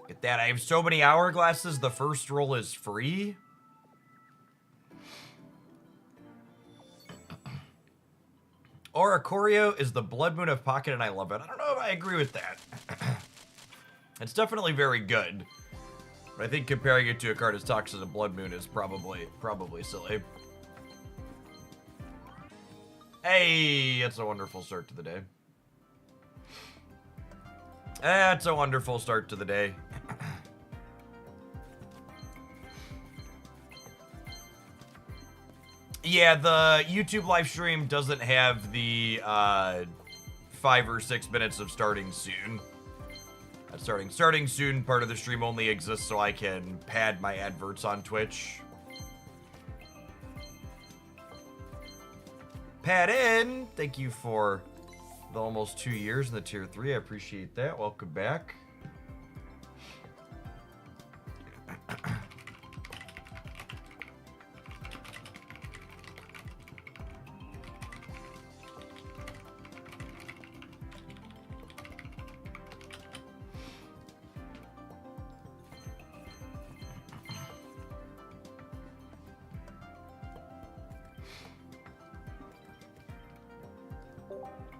Get that. I have so many hourglasses, the first roll is free. Oricorio is the blood moon of Pocket, and I love it. I don't know if I agree with that. It's definitely very good. But I think comparing it to a card as toxic as a blood moon is probably silly. Hey, that's a wonderful start to the day. That's a wonderful start to the day. Yeah, the YouTube live stream doesn't have the 5 or 6 minutes of starting soon. Starting soon part of the stream only exists so I can pad my adverts on Twitch. Pad in! Thank you for the almost 2 years in the tier 3. I appreciate that. Welcome back.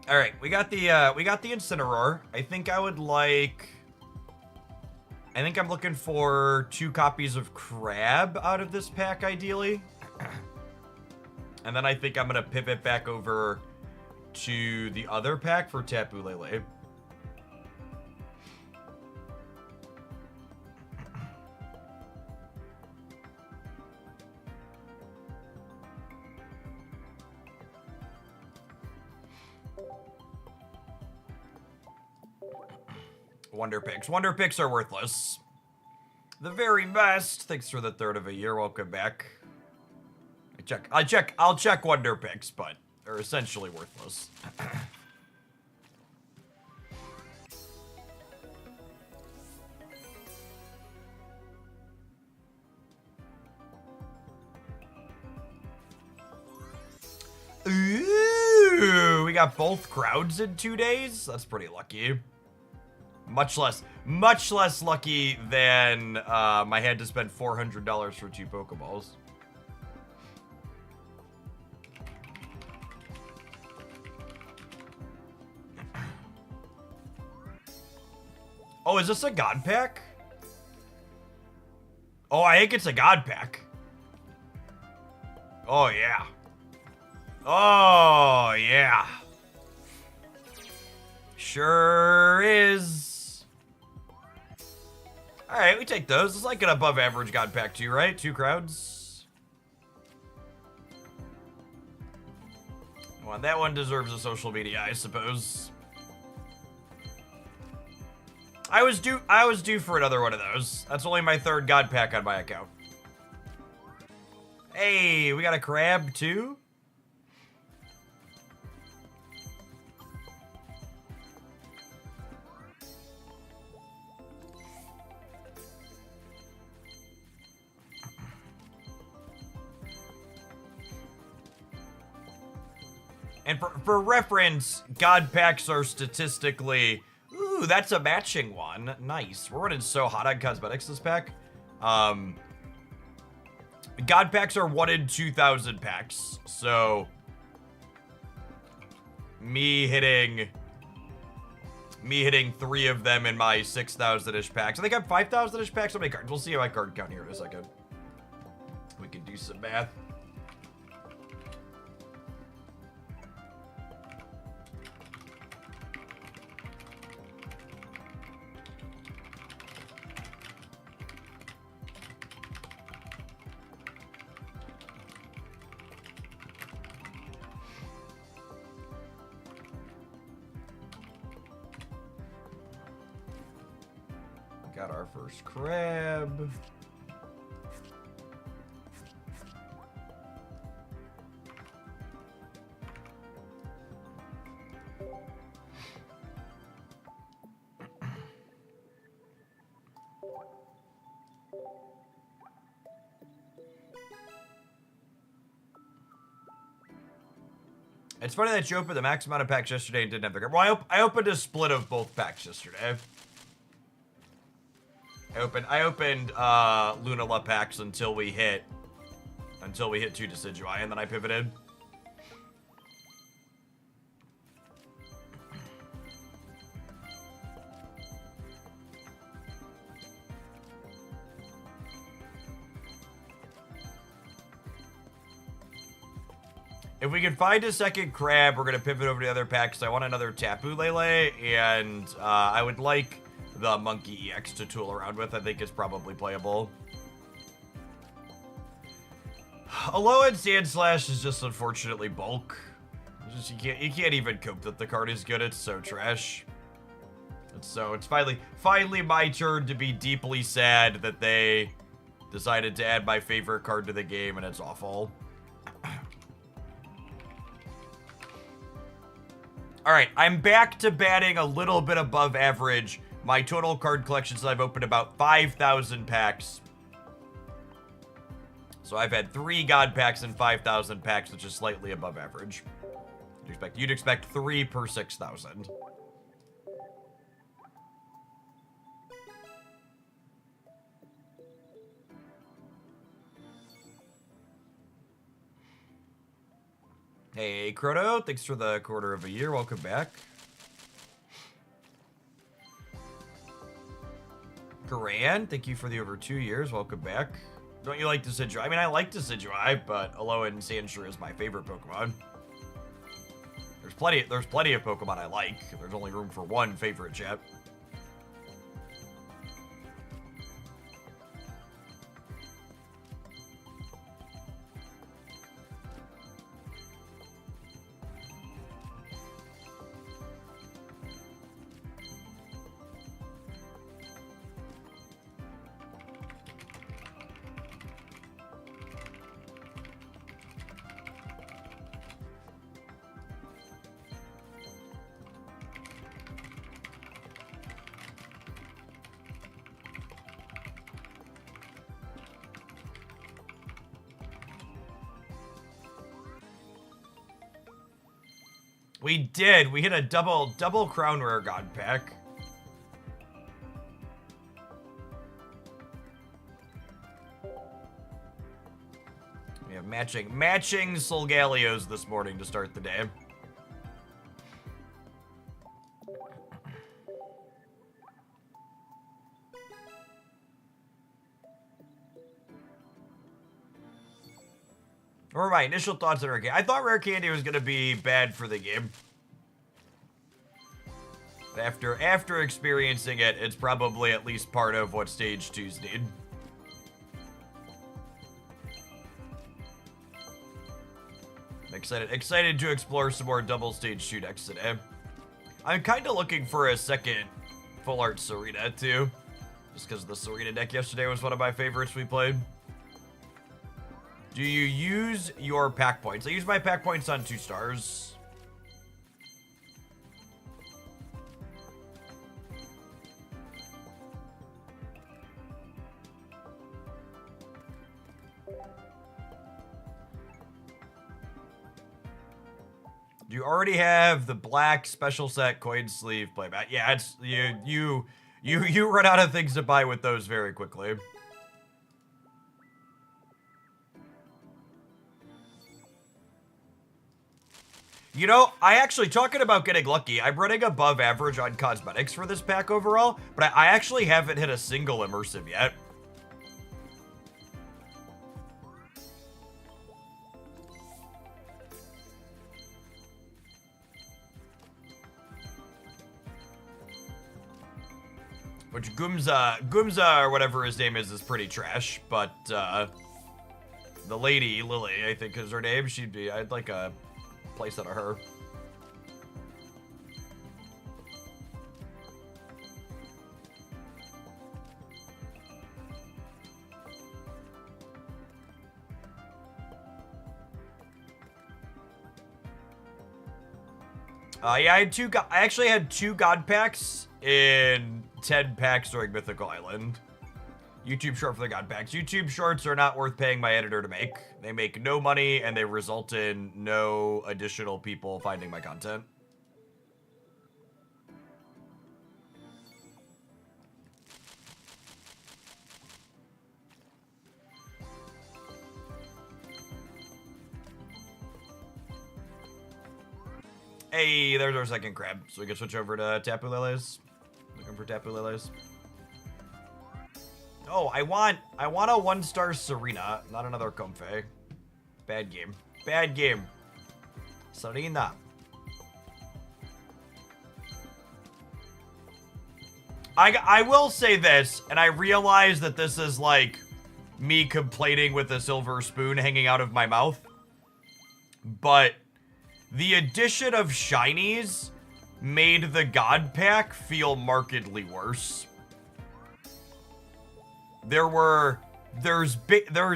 All right, we got the Incineroar. I think I'm looking for 2 copies of Crab out of this pack, ideally. And then I think I'm gonna pivot back over to the other pack for Tapu Lele. Wonder Picks. Wonder Picks are worthless. The very best. Thanks for the third of a year. Welcome back. I'll check Wonder Picks, but they're essentially worthless. Ooh, we got both crowds in 2 days? That's pretty lucky. Much less lucky than I had to spend $400 for 2 Pokeballs. Oh, is this a God Pack? Oh, I think it's a God Pack. Oh, yeah. Oh, yeah. Sure is. Alright, we take those. It's like an above average God Pack too, right? 2 crowds. Well, that one deserves a social media, I suppose. I was due for another one of those. That's only my 3rd God Pack on my account. Hey, we got a crab too? And for reference, God Packs are statistically... Ooh, that's a matching one. Nice. We're running so hot on cosmetics this pack. God Packs are 1 in 2,000 packs. So... Me hitting 3 of them in my 6,000-ish packs. I think I'm 5,000-ish packs. How many cards? We'll see my card count here in a second. We can do some math. Got our first crab. It's funny that you opened the max amount of packs yesterday and didn't have the crab. Well, I opened a split of both packs yesterday. I opened Lunala packs until we hit 2 Decidueye, and then I pivoted. If we can find a second crab, we're going to pivot over to the other packs. I want another Tapu Lele, and I would like the Monkey EX to tool around with. I think it's probably playable. Alolan Sandslash is just unfortunately bulk. You can't even cope that the card is good. It's so trash. So it's finally my turn to be deeply sad that they decided to add my favorite card to the game, and it's awful. All right, I'm back to batting a little bit above average. My total card collections, I've opened about 5,000 packs. So I've had 3 God packs and 5,000 packs, which is slightly above average. You'd expect 3 per 6,000. Hey, Croto, thanks for the quarter of a year. Welcome back. Garan, thank you for the over 2 years. Welcome back. Don't you like Decidueye? I mean, I like Decidueye, but Alolan Sandshrew is my favorite Pokemon. There's plenty of Pokemon I like. There's only room for one favorite, chat. We did. We hit a double Crown Rare God pack. We have matching Solgalios this morning to start the day. What were my initial thoughts on Rare Candy? I thought Rare Candy was going to be bad for the game. But after experiencing it, it's probably at least part of what Stage 2s need. I'm excited to explore some more double Stage 2 decks today. I'm kind of looking for a second Full Art Serena, too. Just because the Serena deck yesterday was one of my favorites we played. Do you use your pack points? I use my pack points on 2 stars. Do you already have the black special set coin sleeve playback? Yeah, it's you run out of things to buy with those very quickly. You know, I actually, talking about getting lucky, I'm running above average on cosmetics for this pack overall, but I actually haven't hit a single immersive yet. Which Gumza or whatever his name is pretty trash, but the lady, Lily, I think is her name, I'd like a place out of her. Yeah, I actually had 2 God packs in 10 packs during Mythical Island. YouTube short for the God packs. YouTube shorts are not worth paying my editor to make. They make no money, and they result in no additional people finding my content. Hey, there's our second crab. So we can switch over to Tapu Leles. Looking for Tapu Leles. Oh, I want a 1-star Serena, not another Comfey. Bad game. Bad game. Serena. I will say this, and I realize that this is like me complaining with a silver spoon hanging out of my mouth, but the addition of shinies made the God Pack feel markedly worse. There's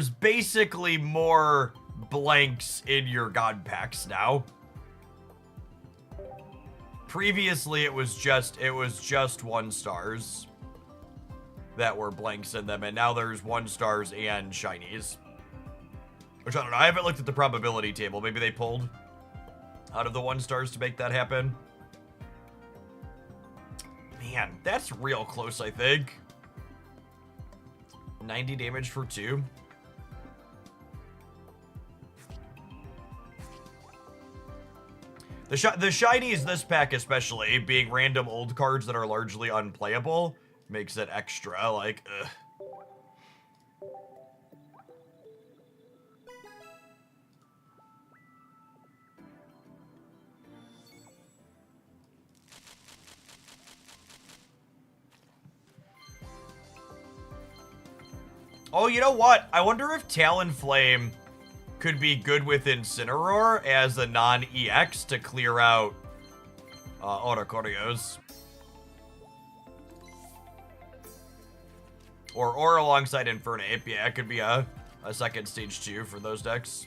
basically more blanks in your God Packs now. Previously, it was just 1-stars that were blanks in them, and now there's 1-stars and shinies. Which, I don't know, I haven't looked at the probability table. Maybe they pulled out of the 1-stars to make that happen. Man, that's real close, I think. 90 damage for 2. The shinies this pack especially, being random old cards that are largely unplayable, makes it extra, like, ugh. Oh, you know what? I wonder if Talonflame could be good with Incineroar as a non-EX to clear out Oracorios. Or alongside Infernape. Yeah, it could be a second stage 2 for those decks.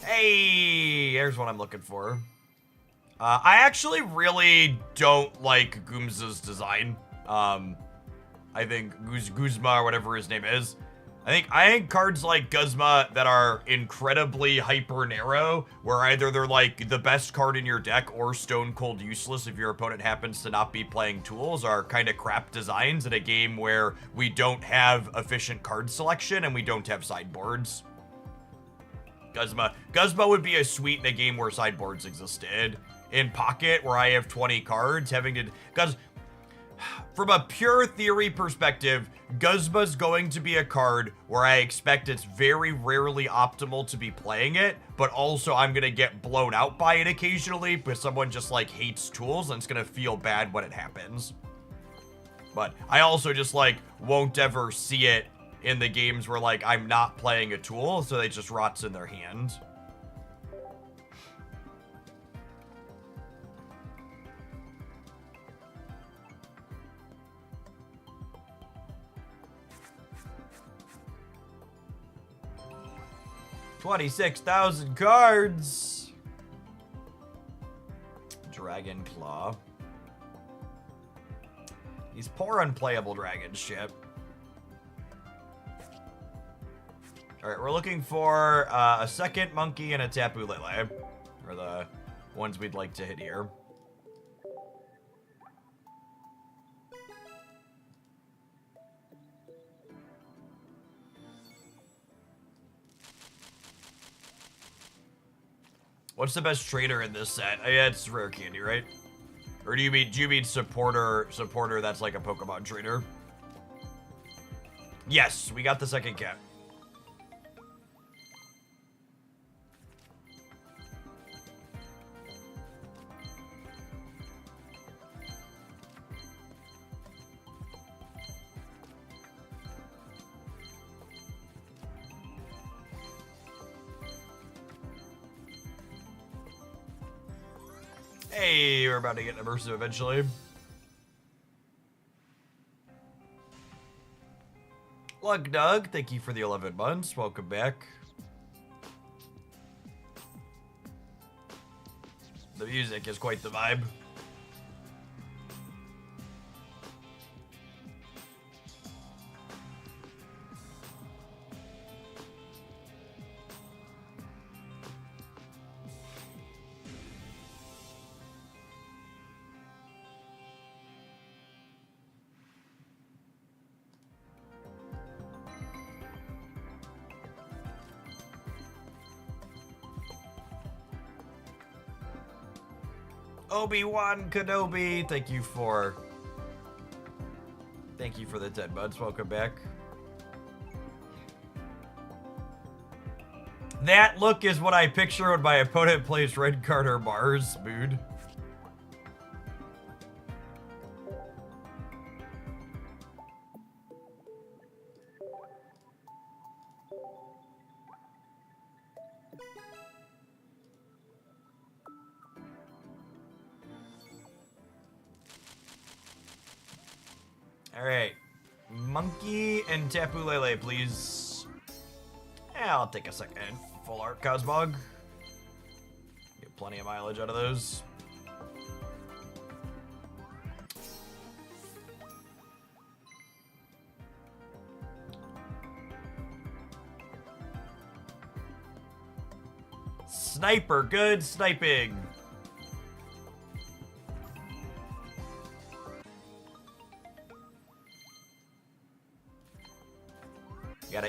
Hey, here's what I'm looking for. I actually really don't like Goomza's design. I think Guzma or whatever his name is. I think cards like Guzma that are incredibly hyper narrow, where either they're like the best card in your deck or stone cold useless if your opponent happens to not be playing tools, are kind of crap designs in a game where we don't have efficient card selection and we don't have sideboards. Guzma would be a sweet in a game where sideboards existed. In Pocket, where I have 20 cards, because from a pure theory perspective, Guzma's going to be a card where I expect it's very rarely optimal to be playing it, but also I'm going to get blown out by it occasionally because someone just like hates tools and it's going to feel bad when it happens. But I also just like won't ever see it in the games where like I'm not playing a tool, so it just rots in their hand. $26,000 cards. Dragon Claw. These poor unplayable dragon ship. Alright, we're looking for a second monkey and a Tapu Lele. Are the ones we'd like to hit here. What's the best trainer in this set? Yeah, it's Rare Candy, right? Or do you mean supporter that's like a Pokemon trainer? Yes, we got the second cat. Hey, we're about to get immersive eventually. Lug Doug, thank you for the 11 months. Welcome back. The music is quite the vibe. Obi-Wan Kenobi, thank you for the 10 months. Welcome back. That look is what I picture when my opponent plays red card or Mars, mood. Alright. Monkey and Tapu Lele, please. Yeah, I'll take a second. Full art Cosmog. Get plenty of mileage out of those. Sniper, good sniping.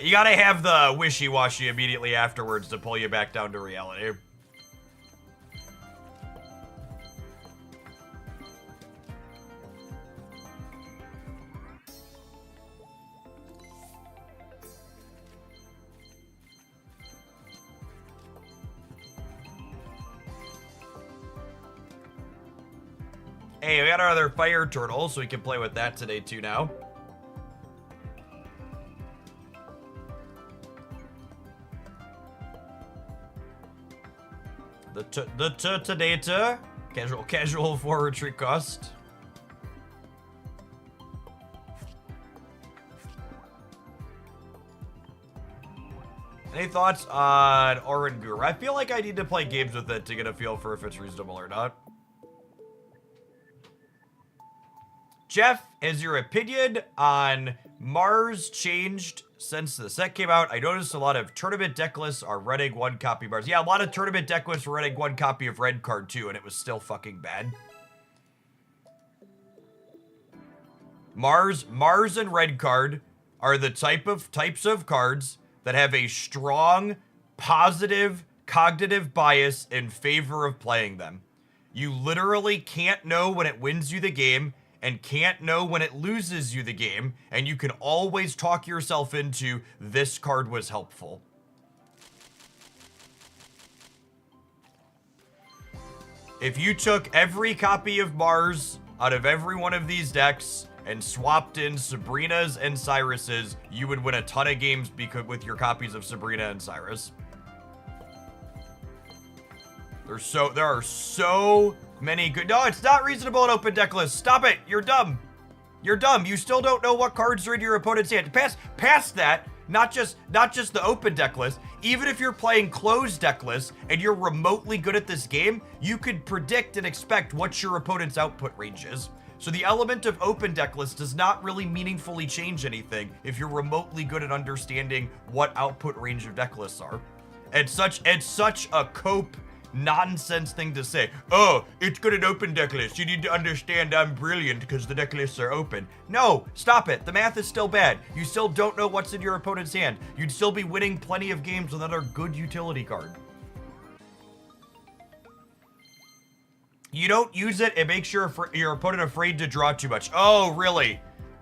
You gotta have the wishy-washy immediately afterwards to pull you back down to reality. Hey, we got our other fire turtle, so we can play with that today too now. The data. Casual for retreat cost. Any thoughts on Orangur? I feel like I need to play games with it to get a feel for if it's reasonable or not. Jeff, has your opinion on Mars changed since the set came out? I noticed a lot of tournament deck lists are running one copy Mars. Yeah, a lot of tournament deck lists were running one copy of Red Card too, and it was still fucking bad. Mars and Red Card are the types of cards that have a strong, positive, cognitive bias in favor of playing them. You literally can't know when it wins you the game, and can't know when it loses you the game, and you can always talk yourself into this card was helpful. If you took every copy of Mars out of every one of these decks and swapped in Sabrina's and Cyrus's, you would win a ton of games with your copies of Sabrina and Cyrus. There are so many good. No, it's not reasonable in open deck lists. Stop it. You're dumb. You're dumb. You still don't know what cards are in your opponent's hand. Past that, not just the open deck list. Even if you're playing closed deck lists and you're remotely good at this game, you could predict and expect what your opponent's output range is. So the element of open deck list does not really meaningfully change anything if you're remotely good at understanding what output range of deck lists are. It's such a cope nonsense thing to say. Oh, it's good at open deck lists. You need to understand I'm brilliant because the deck lists are open. No, stop it. The math is still bad. You still don't know what's in your opponent's hand. You'd still be winning plenty of games with another good utility card. You don't use it, it makes your opponent afraid to draw too much. Oh, really?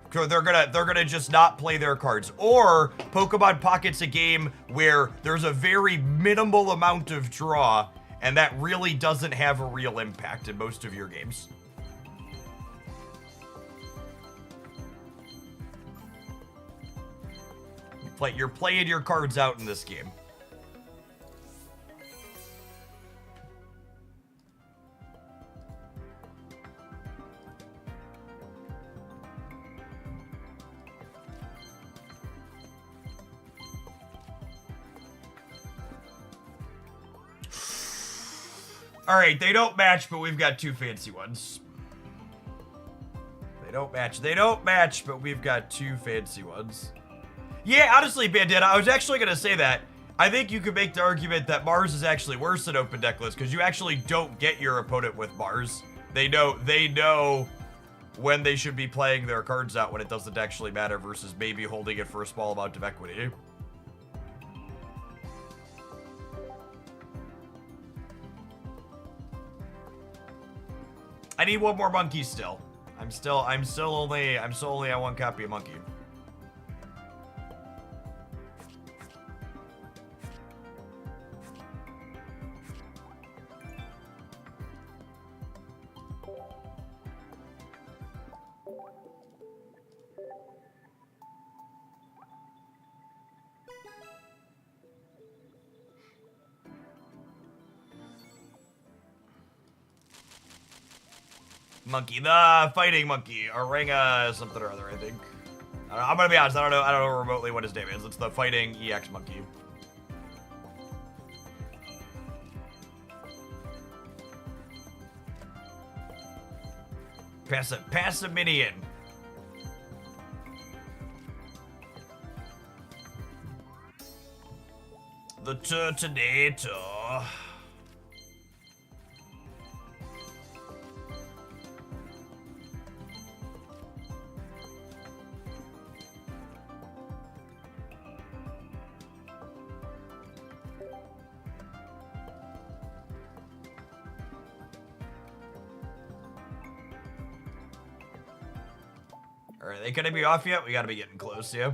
They're gonna just not play their cards. Or Pokemon Pocket's a game where there's a very minimal amount of draw, and that really doesn't have a real impact in most of your games. You're playing your cards out in this game. Alright, they don't match, but we've got two fancy ones. They don't match, but we've got two fancy ones. Yeah, honestly, Bandit, I was actually going to say that. I think you could make the argument that Mars is actually worse than open deck list, because you actually don't get your opponent with Mars. They know when they should be playing their cards out when it doesn't actually matter versus maybe holding it for a small amount of equity. I need one more monkey still. I'm still only on one copy of monkey. Monkey, the fighting monkey, Oringa something or other, I think. I'm gonna be honest, I don't know remotely what his name is. It's the fighting EX monkey. Pass a minion. The Turtonator. Are they gonna be off yet? We gotta be getting close, yeah.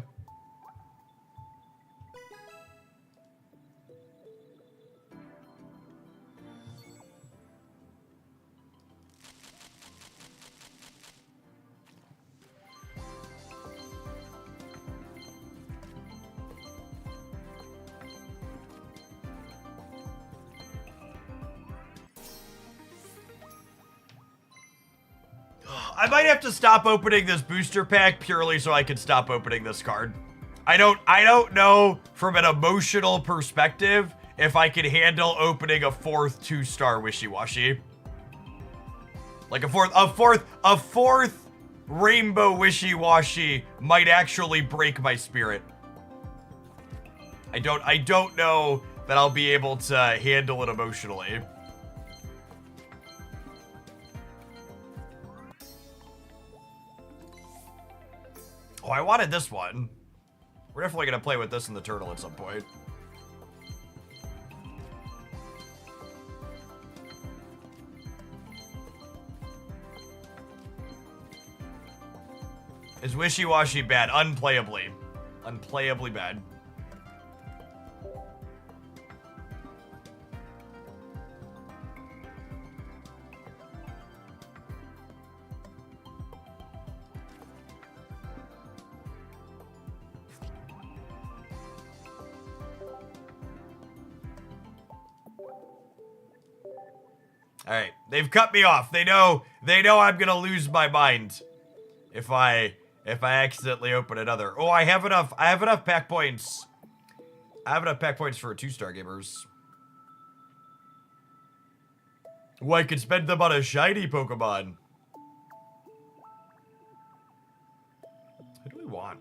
I might have to stop opening this booster pack purely so I can stop opening this card. I don't know from an emotional perspective if I can handle opening a fourth 2-star Wishy-Washy. Like a fourth Rainbow Wishy-Washy might actually break my spirit. I don't know that I'll be able to handle it emotionally. Oh, I wanted this one. We're definitely gonna play with this in the turtle at some point. Is Wishy-Washy bad? Unplayably. Unplayably bad. All right, they've cut me off. They know I'm gonna lose my mind if I accidentally open another. Oh, I have enough pack points. I have enough pack points for 2-star gamers. Oh, I could spend them on a shiny Pokemon. Who do we want?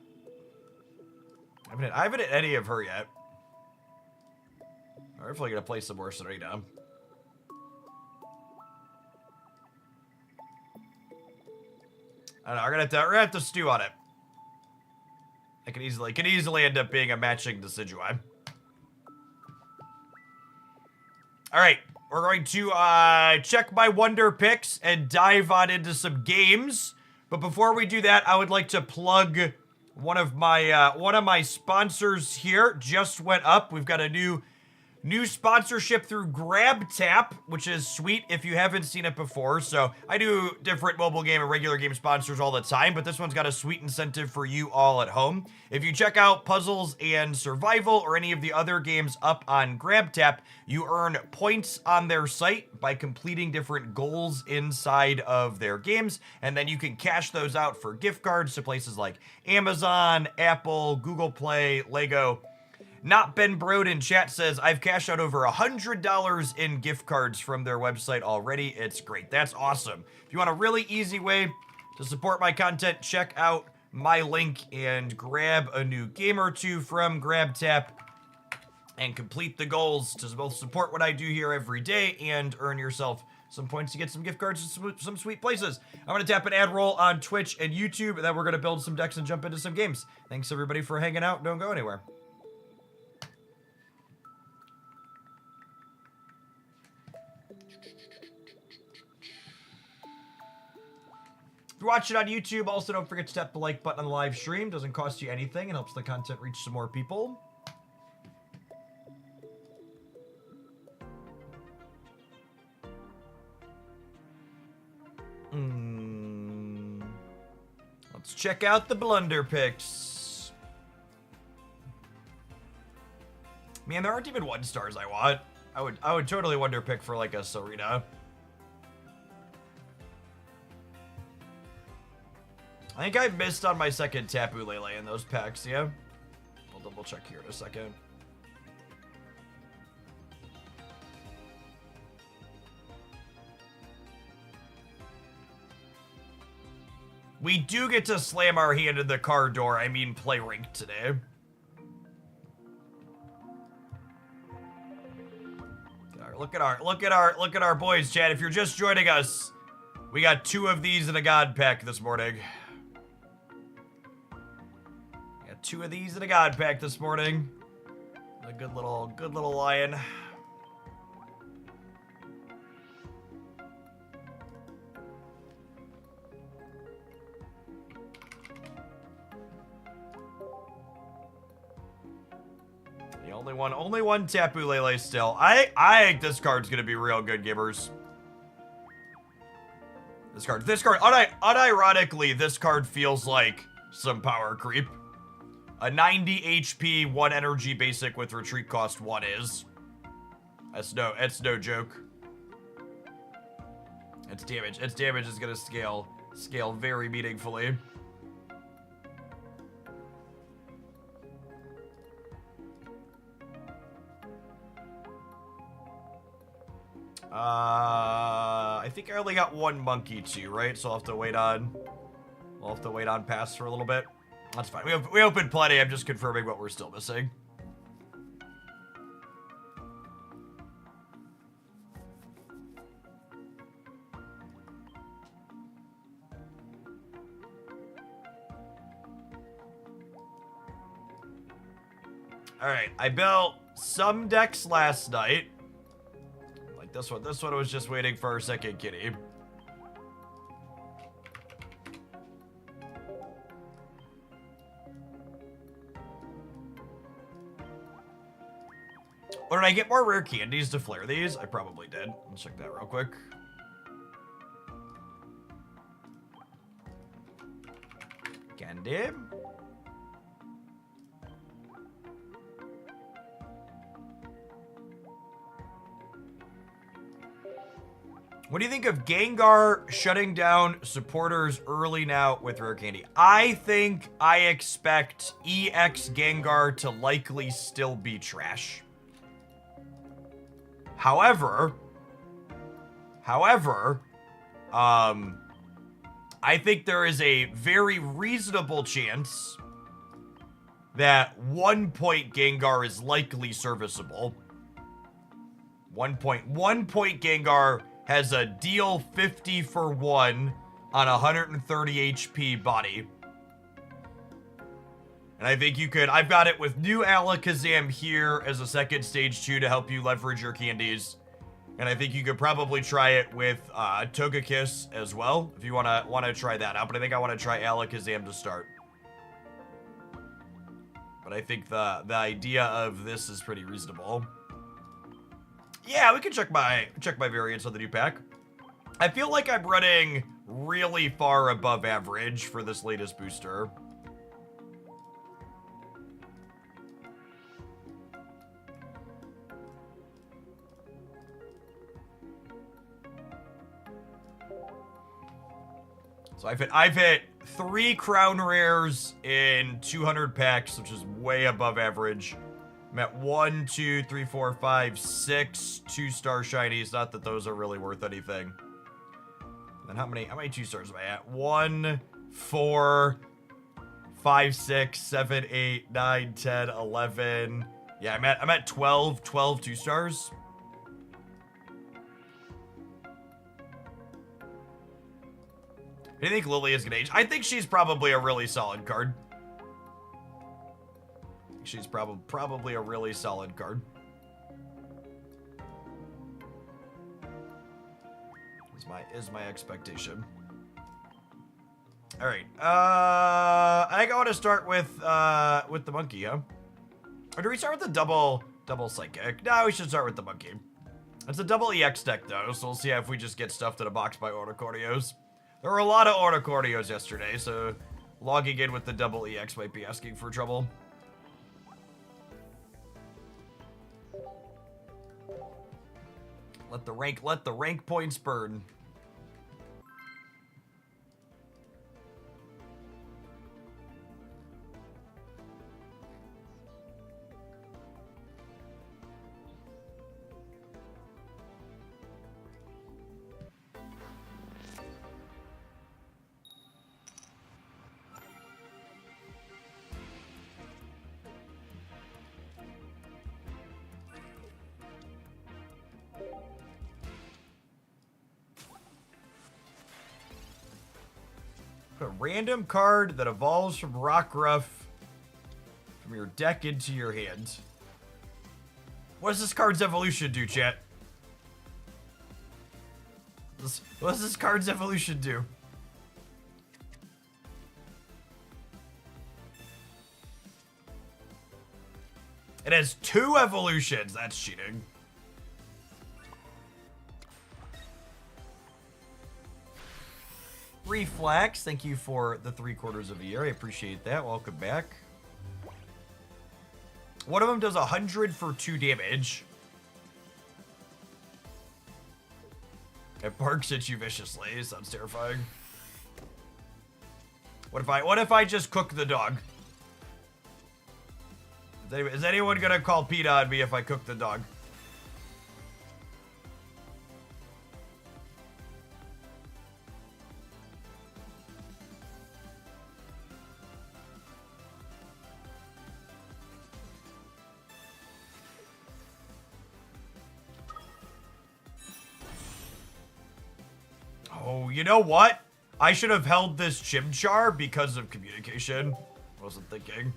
I haven't hit any of her yet. I'm definitely gonna play some more Serena. I don't know, we're gonna have to stew on it. It could easily end up being a matching Decidueye. Alright, we're going to check my Wonder Picks and dive on into some games. But before we do that, I would like to plug one of my sponsors here. Just went up. We've got a new sponsorship through GrabTap, which is sweet if you haven't seen it before. So I do different mobile game and regular game sponsors all the time, but this one's got a sweet incentive for you all at home. If you check out Puzzles and Survival or any of the other games up on GrabTap, you earn points on their site by completing different goals inside of their games, and then you can cash those out for gift cards to places like Amazon, Apple, Google Play, Lego. Not Ben Brode in chat says, I've cashed out over $100 in gift cards from their website already. It's great. That's awesome. If you want a really easy way to support my content, check out my link and grab a new game or two from GrabTap and complete the goals to both support what I do here every day and earn yourself some points to get some gift cards to some sweet places. I'm going to tap an ad roll on Twitch and YouTube, and then we're going to build some decks and jump into some games. Thanks, everybody, for hanging out. Don't go anywhere. you're watching on YouTube, also don't forget to tap the like button on the live stream. Doesn't cost you anything and helps the content reach some more people. Let's check out the blunder picks. Man, there aren't even 1-stars I want. I would totally wonder pick for like a Serena. I think I missed on my second Tapu Lele in those packs, yeah? I'll double check here in a second. We do get to slam our hand in the car door, I mean play ranked today. Look at our boys, chat. If you're just joining us, we got 2 of these in a god pack this morning. We got 2 of these in a god pack this morning. A good little lion. Only one Tapu Lele still. I think this card's gonna be real good, gamers. This card, unironically, this card feels like some power creep. A 90 HP, 1 energy basic with retreat cost 1 is. It's no joke. Its damage is gonna scale very meaningfully. I think I only got 1 monkey too, right? So I'll have to wait on. We'll have to wait on pass for a little bit. That's fine. We opened plenty. I'm just confirming what we're still missing. All right, I built some decks last night. This one was just waiting for our second kitty. Or did I get more rare candies to flare these? I probably did. Let's check that real quick. Candy. What do you think of Gengar shutting down supporters early now with rare candy? I expect EX Gengar to likely still be trash. However, I think there is a very reasonable chance that 1-point Gengar is likely serviceable. 1-point Gengar has a deal 50 for 1 on 130 HP body. And I think you could, I've got it with new Alakazam here as a second stage 2 to help you leverage your candies. And I think you could probably try it with Togekiss as well, if you wanna try that out. But I think I want to try Alakazam to start. But I think the idea of this is pretty reasonable. Yeah, we can check my variants on the new pack. I feel like I'm running really far above average for this latest booster. So I've hit 3 crown rares in 200 packs, which is way above average. I'm at 1, 2, 3, 4, 5, 6 2-star shinies. Not that those are really worth anything. And how many 2-stars am I at? 1, 4, 5, 6, 7, 8, 9, 10, 11. Yeah, I'm at 12 2-stars. I think Lily is gonna age. I think she's probably a really solid card. She's probably a really solid card. Is my expectation. All right. I think I want to start with the monkey, huh? Or do we start with the double psychic? No, we should start with the monkey. It's a double EX deck though, so we'll see if we just get stuffed in a box by Ornicordios. There were a lot of Ornicordios yesterday, so logging in with the double EX might be asking for trouble. Let the rank points burn. Put a random card that evolves from Rockruff from your deck into your hand. What does this card's evolution do, chat? What does this card's evolution do? It has 2 evolutions. That's cheating. Reflex, thank you for the 3/4 of a year. I appreciate that. Welcome back. One of them does 100 for 2 damage. It barks at you viciously. Sounds terrifying. What if I just cook the dog? Is anyone gonna call PETA on me if I cook the dog? Oh, you know what? I should have held this Chimchar because of communication. Wasn't thinking.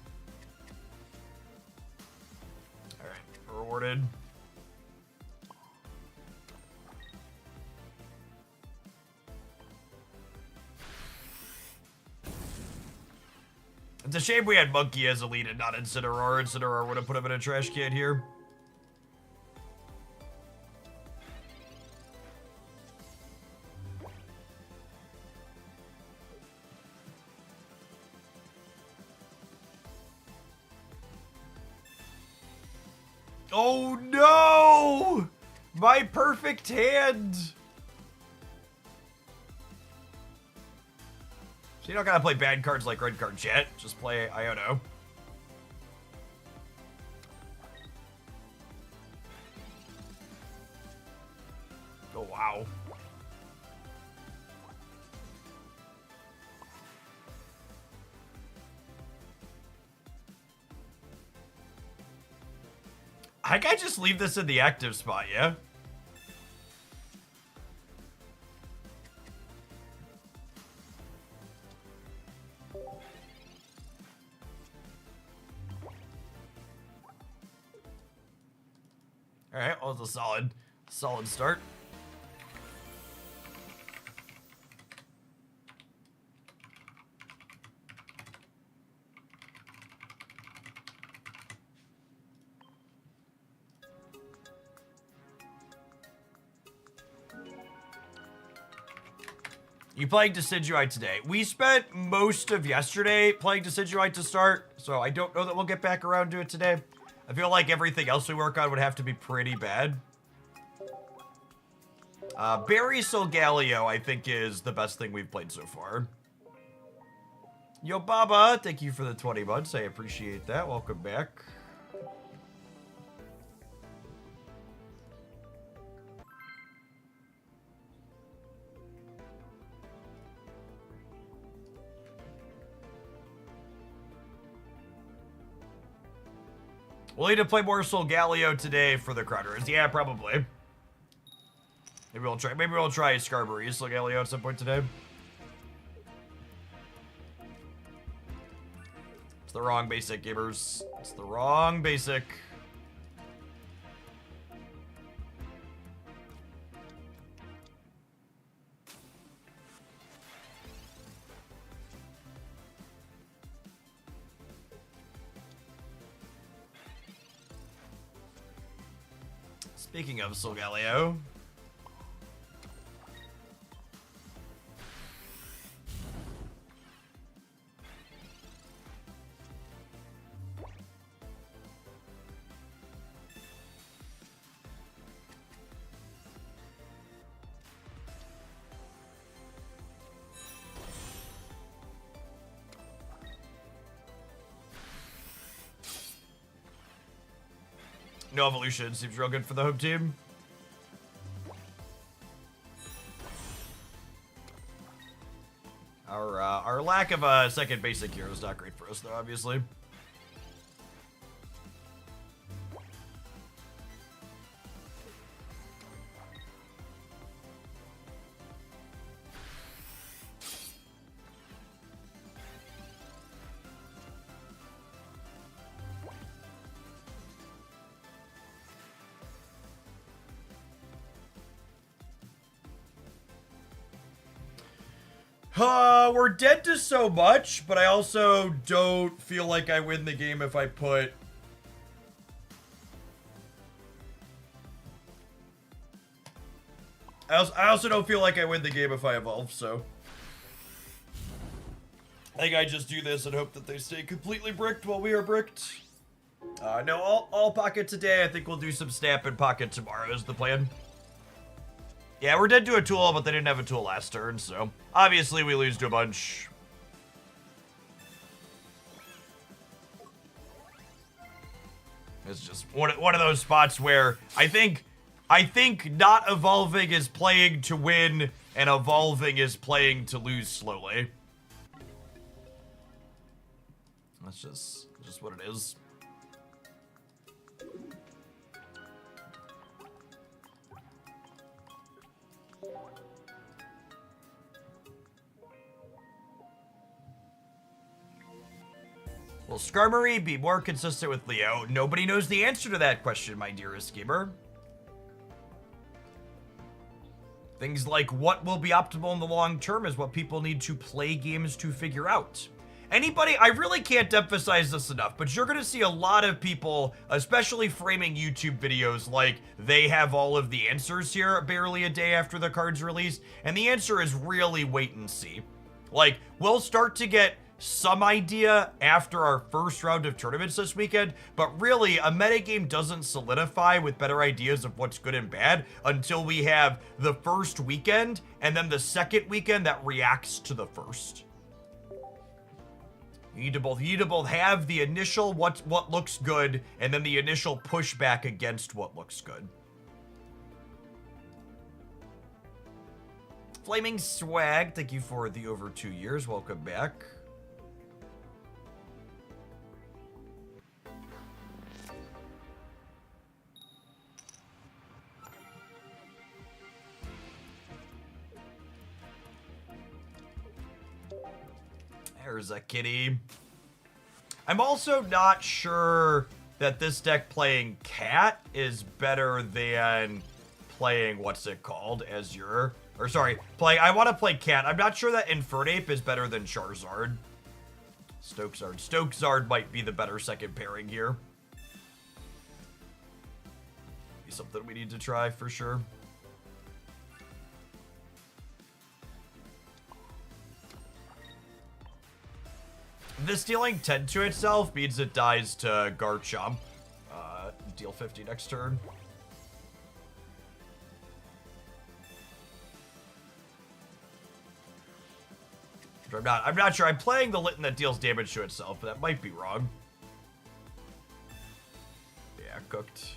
Alright, rewarded. It's a shame we had Monkey as a lead and not Incineroar. Incineroar would have put him in a trash can here. Oh no! My perfect hand! So you don't gotta play bad cards like red card chat, just play Iono. Oh wow. I think I just leave this in the active spot, yeah? Alright, well, it's a solid start. You playing Decidueye today? We spent most of yesterday playing Decidueye to start, so I don't know that we'll get back around to it today. I feel like everything else we work on would have to be pretty bad. Barry Solgaleo, I think, is the best thing we've played so far. Yo, Baba, thank you for the 20 months. I appreciate that. Welcome back. We'll need to play more Solgaleo today for the Crowders. Yeah, probably. Maybe we'll try Skarmory Solgaleo at some point today. It's the wrong basic, gamers. It's the wrong basic. Speaking of Solgaleo. No evolution seems real good for the home team. Our lack of a second basic hero is not great for us, though, obviously. We're dead to so much, but I also don't feel like I win the game if I put... I also don't feel like I win the game if I evolve, so... I think I just do this and hope that they stay completely bricked while we are bricked. No, all pocket today. I think we'll do some snap and pocket tomorrow is the plan. Yeah, we're dead to a tool, but they didn't have a tool last turn, so... Obviously, we lose to a bunch. It's just one of those spots where I think not evolving is playing to win, and evolving is playing to lose slowly. That's just what it is. Will Skarmory be more consistent with Leo? Nobody knows the answer to that question, my dearest gamer. Things like what will be optimal in the long term is what people need to play games to figure out. Anybody, I really can't emphasize this enough, but you're gonna see a lot of people, especially framing YouTube videos like they have all of the answers here barely a day after the card's release, and the answer is really wait and see. Like, we'll start to get some idea after our first round of tournaments this weekend, but really a metagame doesn't solidify with better ideas of what's good and bad until we have the first weekend and then the second weekend that reacts to the first. You need to both have the initial what looks good and then the initial pushback against what looks good. Flaming Swag, thank you for the over 2 years. Welcome back. There's a kitty. I'm also not sure that this deck playing Cat is better than playing, what's it called, Azure. Or sorry, I want to play Cat. I'm not sure that Infernape is better than Charizard. Stokesard. Stokesard might be the better second pairing here. Be something we need to try for sure. This dealing 10 to itself means it dies to Garchomp. Deal 50 next turn. I'm not sure. I'm playing the Litten that deals damage to itself, but that might be wrong. Yeah, cooked.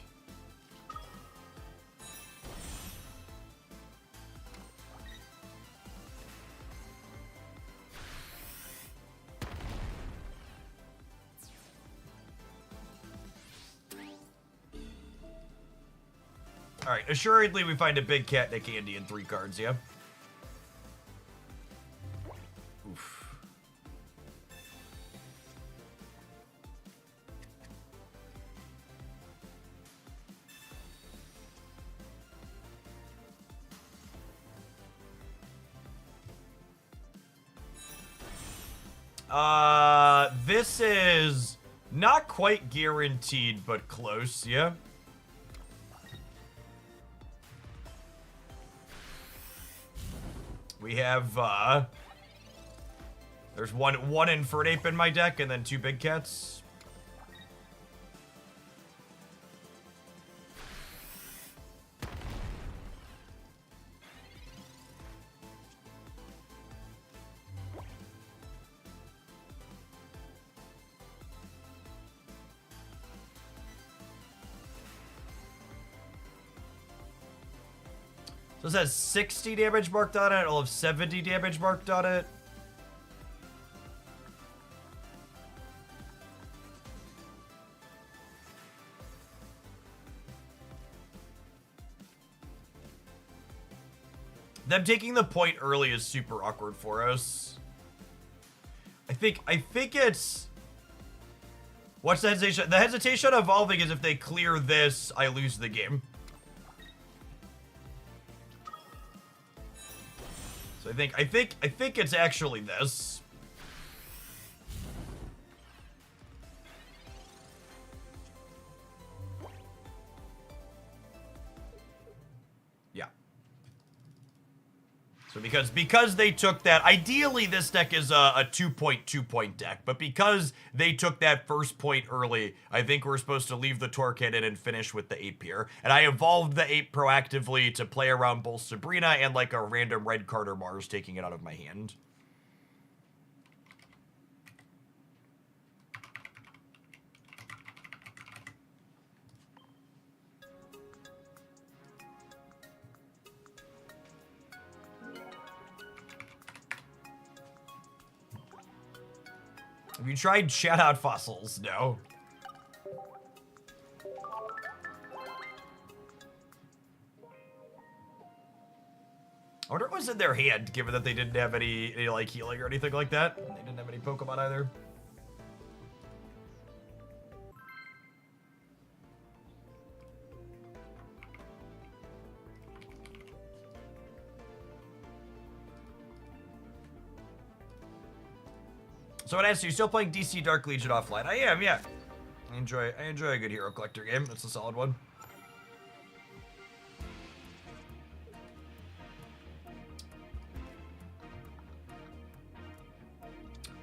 Alright, assuredly we find a big cat and a candy in 3 cards, yeah? Oof. This is not quite guaranteed, but close, yeah? We have, there's one Infernape in my deck, and then 2 big cats. So it says 60 damage marked on it. It'll have 70 damage marked on it. Them taking the point early is super awkward for us. I think it's... What's the hesitation? The hesitation evolving is if they clear this, I lose the game. So I think it's actually this. Yeah. So because they took that, ideally this deck is a 2-point deck, but because they took that first point early, I think we're supposed to leave the Torque in and finish with the Ape here. And I evolved the Ape proactively to play around both Sabrina and like a random red card or Mars, taking it out of my hand. Have you tried chat out fossils? No. I wonder what was in their hand, given that they didn't have any like healing or anything like that. They didn't have any Pokemon either. So it asks, you still playing DC Dark Legion offline? I am, yeah. I enjoy a good hero collector game. That's a solid one.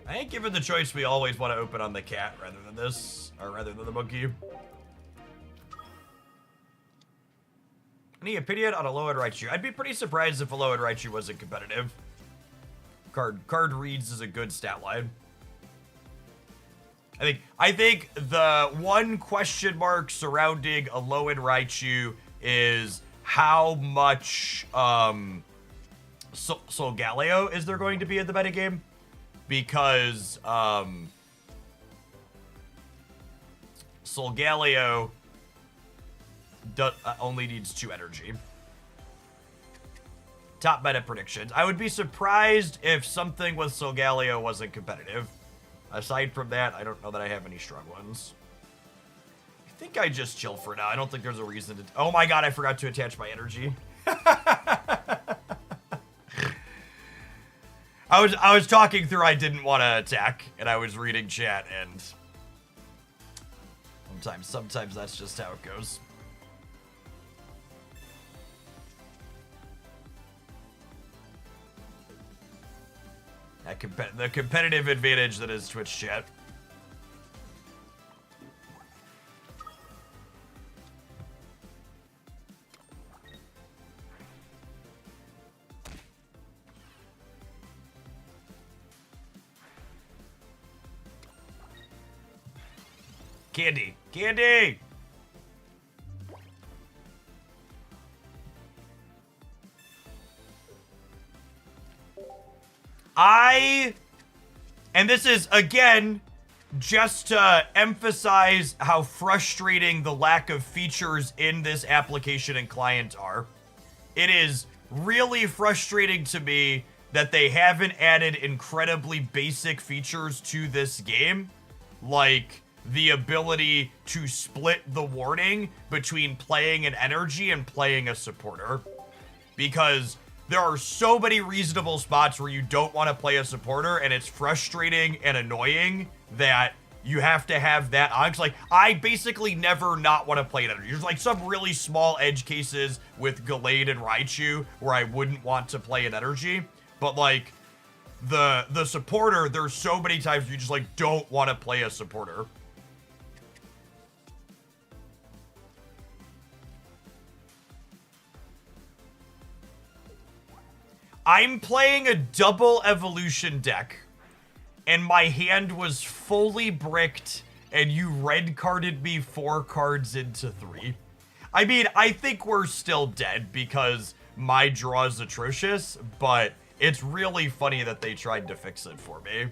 I think given the choice, we always want to open on the cat rather than this, or rather than the monkey. Any opinion on a low-end Raichu? I'd be pretty surprised if a low-end Raichu wasn't competitive. Card reads is a good stat line. I think the one question mark surrounding a low-end Raichu is how much Solgaleo is there going to be in the metagame? Because Solgaleo only needs 2 energy. Top meta predictions. I would be surprised if something with Solgaleo wasn't competitive. Aside from that, I don't know that I have any strong ones. I think I just chill for now. I don't think there's a reason to... Oh my god, I forgot to attach my energy. I was talking through I didn't want to attack, and I was reading chat, and... Sometimes that's just how it goes. The competitive advantage that is Twitch chat. Candy! Candy! And this is, again, just to emphasize how frustrating the lack of features in this application and client are. It is really frustrating to me that they haven't added incredibly basic features to this game, like the ability to split the warning between playing an energy and playing a supporter. Because there are so many reasonable spots where you don't want to play a supporter, and it's frustrating and annoying that you have to have that on. 'Cause, like, I basically never not want to play an energy. There's like some really small edge cases with Gallade and Raichu where I wouldn't want to play an energy. But like the supporter, there's so many times you just like don't want to play a supporter. I'm playing a double evolution deck, and my hand was fully bricked, and you red carded me 4 cards into 3. I mean, I think we're still dead because my draw is atrocious, but it's really funny that they tried to fix it for me.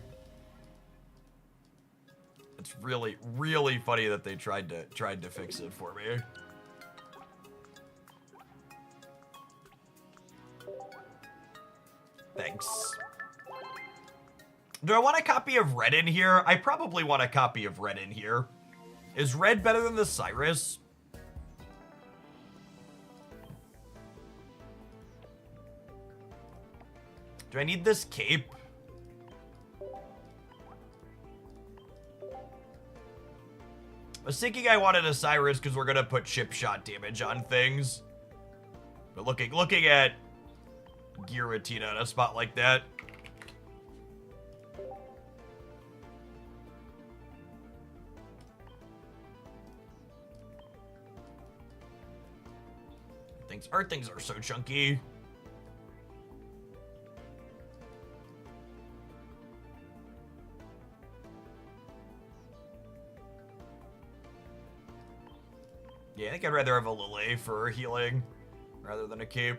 It's really, really funny that they tried to fix it for me. Thanks. Do I want a copy of red in here? I probably want a copy of red in here. Is red better than the Cyrus? Do I need this cape? I was thinking I wanted a Cyrus because we're gonna put chip shot damage on things. But looking at Giratina in a spot like that. Our things are so chunky. Yeah, I think I'd rather have a Lily for healing rather than a cape.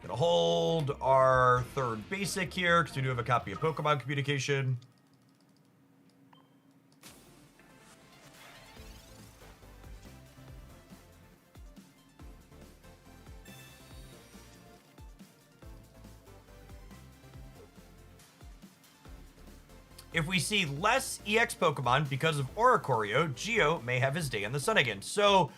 Gonna hold our 3rd basic here because we do have a copy of Pokemon Communication. If we see less EX Pokemon because of Oricorio, Geo may have his day in the sun again. So,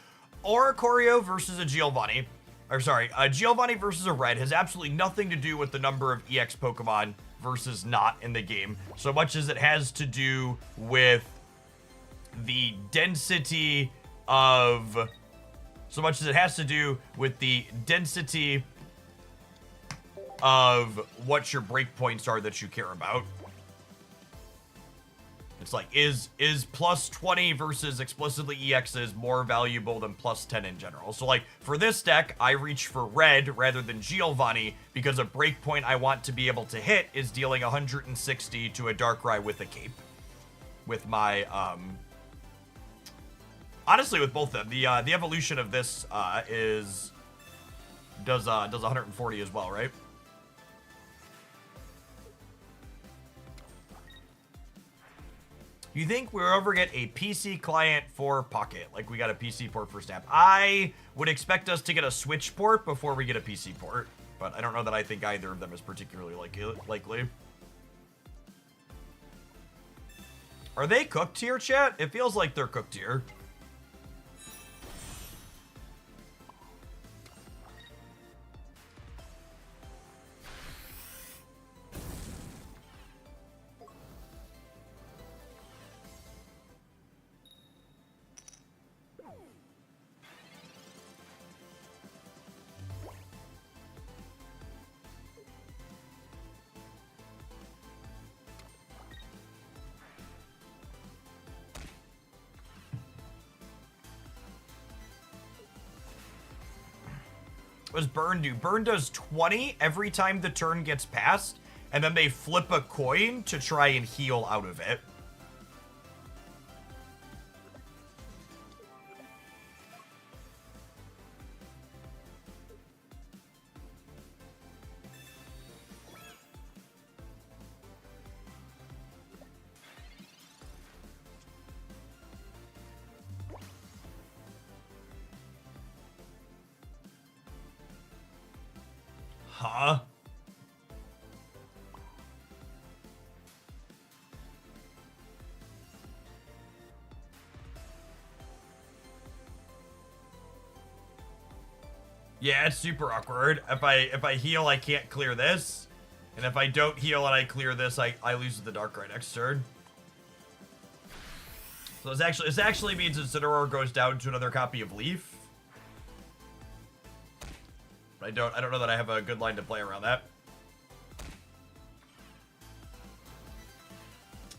Oricorio versus a Giovanni, or sorry, a Giovanni versus a Red has absolutely nothing to do with the number of EX Pokemon versus not in the game, so much as it has to do with the density of, so much as it has to do with the density of what your breakpoints are that you care about. It's like, is plus 20 versus explicitly EXs more valuable than plus 10 in general? So like, for this deck, I reach for red rather than Giovanni because a breakpoint I want to be able to hit is dealing 160 to a Darkrai with a cape. With my, honestly, with both of them, the evolution of this does 140 as well, right? You think we'll ever get a PC client for Pocket? Like we got a PC port for Snap. I would expect us to get a Switch port before we get a PC port, but I don't know that I think either of them is particularly likely. Are they cooked here, chat? It feels like they're cooked here. What does Burn do? Burn does 20 every time the turn gets passed, and then they flip a coin to try and heal out of it. Huh? Yeah, it's super awkward. If I heal, I can't clear this. And if I don't heal and I clear this, I lose the Darkrai next turn. So this actually means Incineroar goes down to another copy of Leaf. But I don't know that I have a good line to play around that.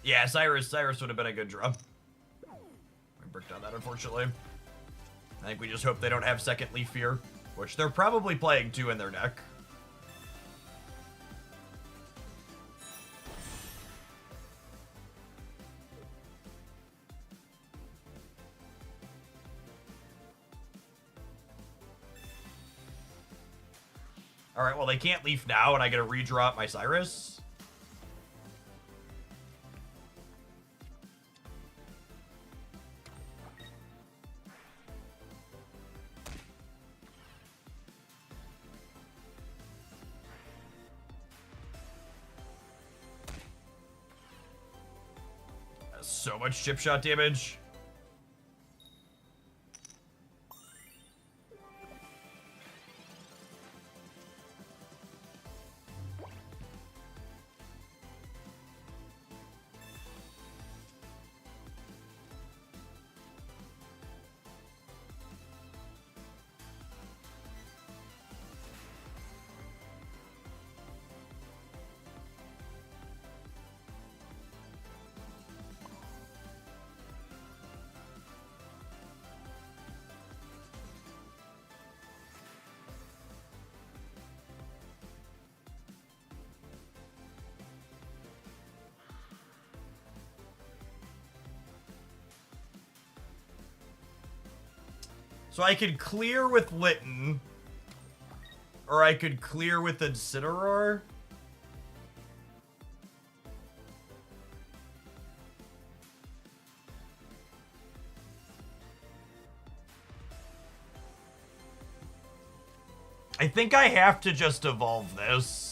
Yeah, Cyrus would have been a good draw. I bricked on that, unfortunately. I think we just hope they don't have second Leaf here, which they're probably playing two in their deck. Alright, well, they can't Leaf now, and I get to redraw out my Cyrus. That's so much chip shot damage. So I could clear with Litten, or I could clear with Incineroar. I think I have to just evolve this.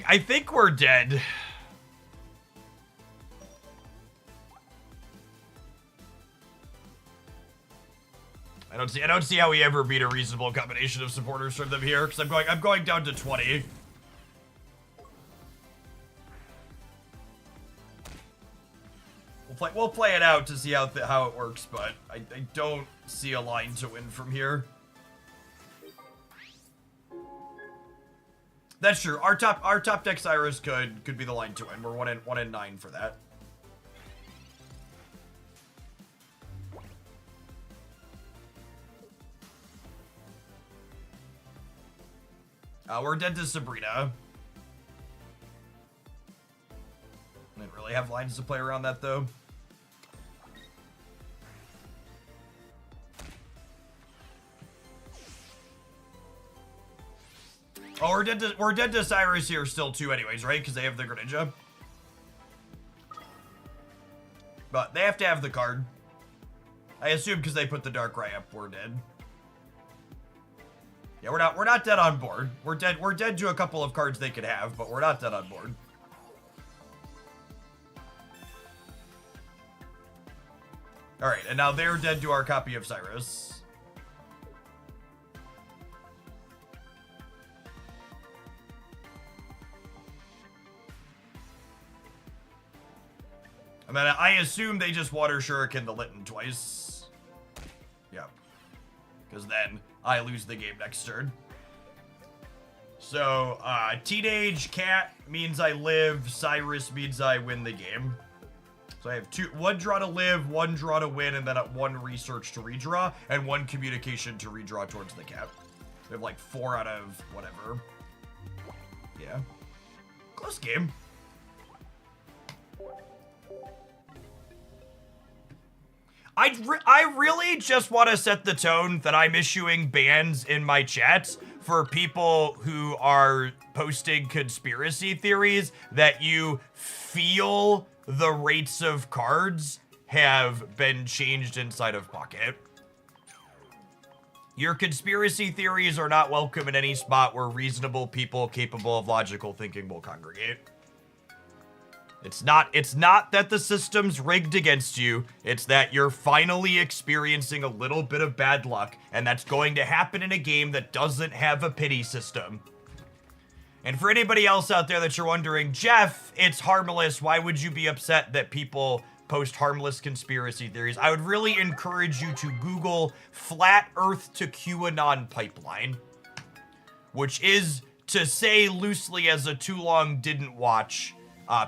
I think we're dead. I don't see how we ever beat a reasonable combination of supporters from them here, because I'm going down to 20. We'll play it out to see how it works, but I don't see a line to win from here. That's true. Our top deck Cyrus could be the line to win. We're 1 in 9 for that. We're dead to Sabrina. Didn't really have lines to play around that though. Oh, we're dead to Cyrus here still too anyways, right? Because they have the Greninja. But they have to have the card. I assume because they put the Darkrai up, we're dead. Yeah, we're not dead on board. We're dead to a couple of cards they could have, but we're not dead on board. Alright, and now they're dead to our copy of Cyrus. And then I assume they just Water Shuriken the Litten twice. Yep. Because then I lose the game next turn. So, Teenage Cat means I live, Cyrus means I win the game. So I have 1 draw to live, 1 draw to win, and then 1 research to redraw, and 1 communication to redraw towards the cat. We have like 4 out of whatever. Yeah. Close game. I really just want to set the tone that I'm issuing bans in my chats for people who are posting conspiracy theories that you feel the rates of cards have been changed inside of Pocket. Your conspiracy theories are not welcome in any spot where reasonable people capable of logical thinking will congregate. It's not that the system's rigged against you. It's that you're finally experiencing a little bit of bad luck, and that's going to happen in a game that doesn't have a pity system. And for anybody else out there that you're wondering, Jeff, it's harmless. Why would you be upset that people post harmless conspiracy theories? I would really encourage you to Google Flat Earth to QAnon pipeline, which is, to say loosely as a too long didn't watch,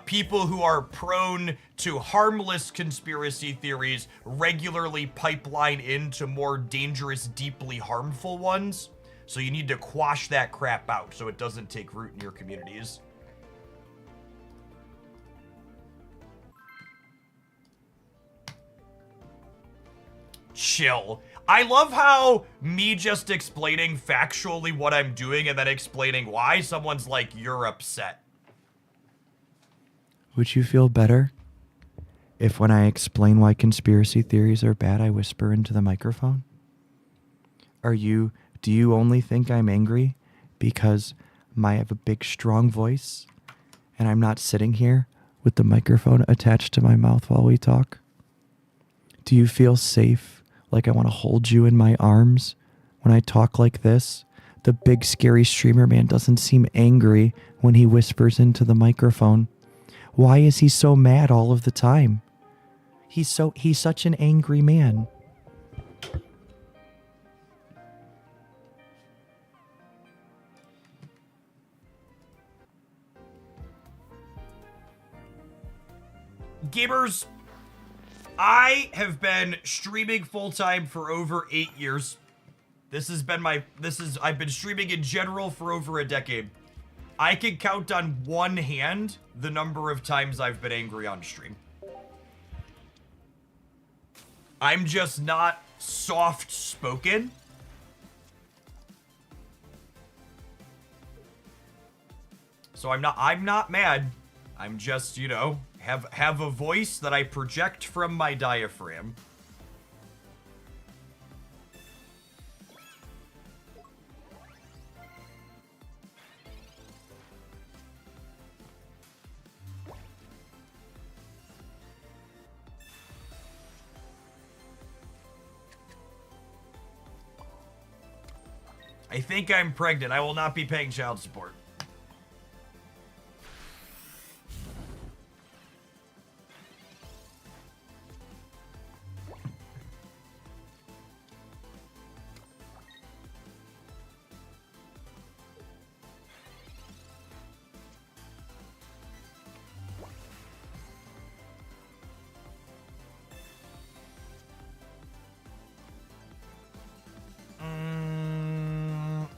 people who are prone to harmless conspiracy theories regularly pipeline into more dangerous, deeply harmful ones. So you need to quash that crap out so it doesn't take root in your communities. Chill. I love how me just explaining factually what I'm doing and then explaining why someone's like, you're upset. Would you feel better if when I explain why conspiracy theories are bad, I whisper into the microphone? Do you only think I'm angry because I have a big, strong voice and I'm not sitting here with the microphone attached to my mouth while we talk? Do you feel safe, like I want to hold you in my arms when I talk like this? The big, scary streamer man doesn't seem angry when he whispers into the microphone. Why is he so mad all of the time? He's such an angry man. Gamers, I have been streaming full-time for over 8 years. I've been streaming in general for over a decade. I can count on one hand the number of times I've been angry on stream. I'm just not soft-spoken. So I'm not mad. I'm just, you know, have a voice that I project from my diaphragm. I think I'm pregnant. I will not be paying child support.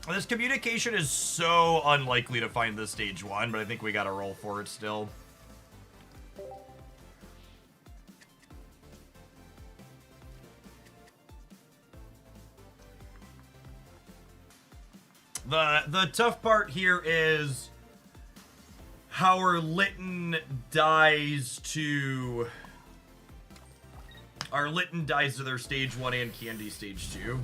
This communication is so unlikely to find this stage 1, but I think we gotta roll for it still. The tough part here is how our Litten dies to... Our Litten dies to their stage 1 and Candy stage 2.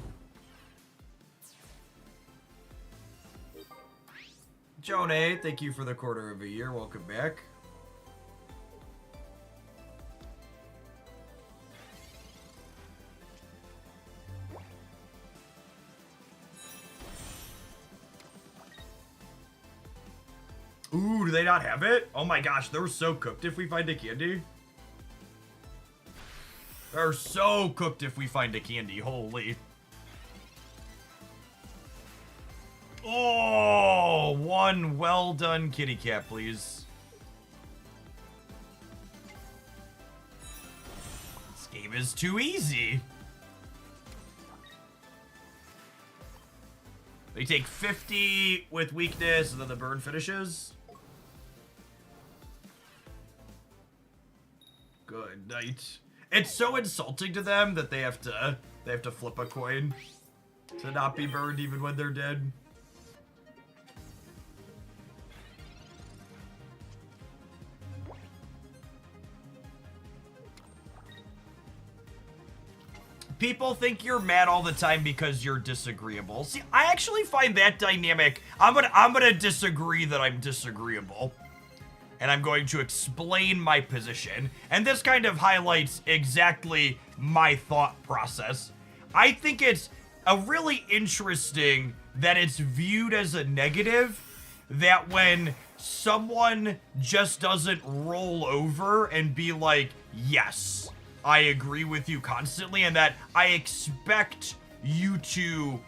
Jonah, thank you for the quarter of a year. Welcome back. Ooh, do they not have it? Oh my gosh, they're so cooked if we find a candy. They're so cooked if we find a candy. Holy. Oh, one well done kitty cat, please. This game is too easy. They take 50 with weakness, and then the burn finishes. Good night. It's so insulting to them that they have to flip a coin to not be burned even when they're dead. people think you're mad all the time because you're disagreeable. See, I actually find that dynamic. I'm gonna disagree that I'm disagreeable. And I'm going to explain my position. And this kind of highlights exactly my thought process. I think it's a really interesting that it's viewed as a negative, that when someone just doesn't roll over and be like, yes, I agree with you constantly, and that I expect you to,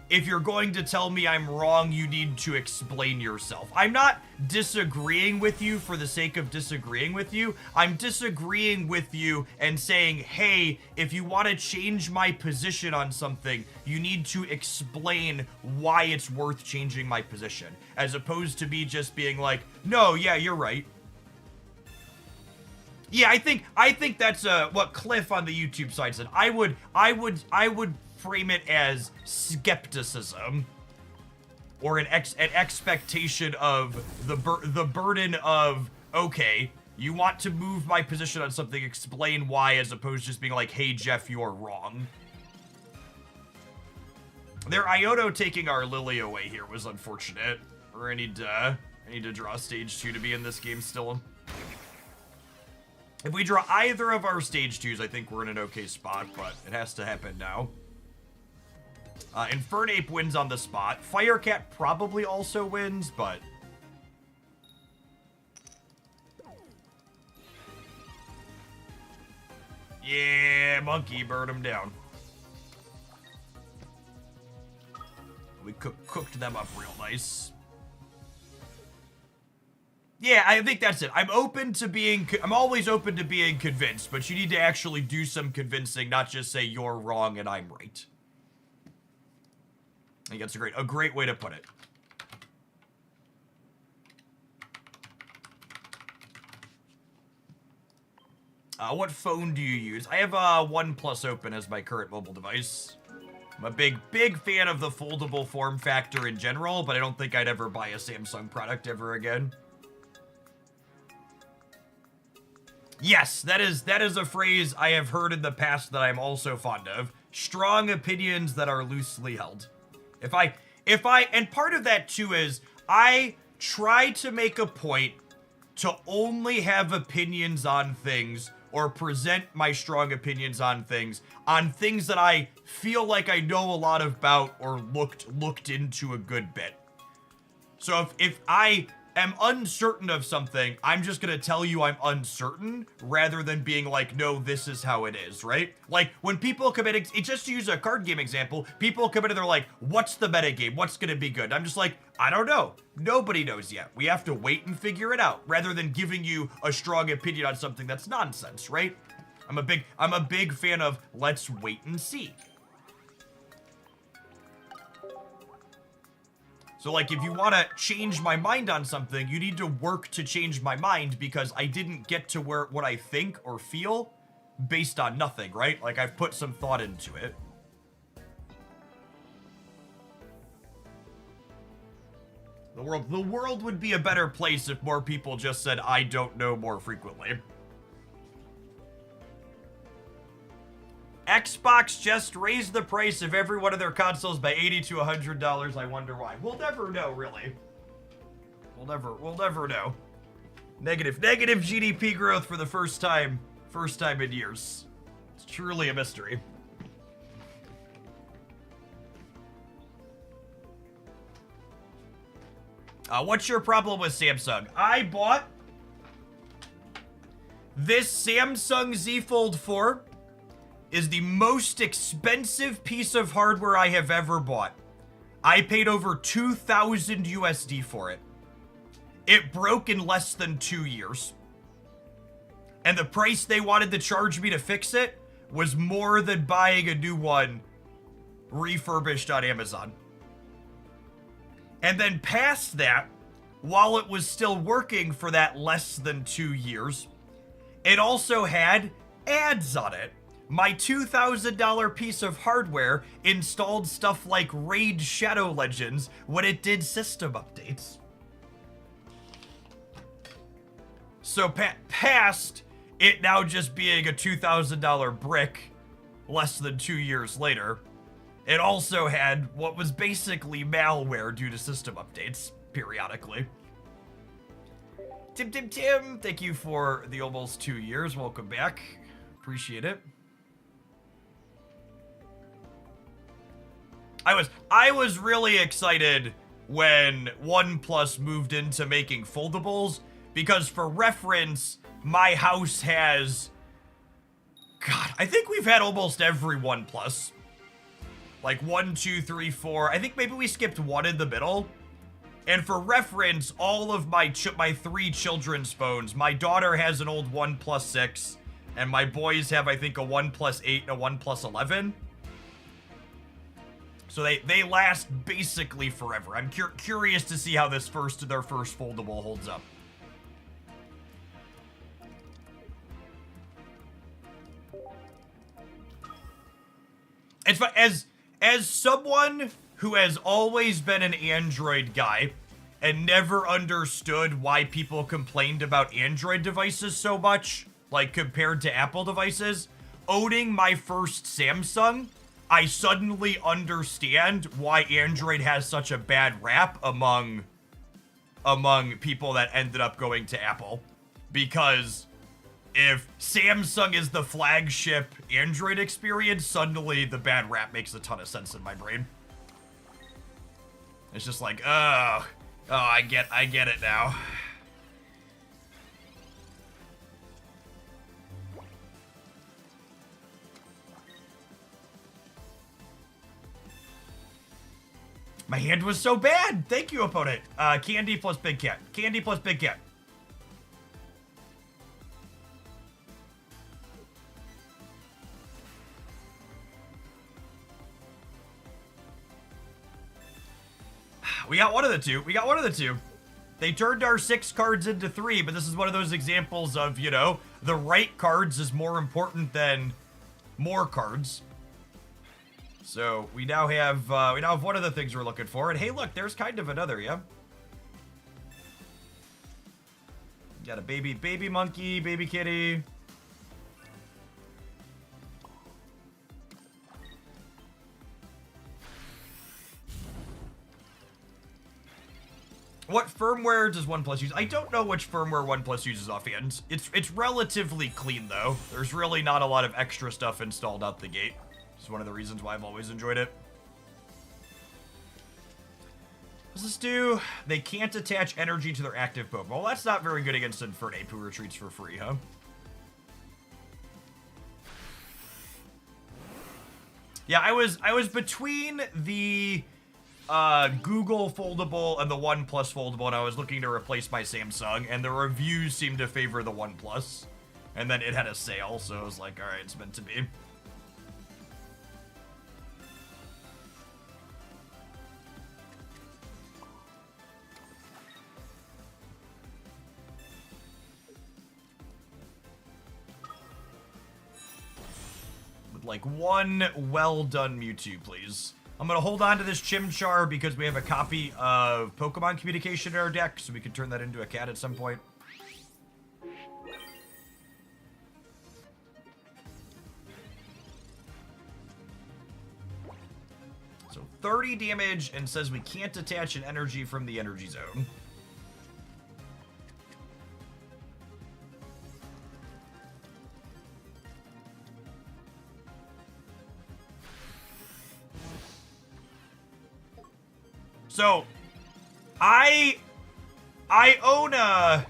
if you're going to tell me I'm wrong, you need to explain yourself. I'm not disagreeing with you for the sake of disagreeing with you. I'm disagreeing with you and saying, hey, if you want to change my position on something, you need to explain why it's worth changing my position, as opposed to me just being like, no, yeah, you're right. Yeah, I think that's what Cliff on the YouTube side said. I would frame it as skepticism, or an expectation of the burden of, okay, you want to move my position on something, explain why, as opposed to just being like, hey Jeff, you're wrong. Their Iono taking our Lily away here was unfortunate. Or I need to draw stage 2 to be in this game still. If we draw either of our stage 2s, I think we're in an okay spot, but it has to happen now. Infernape wins on the spot. Firecat probably also wins, but... yeah, Monkey, burn him down. We cooked them up real nice. Yeah, I think that's it. I'm always open to being convinced, but you need to actually do some convincing, not just say you're wrong and I'm right. I think that's a great way to put it. What phone do you use? I have OnePlus open as my current mobile device. I'm a big fan of the foldable form factor in general, but I don't think I'd ever buy a Samsung product ever again. Yes, that is a phrase I have heard in the past that I'm also fond of. Strong opinions that are loosely held. And part of that too is I try to make a point to only have opinions on things, or present my strong opinions on things that I feel like I know a lot about or looked into a good bit. So if I am uncertain of something, I'm just gonna tell you I'm uncertain, rather than being like, no, this is how it is, right? Like, when people come in, just to use a card game example, people come in and they're like, what's the metagame? What's gonna be good? I'm just like, I don't know. Nobody knows yet. We have to wait and figure it out, rather than giving you a strong opinion on something that's nonsense, right? I'm a big fan of let's wait and see. So, like, if you want to change my mind on something, you need to work to change my mind, because I didn't get to what I think or feel based on nothing, right? Like, I've put some thought into it. The world would be a better place if more people just said, I don't know, more frequently. Xbox just raised the price of every one of their consoles by $80 to $100. I wonder why. We'll never know, really. We'll never know. Negative GDP growth for the first time in years. It's truly a mystery. What's your problem with Samsung? I bought this Samsung Z Fold 4. Is the most expensive piece of hardware I have ever bought. I paid over 2,000 USD for it. It broke in less than 2 years. And the price they wanted to charge me to fix it was more than buying a new one refurbished on Amazon. And then past that, while it was still working for that less than 2 years, it also had ads on it. My $2,000 piece of hardware installed stuff like Raid Shadow Legends when it did system updates. So past it now just being a $2,000 brick less than 2 years later. It also had what was basically malware due to system updates periodically. Tim, thank you for the almost 2 years. Welcome back. Appreciate it. I was really excited when OnePlus moved into making foldables, because for reference, my house has, God, I think we've had almost every OnePlus. Like 1, 2, 3, 4. I think maybe we skipped one in the middle. And for reference, all of my 3 children's phones, my daughter has an old OnePlus 6, and my boys have, I think, a OnePlus 8 and a OnePlus 11. So they last basically forever. I'm curious to see how their first foldable holds up. It's fun. As someone who has always been an Android guy and never understood why people complained about Android devices so much, like compared to Apple devices, owning my first Samsung, I suddenly understand why Android has such a bad rap among people that ended up going to Apple. Because if Samsung is the flagship Android experience, suddenly the bad rap makes a ton of sense in my brain. It's just like, oh, I get it now. My hand was so bad. Thank you, opponent. Candy plus Big Cat. Candy plus Big Cat. We got one of the two. They turned our 6 cards into 3, but this is one of those examples of, you know, the right cards is more important than more cards. So we now have one of the things we're looking for, and hey, look, there's kind of another, yeah. Got a baby monkey, baby kitty. What firmware does OnePlus use? I don't know which firmware OnePlus uses offhand. It's relatively clean though. There's really not a lot of extra stuff installed out the gate. It's one of the reasons why I've always enjoyed it. What's this do? They can't attach energy to their active Pokemon. Well, that's not very good against Infernape, who retreats for free, huh? Yeah, I was between the Google foldable and the OnePlus foldable, and I was looking to replace my Samsung, and the reviews seemed to favor the OnePlus. And then it had a sale, so I was like, alright, it's meant to be. Like one well-done Mewtwo, please. I'm gonna hold on to this Chimchar because we have a copy of Pokemon Communication in our deck, so we can turn that into a cat at some point. So 30 damage, and says we can't attach an energy from the energy zone. So, I own an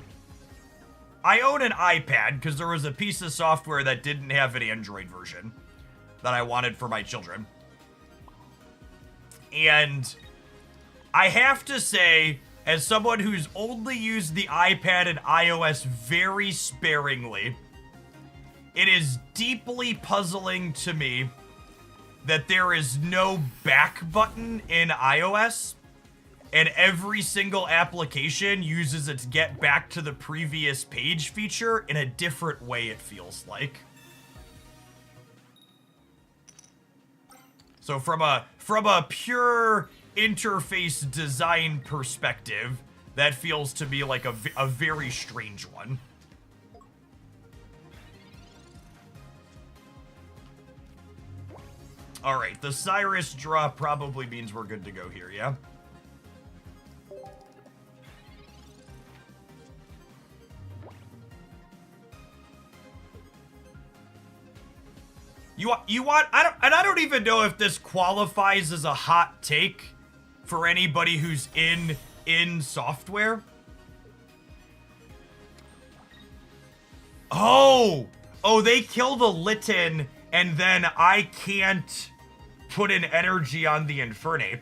iPad because there was a piece of software that didn't have an Android version that I wanted for my children. And I have to say, as someone who's only used the iPad and iOS very sparingly, it is deeply puzzling to me that there is no back button in iOS. And every single application uses its get back to the previous page feature in a different way, it feels like. So from a pure interface design perspective, that feels to me like a very strange one. All right, the Cyrus draw probably means we're good to go here, yeah? You want, I don't even know if this qualifies as a hot take for anybody who's in software. Oh, they kill the Litten, and then I can't put an energy on the Infernape.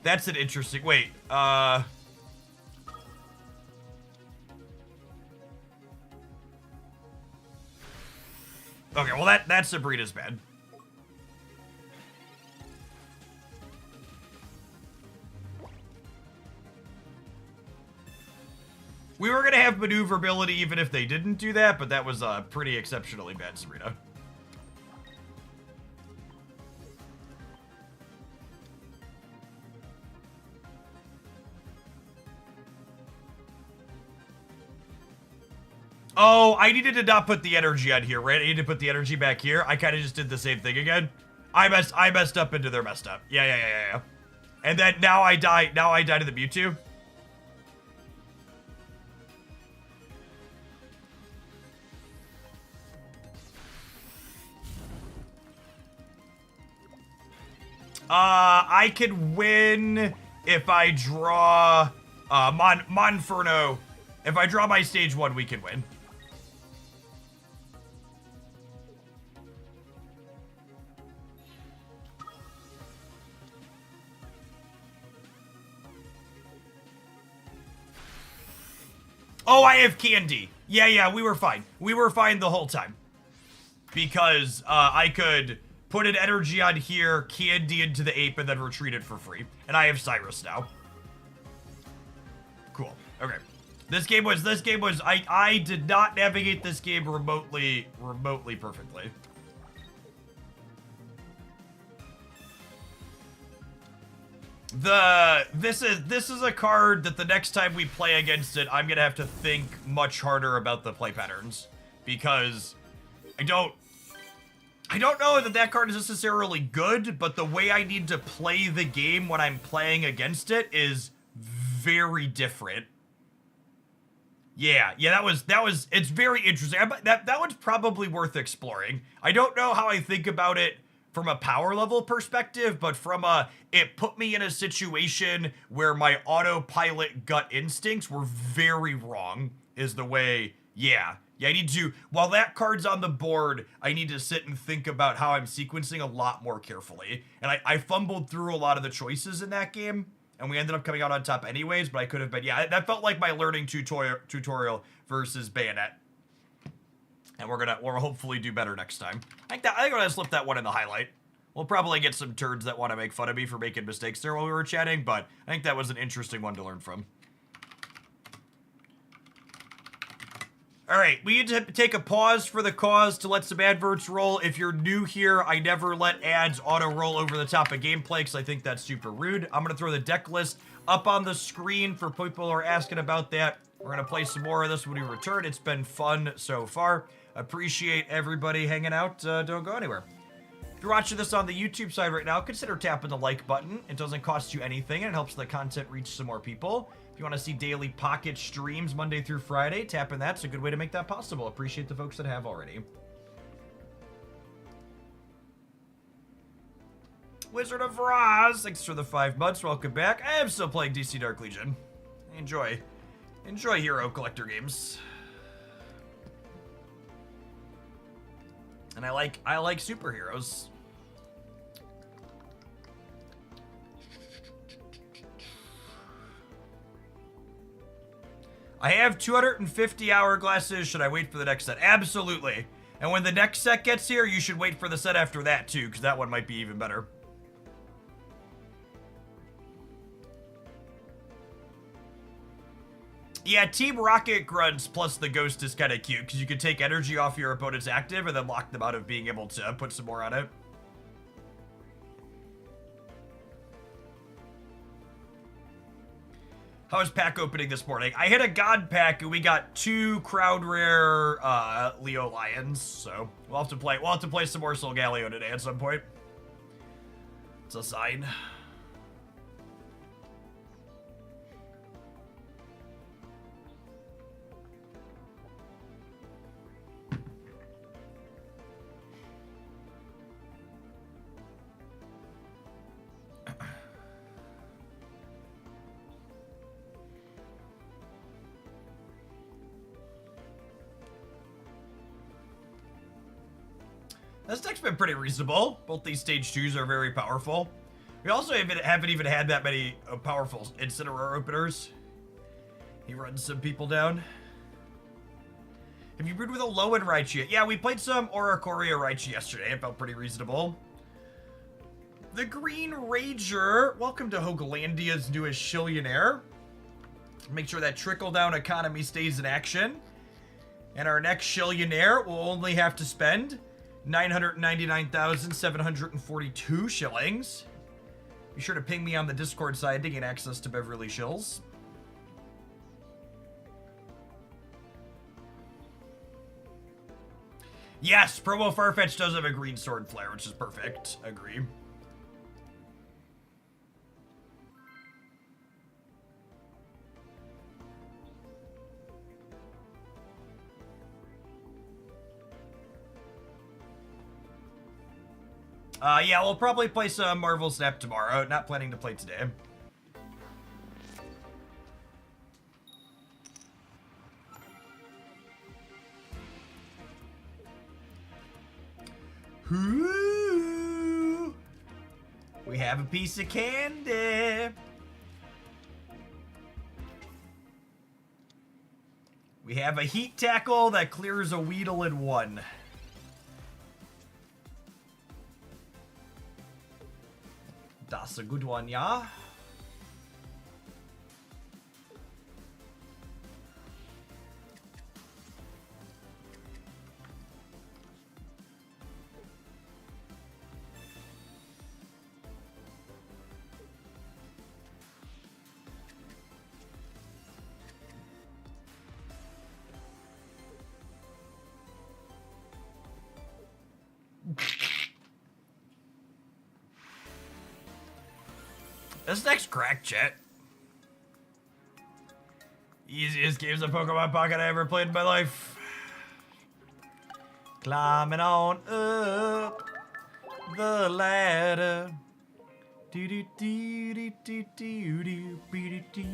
That's an interesting, wait, okay, well that Sabrina's bad. We were gonna have maneuverability even if they didn't do that, but that was pretty exceptionally bad, Sabrina. Oh, I needed to not put the energy on here, right? I needed to put the energy back here. I kind of just did the same thing again. I messed up into their messed up. Yeah. And then now I die to the Mewtwo. I could win if I draw Monferno. If I draw my stage 1, we can win. Oh, I have Candy. Yeah, we were fine. We were fine the whole time. Because I could put an energy on here, Candy into the ape, and then retreat it for free. And I have Cyrus now. Cool. Okay. This game was, I did not navigate this game remotely perfectly. This is a card that the next time we play against it, I'm gonna have to think much harder about the play patterns. Because I don't know that card is necessarily good, but the way I need to play the game when I'm playing against it is very different. Yeah, that was, it's very interesting. That one's probably worth exploring. I don't know how I think about it from a power level perspective, but it put me in a situation where my autopilot gut instincts were very wrong, is the way, yeah, I need to, while that card's on the board, I need to sit and think about how I'm sequencing a lot more carefully. And I fumbled through a lot of the choices in that game, and we ended up coming out on top anyways, but I could have been, yeah, that felt like my learning tutorial versus Bayonet. And we'll hopefully do better next time. I think I'm gonna slip that one in the highlight. We'll probably get some turds that want to make fun of me for making mistakes there while we were chatting, but I think that was an interesting one to learn from. Alright, we need to take a pause for the cause to let some adverts roll. If you're new here, I never let ads auto-roll over the top of gameplay because I think that's super rude. I'm going to throw the deck list up on the screen for people who are asking about that. We're going to play some more of this when we return. It's been fun so far. Appreciate everybody hanging out. Don't go anywhere. If you're watching this on the YouTube side right now, consider tapping the like button. It doesn't cost you anything, and it helps the content reach some more people. If you want to see daily pocket streams Monday through Friday, tapping that's a good way to make that possible. Appreciate the folks that have already. Wizard of Roz, thanks for the 5 months. Welcome back. I am still playing DC Dark Legion. Enjoy hero collector games. And I like superheroes. I have 250 hourglasses. Should I wait for the next set? Absolutely. And when the next set gets here, you should wait for the set after that too, because that one might be even better. Yeah, Team Rocket Grunts plus the Ghost is kind of cute, because you can take energy off your opponent's active and then lock them out of being able to put some more on it. How was pack opening this morning? I hit a god pack and we got 2 crowd rare Leo Lions, so we'll have to play some more Solgaleo today at some point. It's a sign. This deck's been pretty reasonable. Both these stage 2s are very powerful. We also haven't even had that many powerful Incineroar openers. He runs some people down. Have you brewed with a low-end Raichu yet? Yeah, we played some Oricorio Raichu yesterday. It felt pretty reasonable. The Green Rager. Welcome to Hogalandia's newest Shillionaire. Make sure that trickle-down economy stays in action. And our next Shillionaire will only have to spend 999,742 shillings. Be sure to ping me on the Discord side to gain access to Beverly Shills. Yes, promo Farfetch does have a green sword flare, which is perfect. Agree. Yeah, we'll probably play some Marvel Snap tomorrow. Not planning to play today. Ooh, we have a piece of candy. We have a heat tackle that clears a Weedle in 1. That's a good one, yeah. This next crack, chat. Easiest games of Pokemon Pocket I ever played in my life. Climbing on up the ladder. Do do do do do do do do do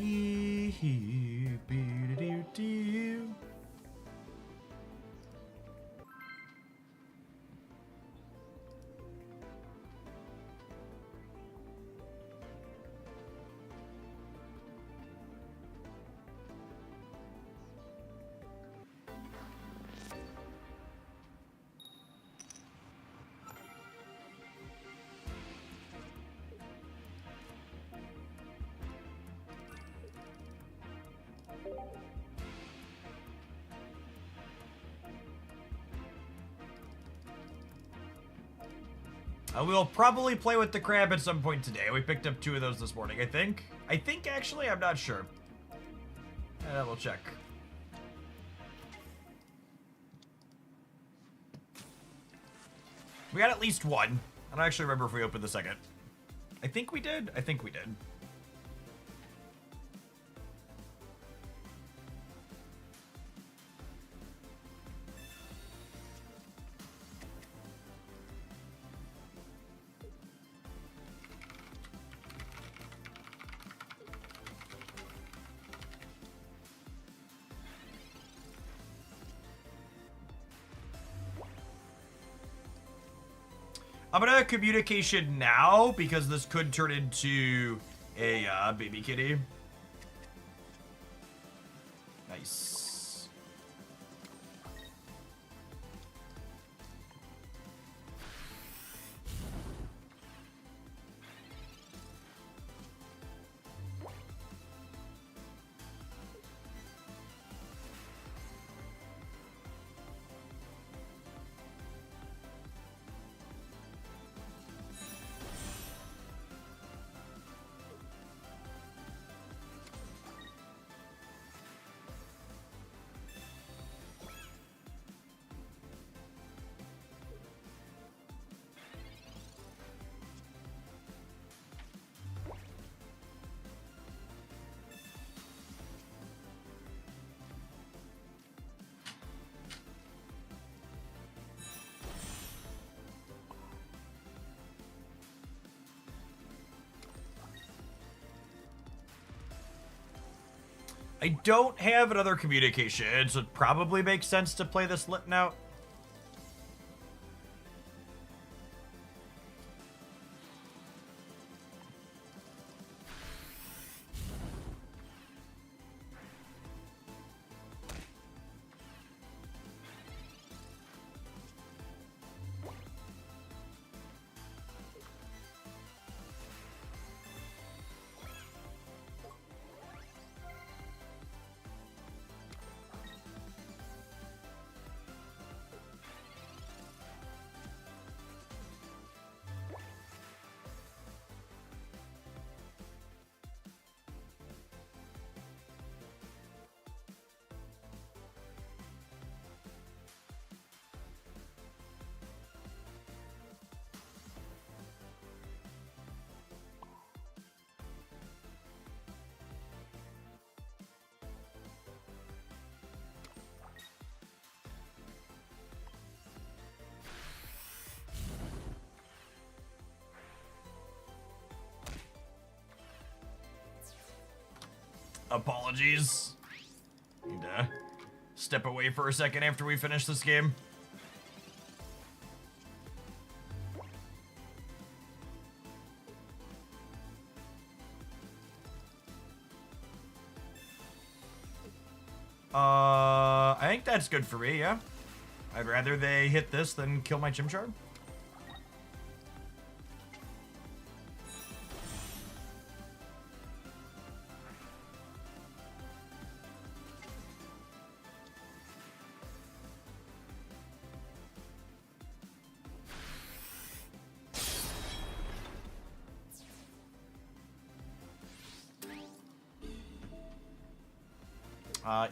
do do. We'll probably play with the crab at some point today. We picked up 2 of those this morning, I think. Actually, I'm not sure. We'll check. We got at least 1. I don't actually remember if we opened the second. I think we did. I'm gonna communication now because this could turn into a baby kitty. Nice. I don't have another communication, so it probably makes sense to play this lit now. Apologies. Need to step away for a second after we finish this game. I think that's good for me, yeah. I'd rather they hit this than kill my Chimchar.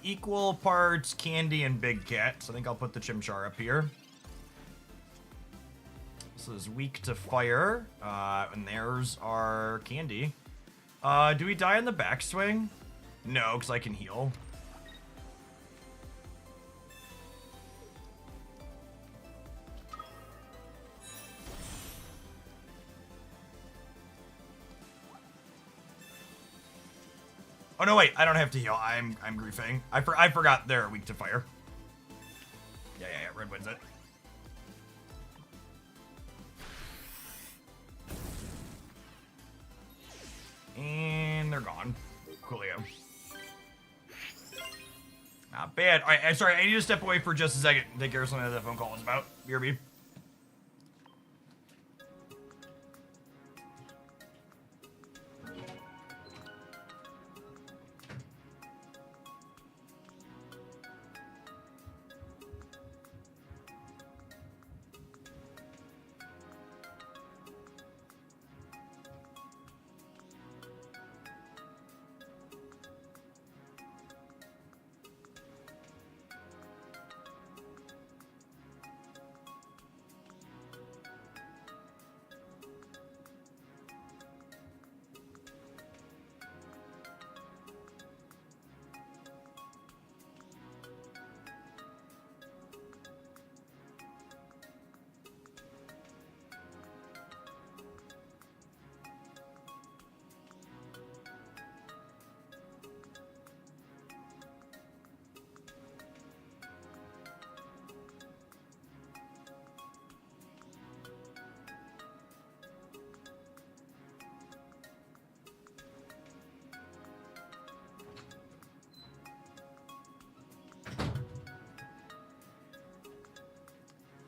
Equal parts Candy and Big Cat. So I think I'll put the Chimchar up here. This is weak to fire. And theirs are Candy. Do we die on the backswing? No, because I can heal. Oh no, wait! I don't have to heal. I'm griefing. I forgot they're weak to fire. Yeah. Red wins it. And they're gone. Coolio. Not bad. All right, I'm sorry. I need to step away for just a second and take care of something that phone call was about. BRB.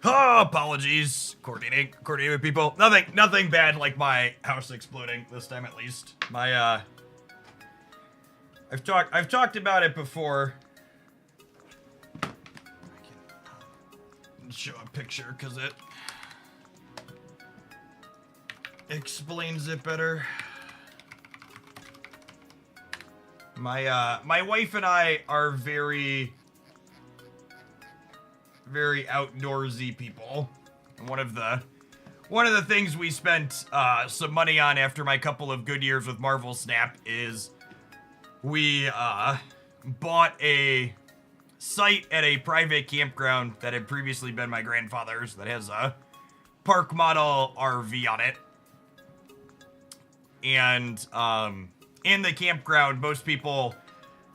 Oh, apologies. Coordinating with people. Nothing bad like my house exploding this time at least. My I've talked about it before. I can show a picture because it explains it better. My wife and I are very outdoorsy people. And one of the things we spent some money on after my couple of good years with Marvel Snap is we bought a site at a private campground that had previously been my grandfather's that has a park model RV on it. And in the campground, most people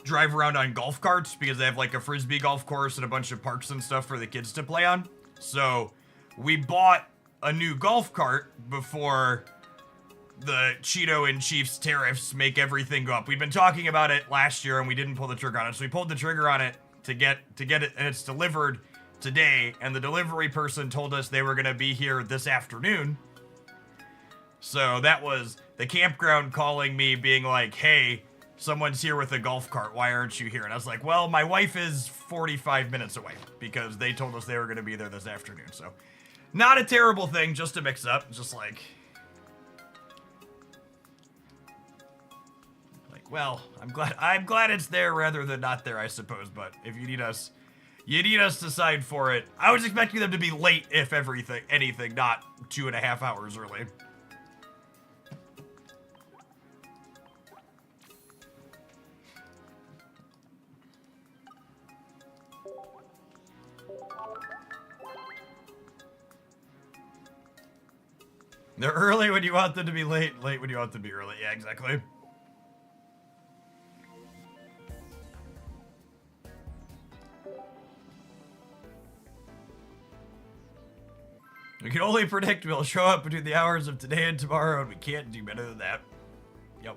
drive around on golf carts because they have like a frisbee golf course and a bunch of parks and stuff for the kids to play on. So we bought a new golf cart before the Cheeto and Chiefs tariffs make everything go up. We'd been talking about it last year and we didn't pull the trigger on it. So we pulled the trigger on it to get it, and it's delivered today. And the delivery person told us they were going to be here this afternoon. So that was the campground calling me being like, hey, someone's here with a golf cart. Why aren't you here? And I was like, well, my wife is 45 minutes away because they told us they were going to be there this afternoon. So not a terrible thing, just to mix up. Just like, well, I'm glad it's there rather than not there, I suppose. But if you need us to sign for it. I was expecting them to be late, if anything, not 2.5 hours early. They're early when you want them to be late, late when you want them to be early. Yeah, exactly. We can only predict we'll show up between the hours of today and tomorrow, and we can't do better than that. Yep.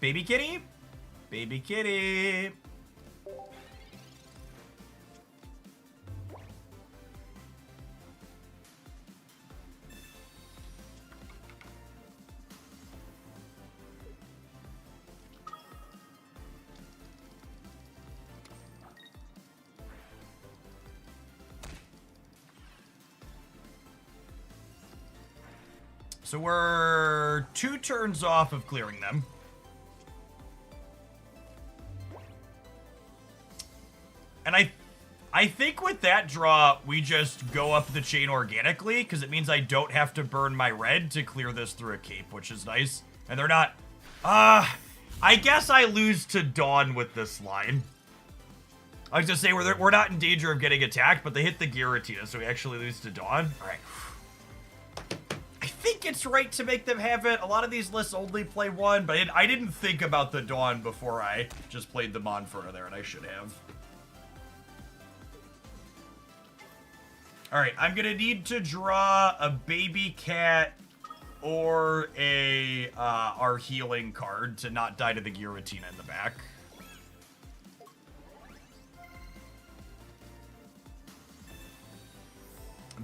Baby kitty? Baby kitty. So we're 2 turns off of clearing them. And I think with that draw, we just go up the chain organically, because it means I don't have to burn my red to clear this through a cape, which is nice. And they're not... I guess I lose to Dawn with this line. I was gonna say, we're not in danger of getting attacked, but they hit the Giratina, so we actually lose to Dawn. Alright. I think it's right to make them have it. A lot of these lists only play 1, but I didn't think about the Dawn before I just played the Monferno there, and I should have. Alright, I'm gonna need to draw a baby cat or our healing card to not die to the Giratina in the back.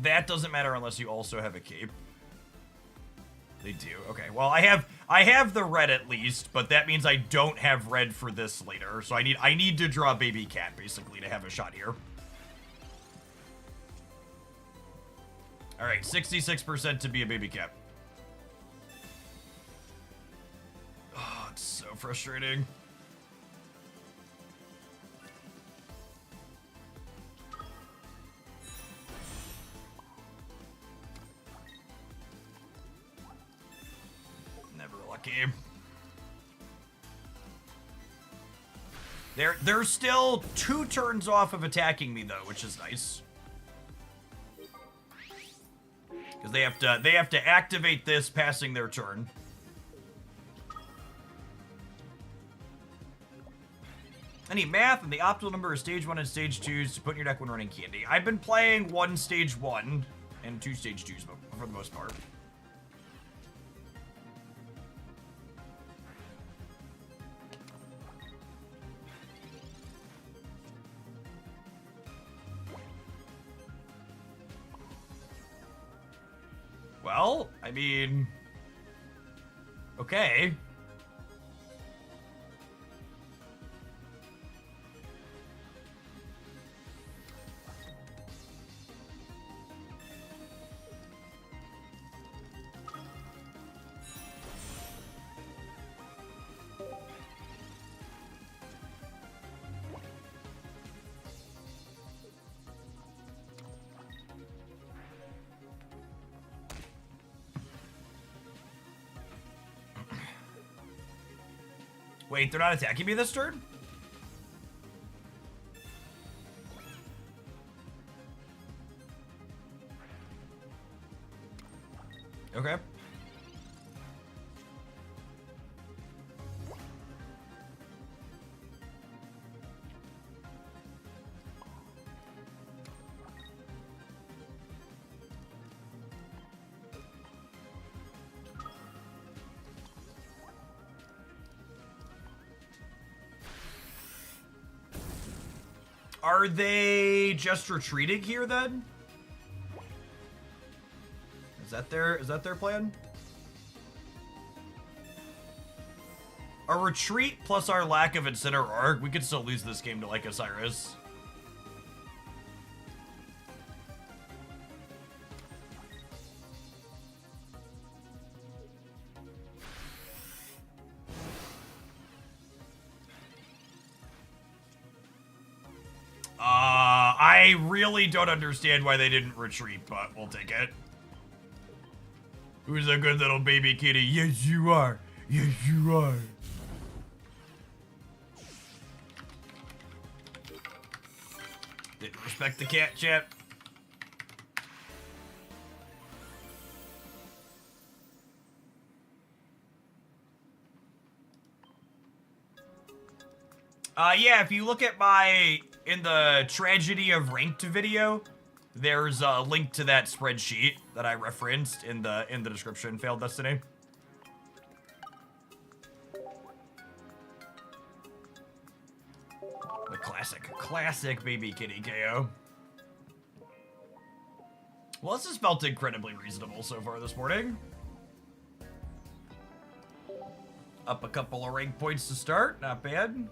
That doesn't matter unless you also have a cape. They do. Okay, well, I have the red at least, but that means I don't have red for this later. So I need to draw baby cat, basically, to have a shot here. All right, 66% to be a baby cat. Oh, it's so frustrating. Never lucky. They're still 2 turns off of attacking me though, which is nice. Because they have to activate this passing their turn. I need math, and the optimal number of stage 1 and stage 2s to put in your deck when running candy. I've been playing 1 stage 1 and 2 stage 2s for the most part. Well, I mean, okay. Wait, they're not attacking me this turn? Okay. Are they just retreating here then? Is that their plan? A retreat plus our lack of Incineroar Arc, we could still lose this game to like Osiris. I really don't understand why they didn't retreat, but we'll take it. Who's a good little baby kitty? Yes, you are. Yes, you are. Didn't respect the cat, chat. Yeah, if you look at in the Tragedy of Ranked video, there's a link to that spreadsheet that I referenced in the description. Failed Destiny. The classic baby kitty KO. Well, this has felt incredibly reasonable so far this morning. Up a couple of rank points to start, not bad.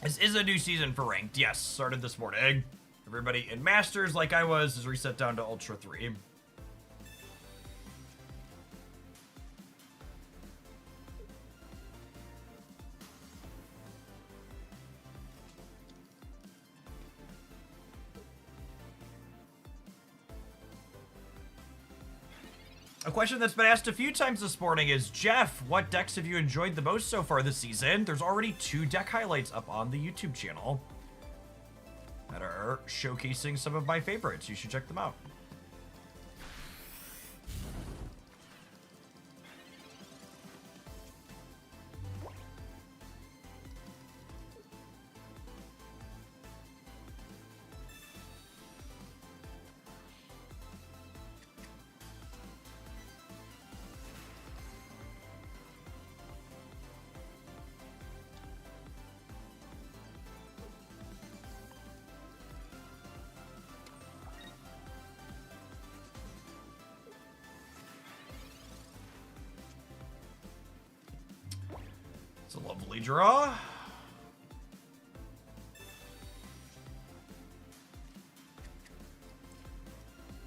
This is a new season for Ranked. Yes, started this morning. Everybody in Masters, like I was, is reset down to Ultra 3. A question that's been asked a few times this morning is, Jeff, what decks have you enjoyed the most so far this season? There's already 2 deck highlights up on the YouTube channel that are showcasing some of my favorites. You should check them out. It's a lovely draw.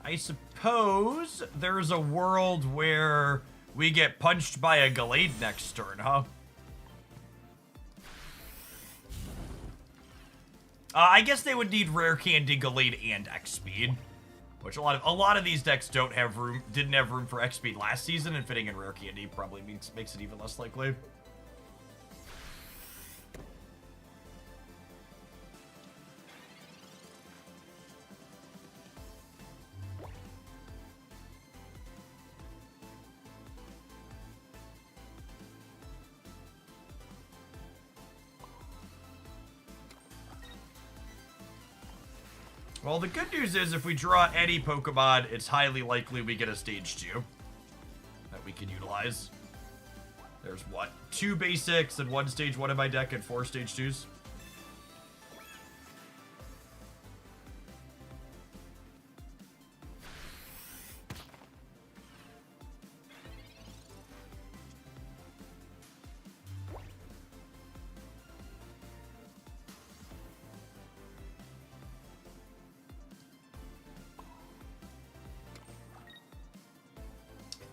I suppose there's a world where we get punched by a Gallade next turn, huh? I guess they would need Rare Candy, Gallade, and X Speed, which a lot of these decks didn't have room for X Speed last season, and fitting in Rare Candy probably makes it even less likely. Well, the good news is if we draw any Pokemon, it's highly likely we get a stage 2 that we can utilize. There's what? 2 basics and 1 stage 1 in my deck and 4 stage 2s.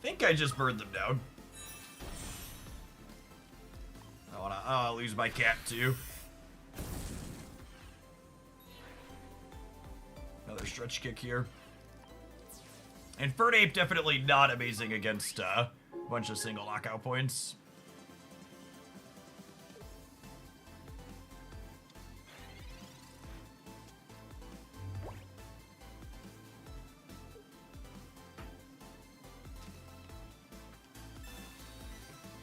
think I just burned them down. I wanna lose my cat too. Another stretch kick here. And Fernape definitely not amazing against a bunch of single knockout points.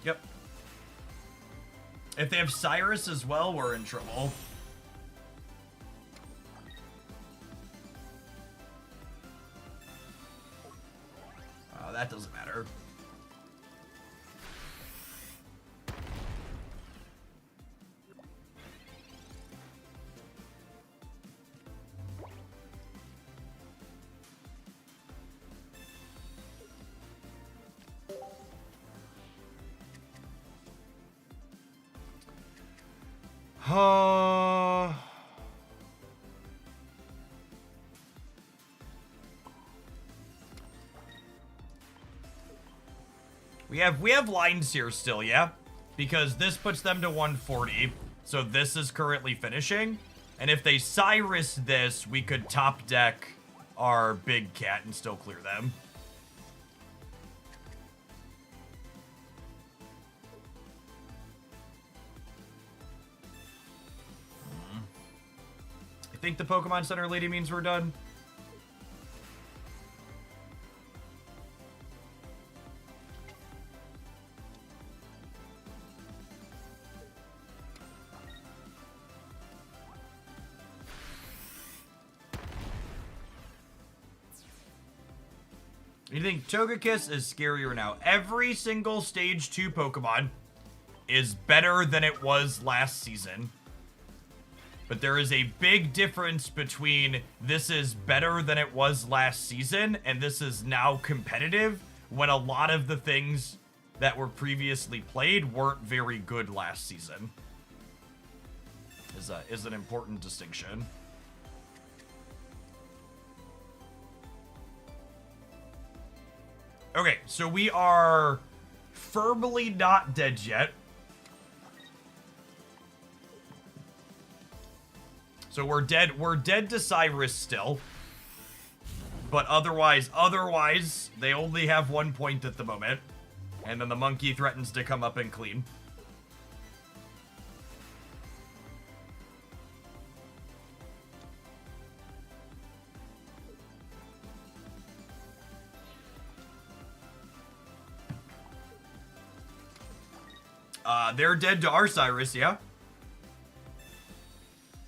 Yep. If they have Cyrus as well, we're in trouble. That doesn't matter. We have lines here still, yeah? Because this puts them to 140. So this is currently finishing. And if they Cyrus this, we could top deck our big cat and still clear them. I think the Pokemon Center lady means we're done. You think Togekiss is scarier now? Every single Stage 2 Pokemon is better than it was last season. But there is a big difference between this is better than it was last season and this is now competitive, when a lot of the things that were previously played weren't very good last season. Is an important distinction. Okay, so we are firmly not dead yet. So we're dead to Cyrus still. But otherwise, they only have 1 point at the moment. And then the monkey threatens to come up and clean. They're dead to our Cyrus, yeah?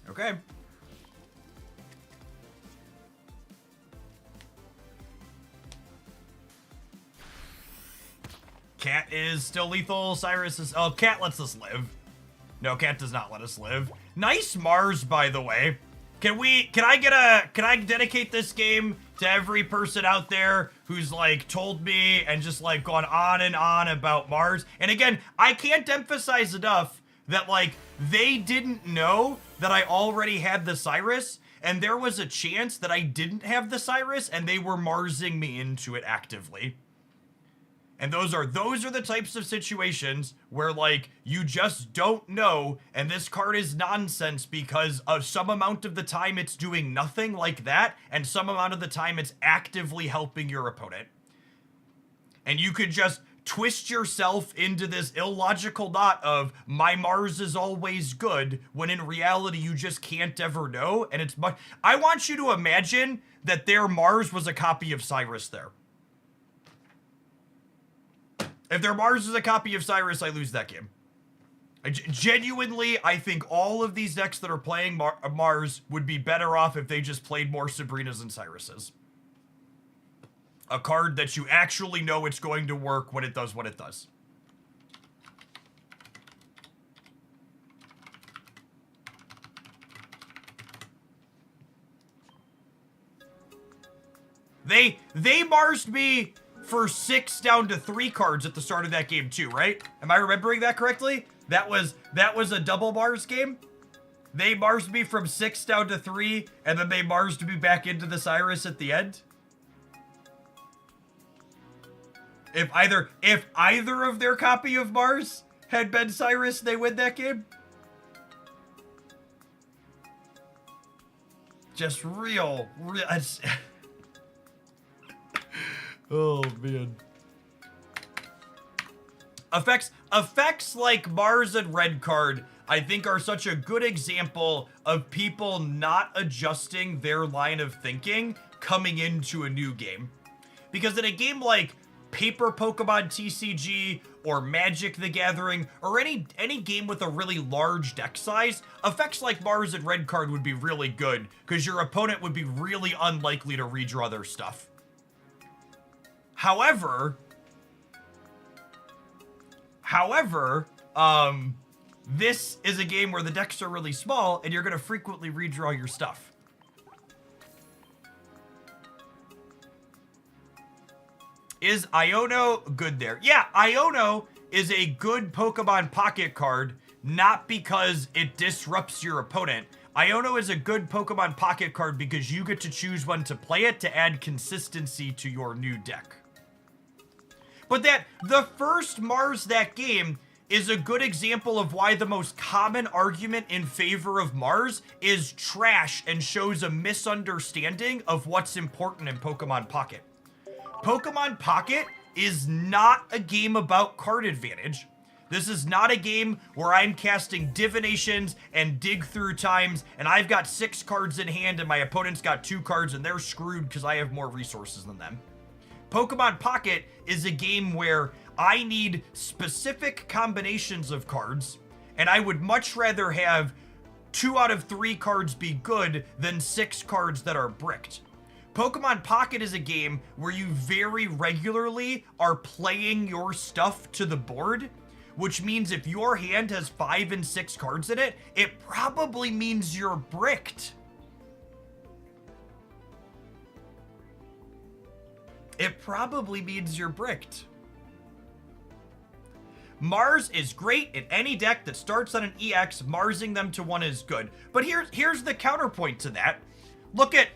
Okay. Cat is still lethal. Cyrus is... Oh, Cat lets us live. No, Cat does not let us live. Nice Mars, by the way. Can I dedicate this game to every person out there who's like told me and just like gone on and on about Mars? And again, I can't emphasize enough that like they didn't know that I already had the Cyrus, and there was a chance that I didn't have the Cyrus, and they were Marsing me into it actively. And those are the types of situations where, like, you just don't know, and this card is nonsense because of some amount of the time it's doing nothing like that, and some amount of the time it's actively helping your opponent. And you could just twist yourself into this illogical knot of, my Mars is always good, when in reality you just can't ever know, and it's much... I want you to imagine that their Mars was a copy of Cyrus there. If their Mars is a copy of Cyrus, I lose that game. Genuinely, I think all of these decks that are playing Mars would be better off if they just played more Sabrinas and Cyruses. A card that you actually know it's going to work when it does what it does. They Marsed me for 6 down to 3 cards at the start of that game too, right? Am I remembering that correctly? That was a double Mars game? They Marsed me from 6 down to 3, and then they Marsed me back into the Cyrus at the end? If either of their copy of Mars had been Cyrus, they win that game. Just real. Oh man. Effects like Mars and Red Card, I think, are such a good example of people not adjusting their line of thinking coming into a new game. Because in a game like Paper Pokemon TCG or Magic the Gathering or any game with a really large deck size, effects like Mars and Red Card would be really good because your opponent would be really unlikely to redraw their stuff. However, this is a game where the decks are really small and you're going to frequently redraw your stuff. Is Iono good there? Yeah, Iono is a good Pokemon Pocket card, not because it disrupts your opponent. Iono is a good Pokemon Pocket card because you get to choose when to play it to add consistency to your new deck. But the first Mars that game is a good example of why the most common argument in favor of Mars is trash and shows a misunderstanding of what's important in Pokemon Pocket. Pokemon Pocket is not a game about card advantage. This is not a game where I'm casting divinations and dig through times and I've got 6 cards in hand and my opponent's got 2 cards and they're screwed because I have more resources than them. Pokemon Pocket is a game where I need specific combinations of cards, and I would much rather have 2 out of 3 cards be good than 6 cards that are bricked. Pokemon Pocket is a game where you very regularly are playing your stuff to the board, which means if your hand has 5 and 6 cards in it, it probably means you're bricked. It probably means you're bricked. Mars is great in any deck that starts on an EX. Marsing them to 1 is good. But here's the counterpoint to that. Look at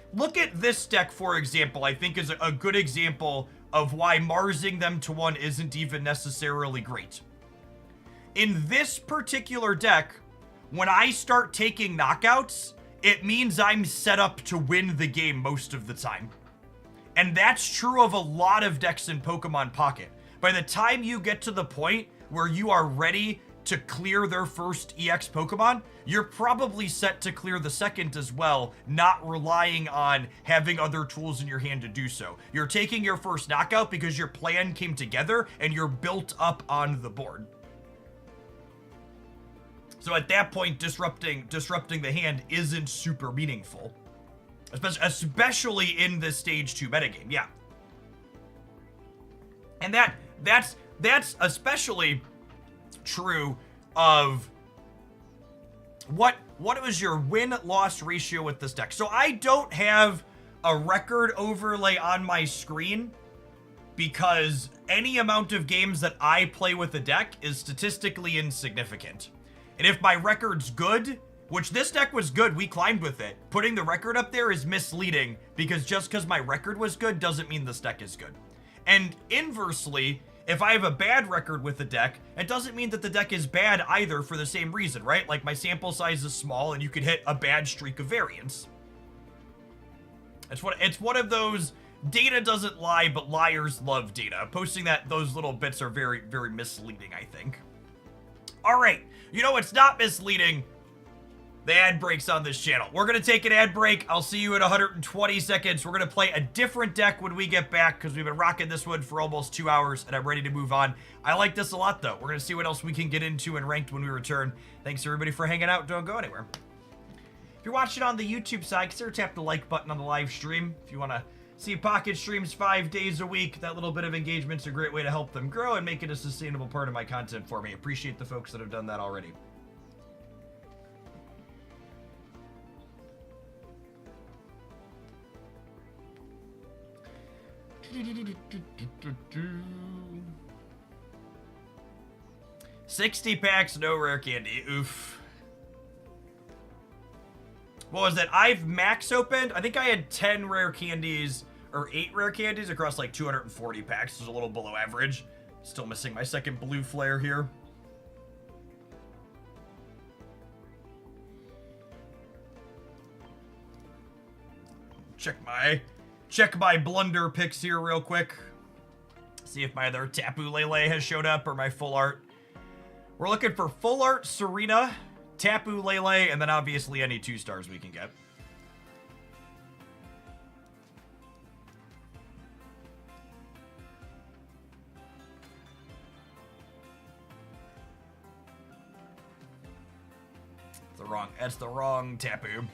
this deck, for example, I think is a good example of why Marsing them to 1 isn't even necessarily great. In this particular deck, when I start taking knockouts, it means I'm set up to win the game most of the time. And that's true of a lot of decks in Pokemon Pocket. By the time you get to the point where you are ready to clear their first EX Pokemon, you're probably set to clear the second as well, not relying on having other tools in your hand to do so. You're taking your first knockout because your plan came together and you're built up on the board. So at that point, disrupting the hand isn't super meaningful. Especially in the stage 2 metagame, yeah. And that's especially true of what was your win-loss ratio with this deck. So I don't have a record overlay on my screen because any amount of games that I play with the deck is statistically insignificant. And if my record's good, which this deck was good, we climbed with it, putting the record up there is misleading because just because my record was good doesn't mean this deck is good. And inversely, if I have a bad record with the deck, it doesn't mean that the deck is bad either for the same reason, right? Like my sample size is small and you could hit a bad streak of variance. It's one of those data doesn't lie, but liars love data. Posting those little bits are very, very misleading, I think. All right, you know what's not misleading? The ad breaks on this channel. We're going to take an ad break. I'll see you in 120 seconds. We're going to play a different deck when we get back because we've been rocking this one for almost 2 hours and I'm ready to move on. I like this a lot though. We're going to see what else we can get into and ranked when we return. Thanks everybody for hanging out. Don't go anywhere. If you're watching on the YouTube side, consider tap the like button on the live stream. If you want to see Pocket streams 5 days a week, that little bit of engagement's a great way to help them grow and make it a sustainable part of my content for me. Appreciate the folks that have done that already. $60 packs, no rare candy. Oof. What was that? I've max opened. I think I had 10 rare candies or 8 rare candies across like 240 packs. Is a little below average. Still missing my second blue flare here. Check my blunder picks here real quick. See if my other Tapu Lele has showed up or my full art. We're looking for full art Serena, Tapu Lele, and then obviously any 2 stars we can get. That's the wrong Tapu.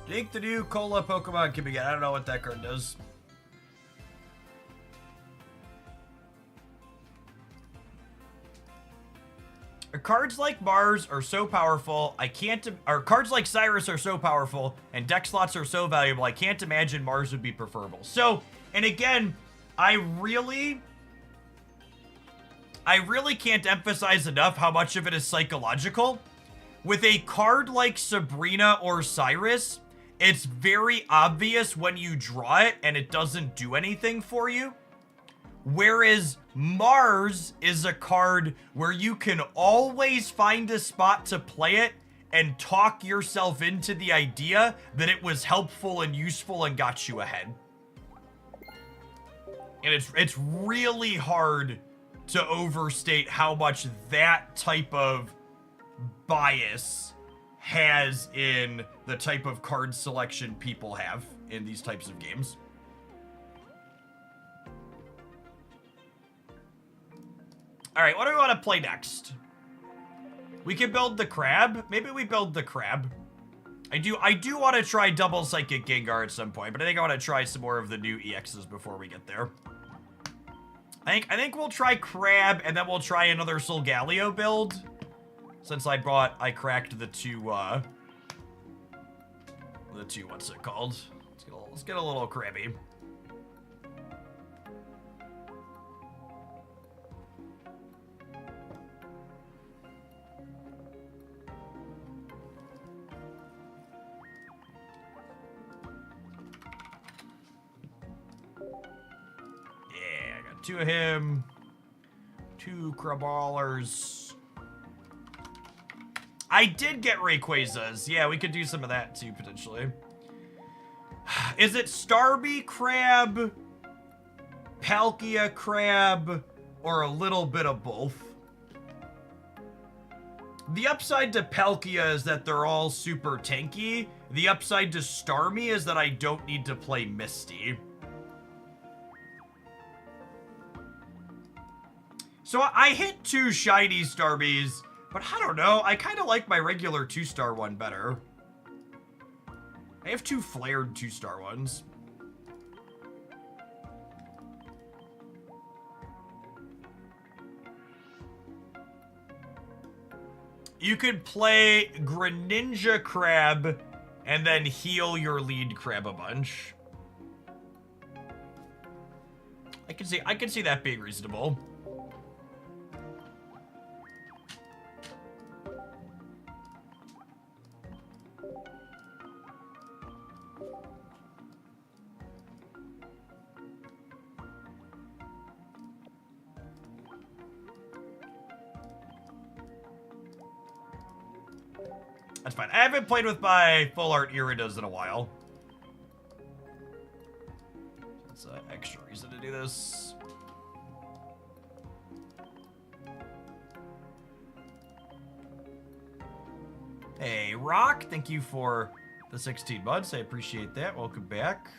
I think the new Cola Pokemon can be good. I don't know what that card does. Cards like Mars are so powerful, cards like Cyrus are so powerful, and deck slots are so valuable, I can't imagine Mars would be preferable. So, and again, I really can't emphasize enough how much of it is psychological. With a card like Sabrina or Cyrus, it's very obvious when you draw it and it doesn't do anything for you. Whereas Mars is a card where you can always find a spot to play it and talk yourself into the idea that it was helpful and useful and got you ahead. And it's really hard to overstate how much that type of bias has in the type of card selection people have in these types of games. All right, what do we want to play next? We can build the crab. Maybe we build the crab. I do want to try double Psychic Gengar at some point, but I think I want to try some more of the new EXs before we get there. I think we'll try crab, and then we'll try another Solgaleo build. Since I cracked the two, what's it called? Let's get a little crabby. Yeah, I got 2 of him. 2 Craballers. I did get Rayquazas. Yeah, we could do some of that too, potentially. Is it Starby Crab, Palkia Crab, or a little bit of both? The upside to Palkia is that they're all super tanky. The upside to Starmie is that I don't need to play Misty. So I hit 2 shiny Starmies. But I don't know, I kind of like my regular 2-star one better. I have 2 flared 2-star ones. You could play Greninja Crab and then heal your lead crab a bunch. I can see that being reasonable. That's fine. I haven't played with my full art Iridas in a while. That's an extra reason to do this. Hey, Rock, thank you for the 16 months. I appreciate that. Welcome back.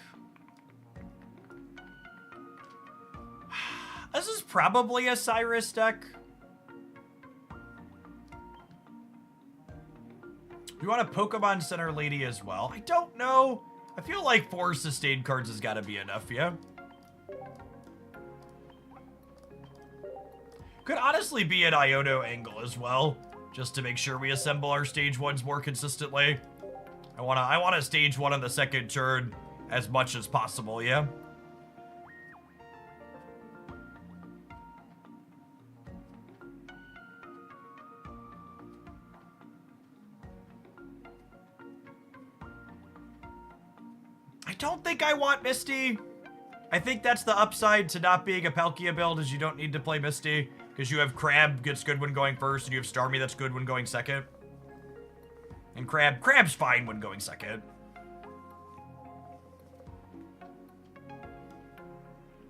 This is probably a Cyrus deck. You want a Pokemon Center Lady as well? I don't know. I feel like 4 sustained cards has got to be enough, yeah? Could honestly be an Iono angle as well, just to make sure we assemble our stage 1s more consistently. I wanna stage 1 on the second turn as much as possible, yeah? I don't think I want Misty. I think that's the upside to not being a Palkia build, is you don't need to play Misty, because you have Crab gets good when going first, and you have Starmie that's good when going second. And Crab's fine when going second.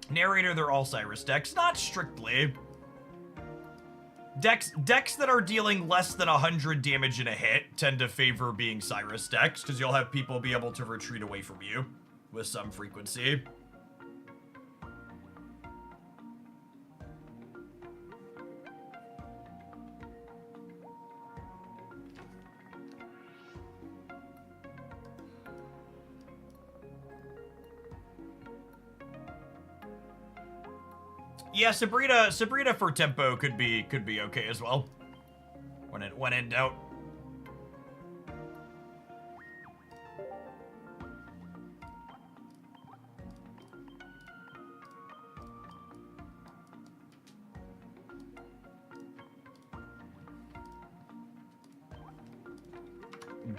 Narrator, they're all Cyrus decks. Not strictly. Decks that are dealing less than 100 damage in a hit tend to favor being Cyrus decks, because you'll have people be able to retreat away from you with some frequency. Yeah, Sabrina for tempo could be okay as well. When in doubt.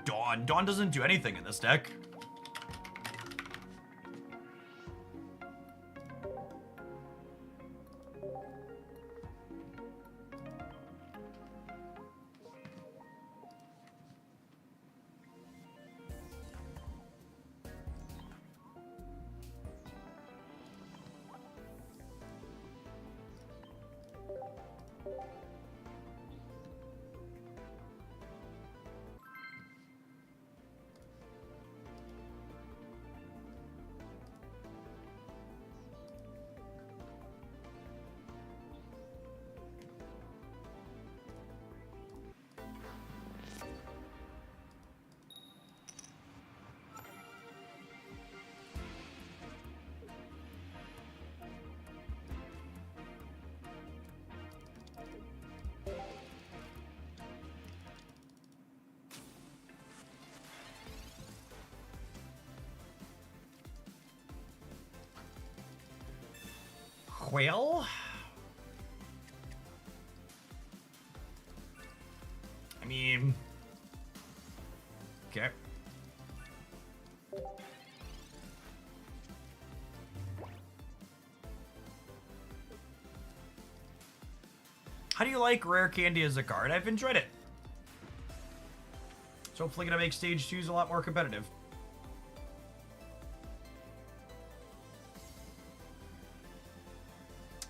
Dawn doesn't do anything in this deck. Well, I mean, okay. How do you like Rare Candy as a card? I've enjoyed it. It's hopefully gonna make stage 2s a lot more competitive.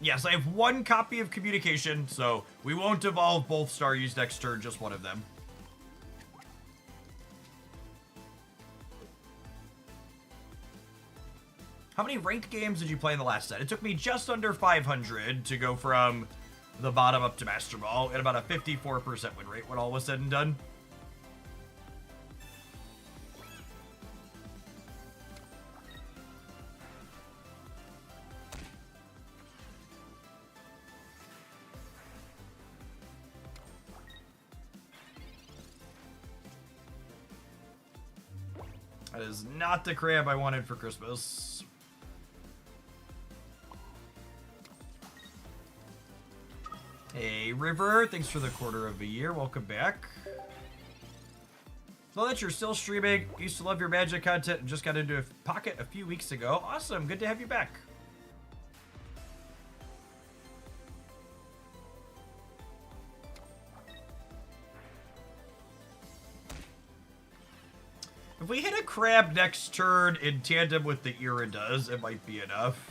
Yes, I have 1 copy of Communication, so we won't evolve both Staryus next turn, just one of them. How many ranked games did you play in the last set? It took me just under 500 to go from the bottom up to Master Ball at about a 54% win rate when all was said and done. That is not the crab I wanted for Christmas. Hey, River, thanks for the quarter of a year. Welcome back. Know that you're still streaming. Used to love your Magic content and just got into a Pocket a few weeks ago. Awesome, good to have you back. If we hit a crab next turn in tandem with the Iridas, it might be enough.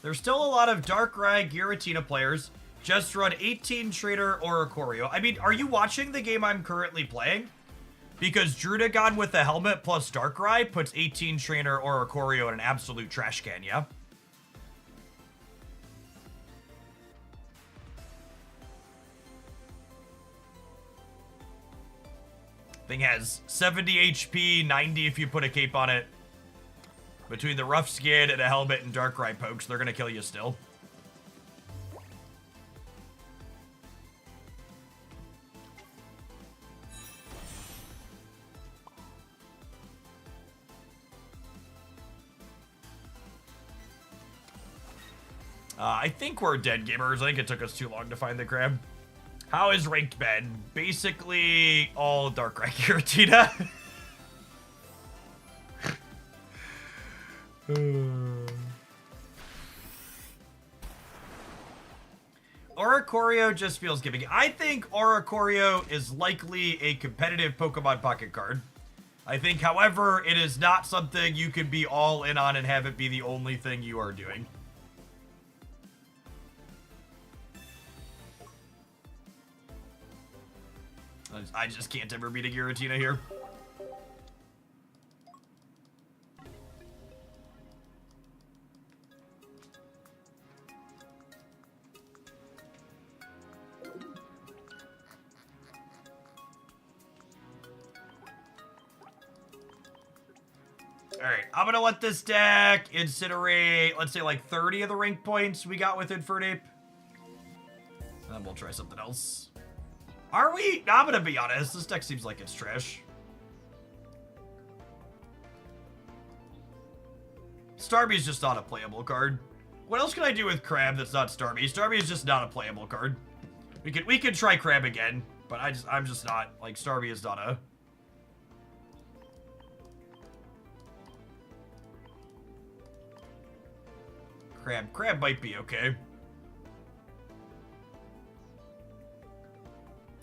There's still a lot of Darkrai Giratina players just run 18 Trainer or Oricorio. I mean, are you watching the game I'm currently playing? Because Drudagon with the helmet plus Darkrai puts 18 Trainer or Oricorio in an absolute trash can, yeah? Thing has 70 HP, 90 if you put a cape on it. Between the rough skin and a helmet and Darkrai pokes, they're gonna kill you still. I think we're dead, gamers. I think it took us too long to find the crab. How is ranked been? Basically all Darkrai Giratina. Oricorio just feels gimmicky. I think Oricorio is likely a competitive Pokemon Pocket card. I think, however, it is not something you can be all in on and have it be the only thing you are doing. I just can't ever beat a Giratina here. Alright, I'm gonna let this deck incinerate, let's say like 30 of the rank points we got with Infernape. Then we'll try something else. Are we? No, I'm gonna be honest. This deck seems like it's trash. Starmie's just not a playable card. What else can I do with Crab that's not Starmie? Starmie is just not a playable card. We could try Crab again, but I'm just not, like, Starmie is not a... Crab might be okay.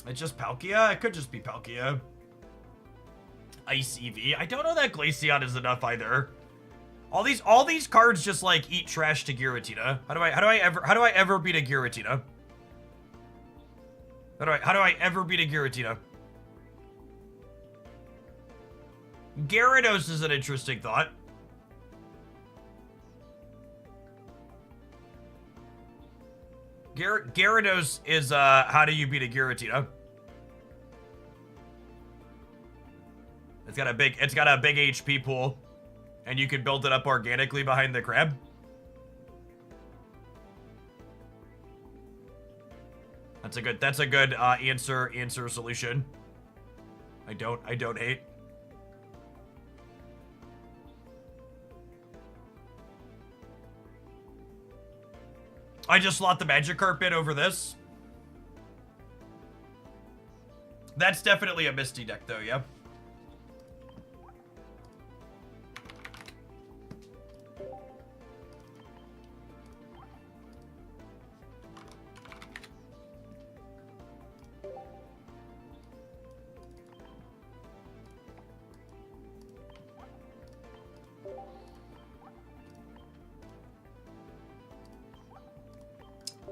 It's just Palkia? It could just be Palkia. Ice EV. I don't know that Glaceon is enough either. All these cards just like eat trash to Giratina. How do I ever beat a Giratina? How do I ever beat a Giratina? Gyarados is an interesting thought. Gyarados is, how do you beat a Giratina? It's got a big HP pool, and you can build it up organically behind the crab. That's a good answer solution. I don't hate. I just slot the Magikarp in over this. That's definitely a Misty deck, though, yeah.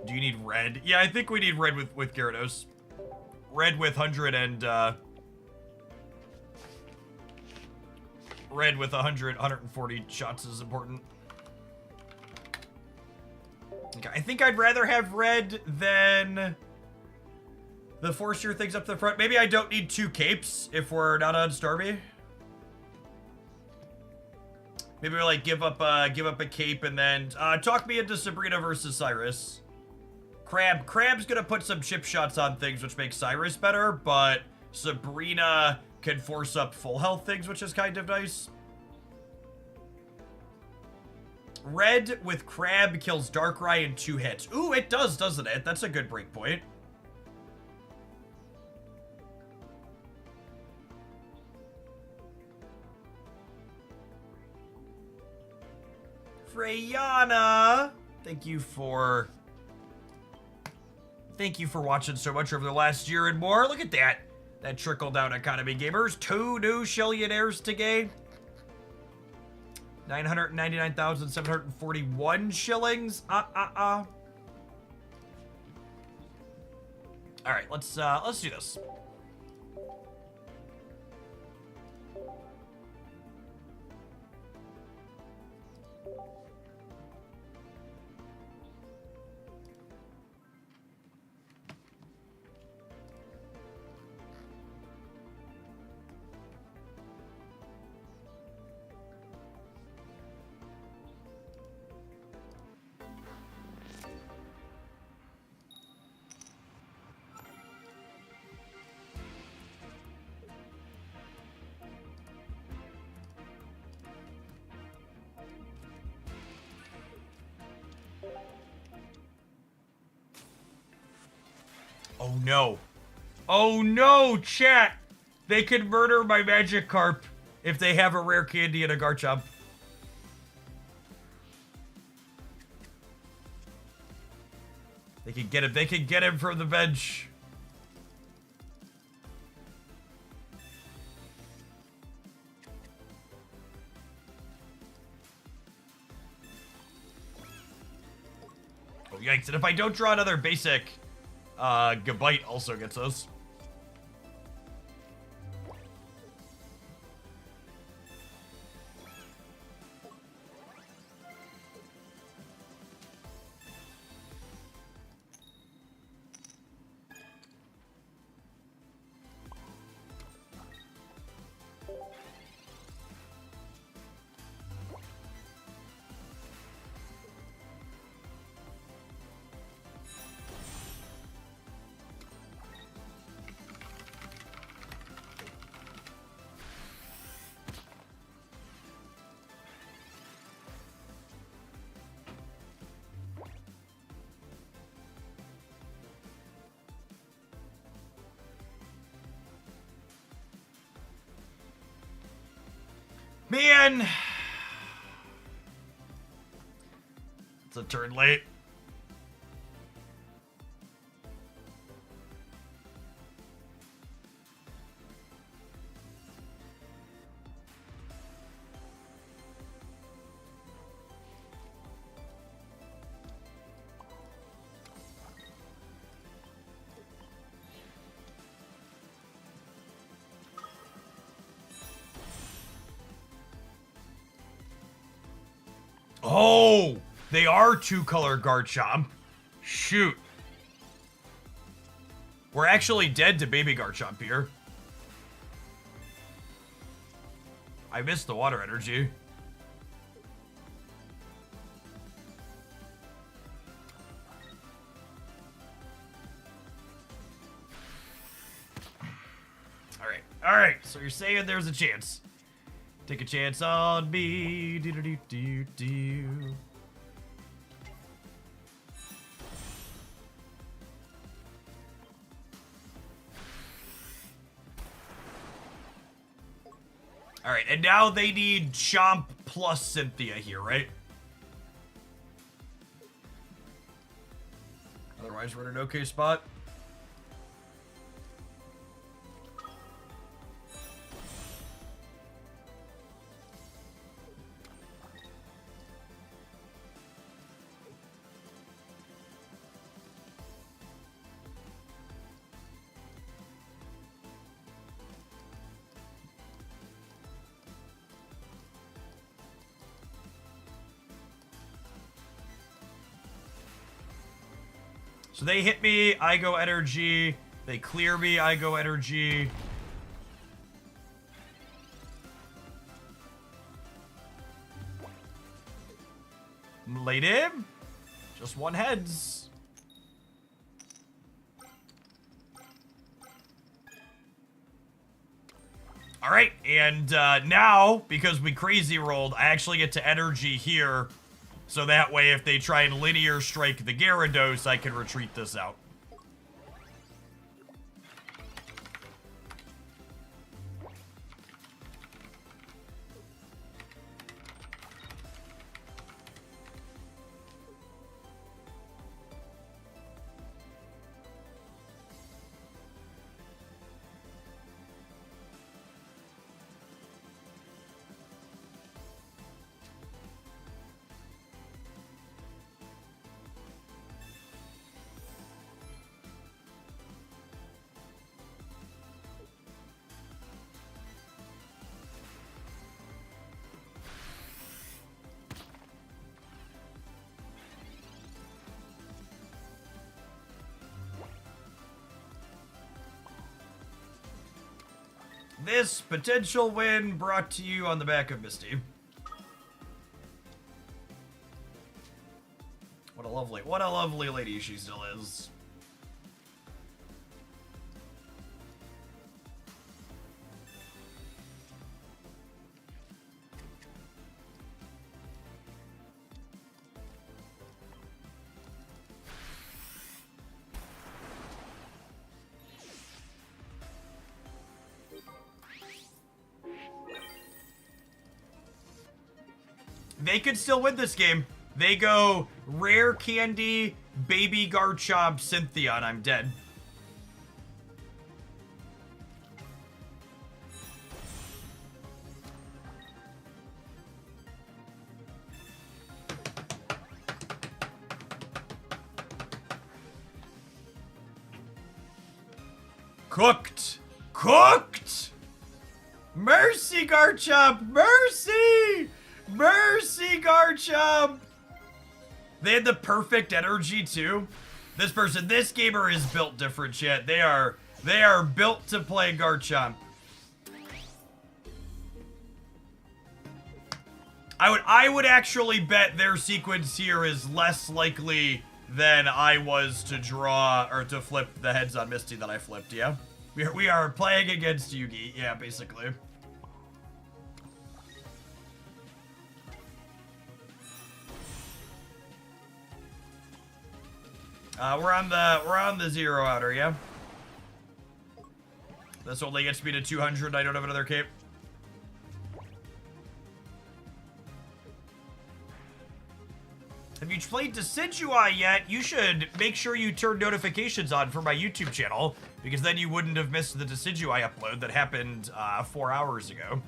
Do you need red? Yeah, I think we need red with Gyarados. Red with 100 and, red with 140 shots is important. Okay, I think I'd rather have red than the force your things up to the front. Maybe I don't need 2 capes if we're not on Starmie. Maybe we like give up a cape and then talk me into Sabrina versus Cyrus. Crab's gonna put some chip shots on things, which makes Cyrus better, but Sabrina can force up full health things, which is kind of nice. Red with Crab kills Darkrai in 2 hits. Ooh, it does, doesn't it? That's a good break point. Freyana, thank you for watching so much over the last year and more. Look at that. That trickle-down economy, gamers. 2 new Shillionaires to gain. 999,741 shillings. All right, let's do this. Oh no. Oh no, chat! They could murder my Magikarp if they have a rare candy and a Garchomp. They can get him. They can get him from the bench. Oh, yikes. And if I don't draw another basic, Gabite also gets those. Man! It's a turn late. Oh, they are two-color Garchomp. Shoot. We're actually dead to baby Garchomp here. I missed the water energy. All right. So you're saying there's a chance. Take a chance on me. Do-do-do-do-do. All right, and now they need Chomp plus Cynthia here, right? Otherwise, we're in an okay spot. So they hit me, I go energy. They clear me, I go energy. Lady? Just one heads. All right, and now, because we crazy rolled, I actually get to energy here. So that way, if they try and linear strike the Gyarados, I can retreat this out. This potential win brought to you on the back of Misty. What a lovely lady she still is. They could still win this game. They go Rare Candy, Baby Garchomp, Cynthia, and I'm dead. Cooked! Cooked! Mercy, Garchomp! Mercy! Mercy, Garchomp! They had the perfect energy, too. This gamer is built different, shit. They are built to play Garchomp. I would actually bet their sequence here is less likely than I was to draw, or to flip the heads on Misty that I flipped, yeah? We are playing against Yugi, yeah, basically. We're on the zero outer, yeah? This only gets me to 200, I don't have another cape. Have you played Decidueye yet? You should make sure you turn notifications on for my YouTube channel, because then you wouldn't have missed the Decidueye upload that happened 4 hours ago.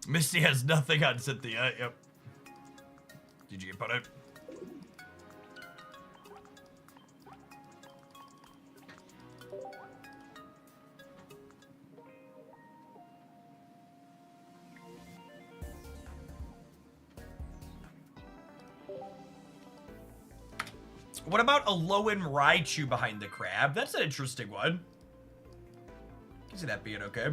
Misty has nothing on Cynthia, yep. Did you get put out? What about a Lowen Raichu behind the crab? That's an interesting one. I can see that being okay.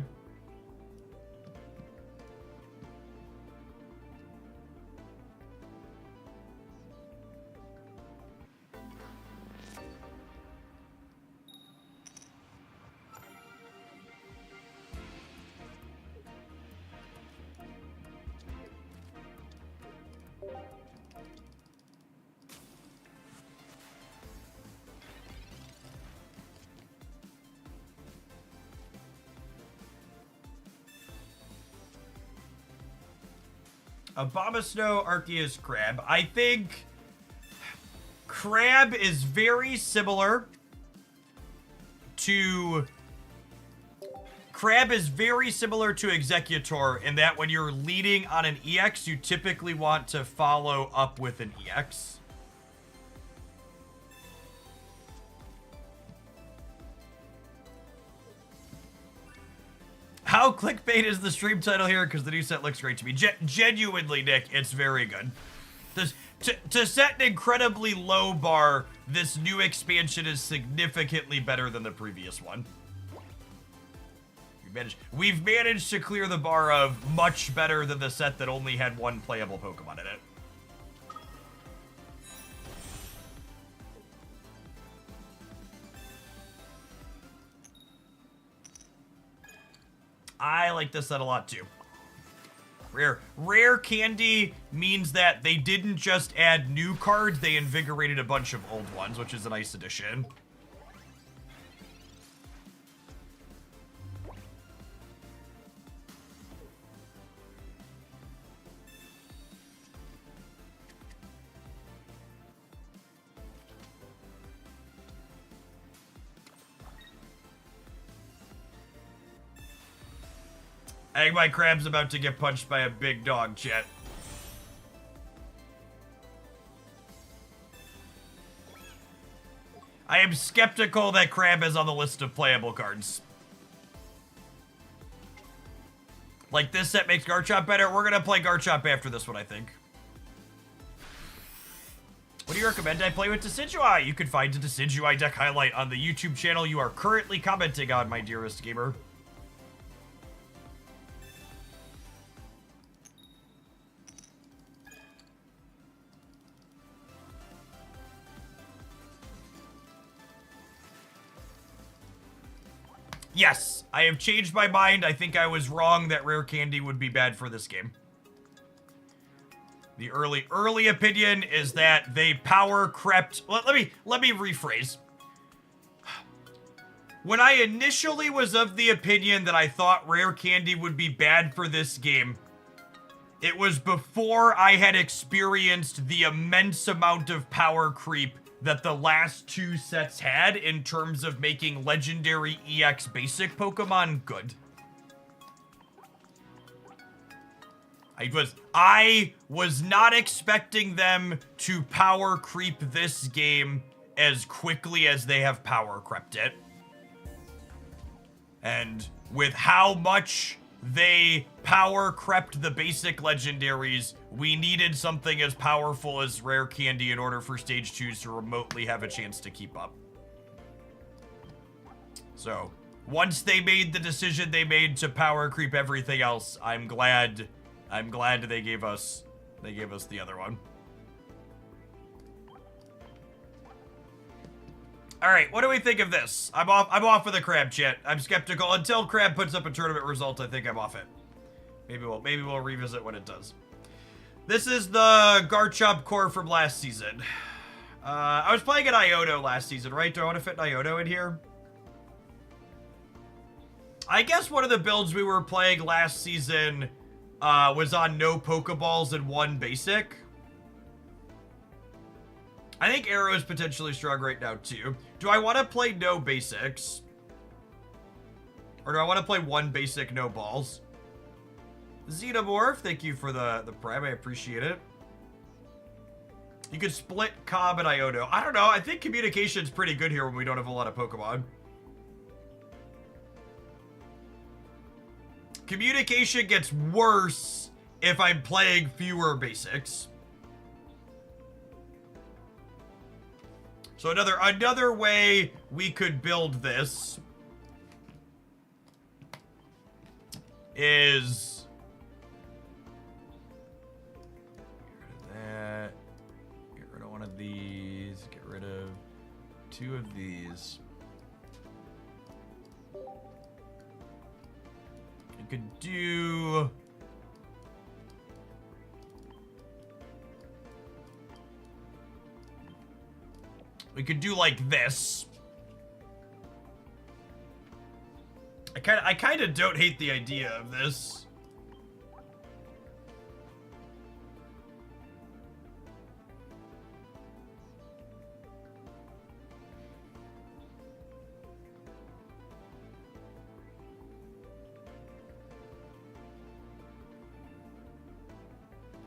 Abomasnow, Arceus, Crab. I think Crab is very similar to Executor in that when you're leading on an EX, you typically want to follow up with an EX. How clickbait is the stream title here? Because the new set looks great to me. Genuinely, Nick, it's very good. To set an incredibly low bar, this new expansion is significantly better than the previous one. We've managed to clear the bar of much better than the set that only had one playable Pokemon in it. I like this set a lot too. Rare Candy means that they didn't just add new cards, they invigorated a bunch of old ones, which is a nice addition. I think my crab's about to get punched by a big dog, chat. I am skeptical that Crab is on the list of playable cards. Like, this set makes Garchomp better. We're gonna play Garchomp after this one, I think. What do you recommend I play with Decidueye? You can find a Decidueye deck highlight on the YouTube channel you are currently commenting on, my dearest gamer. Yes, I have changed my mind. I think I was wrong that Rare Candy would be bad for this game. The early opinion is that they power crept. Let me rephrase. When I initially was of the opinion that I thought Rare Candy would be bad for this game, it was before I had experienced the immense amount of power creep that the last two sets had in terms of making legendary EX basic Pokemon good. I was not expecting them to power creep this game as quickly as they have power crept it. And with how much they power crept the basic legendaries, we needed something as powerful as Rare Candy in order for Stage 2s to remotely have a chance to keep up. So, once they made the decision they made to power creep everything else, I'm glad they gave us the other one. All right, what do we think of this? I'm off of the Crab chat. I'm skeptical until Crab puts up a tournament result. I think I'm off it. Maybe we'll revisit when it does. This is the Garchomp core from last season. I was playing an Iono last season, right? Do I want to fit an Iono in here? I guess one of the builds we were playing last season was on no Pokeballs and one basic. I think Arrow is potentially strong right now, too. Do I want to play no basics? Or do I want to play one basic, no balls? Xenomorph, thank you for the prime. I appreciate it. You could split Cobb and Iono. I don't know. I think communication's pretty good here when we don't have a lot of Pokemon. Communication gets worse if I'm playing fewer basics. So another way we could build this is get rid of that, get rid of one of these, get rid of two of these. You could do like this. I kind of don't hate the idea of this.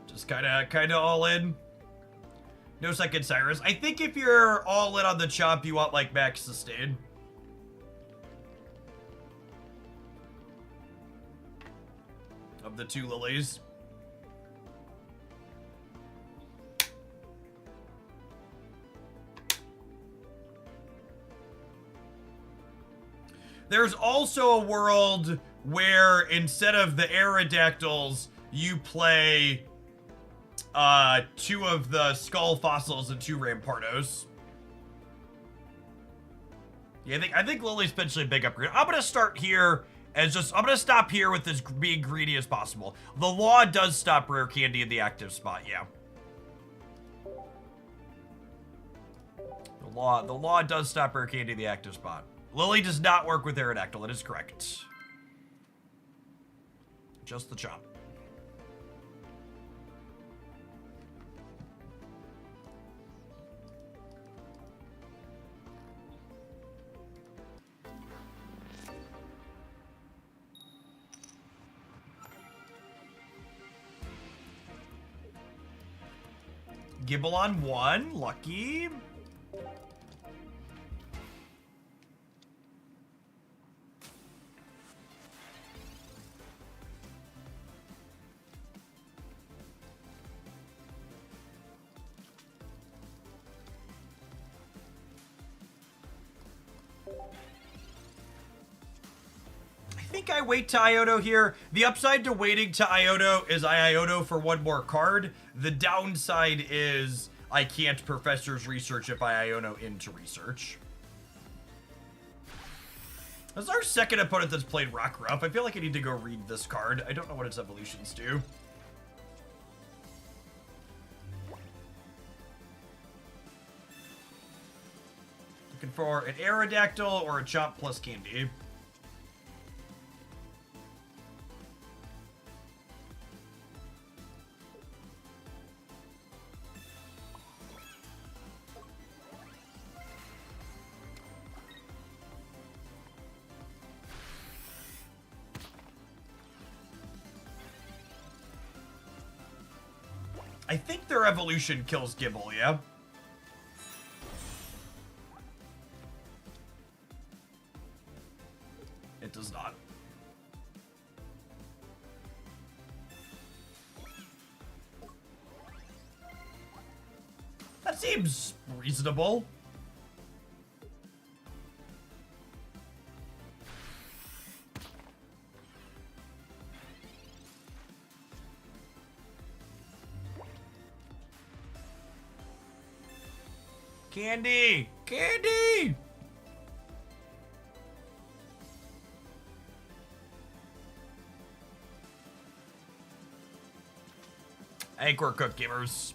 Just kind of all in. No second Cyrus. I think if you're all in on the chomp, you want like max sustain. Of the two lilies. There's also a world where instead of the Aerodactyls, you play two of the skull fossils and two Rampardos. Yeah, I think Lily's potentially a big upgrade. I'm gonna start here as I'm gonna stop here with this being greedy as possible. The law does stop Rare Candy in the active spot, yeah. The law does stop Rare Candy in the active spot. Lily does not work with Aerodactyl, that is correct. Just the chomp. Gibble on one, lucky. I think I wait to Iodo here. The upside to waiting to Iodo is I Iodo for one more card. The downside is I can't Professor's Research if I Iono into Research. This is our second opponent that's played Rockruff. I feel like I need to go read this card. I don't know what its evolutions do. Looking for an Aerodactyl or a Chomp plus Candy. I think their evolution kills Gible, yeah? It does not. That seems reasonable. Candy! Candy! Anchor Cook Gamers.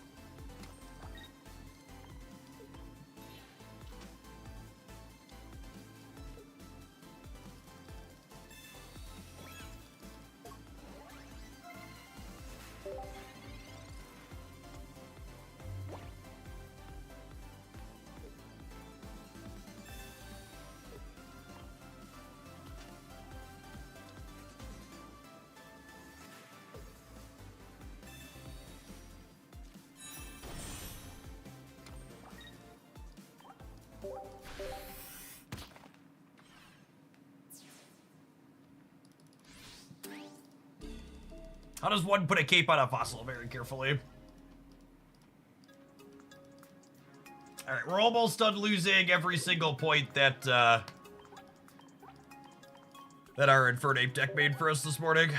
How does one put a cape on a fossil? Very carefully. Alright, we're almost done losing every single point that, that our Infernape deck made for us this morning.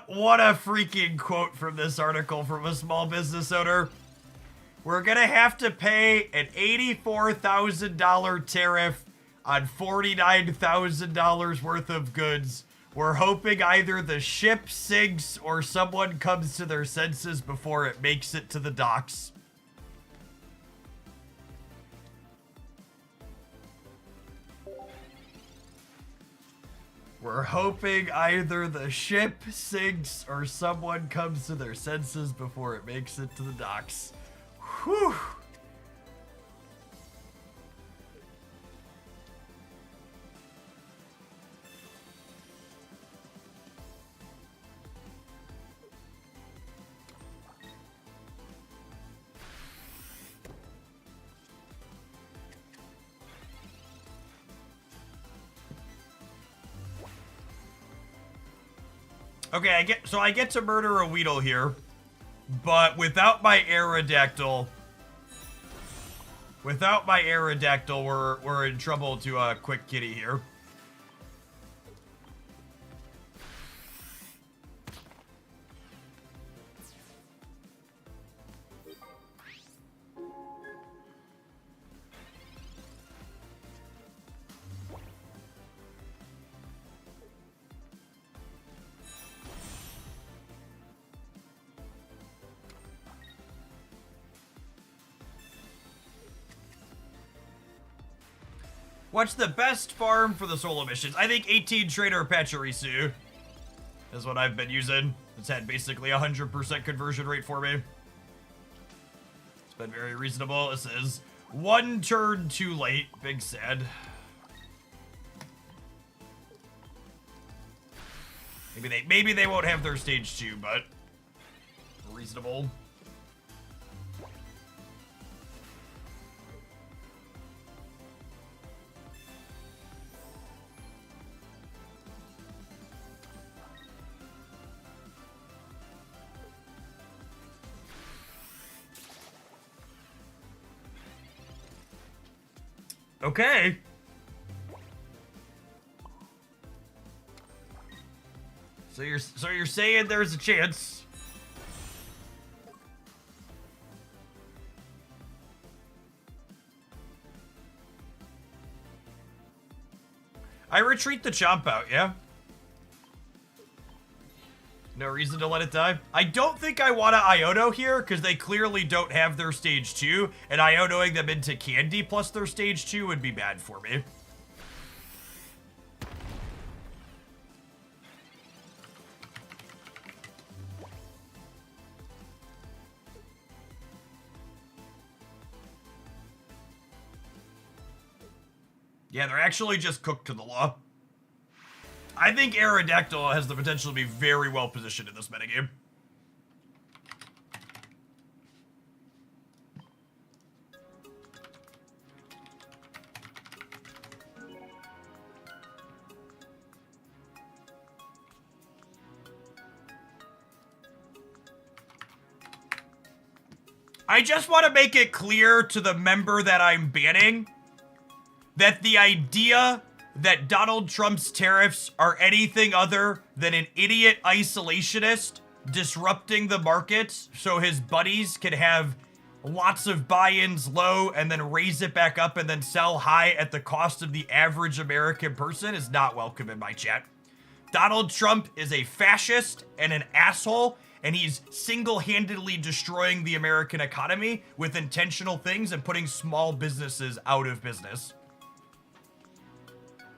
What a freaking quote from this article from a small business owner. We're gonna have to pay an $84,000 tariff on $49,000 worth of goods. We're hoping either the ship sinks or someone comes to their senses before it makes it to the docks. We're hoping either the ship sinks or someone comes to their senses before it makes it to the docks. Whew. Okay, I get to murder a Weedle here, but without my Aerodactyl, we're in trouble to quick kitty here. What's the best farm for the solo missions? I think 18 Trader Pachirisu is what I've been using. It's had basically 100% conversion rate for me. It's been very reasonable. This is one turn too late. Big sad. Maybe they won't have their stage 2, but reasonable. Okay. So you're saying there's a chance. I retreat the chomp out, yeah? No reason to let it die. I don't think I want to Iono here, because they clearly don't have their stage 2, and Ionoing them into Candy plus their stage 2 would be bad for me. Yeah, they're actually just cooked to the law. I think Aerodactyl has the potential to be very well positioned in this metagame. I just want to make it clear to the member that I'm banning that the idea that Donald Trump's tariffs are anything other than an idiot isolationist disrupting the markets so his buddies can have lots of buy-ins low and then raise it back up and then sell high at the cost of the average American person is not welcome in my chat. Donald Trump is a fascist and an asshole, and he's single-handedly destroying the American economy with intentional things and putting small businesses out of business.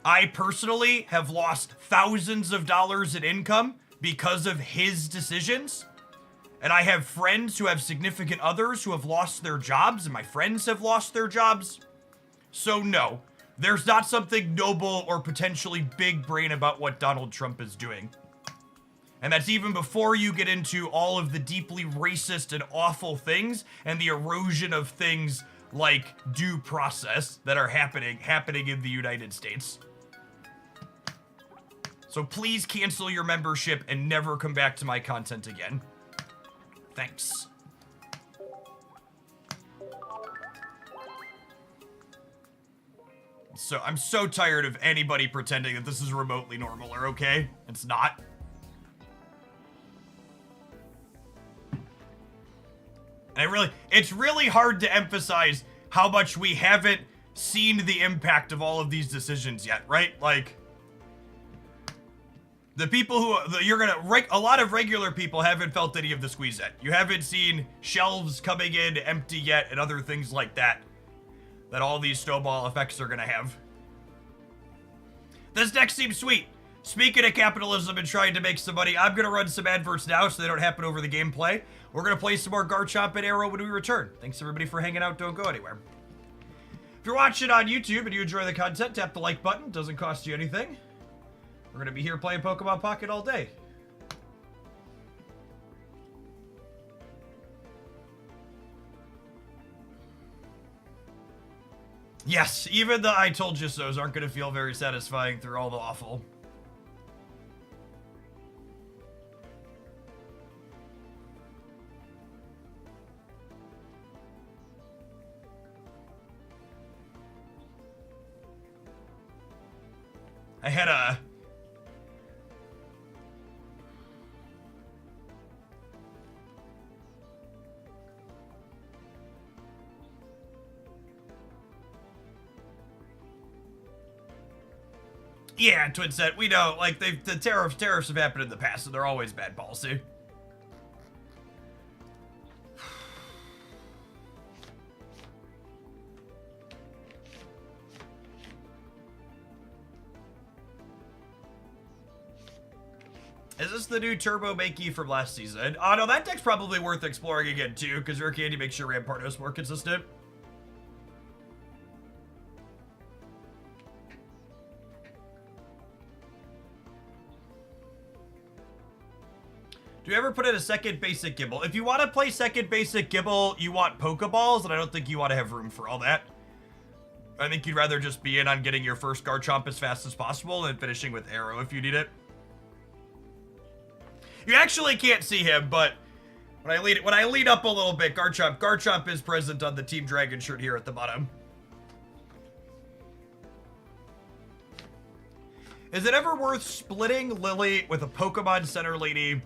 I personally have lost thousands of dollars in income because of his decisions. And I have friends who have significant others who have lost their jobs, and my friends have lost their jobs. So no, there's not something noble or potentially big brain about what Donald Trump is doing. And that's even before you get into all of the deeply racist and awful things and the erosion of things like due process that are happening in the United States. So please cancel your membership and never come back to my content again. Thanks. So I'm so tired of anybody pretending that this is remotely normal or okay. It's not. And it's really hard to emphasize how much we haven't seen the impact of all of these decisions yet, right? Like, the people who a lot of regular people haven't felt any of the squeeze yet. You haven't seen shelves coming in empty yet and other things like that all these snowball effects are gonna have. This deck seems sweet. Speaking of capitalism and trying to make some money, I'm gonna run some adverts now so they don't happen over the gameplay. We're gonna play some more Garchomp and Arrow when we return. Thanks everybody for hanging out. Don't go anywhere. If you're watching on YouTube and you enjoy the content, tap the like button. Doesn't cost you anything. We're gonna be here playing Pokemon Pocket all day. Yes, even the I told you so's aren't gonna feel very satisfying through all the awful. I had a... Yeah, Twin said, we know, like, the tariffs have happened in the past, and they're always bad policy. Is this the new Turbo Makey from last season? Oh, no, that deck's probably worth exploring again, too, because Rare Candy makes sure Rampardo's more consistent. Do you ever put in a second basic Gibble? If you want to play second basic Gibble, you want Pokeballs, and I don't think you want to have room for all that. I think you'd rather just be in on getting your first Garchomp as fast as possible and finishing with Arrow if you need it. You actually can't see him, but when I lead up a little bit, Garchomp is present on the Team Dragon shirt here at the bottom. Is it ever worth splitting Lily with a Pokemon Center Lady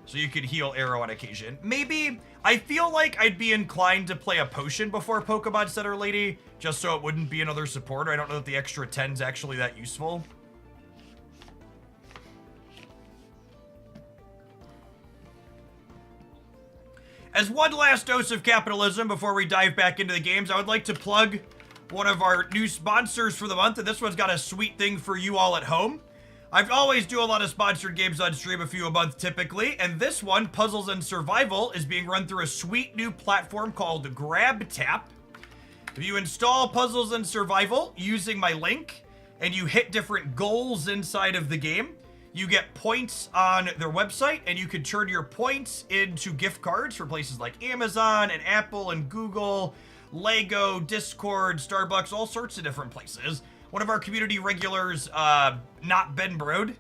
so you could heal Arrow on occasion? Maybe. I feel like I'd be inclined to play a potion before Pokemon Center Lady, just so it wouldn't be another supporter. I don't know if the extra 10's actually that useful. As one last dose of capitalism before we dive back into the games, I would like to plug one of our new sponsors for the month, and this one's got a sweet thing for you all at home. I always do a lot of sponsored games on stream, a few a month typically, and this one, Puzzles and Survival, is being run through a sweet new platform called GrabTap. If you install Puzzles and Survival using my link, and you hit different goals inside of the game, you get points on their website, and you can turn your points into gift cards for places like Amazon and Apple and Google, Lego, Discord, Starbucks, all sorts of different places. One of our community regulars, Not Ben Brode,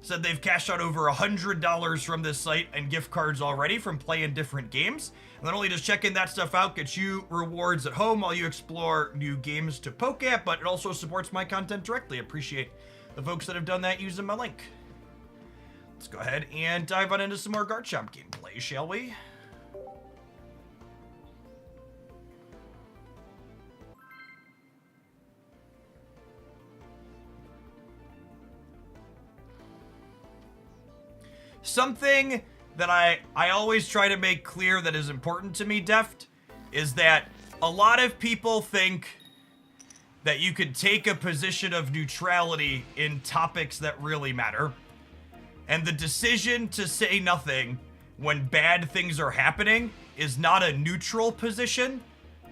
said they've cashed out over $100 from this site and gift cards already from playing different games. And not only does checking that stuff out get you rewards at home while you explore new games to poke at, but it also supports my content directly. Appreciate the folks that have done that using my link. Let's go ahead and dive on into some more Garchomp gameplay, shall we? Something that I always try to make clear that is important to me, Deft, is that a lot of people think that you could take a position of neutrality in topics that really matter. And the decision to say nothing when bad things are happening is not a neutral position.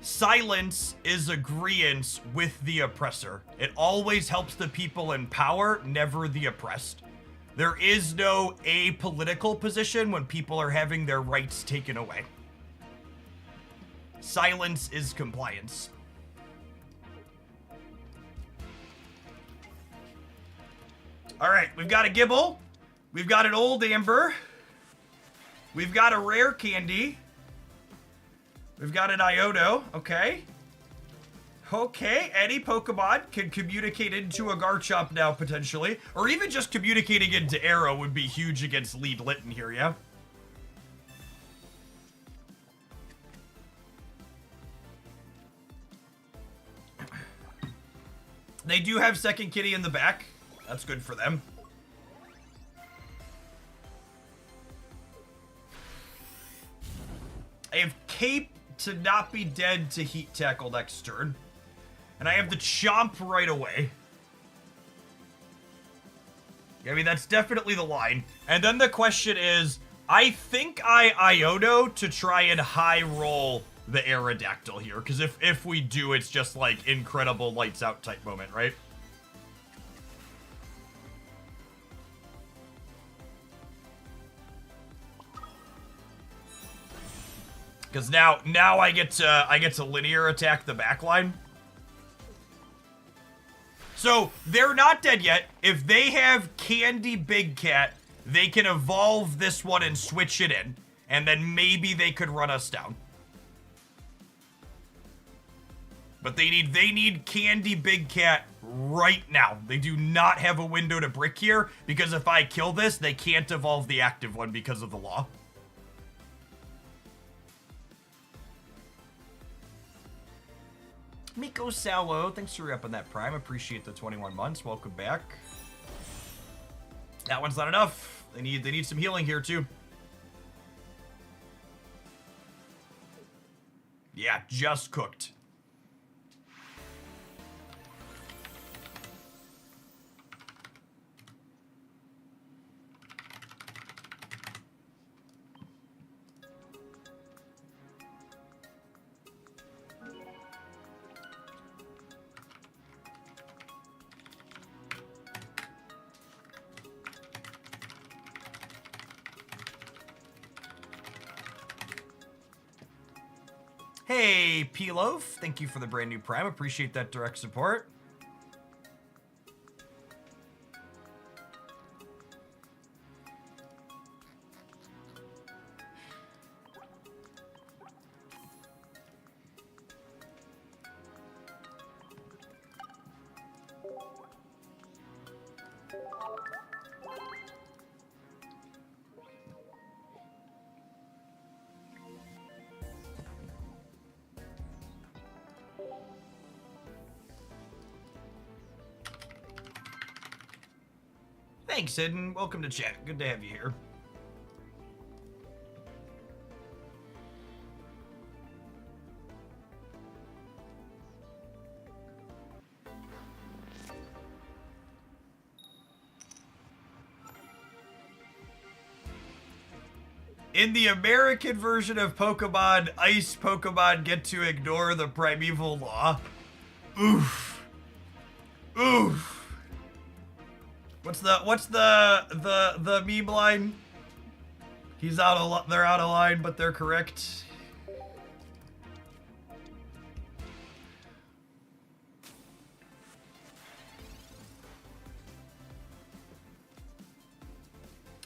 Silence is agreeance with the oppressor. It always helps the people in power, never the oppressed. There is no apolitical position when people are having their rights taken away. Silence is compliance. All right, we've got a Gibble. We've got an old Amber. We've got a rare candy. We've got an Iodo. Okay. Okay, any Pokemon can communicate into a Garchomp now, potentially. Or even just communicating into Arrow would be huge against Lead Litten here, yeah? They do have Second Kitty in the back. That's good for them. I have Cape to not be dead to Heat Tackle next turn. And I have the Chomp right away. I mean, that's definitely the line. And then the question is, I think I Iodo to try and high roll the Aerodactyl here. Because if we do, it's just like incredible lights out type moment, right? Because now I get to linear attack the backline. So they're not dead yet. If they have Candy Big Cat, they can evolve this one and switch it in, and then maybe they could run us down. But they need Candy Big Cat right now. They do not have a window to brick here, because if I kill this, they can't evolve the active one because of the law. Miko Salo, thanks for up on that Prime. Appreciate the 21 months. Welcome back. That one's not enough. They need some healing here too. Yeah, just cooked. Hey, P-Loaf, thank you for the brand new Prime. Appreciate that direct support. Thanks, Hidden. Welcome to chat. Good to have you here. In the American version of Pokemon, ice Pokemon get to ignore the primeval law. Oof. Oof. What's the meme line? They're out of line, but they're correct.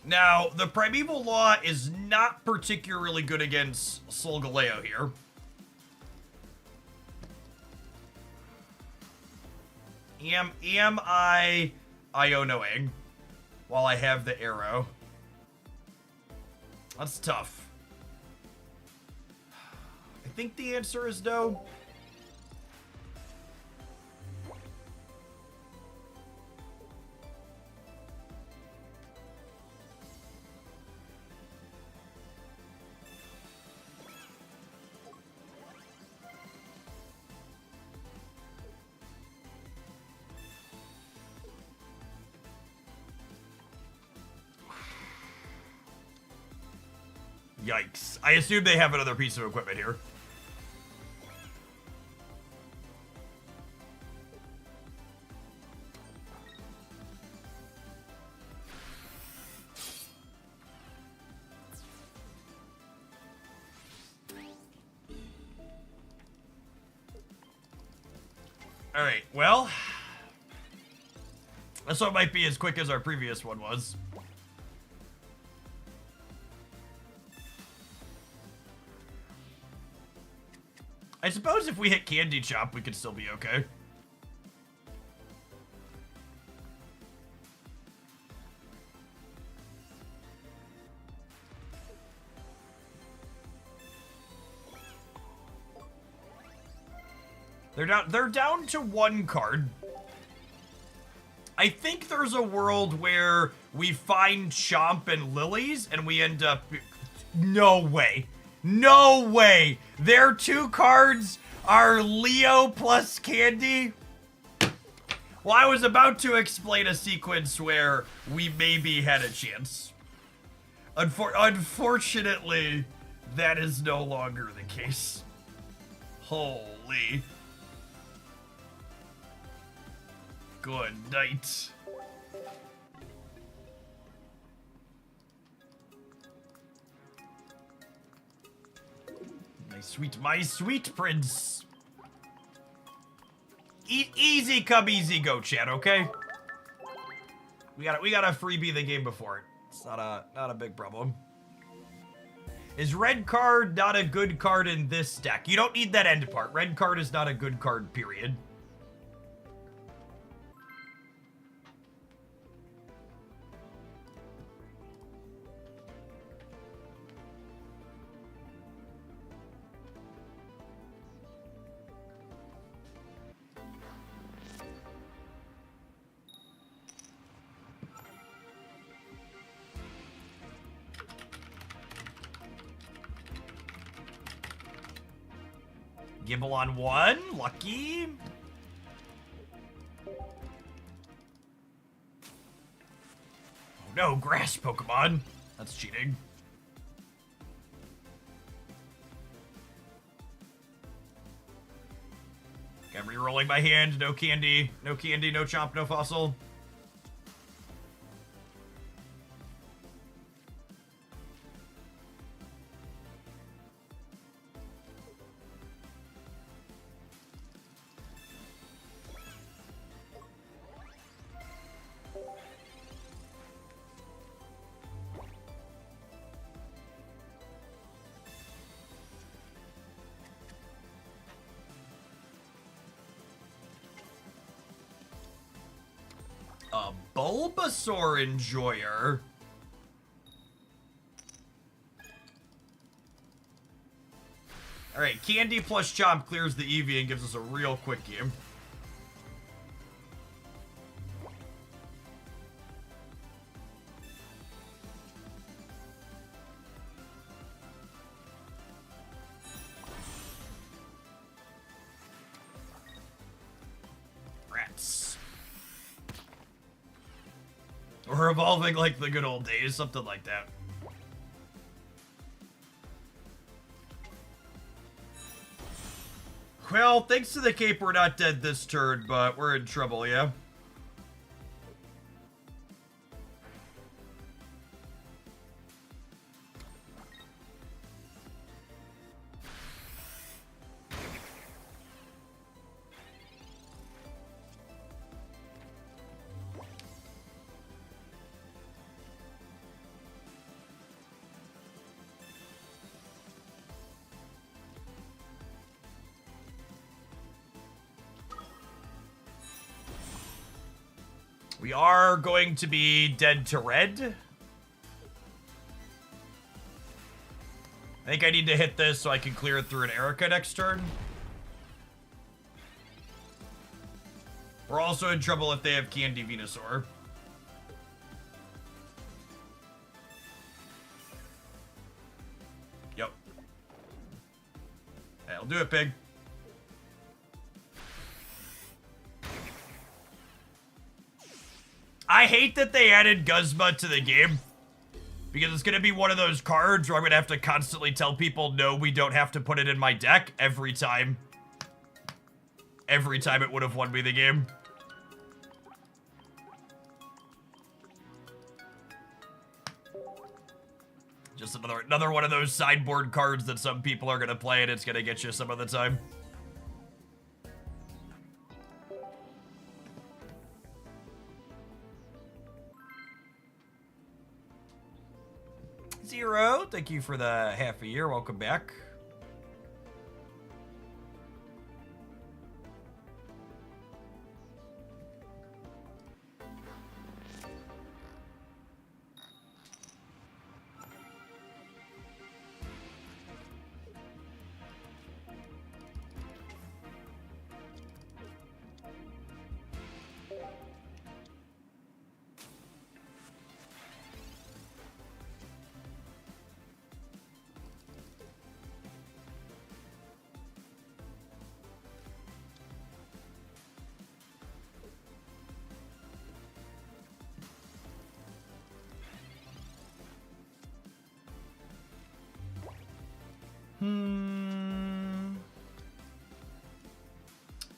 Now, the primeval law is not particularly good against Solgaleo here. Am I Ionoing while I have the arrow? That's tough. I think the answer is no. Yikes. I assume they have another piece of equipment here. Alright, well. This one might be as quick as our previous one was. I suppose if we hit Candy Chop, we could still be okay. They're down to one card. I think there's a world where we find Chomp and Lilies and we end up... No way. No way! Their two cards are Leo plus Candy? Well, I was about to explain a sequence where we maybe had a chance. Unfortunately, that is no longer the case. Holy. Good night. My sweet prince. Easy come, easy go, chat, okay? We gotta freebie the game before it. It's not a big problem. Is red card not a good card in this deck? You don't need that end part. Red card is not a good card, period. Gibble on one, lucky. Oh no, grass Pokemon. That's cheating. Okay, I'm re-rolling my hand. No candy, no chomp, no fossil. Bulbasaur Enjoyer. Alright, Candy plus Chomp clears the Eevee and gives us a real quick game. Rats. Or evolving like the good old days, something like that. Well, thanks to the cape, we're not dead this turn, but we're in trouble, yeah? We are going to be dead to red. I think I need to hit this so I can clear it through an Erica next turn. We're also in trouble if they have Candy Venusaur. Yep. That'll do it, pig. I hate that they added Guzma to the game, because it's going to be one of those cards where I'm going to have to constantly tell people, no, we don't have to put it in my deck every time. Every time it would have won me the game. Just another one of those sideboard cards that some people are going to play and it's going to get you some of the time. Zero, thank you for the half a year. Welcome back.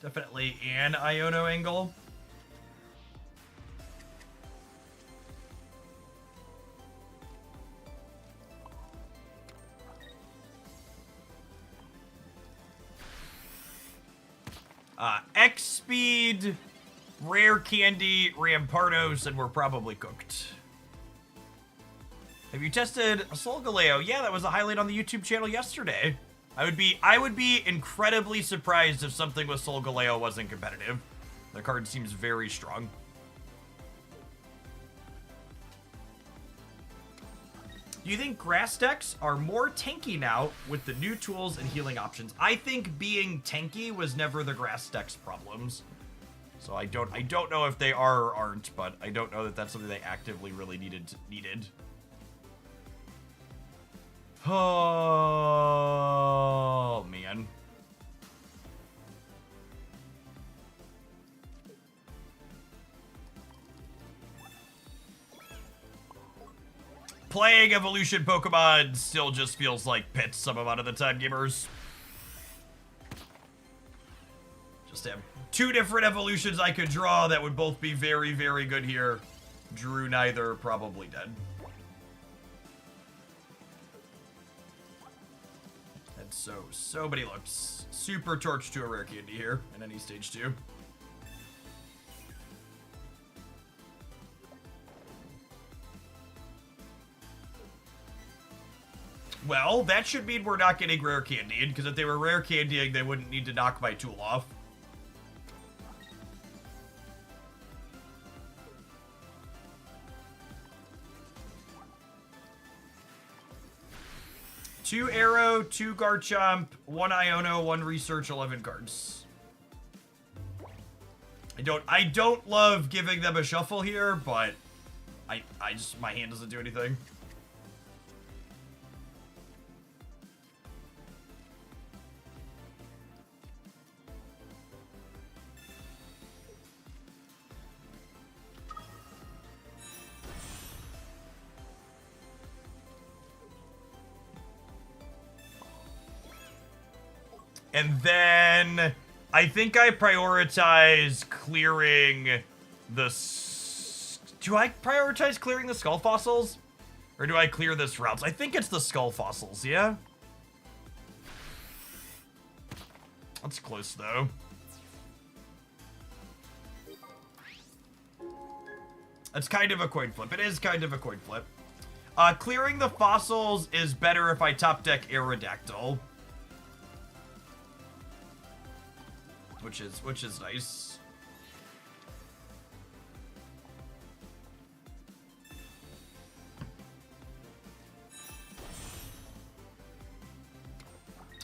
Definitely an Iono angle. X speed, rare candy, Rampardos, and we're probably cooked. Have you tested Solgaleo? Yeah, that was a highlight on the YouTube channel yesterday. I would be incredibly surprised if something with Solgaleo wasn't competitive. The card seems very strong. Do you think grass decks are more tanky now with the new tools and healing options? I think being tanky was never the grass deck's problems. So I don't know if they are or aren't, but I don't know that that's something they actively really needed. Oh, man. Playing evolution Pokemon still just feels like pits some amount of the time, gamers. Just have two different evolutions I could draw that would both be very, very good here. Drew neither, probably dead. And so many looks. Super torch to a rare candy here in any stage 2. Well, that should mean we're not getting rare candied, because if they were rare candying, they wouldn't need to knock my tool off. 2 Arrow, 2 Garchomp, 1 Iono, 1 Research, 11 cards. I don't love giving them a shuffle here, but I just, my hand doesn't do anything. And then I think I prioritize clearing the... Do I prioritize clearing the skull fossils? Or do I clear this routes? I think it's the skull fossils, yeah? That's close, though. That's kind of a coin flip. It is kind of a coin flip. Clearing the fossils is better if I top deck Aerodactyl. Which is nice.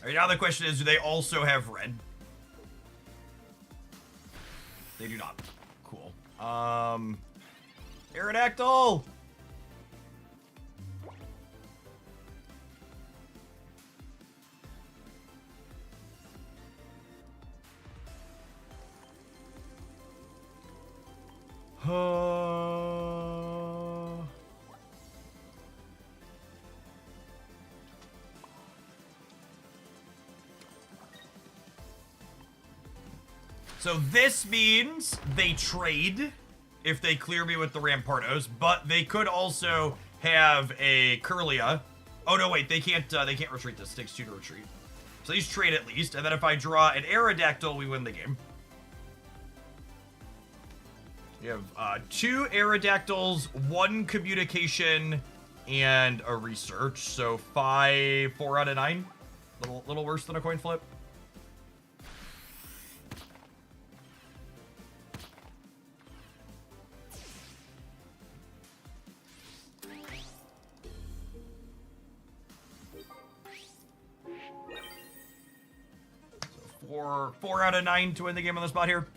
Alright, now the question is, do they also have red? They do not. Cool. Aerodactyl! So this means they trade if they clear me with the Rampardos, but they could also have a Curlia. Oh no, wait, they can't retreat this. It takes 2 to retreat. So these trade at least, and then if I draw an Aerodactyl, we win the game. You have 2 Aerodactyls, 1 Communication, and a Research. So 4 out of 9. Little worse than a coin flip. So 4 out of 9 to win the game on the spot here.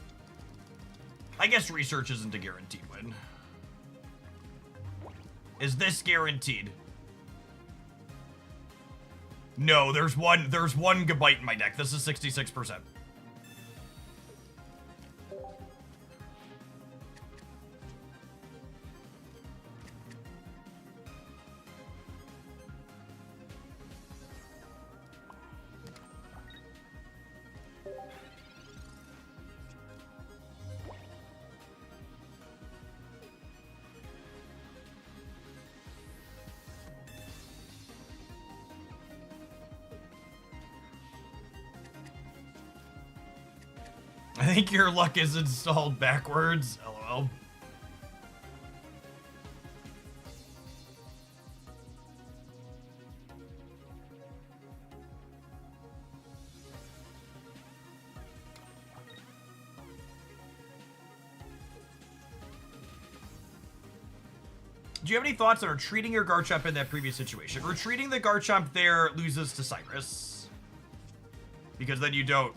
I guess Research isn't a guaranteed win. Is this guaranteed? No, there's one Gabite in my deck. This is 66%. I think your luck is installed backwards. LOL. Do you have any thoughts on retreating your Garchomp in that previous situation? Retreating the Garchomp there loses to Cyrus. Because then you don't,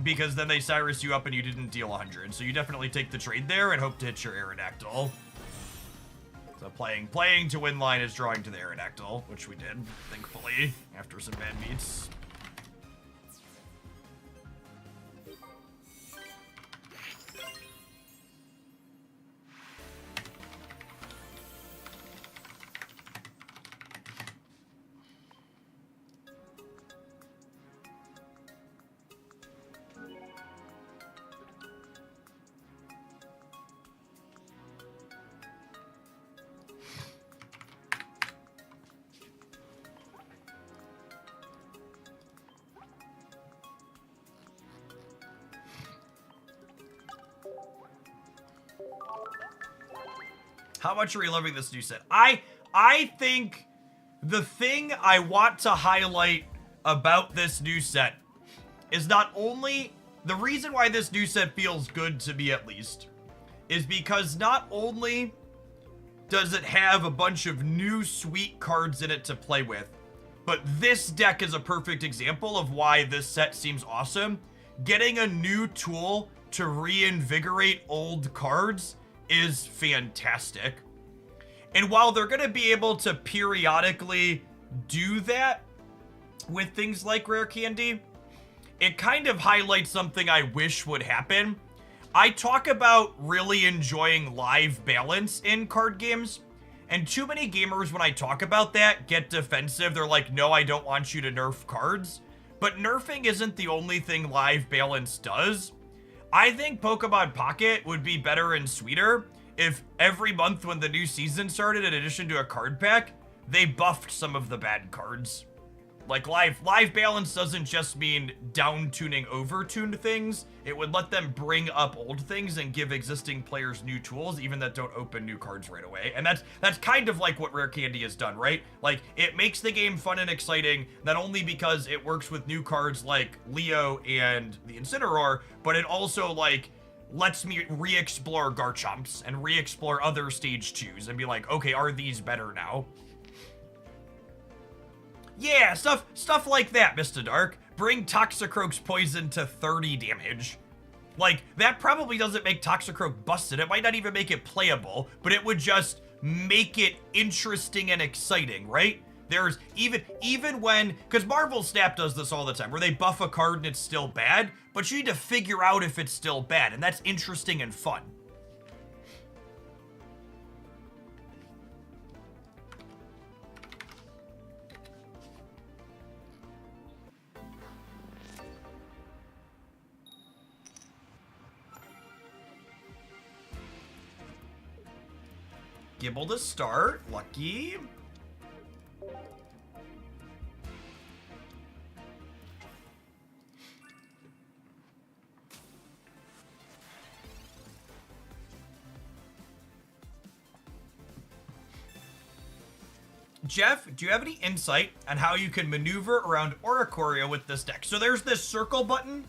because then they Cyrus you up and you didn't deal 100. So you definitely take the trade there and hope to hit your Aerodactyl. So playing to win line is drawing to the Aerodactyl, which we did, thankfully, after some bad beats. How much are you loving this new set? I think the thing I want to highlight about this new set is not only the reason why this new set feels good to me, at least, is because not only does it have a bunch of new sweet cards in it to play with, But this deck is a perfect example of why this set seems awesome. Getting a new tool to reinvigorate old cards is fantastic. And while they're going to be able to periodically do that with things like Rare Candy, it kind of highlights something I wish would happen. I talk about really enjoying live balance in card games, and too many gamers, when I talk about that, get defensive. They're like, no, I don't want you to nerf cards. But nerfing isn't the only thing live balance does. I think Pokemon Pocket would be better and sweeter if every month when the new season started, in addition to a card pack, they buffed some of the bad cards. Like, live balance doesn't just mean down-tuning over-tuned things. It would let them bring up old things and give existing players new tools, even that don't open new cards right away. And that's kind of like what Rare Candy has done, right? Like, it makes the game fun and exciting, not only because it works with new cards like Leo and the Incineroar, but it also, like, lets me re-explore Garchomps and re-explore other Stage 2s and be like, okay, are these better now? Yeah, stuff like that, Mr. Dark. Bring Toxicroak's poison to 30 damage. Like, that probably doesn't make Toxicroak busted. It might not even make it playable, but it would just make it interesting and exciting, right? There's even when, because Marvel Snap does this all the time, where they buff a card and it's still bad, but you need to figure out if it's still bad, and that's interesting and fun. Gibble to start. Lucky. Jeff, do you have any insight on how you can maneuver around Oricorio with this deck? So there's this circle button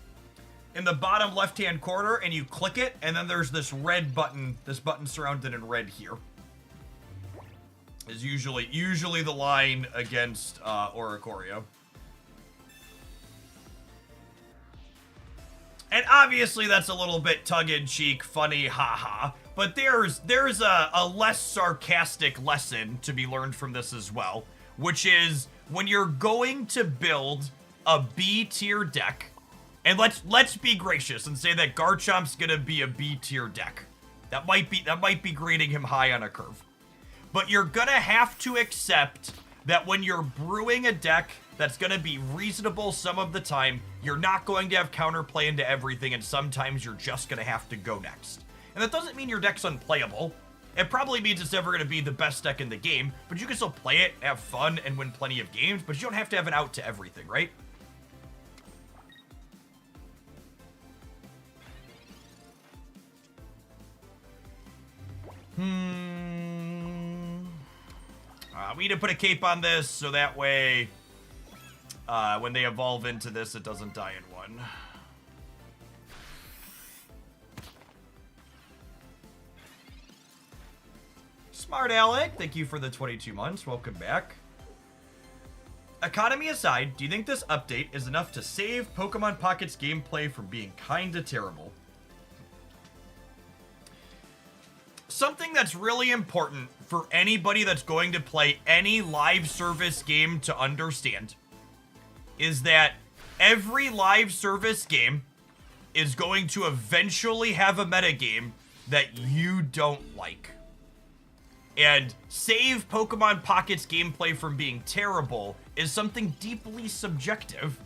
in the bottom left-hand corner, and you click it, and then there's this red button, this button surrounded in red here. Is usually the line against Oricorio. And obviously that's a little bit tongue-in-cheek, funny, haha. But there's a less sarcastic lesson to be learned from this as well, which is when you're going to build a B tier deck, and let's be gracious and say that Garchomp's gonna be a B tier deck. That might be grading him high on a curve. But you're gonna have to accept that when you're brewing a deck that's gonna be reasonable some of the time, you're not going to have counterplay into everything, and sometimes you're just gonna have to go next. And that doesn't mean your deck's unplayable. It probably means it's never gonna be the best deck in the game, but you can still play it, have fun, and win plenty of games, but you don't have to have an out to everything, right? We need to put a cape on this so that way when they evolve into this, it doesn't die in one. Smart Alec, thank you for the 22 months. Welcome back. Economy aside, do you think this update is enough to save Pokemon Pocket's gameplay from being kinda terrible? Something that's really important for anybody that's going to play any live service game to understand is that every live service game is going to eventually have a metagame that you don't like. And save Pokemon Pocket's gameplay from being terrible is something deeply subjective.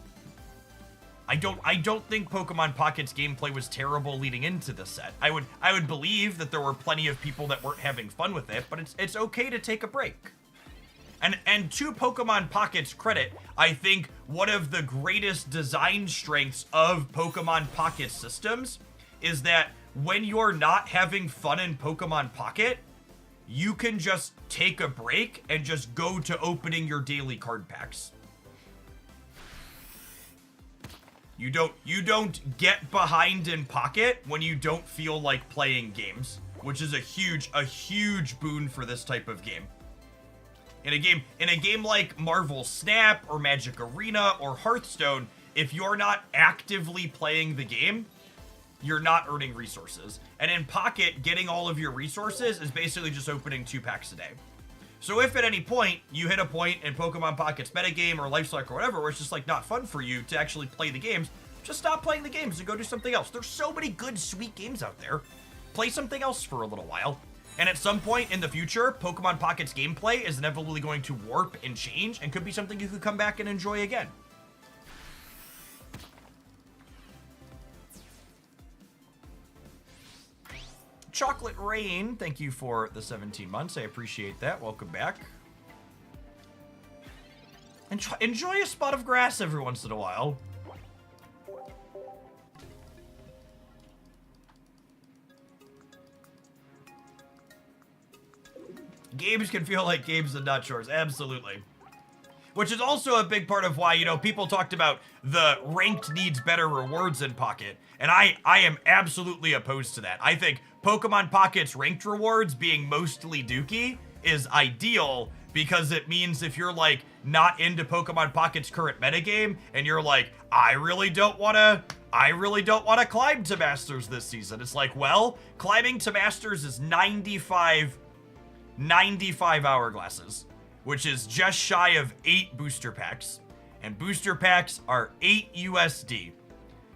I don't think Pokemon Pocket's gameplay was terrible leading into the set. I would believe that there were plenty of people that weren't having fun with it, but it's okay to take a break. And to Pokemon Pocket's credit, I think one of the greatest design strengths of Pokemon Pocket systems is that when you're not having fun in Pokemon Pocket, you can just take a break and just go to opening your daily card packs. You don't get behind in Pocket when you don't feel like playing games, which is a huge boon for this type of game. In a game like Marvel Snap or Magic Arena or Hearthstone, if you're not actively playing the game, you're not earning resources. And in Pocket, getting all of your resources is basically just opening 2 packs a day. So if at any point you hit a point in Pokemon Pocket's metagame or life cycle or whatever where it's just like not fun for you to actually play the games, just stop playing the games and go do something else. There's so many good, sweet games out there. Play something else for a little while. And at some point in the future, Pokemon Pocket's gameplay is inevitably going to warp and change and could be something you could come back and enjoy again. Chocolate Rain, thank you for the 17 months. I appreciate that. Welcome back. Enjoy a spot of grass every once in a while. Games can feel like games and not chores. Absolutely. Which is also a big part of why, you know, people talked about the ranked needs better rewards in Pocket. And I am absolutely opposed to that. I think Pokemon Pocket's ranked rewards being mostly dookie is ideal because it means if you're like not into Pokemon Pocket's current metagame and you're like, I really don't want to climb to Masters this season. It's like, well, climbing to Masters is 95 hourglasses, which is just shy of 8 booster packs. And booster packs are 8 USD.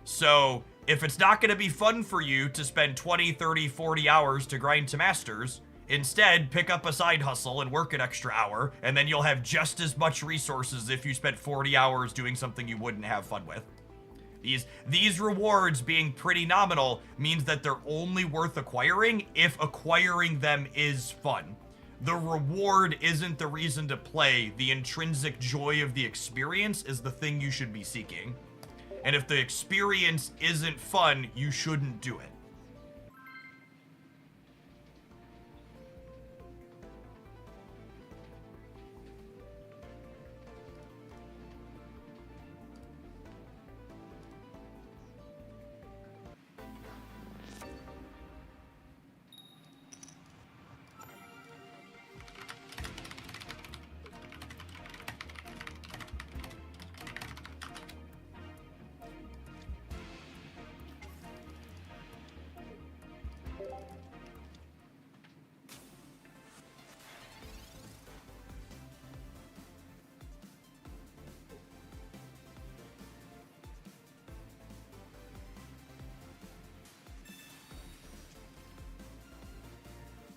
So if it's not going to be fun for you to spend 20, 30, 40 hours to grind to Masters, instead pick up a side hustle and work an extra hour, and then you'll have just as much resources if you spent 40 hours doing something you wouldn't have fun with. These rewards being pretty nominal means that they're only worth acquiring if acquiring them is fun. The reward isn't the reason to play. The intrinsic joy of the experience is the thing you should be seeking. And if the experience isn't fun, you shouldn't do it.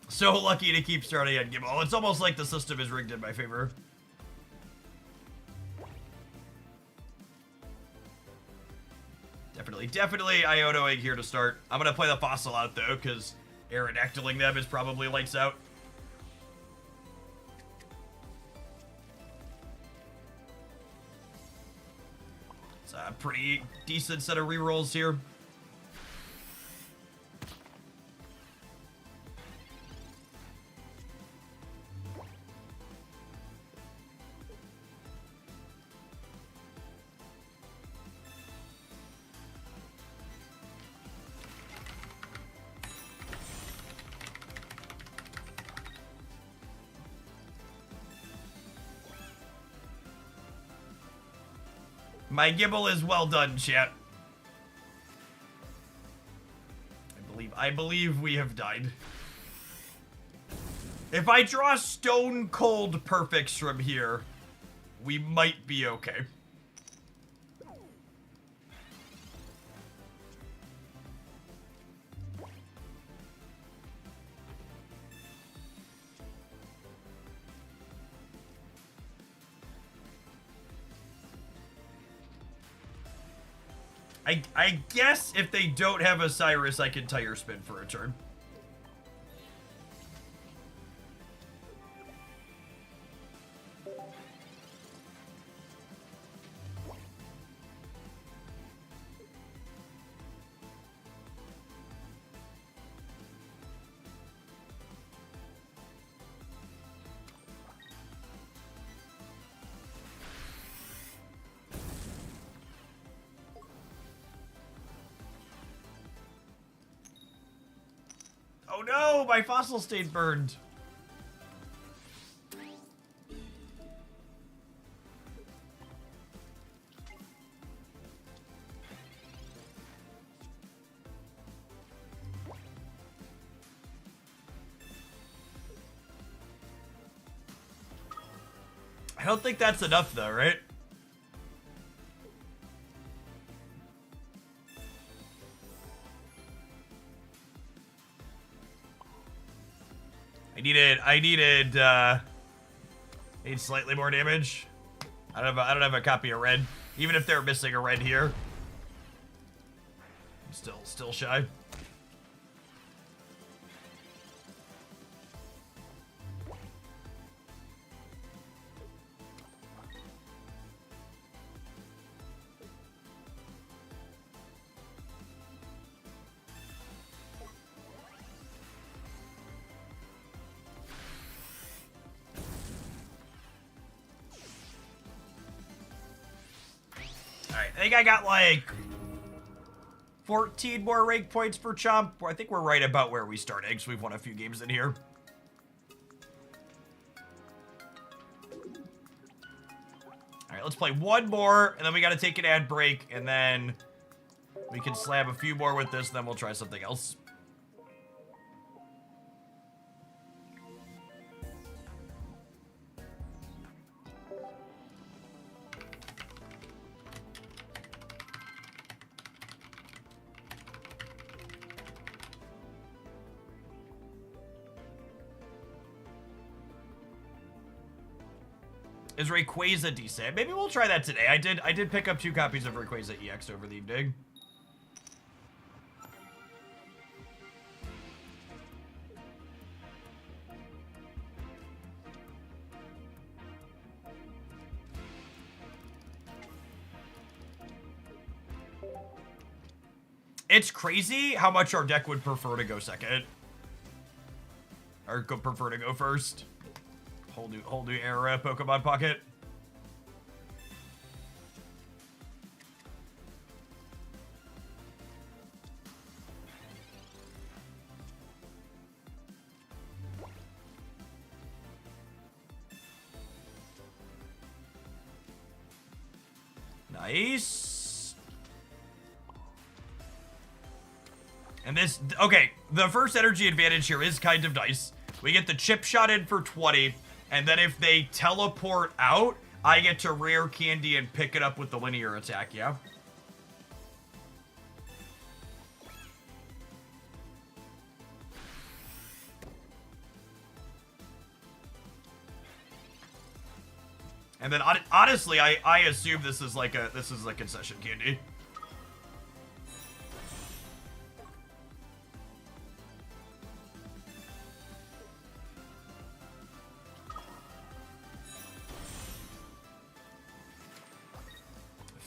So lucky to keep starting at Gimbal. It's almost like the system is rigged in my favor. Definitely Ionoing here to start. I'm gonna play the fossil out though, because Aerodactyling them is probably lights out. It's a pretty decent set of rerolls here. My Gibble is well done, chat. I believe we have died. If I draw stone cold perfects from here, we might be okay. I guess if they don't have a Cyrus, I can tire spin for a turn. Oh no, my fossil stayed burned. don't think that's enough though, right? I need slightly more damage. I don't have a copy of red. Even if they're missing a red here. I'm still shy. Alright, I think I got like 14 more rank points for Chomp. I think we're right about where we started, because we've won a few games in here. Alright, let's play one more, and then we gotta take an ad break, and then we can slab a few more with this, then we'll try something else. Is Rayquaza decent? Maybe we'll try that today. I did pick up 2 copies of Rayquaza EX over the evening. It's crazy how much our deck would prefer to go second. Or prefer to go first. Whole new era Pokemon Pocket. Nice. And this, okay, the first energy advantage here is kind of nice. We get the chip shot in for 20. And then if they teleport out, I get to rare candy and pick it up with the linear attack, yeah? And then honestly, I assume this is like a concession candy.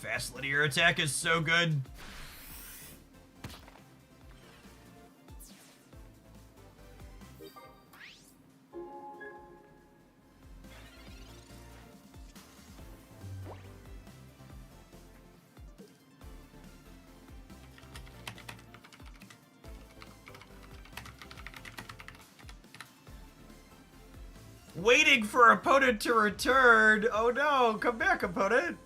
Fast linear attack is so good. Waiting for opponent to return. Oh no, come back, opponent.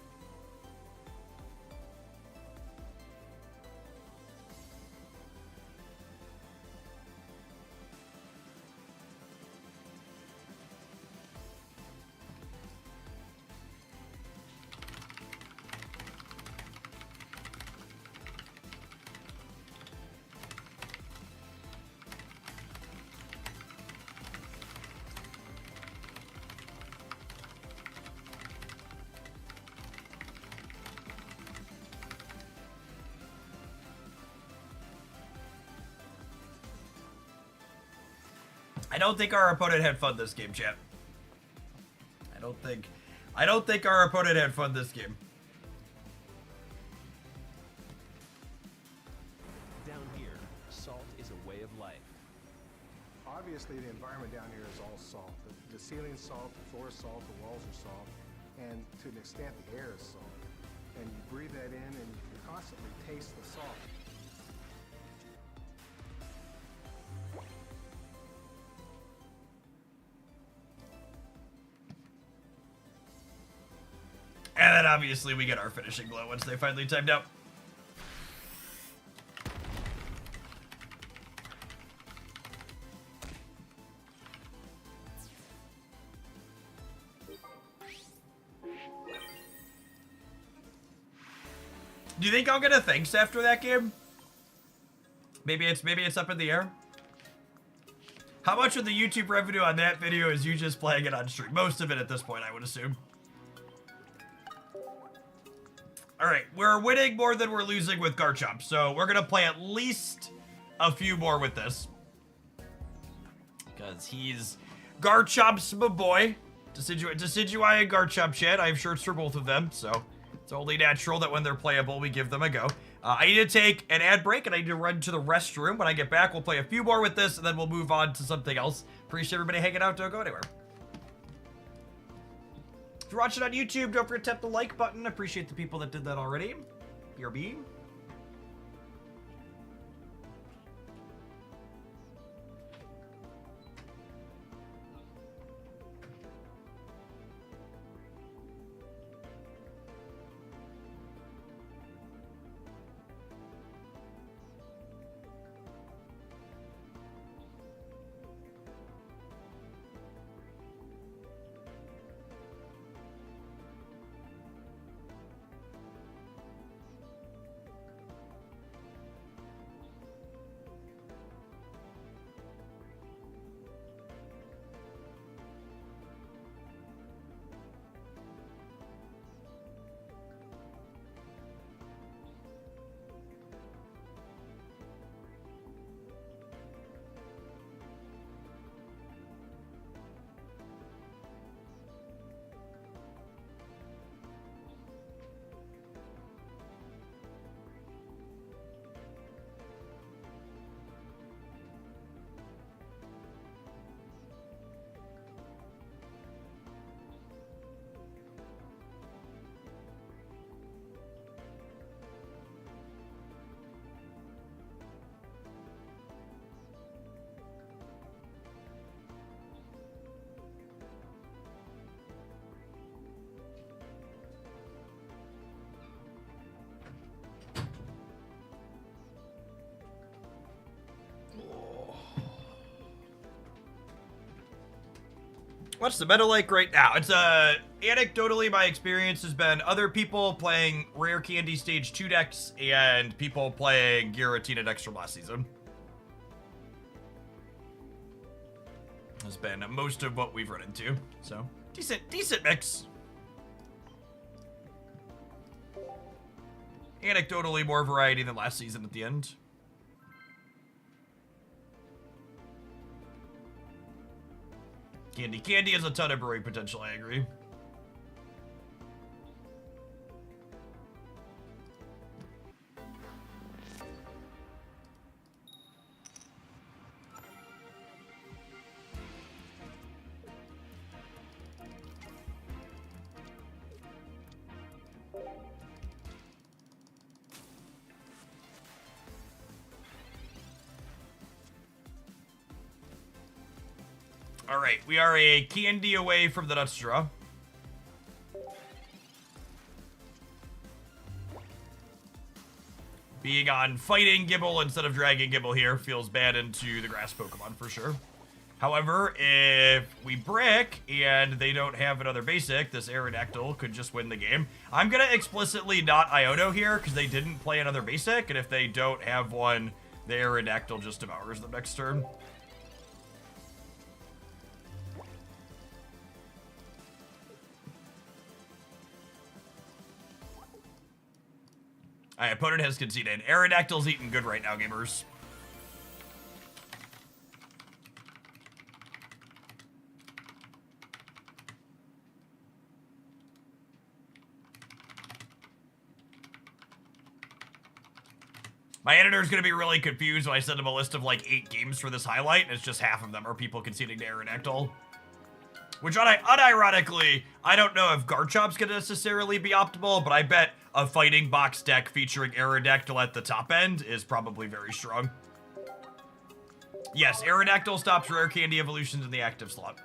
I don't think our opponent had fun this game, chat. I don't think our opponent had fun this game. Down here, salt is a way of life. Obviously, the environment down here is all salt. The ceiling's salt, the floor is salt, the walls are salt, and to an extent, the air is salt. And you breathe that in, and you constantly taste the salt. And then obviously we get our finishing blow once they finally timed out. Do you think I'll get a thanks after that game? Maybe it's up in the air. How much of the YouTube revenue on that video is you just playing it on stream? Most of it at this point, I would assume. All right, we're winning more than we're losing with Garchomp, so we're gonna play at least a few more with this. Because he's Garchomp's my boy. Decidueye and Garchomp chat, I have shirts for both of them, so it's only natural that when they're playable, we give them a go. I need to take an ad break, and I need to run to the restroom. When I get back, we'll play a few more with this, and then we'll move on to something else. Appreciate everybody hanging out. Don't go anywhere. If you're watching on YouTube, don't forget to tap the like button. Appreciate the people that did that already. BRB. What's the meta like right now? It's anecdotally, my experience has been other people playing Rare Candy Stage 2 decks and people playing Giratina decks from last season. Has been most of what we've run into. So, decent mix. Anecdotally, more variety than last season at the end. Candy has a ton of brewing potential, I agree. Alright, we are a candy away from the Nuts draw. Being on Fighting Gibble instead of Dragon Gibble here feels bad into the grass Pokemon for sure. However, if we brick and they don't have another basic, this Aerodactyl could just win the game. I'm going to explicitly not Iono here because they didn't play another basic, and if they don't have one, the Aerodactyl just devours them next turn. My opponent has conceded. Aerodactyl's eating good right now, gamers. My editor's going to be really confused when I send him a list of like 8 games for this highlight, and it's just half of them are people conceding to Aerodactyl. Which, unironically, I don't know if Garchomp's going to necessarily be optimal, but I bet a fighting box deck featuring Aerodactyl at the top end is probably very strong. Yes, Aerodactyl stops Rare Candy evolutions in the active slot.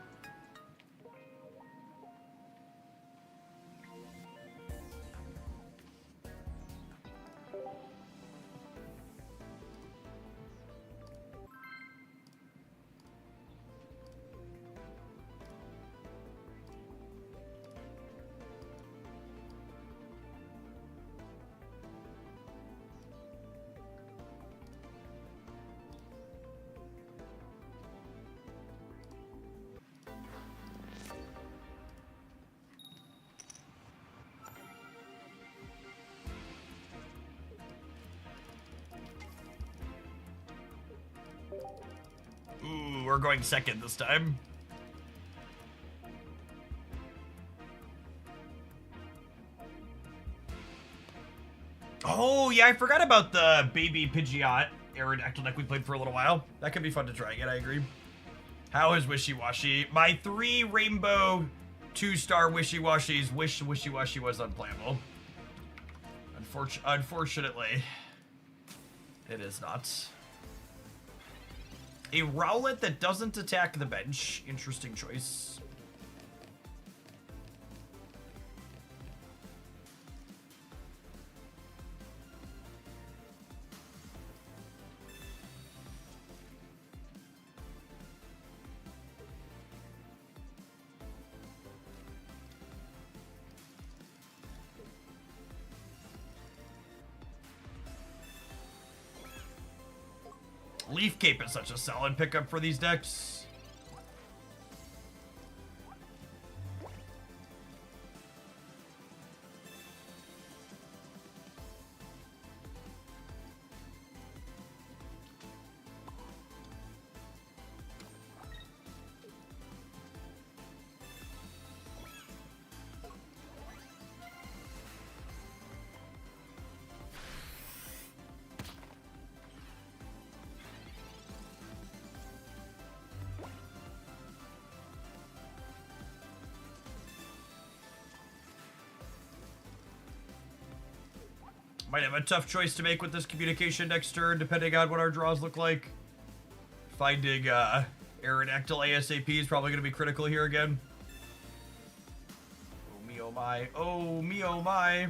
We're going second this time. Oh, yeah, I forgot about the baby Pidgeot Aerodactyl deck we played for a little while. That could be fun to try again, I agree. How is Wishy-Washy? My 3 rainbow 2-star Wishy-Washies wish Wishy-Washy was unplayable. Unfortunately, it is not. A Rowlet that doesn't attack the bench. Interesting choice. Leaf Cape is such a solid pickup for these decks. Might have a tough choice to make with this communication next turn, depending on what our draws look like. Finding Aerodactyl ASAP is probably going to be critical here again. Oh me, oh my. Oh me, oh my.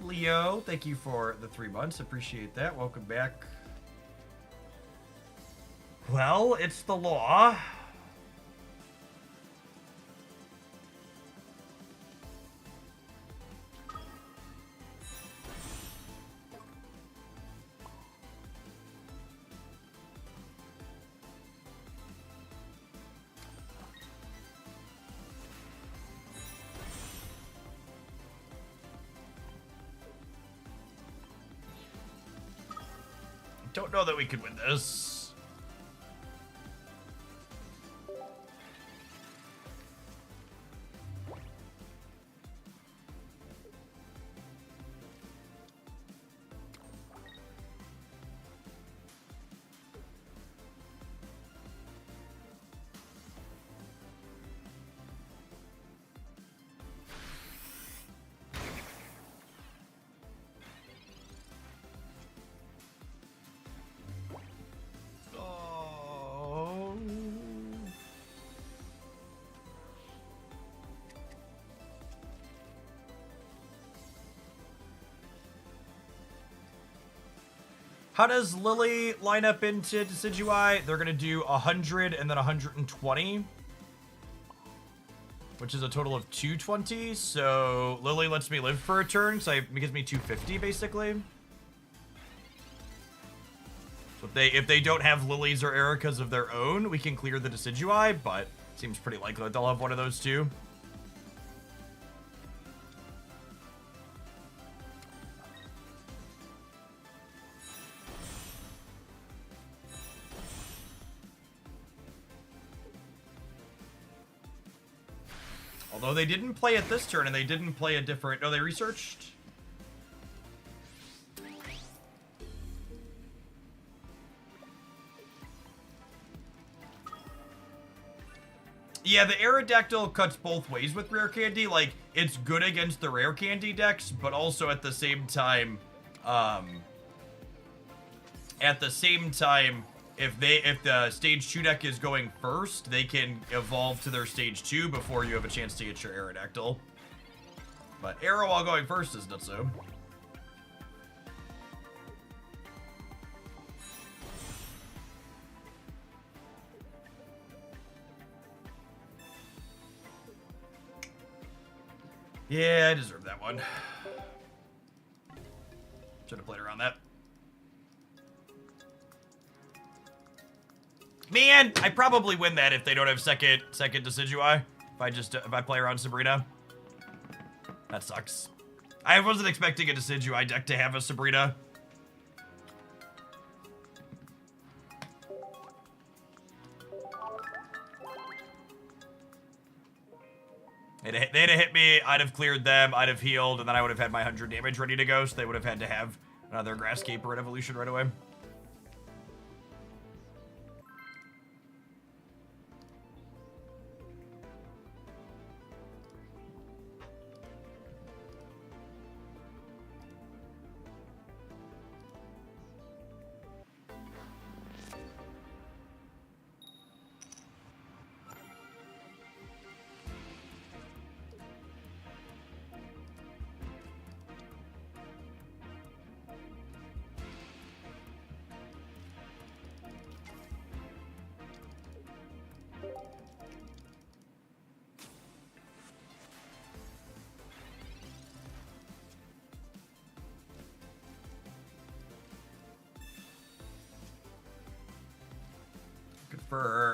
Leo, thank you for the 3 months. Appreciate that. Welcome back. Well, it's the law. Don't know that we could win this. How does Lily line up into Decidueye? They're going to do 100 and then 120, which is a total of 220. So Lily lets me live for a turn, so it gives me 250 basically. So if they don't have Lilies or Ericas of their own, we can clear the Decidueye, but it seems pretty likely that they'll have one of those too. Although they didn't play it this turn, and they didn't play a different... No, they researched? Yeah, the Aerodactyl cuts both ways with Rare Candy. Like, it's good against the Rare Candy decks, but also at the same time... if the stage 2 deck is going first, they can evolve to their stage 2 before you have a chance to get your Aerodactyl. But Arrow while going first is not so. Yeah, I deserve that one. Should have played around that. Man, I probably win that if they don't have second Decidueye. If I play around Sabrina. That sucks. I wasn't expecting a Decidueye deck to have a Sabrina. They'd have hit me, I'd have cleared them, I'd have healed, and then I would have had my 100 damage ready to go, so they would have had to have another Grass Caper at Evolution right away.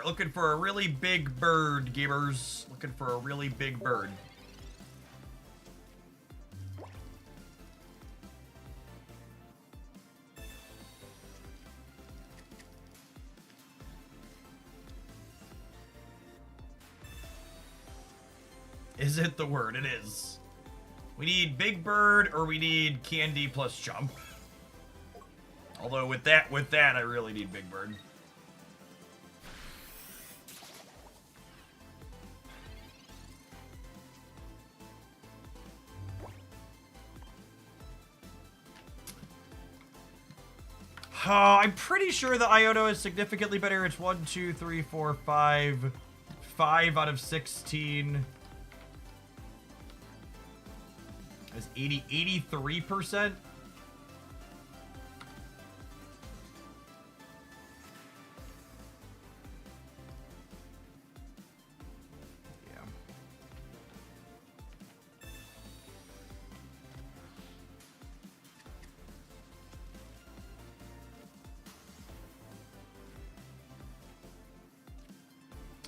Looking for a really big bird, gamers. Looking for a really big bird. Is it the word? It is. We need big bird or we need candy plus jump. Although with that I really need big bird. Oh, I'm pretty sure the Iono is significantly better. It's 1, 2, 3, 4, 5. 5 out of 16. It's 83%. Yeah.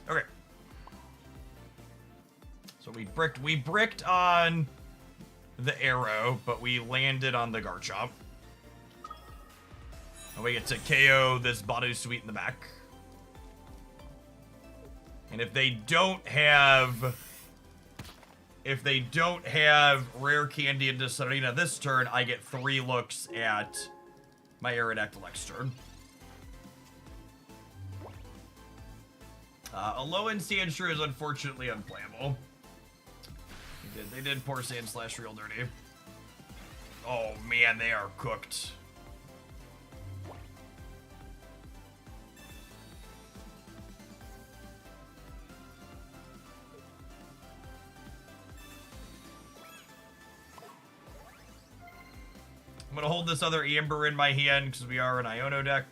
Okay. So we bricked on the arrow, but we landed on the Garchomp. And we get to KO this Badu Sweet in the back. And if they don't have Rare Candy into Serena this turn, I get 3 looks at my Aerodactyl next turn. Alolan Sandshrew is unfortunately unplayable. They did poor Sand Slash real dirty. Oh man, they are cooked. I'm gonna hold this other Amber in my hand because we are an Iono deck.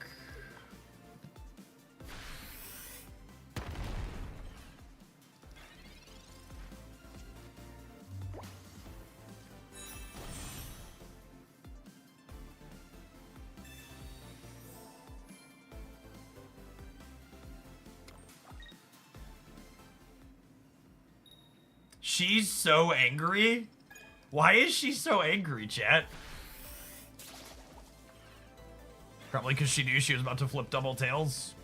She's so angry? Why is she so angry, chat? Probably because she knew she was about to flip double tails.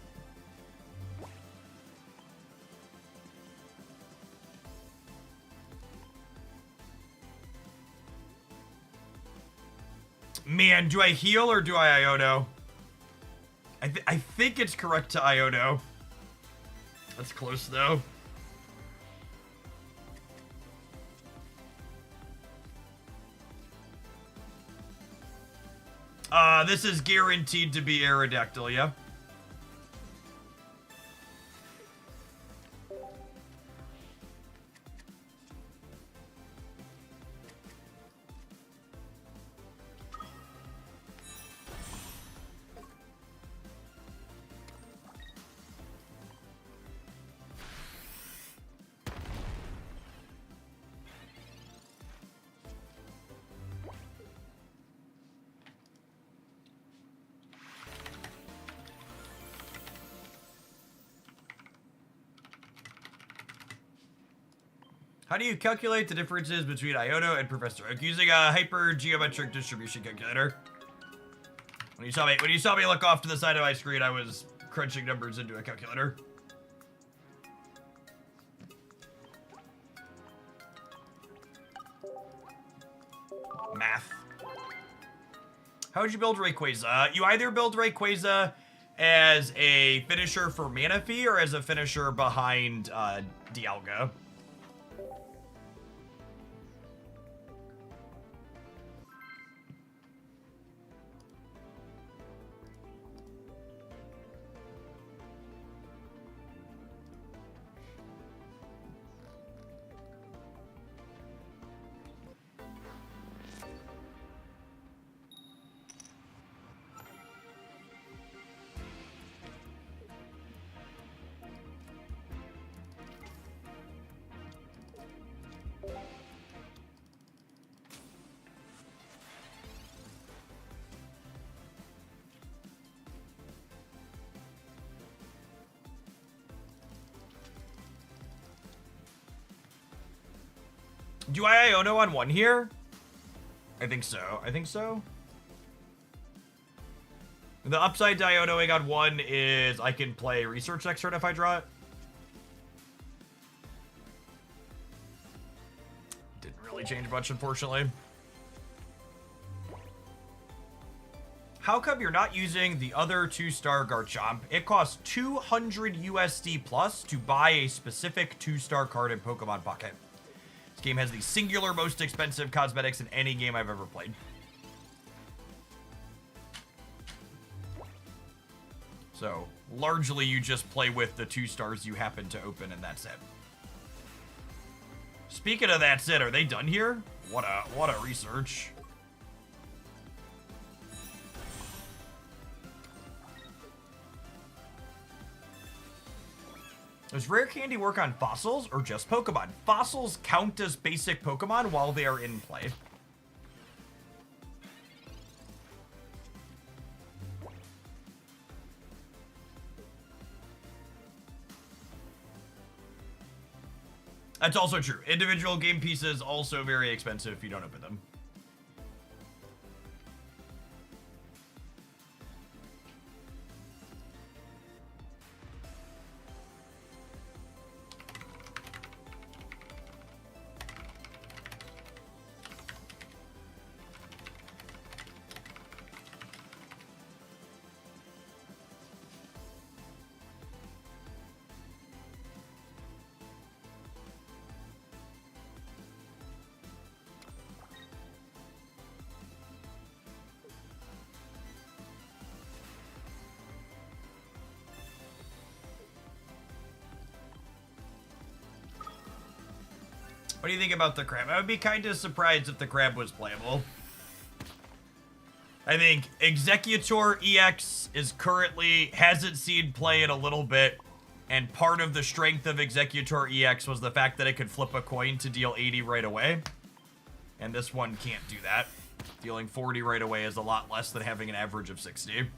Man, do I heal or do I Iono? I think it's correct to Iono. That's close though. This is guaranteed to be Aerodactyl, yeah? How do you calculate the differences between Iono and Professor Oak using a hypergeometric distribution calculator? When you saw me look off to the side of my screen, I was crunching numbers into a calculator. Math. How would you build Rayquaza? You either build Rayquaza as a finisher for Manaphy or as a finisher behind Dialga. Do I Iono on one here? I think so. I think so. The upside to Ionoing on one is I can play Research Expert if I draw it. Didn't really change much, unfortunately. How come you're not using the other 2-star Garchomp? It costs 200 USD plus to buy a specific 2-star card in Pokemon Pocket. This game has the singular most expensive cosmetics in any game I've ever played. So, largely you just play with the 2 stars you happen to open and that's it. Speaking of that's it, are they done here? What a research. Does Rare Candy work on fossils or just Pokemon? Fossils count as basic Pokemon while they are in play. That's also true. Individual game pieces also very expensive if you don't open them. What do you think about the crab? I would be kind of surprised if the crab was playable. I think Executor EX hasn't seen play in a little bit, and part of the strength of Executor EX was the fact that it could flip a coin to deal 80 right away. And this one can't do that. Dealing 40 right away is a lot less than having an average of 60.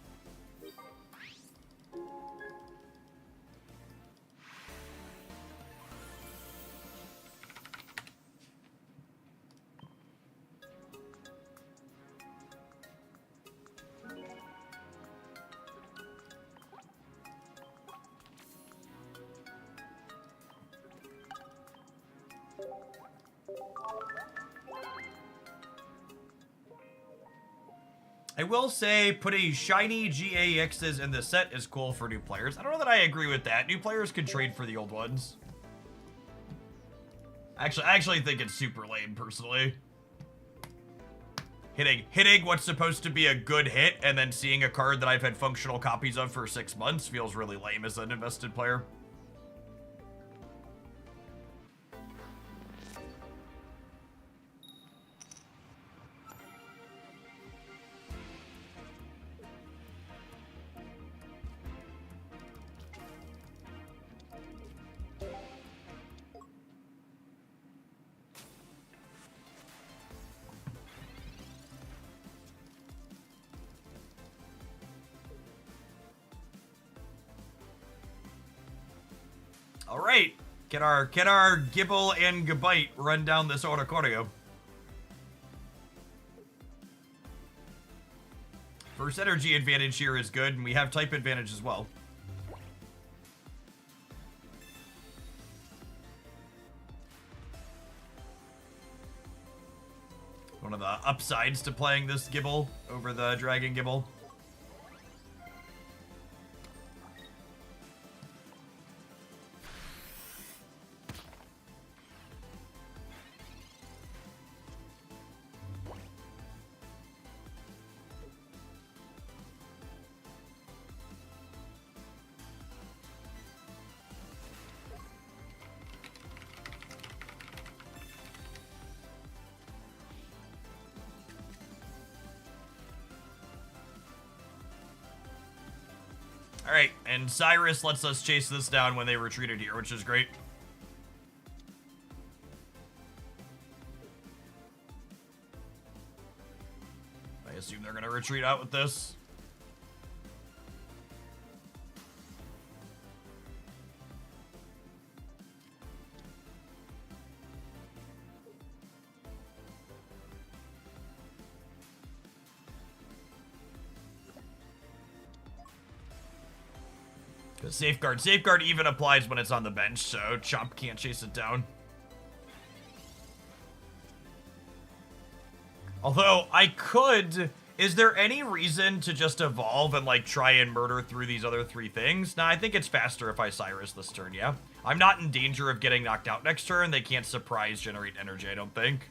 I will say putting shiny GAXs in the set is cool for new players. I don't know that I agree with that. New players can trade for the old ones. I actually think it's super lame, personally. Hitting what's supposed to be a good hit and then seeing a card that I've had functional copies of for 6 months feels really lame as an invested player. All right, Can our Gibble and Gabite run down this Oricorio? First energy advantage here is good, and we have type advantage as well. One of the upsides to playing this Gibble over the Dragon Gibble. Alright, and Cyrus lets us chase this down when they retreated here, which is great. I assume they're gonna retreat out with this. Safeguard. Safeguard even applies when it's on the bench, so Chomp can't chase it down. Although, I could... Is there any reason to just evolve and, like, try and murder through these other three things? Nah, I think it's faster if I Cyrus this turn, yeah? I'm not in danger of getting knocked out next turn. They can't surprise generate energy, I don't think.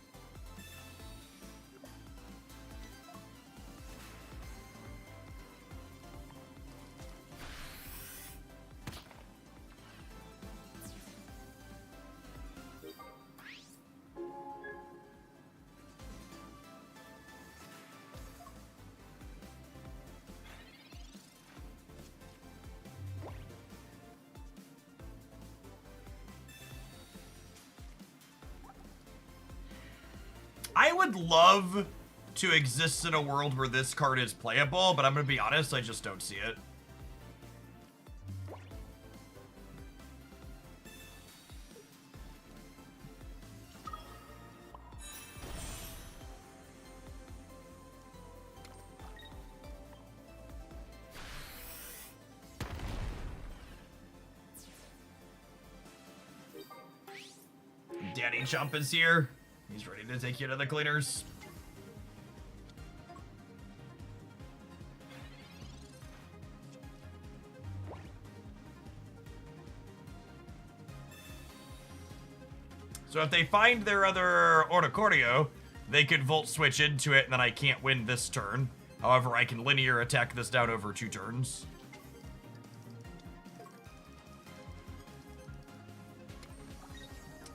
I would love to exist in a world where this card is playable, but I'm going to be honest, I just don't see it. Danny Chump is here. He's ready to take you to the cleaners. So if they find their other Oricorio, they could Volt Switch into it, and then I can't win this turn. However, I can linear attack this down over 2 turns.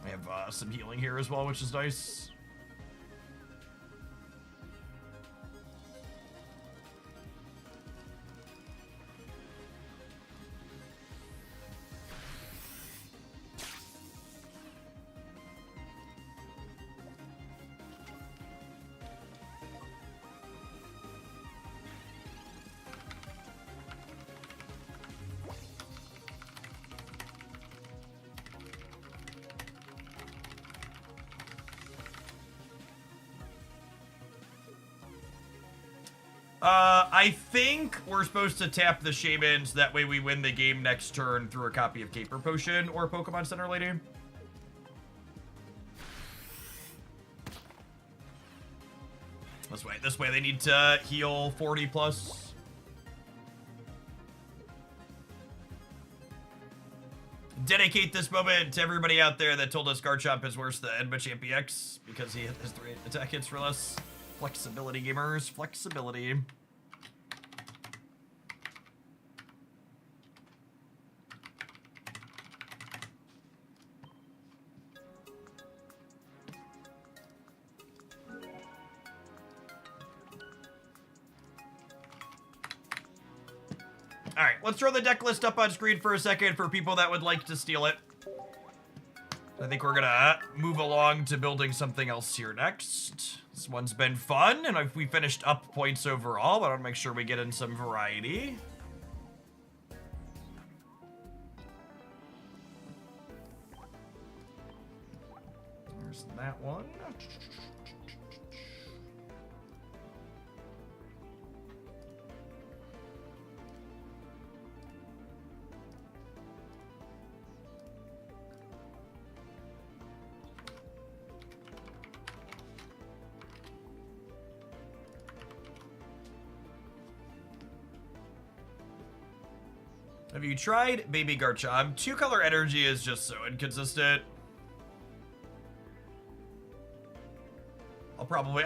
I have some healing here as well, which is nice. I think we're supposed to tap the Shamans, that way we win the game next turn through a copy of Caper Potion or Pokemon Center Lady. This way they need to heal 40 plus. Dedicate this moment to everybody out there that told us Garchomp is worse than Machamp EX because he has 3 attack hits for less. Flexibility, gamers. Flexibility. Alright, let's throw the deck list up on screen for a second for people that would like to steal it. I think we're gonna move along to building something else here next. This one's been fun, and if we finished up points overall, but I want to make sure we get in some variety. There's that one. Have you tried Baby Garchomp? Two-color energy is just so inconsistent.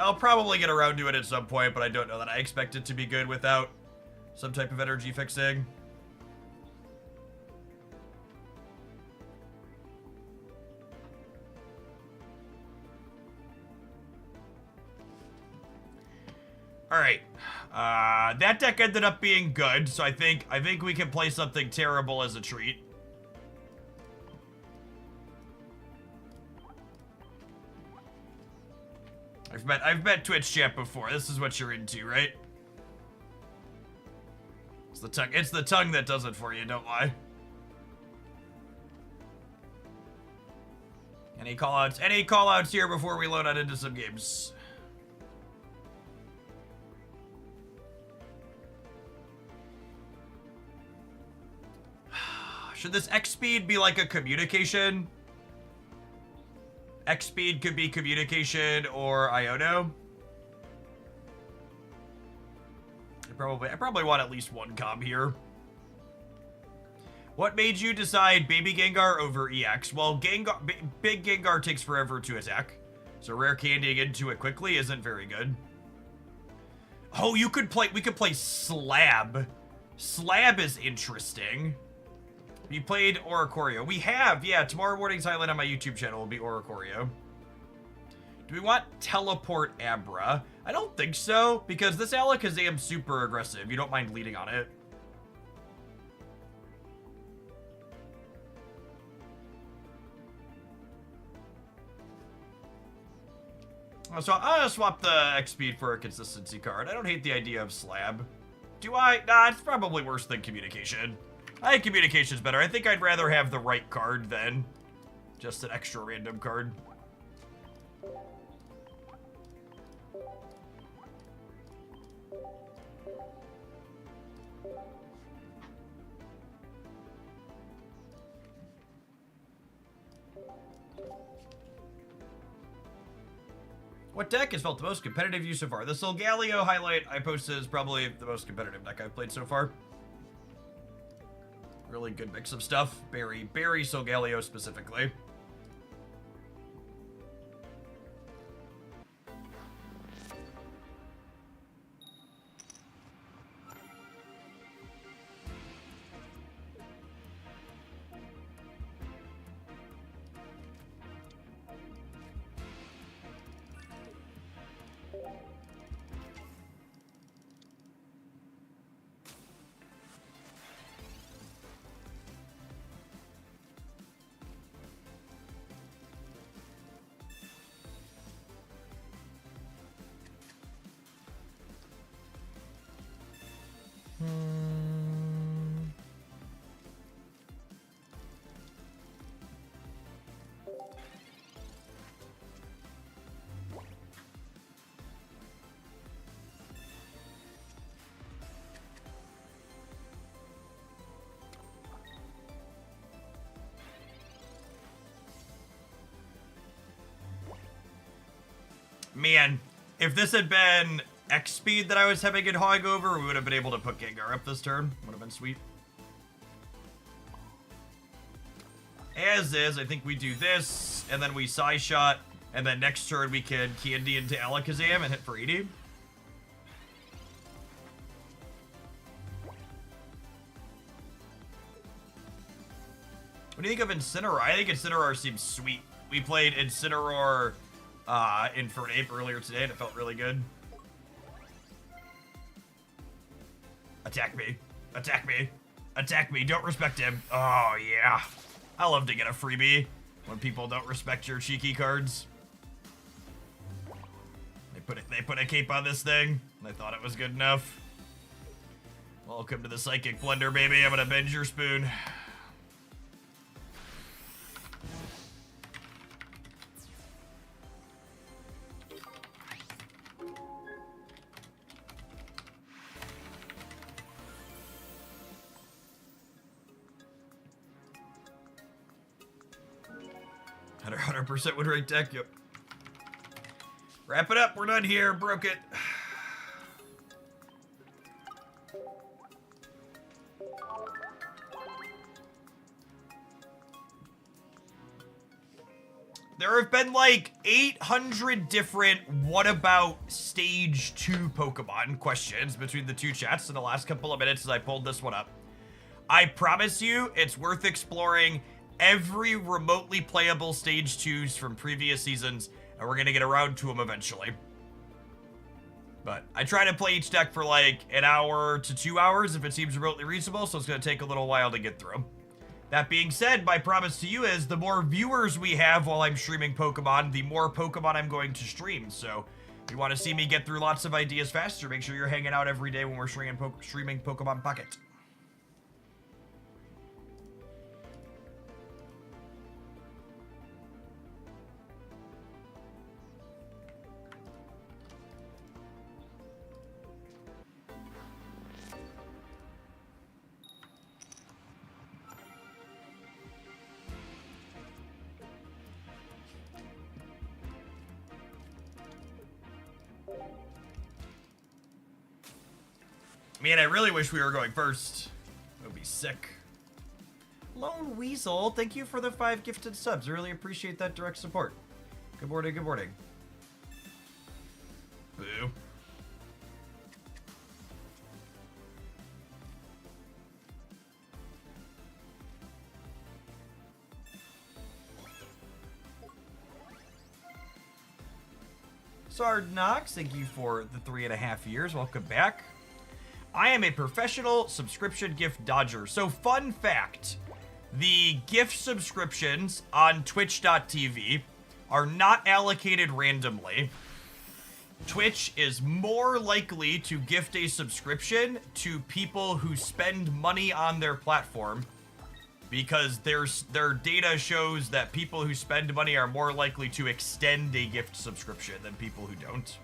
I'll probably get around to it at some point, but I don't know that I expect it to be good without some type of energy fixing. All right, that deck ended up being good, so I think we can play something terrible as a treat. I've met Twitch chat before. This is what you're into, right? It's the tongue that does it for you, don't lie. Any callouts here before we load on into some games? Should this X speed be like a communication? X speed could be communication or Iono. I probably want at least one comp here. What made you decide Baby Gengar over EX? Well, Big Gengar takes forever to attack, so rare candying into it quickly isn't very good. Oh, we could play Slab. Slab is interesting. You played Oricorio. We have, yeah. Tomorrow morning's highlight on my YouTube channel will be Oricorio. Do we want Teleport Abra? I don't think so, because this Alakazam's super aggressive. You don't mind leading on it. So I'm gonna swap the X speed for a consistency card. I don't hate the idea of Slab. Do I? Nah, it's probably worse than Communication. I think Communication's better. I think I'd rather have the right card than just an extra random card. What deck has felt the most competitive you so far? The Solgaleo highlight I posted is probably the most competitive deck I've played so far. Really good mix of stuff. Berry Solgaleo specifically. Man, if this had been X speed that I was having it hog over, we would have been able to put Gengar up this turn. Would have been sweet. As is, I think we do this, and then we Psy Shot, and then next turn we can Candy into Alakazam and hit for 80. What do you think of Incineroar? I think Incineroar seems sweet. We played Incineroar Infernape earlier today, and it felt really good. Attack me. Attack me. Attack me. Don't respect him. Oh, yeah. I love to get a freebie when people don't respect your cheeky cards. They put a cape on this thing, and I thought it was good enough. Welcome to the Psychic Blender, baby. I'm gonna bend your spoon. 100% would rate deck, yep. Wrap it up, we're done here, broke it. There have been like 800 different what about stage 2 Pokemon questions between the two chats in the last couple of minutes as I pulled this one up. I promise you it's worth exploring every remotely playable stage 2s from previous seasons, and we're gonna get around to them eventually. But I try to play each deck for like an hour to 2 hours if it seems remotely reasonable, so it's gonna take a little while to get through them. That being said, my promise to you is the more viewers we have while I'm streaming Pokemon, the more Pokemon I'm going to stream. So if you want to see me get through lots of ideas faster, make sure you're hanging out every day when we're streaming Pokemon Pocket. Man, I really wish we were going first. It would be sick. Lone Weasel, thank you for the 5 gifted subs. I really appreciate that direct support. Good morning, good morning. Boo. Sard Knox, thank you for the 3.5 years. Welcome back. I am a professional subscription gift dodger. So fun fact, the gift subscriptions on twitch.tv are not allocated randomly. Twitch is more likely to gift a subscription to people who spend money on their platform because their data shows that people who spend money are more likely to extend a gift subscription than people who don't.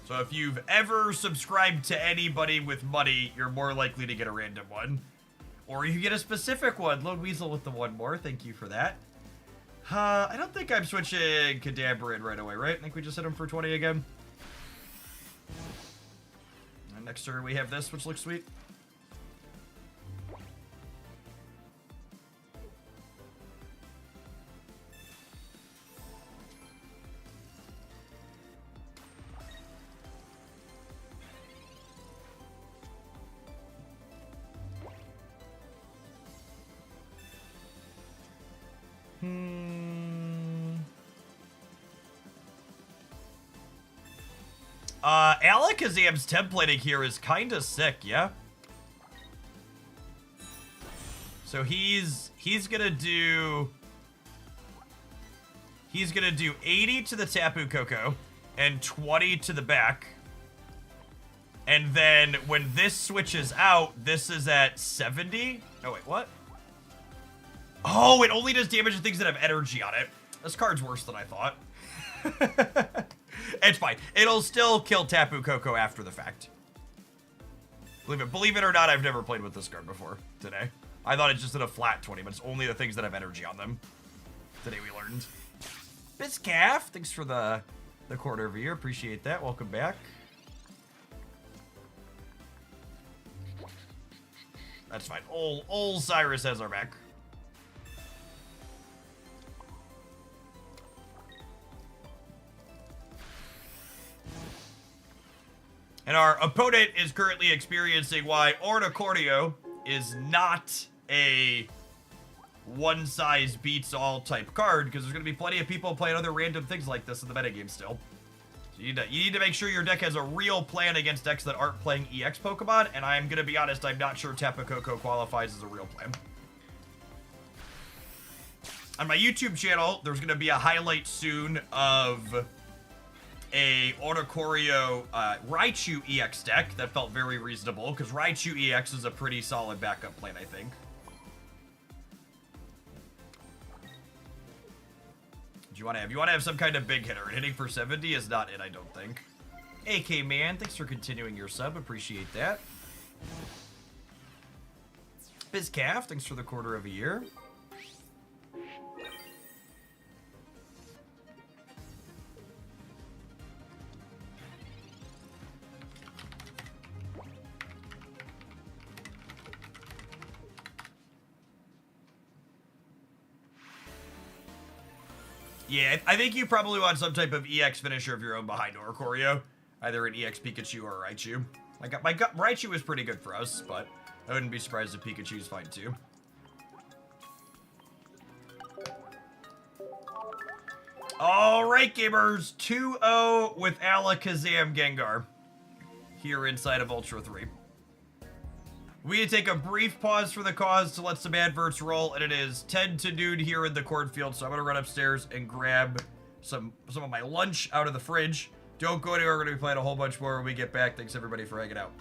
So if you've ever subscribed to anybody with money, you're more likely to get a random one. Or you get a specific one. Lone Weasel with the one more. Thank you for that. I don't think I'm switching Kadabra in right away, right? I think we just hit him for 20 again. And next turn we have this, which looks sweet. Alakazam's templating here is kind of sick, yeah? So he's gonna do 80 to the Tapu Koko and 20 to the back. And then when this switches out, this is at 70. Oh wait, what? Oh, it only does damage to things that have energy on it. This card's worse than I thought. It's fine. It'll still kill Tapu Koko after the fact. Believe it or not, I've never played with this card before today. I thought it just did a flat 20, but it's only the things that have energy on them. Today we learned. Biscaf, thanks for the quarter of a year. Appreciate that. Welcome back. That's fine. Old Cyrus has our back. And our opponent is currently experiencing why Ornicordio is not a one-size-beats-all type card, because there's going to be plenty of people playing other random things like this in the metagame still. So you need to make sure your deck has a real plan against decks that aren't playing EX Pokemon, and I'm going to be honest, I'm not sure Tapu Koko qualifies as a real plan. On my YouTube channel, there's going to be a highlight soon of a Ornicorio Raichu EX deck that felt very reasonable, because Raichu EX is a pretty solid backup plan, I think. You want to have some kind of big hitter, and hitting for 70 is not it, I don't think. AK Man, thanks for continuing your sub. Appreciate that. BizCaf, thanks for the quarter of a year. Yeah, I think you probably want some type of EX finisher of your own behind Oricorio. Either an EX Pikachu or a Raichu. My gut Raichu is pretty good for us, but I wouldn't be surprised if Pikachu's fine too. Alright, gamers. 2-0 with Alakazam Gengar. Here inside of Ultra 3. We need to take a brief pause for the cause to let some adverts roll, and it is 10 to noon here in the cornfield, so I'm gonna run upstairs and grab some of my lunch out of the fridge. Don't go anywhere, we're gonna be playing a whole bunch more when we get back. Thanks everybody for hanging out.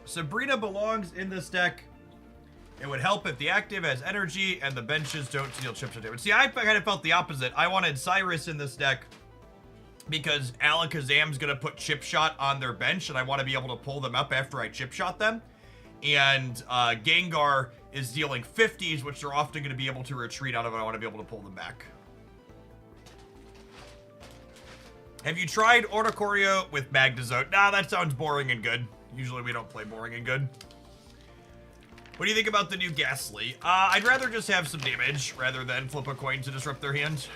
Sabrina belongs in this deck. It would help if the active has energy and the benches don't deal chip shot damage. See, I kind of felt the opposite. I wanted Cyrus in this deck because Alakazam's going to put chip shot on their bench, and I want to be able to pull them up after I chip shot them. And Gengar is dealing 50s, which they're often going to be able to retreat out of, and I want to be able to pull them back. Have you tried Oricorio with Magnezone? Nah, that sounds boring and good. Usually we don't play boring and good. What do you think about the new Ghastly? I'd rather just have some damage rather than flip a coin to disrupt their hand.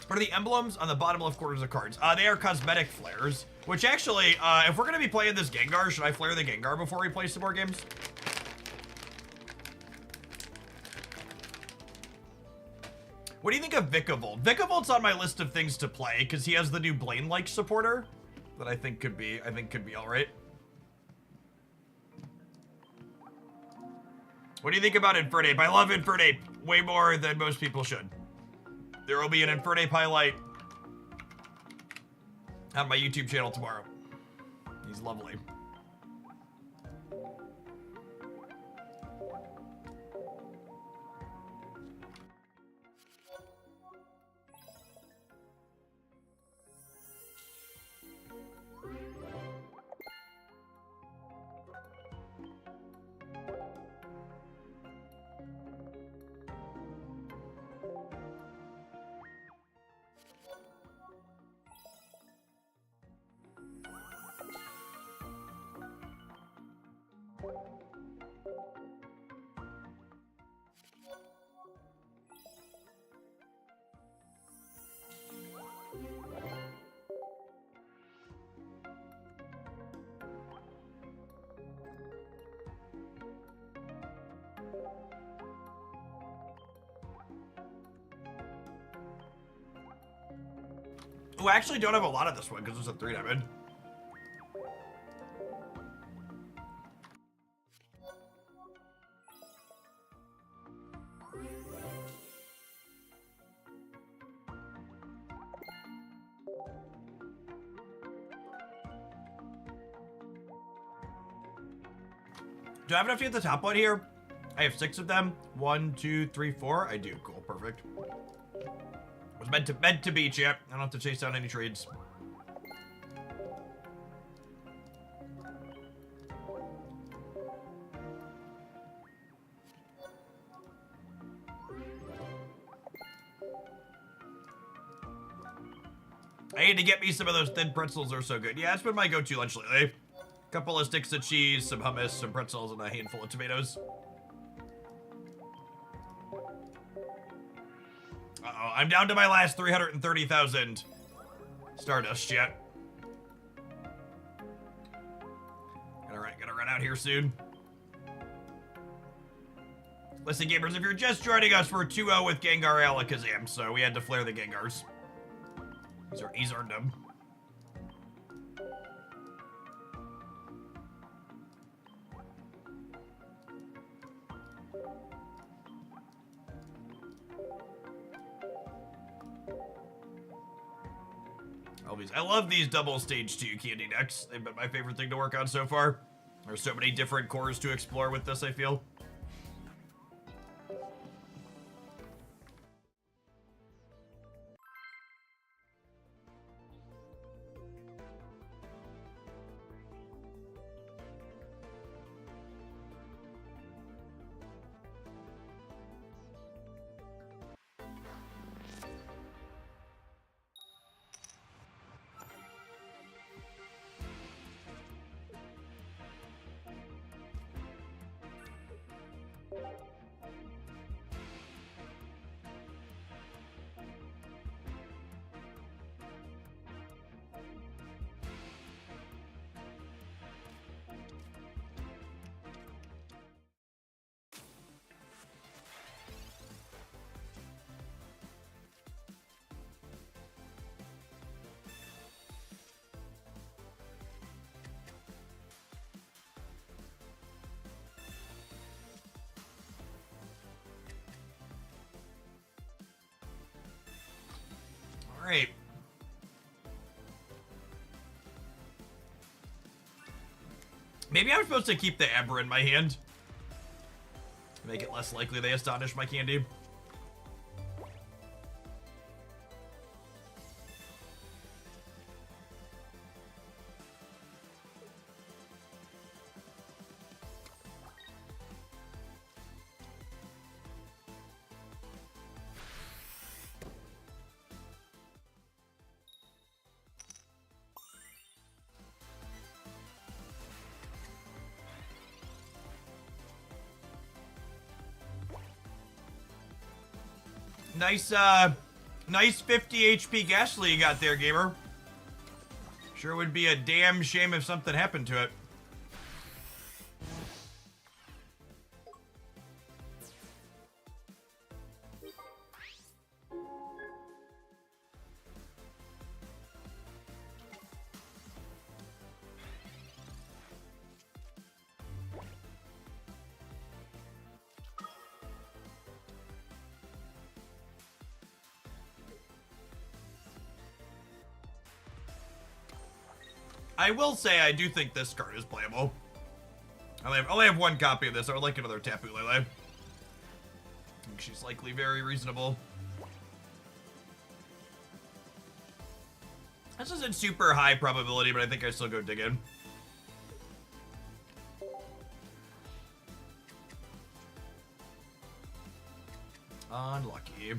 What are the emblems on the bottom left corners of cards? They are cosmetic flares, which actually, if we're going to be playing this Gengar, should I flare the Gengar before we play some more games? What do you think of Vikavolt? Vikavolt's on my list of things to play because he has the new Blaine-like supporter that I think could be all right. What do you think about Infernape? I love Infernape way more than most people should. There will be an Infernape highlight on my YouTube channel tomorrow. He's lovely. Ooh, I actually don't have a lot of this one because it's a 3 diamond. Do I have enough to get the top one here? I have 6 of them. 1, 2, 3, 4. I do. Cool. Perfect. Was meant to be, champ. I don't have to chase down any trades. I need to get me some of those thin pretzels. They're so good. Yeah, it's been my go-to lunch lately. Couple of sticks of cheese, some hummus, some pretzels, and a handful of tomatoes. Uh-oh, I'm down to my last 330,000 Stardust yet. Gonna run out here soon. Listen, gamers, if you're just joining us, we're 2-0 with Gengar Alakazam, so we had to flare the Gengars. He's earned them. I love these double stage 2 candy decks. They've been my favorite thing to work on so far. There's so many different cores to explore with this, I feel. All right. Maybe I'm supposed to keep the Ember in my hand. Make it less likely they astonish my candy. Nice 50 HP Ghastly you got there, gamer. Sure would be a damn shame if something happened to it. I will say I do think this card is playable. I only have 1 copy of this. I would like another Tapu Lele. I think she's likely very reasonable. This isn't super high probability, but I think I still go dig in. Unlucky.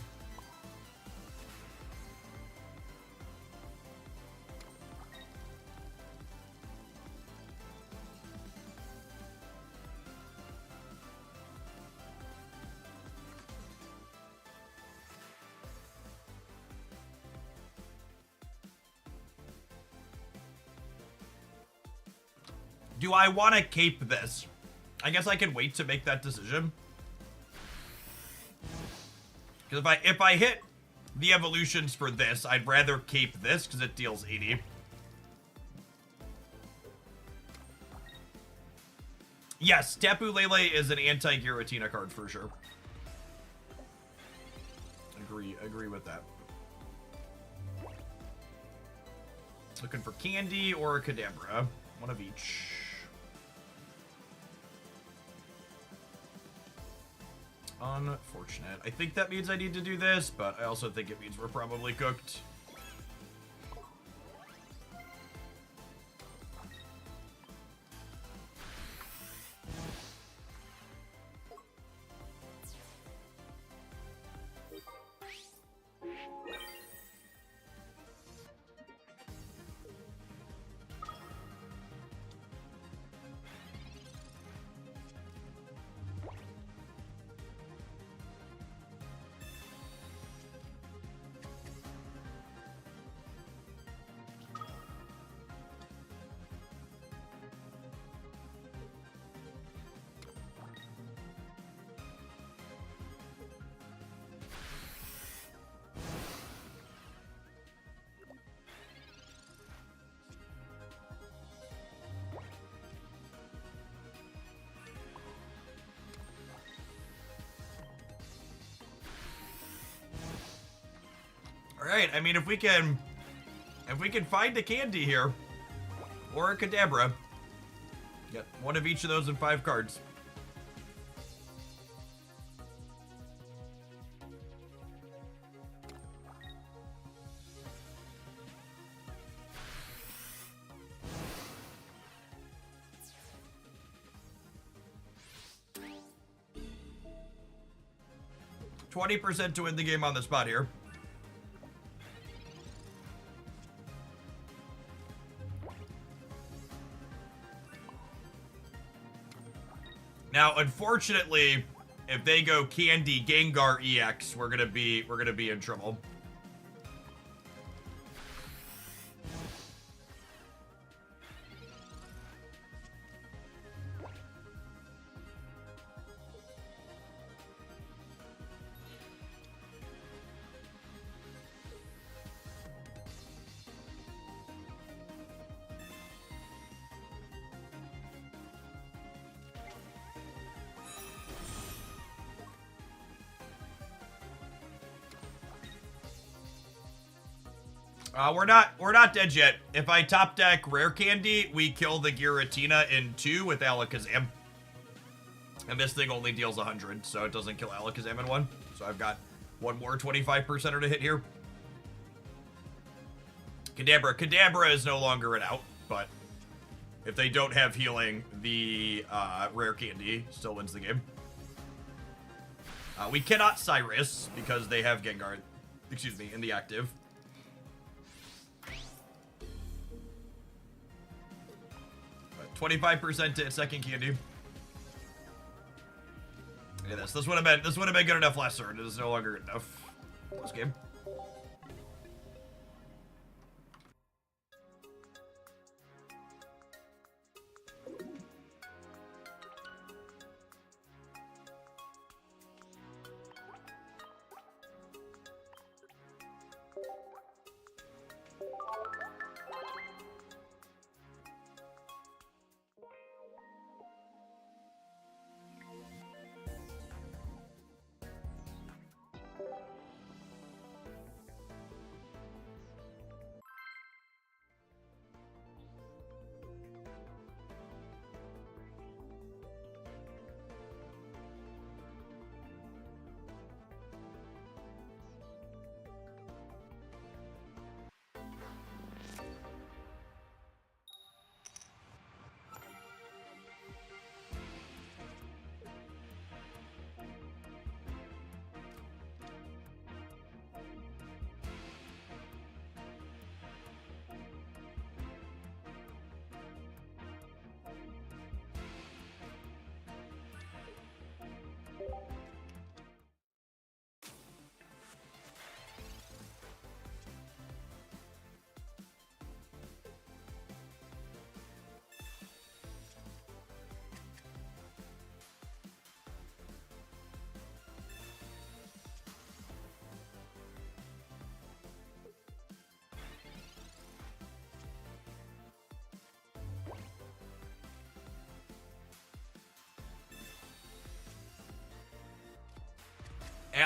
Do I want to cape this? I guess I can wait to make that decision. Because if I hit the evolutions for this. I'd rather cape this because it deals 80. Yes, Tapu Lele is an anti-Giratina card for sure. Agree with that. Looking for Candy or a Kadabra. One of each. Unfortunate. I think that means I need to do this, but I also think it means we're probably cooked. Alright, I mean, if we can find a Candy here, or a Kadabra, get one of each of those in 5 cards. $20% to win the game on the spot here. Now, unfortunately, if they go Candy Gengar EX, we're gonna be in trouble. We're not dead yet. If I top deck Rare Candy, we kill the Giratina in 2 with Alakazam. And this thing only deals 100, so it doesn't kill Alakazam in 1. So I've got one more 25%er to hit here. Kadabra is no longer an out, but if they don't have healing, the Rare Candy still wins the game. We cannot Cyrus because they have Gengar, excuse me, in the active. 25% to second Candy. Look at this. This would have been good enough last turn. It is no longer good enough. Close game.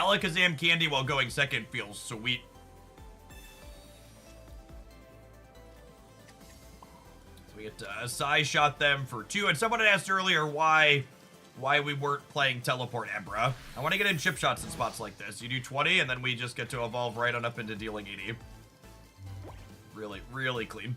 Alakazam candy while going second feels sweet. So we get to Psy shot them for 2. And someone had asked earlier why we weren't playing Teleport Ebra. I want to get in chip shots in spots like this. You do 20, and then we just get to evolve right on up into dealing 80. Really, really clean.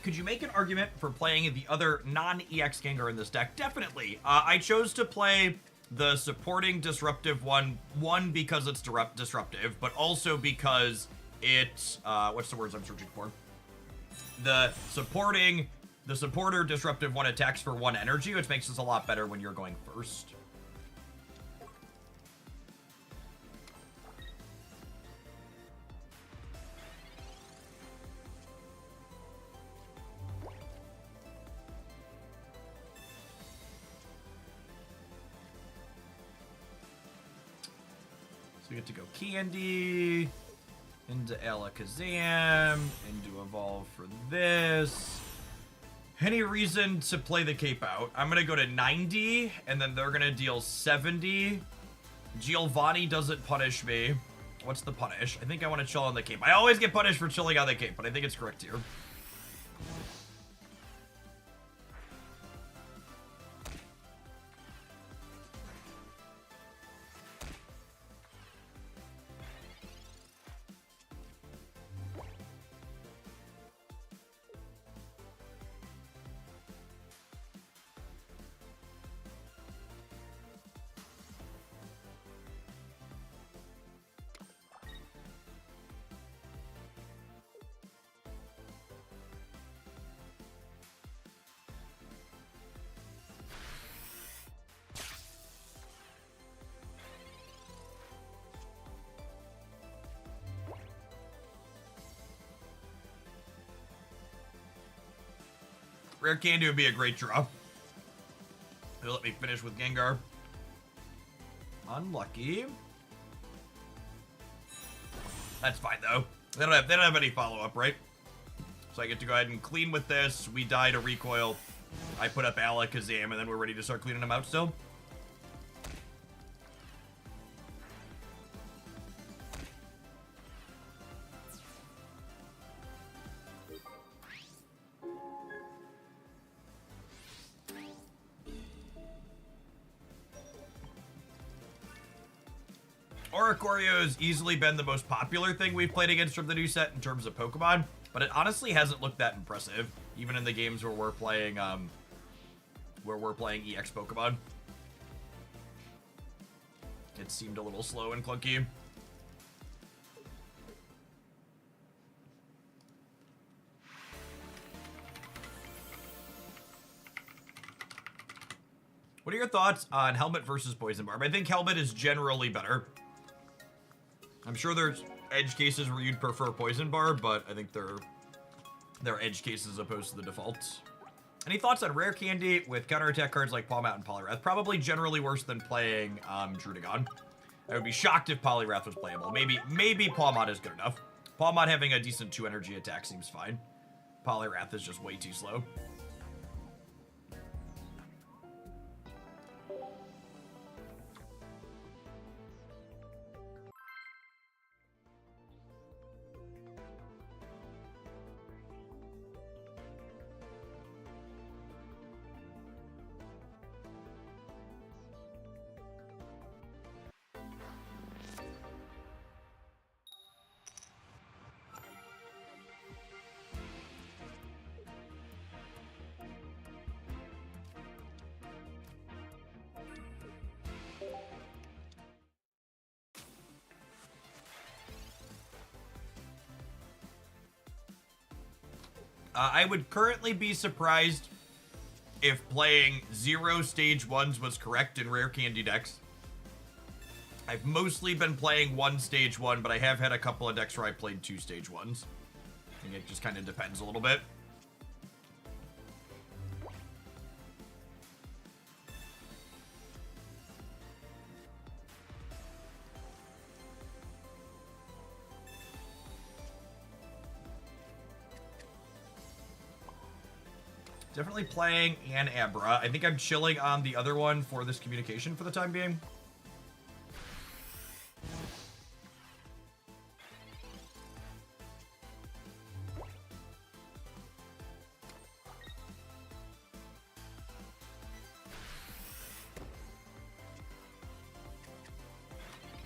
Could you make an argument for playing the other non-EX Gengar in this deck? Definitely. I chose to play the supporting disruptive one because it's disruptive, but also because it's what's the words I'm searching for? The supporter disruptive one attacks for 1 energy, which makes this a lot better when you're going first. We get to go Candy into Alakazam, into Evolve for this. Any reason to play the Cape out? I'm gonna go to 90, and then they're gonna deal 70. Giovanni doesn't punish me. What's the punish? I think I want to chill on the Cape. I always get punished for chilling on the Cape, but I think it's correct here. Rare Candy would be a great draw. They'll let me finish with Gengar. Unlucky. That's fine though. They don't have any follow-up, right? So I get to go ahead and clean with this. We die to recoil. I put up Alakazam, and then we're ready to start cleaning them out still. Oricorio has easily been the most popular thing we've played against from the new set in terms of Pokemon, but it honestly hasn't looked that impressive, even in the games where we're playing EX Pokemon. It seemed a little slow and clunky. What are your thoughts on Helmet versus Poison Barb? I think Helmet is generally better. I'm sure there's edge cases where you'd prefer Poison Barb, but I think they're edge cases opposed to the defaults. Any thoughts on Rare Candy with counterattack cards like Pawmot and Poliwrath? Probably generally worse than playing Druddigon. I would be shocked if Poliwrath was playable. Maybe Pawmot is good enough. Pawmot having a decent 2 energy attack seems fine. Poliwrath is just way too slow. I would currently be surprised if playing 0 stage 1s was correct in Rare Candy decks. I've mostly been playing 1 stage 1, but I have had a couple of decks where I played 2 stage 1s. I think it just kind of depends a little bit. Definitely playing an Abra. I think I'm chilling on the other one for this communication for the time being.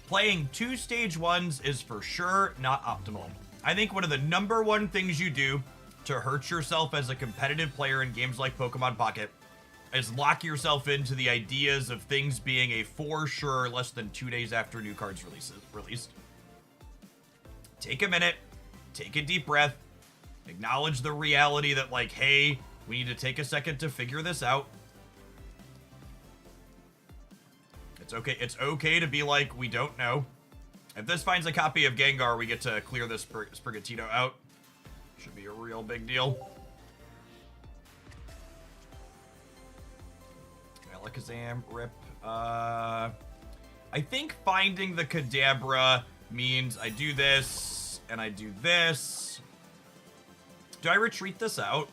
Playing 2 stage 1s is for sure not optimal. I think one of the #1 things you do to hurt yourself as a competitive player in games like Pokemon Pocket is lock yourself into the ideas of things being a for sure less than 2 days after new cards released. Take a minute, take a deep breath, acknowledge the reality that, like, hey, we need to take a second to figure this out. It's okay to be like, we don't know. If this finds a copy of Gengar, we get to clear this Sprigatito out. Should be a real big deal. Alakazam, rip. I think finding the Kadabra means I do this, and I do this. Do I retreat this out?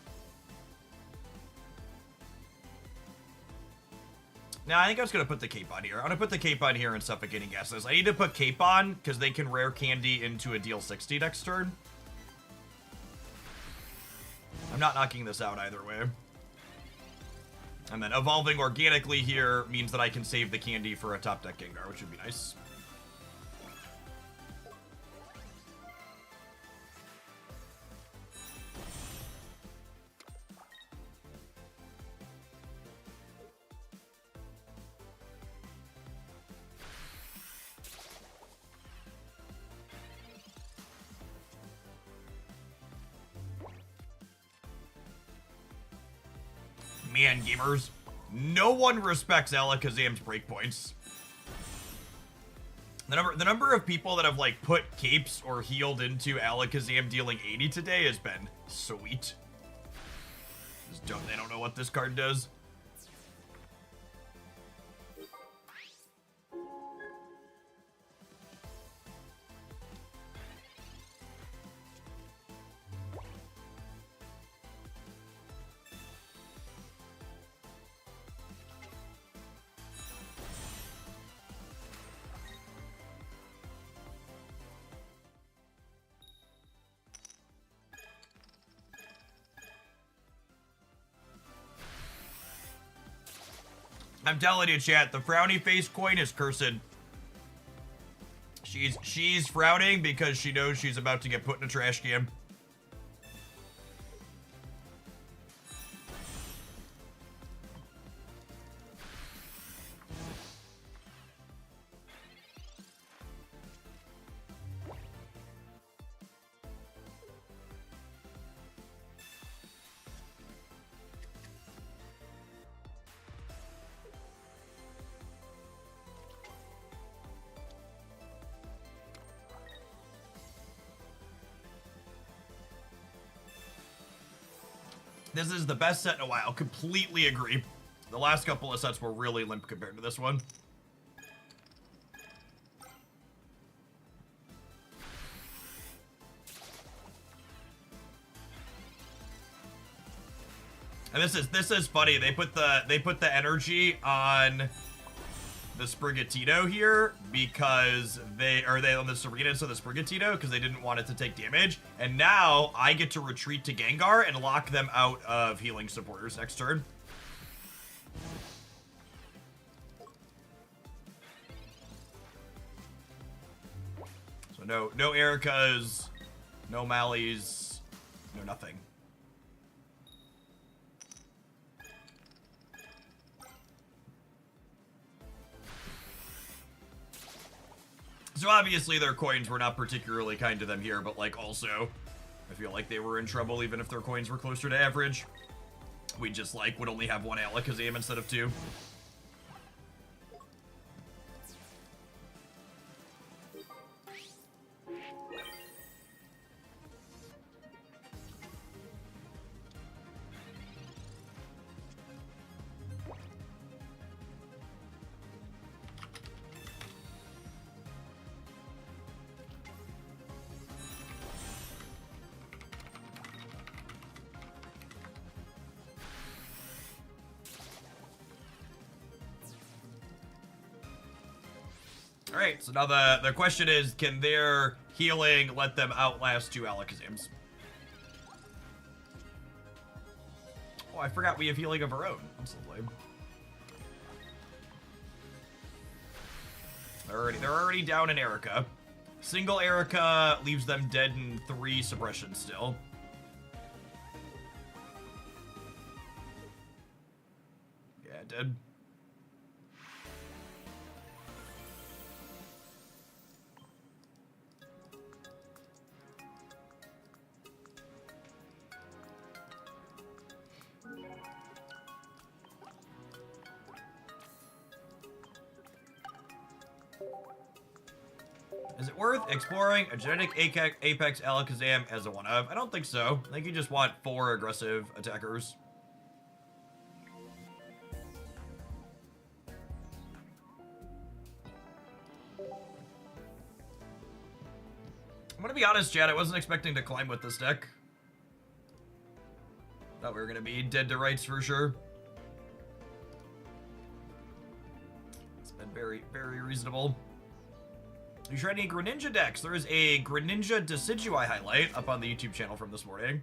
Nah, I think I was going to put the cape on here. I'm going to put the cape on here and suffocating gases. I need to put cape on because they can rare candy into a deal 60 next turn. I'm not knocking this out either way. And then evolving organically here means that I can save the candy for a top deck Gengar, which would be nice. Man, gamers, no one respects Alakazam's breakpoints. The number of people that have, like, put capes or healed into Alakazam dealing 80 today has been sweet. They don't know what this card does. I'm telling you, chat, the frowny face coin is cursed. She's frowning because she knows she's about to get put in a trash can. This is the best set in a while. Completely agree. The last couple of sets were really limp compared to this one. And this is funny. They put the energy on the Sprigatito here because they on the Serena, so the Sprigatito, because they didn't want it to take damage. And now I get to retreat to Gengar and lock them out of healing supporters next turn. So no Ericas, no Mallies, no nothing. So obviously their coins were not particularly kind to them here, but, like, also I feel like they were in trouble even if their coins were closer to average. We just, like, would only have one Alakazam instead of 2. All right, so now the question is, can their healing let them outlast 2 Alakazams? Oh, I forgot we have healing of our own. I'm so lame. They're already down in Erica. Single Erica leaves them dead in 3 suppression still. Yeah, dead. Is it worth exploring a genetic Apex Alakazam as a one-of? I don't think so. I think you just want 4 aggressive attackers. I'm gonna be honest, Chad, I wasn't expecting to climb with this deck. Thought we were gonna be dead to rights for sure. It's been very, very reasonable. You tried any Greninja decks? There is a Greninja Decidueye highlight up on the YouTube channel from this morning.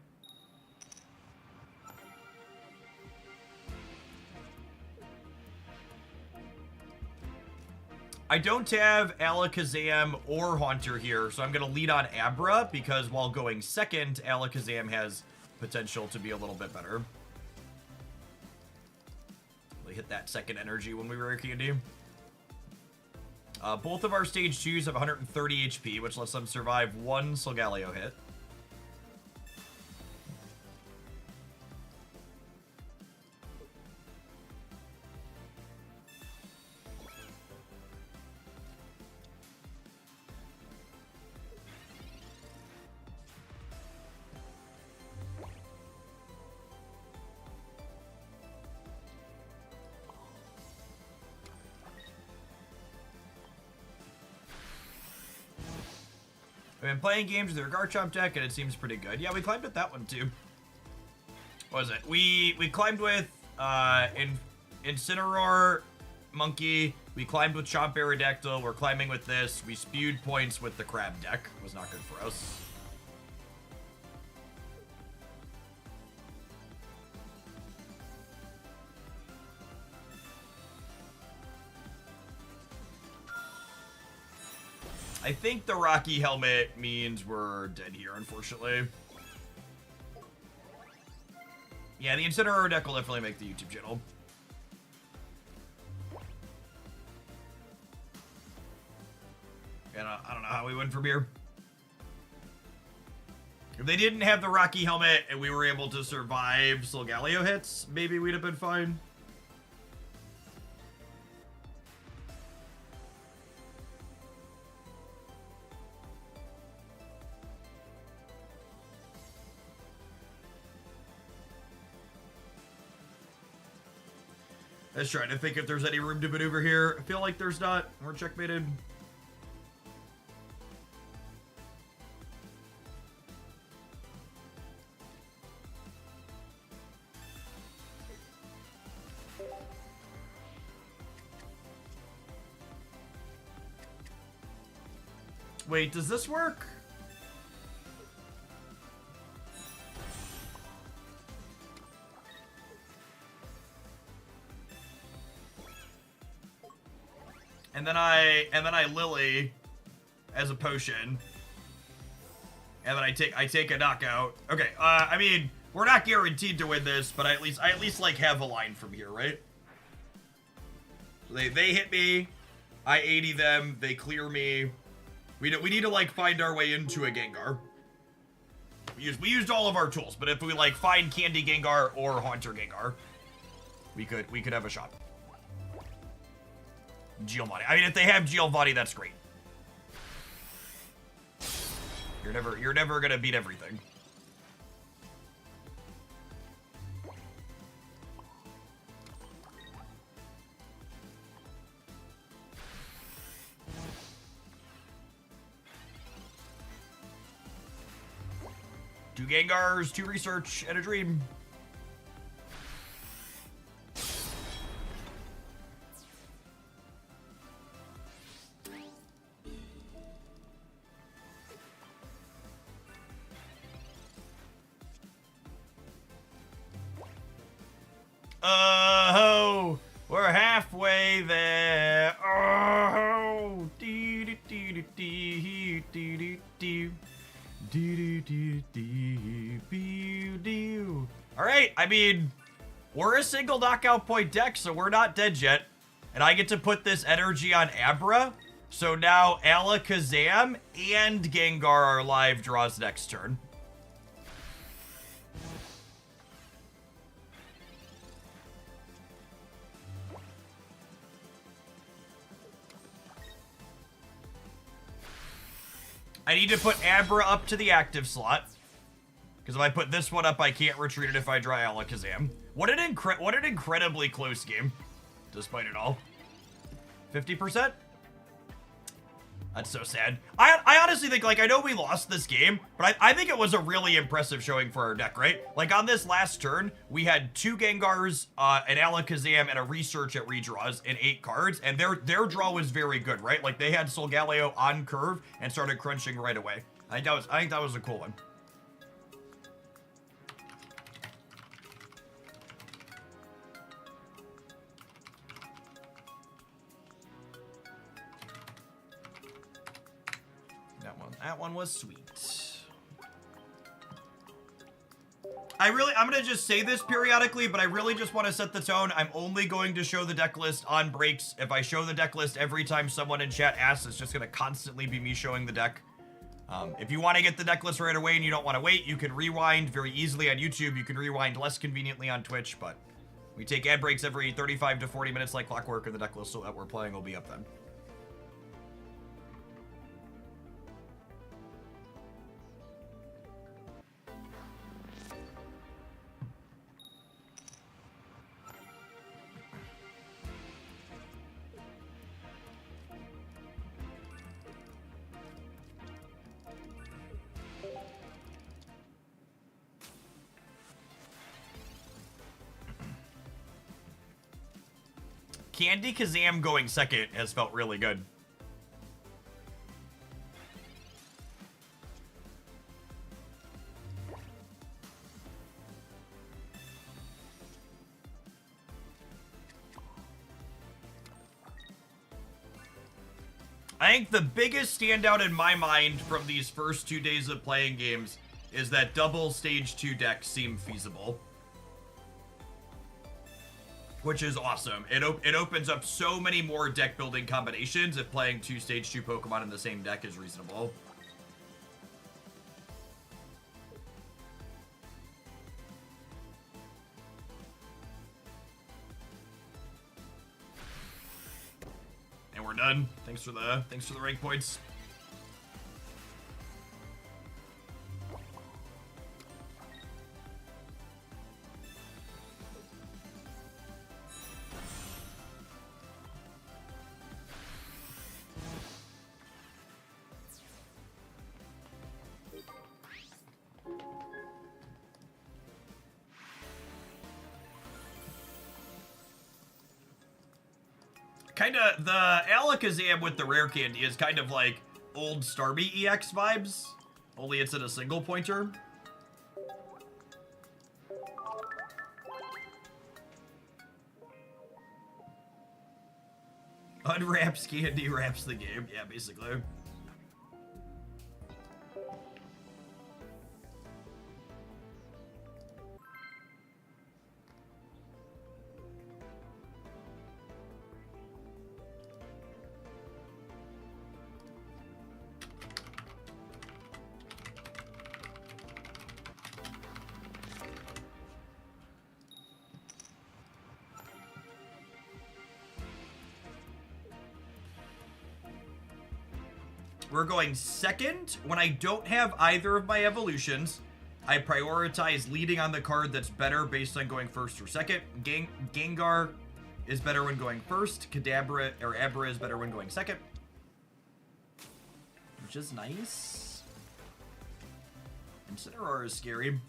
I don't have Alakazam or Haunter here, so I'm going to lead on Abra, because while going second, Alakazam has potential to be a little bit better. We hit that second energy when we were Candy. Both of our stage 2s have 130 HP, which lets them survive 1 Solgaleo hit. I've been playing games with their Garchomp deck, and it seems pretty good. Yeah, we climbed with that one, too. What was it? We climbed with Incineroar, Monkey. We climbed with Chomp Aerodactyl. We're climbing with this. We spewed points with the Crab deck. It was not good for us. I think the Rocky Helmet means we're dead here, unfortunately. Yeah, the Incineroar deck will definitely make the YouTube channel. And I don't know how we win from here. If they didn't have the Rocky Helmet and we were able to survive Solgaleo hits, maybe we'd have been fine. Let's try to think if there's any room to maneuver here. I feel like there's not. We're checkmated. Wait, does this work? And then I Lily as a potion. And then I take a knockout. Okay, I mean, we're not guaranteed to win this, but I at least like have a line from here, right? So they hit me, I 80 them, they clear me. We need to like find our way into a Gengar. We used all of our tools, but if we like find Candy Gengar or Haunter Gengar, we could have a shot. Giovanni. I mean, if they have Giovanni, that's great. You're never gonna beat everything. Two Gengars, 2 research, and a dream. Oh, we're halfway there. Oh, dee dee dee dee dee dee dee dee. All right, I mean, we're a single knockout point deck, so we're not dead yet. And I get to put this energy on Abra. So now Alakazam and Gengar are live draws next turn. I need to put Abra up to the active slot. Because if I put this one up, I can't retreat it if I draw Alakazam. What an incredibly close game, despite it all. 50%? That's so sad. I honestly think, like, I know we lost this game, but I think it was a really impressive showing for our deck, right? Like, on this last turn, we had 2 Gengars, an Alakazam, and a Research at redraws and 8 cards, and their draw was very good, right? Like, they had Solgaleo on curve and started crunching right away. I think that was a cool one. That one was sweet. I'm gonna just say this periodically, but I really just want to set the tone. I'm only going to show the deck list on breaks. If I show the deck list every time someone in chat asks, it's just gonna constantly be me showing the deck. If you want to get the deck list right away and you don't want to wait, you can rewind very easily on YouTube. You can rewind less conveniently on Twitch, but we take ad breaks every 35 to 40 minutes like clockwork, and the deck list that we're playing will be up then. Candy Kazam going second has felt really good. I think the biggest standout in my mind from these first 2 days of playing games is that double stage 2 decks seem feasible. Which is awesome. It opens up so many more deck building combinations if playing 2 stage 2 Pokemon in the same deck is reasonable. And we're done. Thanks for the rank points. Kinda, the Alakazam with the rare candy is kind of like old Starmie EX vibes, only it's at a single pointer. Unwraps candy, wraps the game. Yeah, basically. We're going second. When I don't have either of my evolutions, I prioritize leading on the card that's better based on going first or second. Gengar is better when going first. Kadabra or Abra is better when going second. Which is nice. Incineroar is scary.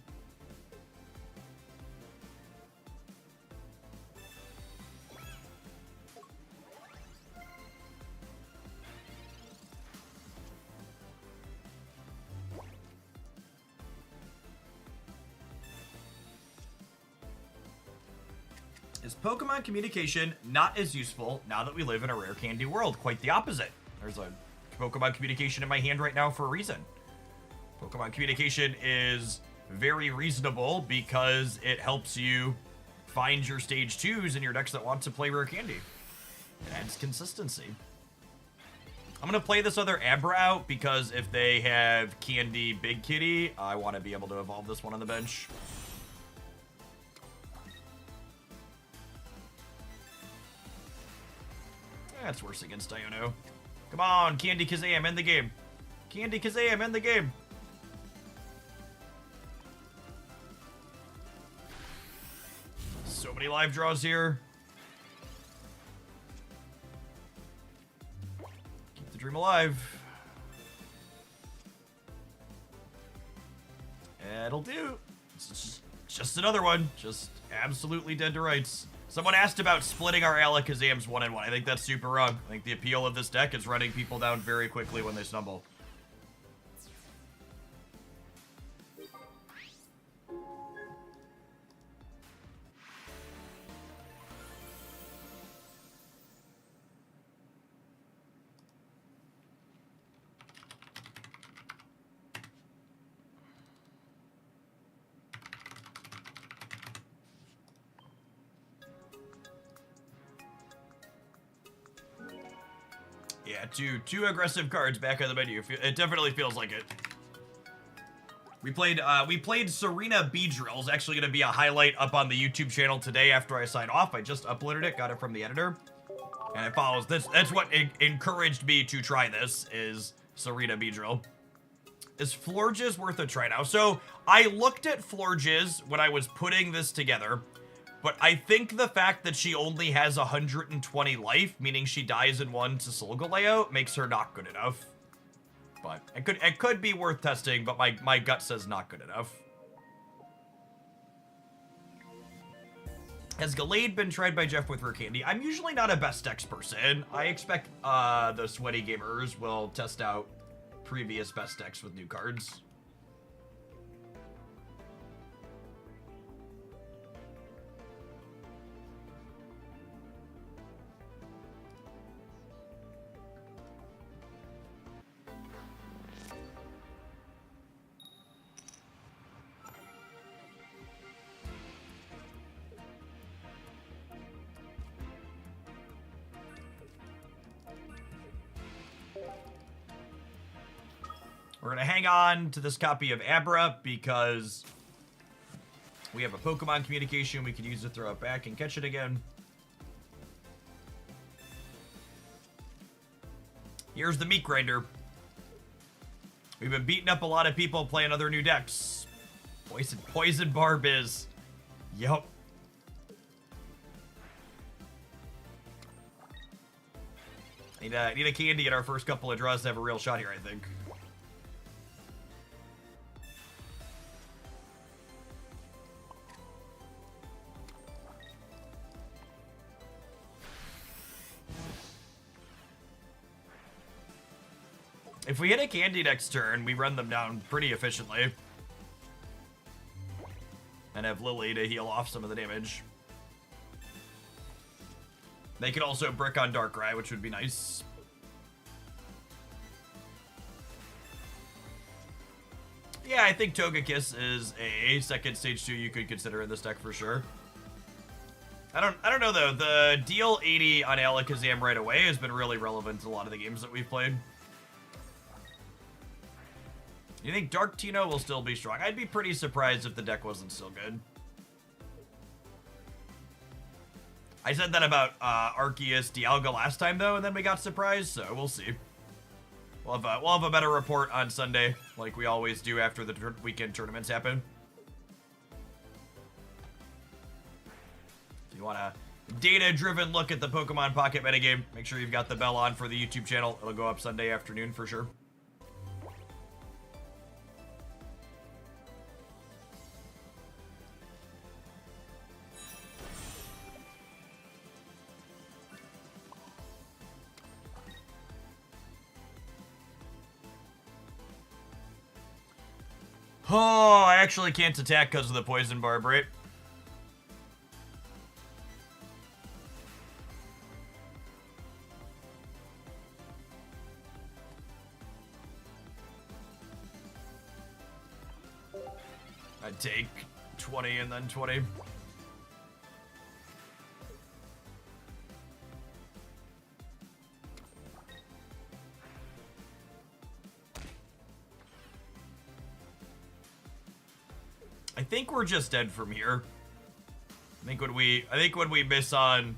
Is Pokemon communication not as useful now that we live in a rare candy world? Quite the opposite. There's a Pokemon communication in my hand right now for a reason. Pokemon communication is very reasonable because it helps you find your stage 2s in your decks that want to play rare candy. It adds consistency. I'm going to play this other Abra out because if they have Candy Big Kitty, I want to be able to evolve this one on the bench. That's worse against Iono. Come on, Candy Kazam, end the game. Candy Kazam, end the game. So many live draws here. Keep the dream alive. It'll do. It's just another one. Just absolutely dead to rights. Someone asked about splitting our Alakazams 1-1. I think that's super wrong. I think the appeal of this deck is running people down very quickly when they stumble. Yeah, two aggressive cards back on the menu. It definitely feels like it. We played Serena Beedrill. It's actually going to be a highlight up on the YouTube channel today after I sign off. I just uploaded it, got it from the editor, and it follows this. That's what encouraged me to try this, is Serena Beedrill. Is Florges worth a try now? So I looked at Florges when I was putting this together, but I think the fact that she only has 120 life, meaning she dies in one to Solgaleo layout, makes her not good enough. But it could be worth testing, but my gut says not good enough. Has Gallade been tried by Jeff with Rare Candy? I'm usually not a best decks person. I expect the sweaty gamers will test out previous best decks with new cards. We're going to hang on to this copy of Abra because we have a Pokemon communication. We can use to throw it back and catch it again. Here's the meat grinder. We've been beating up a lot of people playing other new decks. Poison Barb is. Yup. Need a candy in our first couple of draws to have a real shot here, I think. If we hit a candy next turn, we run them down pretty efficiently. And have Lily to heal off some of the damage. They could also brick on Darkrai, which would be nice. Yeah, I think Togekiss is a second stage 2 you could consider in this deck for sure. I don't know though. The deal 80 on Alakazam right away has been really relevant to a lot of the games that we've played. You think Dark Tino will still be strong? I'd be pretty surprised if the deck wasn't still good. I said that about Arceus Dialga last time though, and then we got surprised, so we'll see. We'll have a better report on Sunday, like we always do after the weekend tournaments happen. If you want a data-driven look at the Pokemon Pocket metagame, make sure you've got the bell on for the YouTube channel. It'll go up Sunday afternoon for sure. Oh, I actually can't attack because of the Poison Barb, right? I'd take 20 and then 20. I think we're just dead from here. I think when we miss on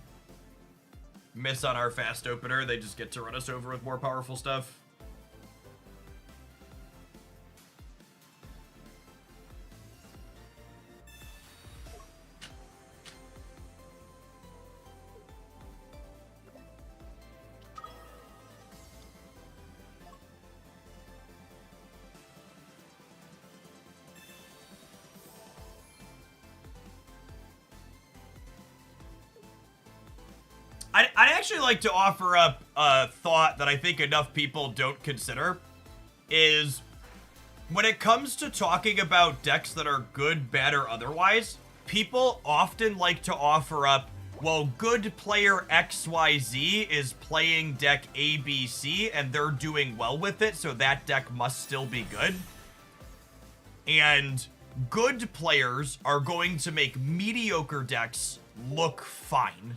our fast opener, they just get to run us over with more powerful stuff. I'd actually like to offer up a thought that I think enough people don't consider, is when it comes to talking about decks that are good, bad, or otherwise, people often like to offer up, well, good player XYZ is playing deck ABC and they're doing well with it, so that deck must still be good. And good players are going to make mediocre decks look fine.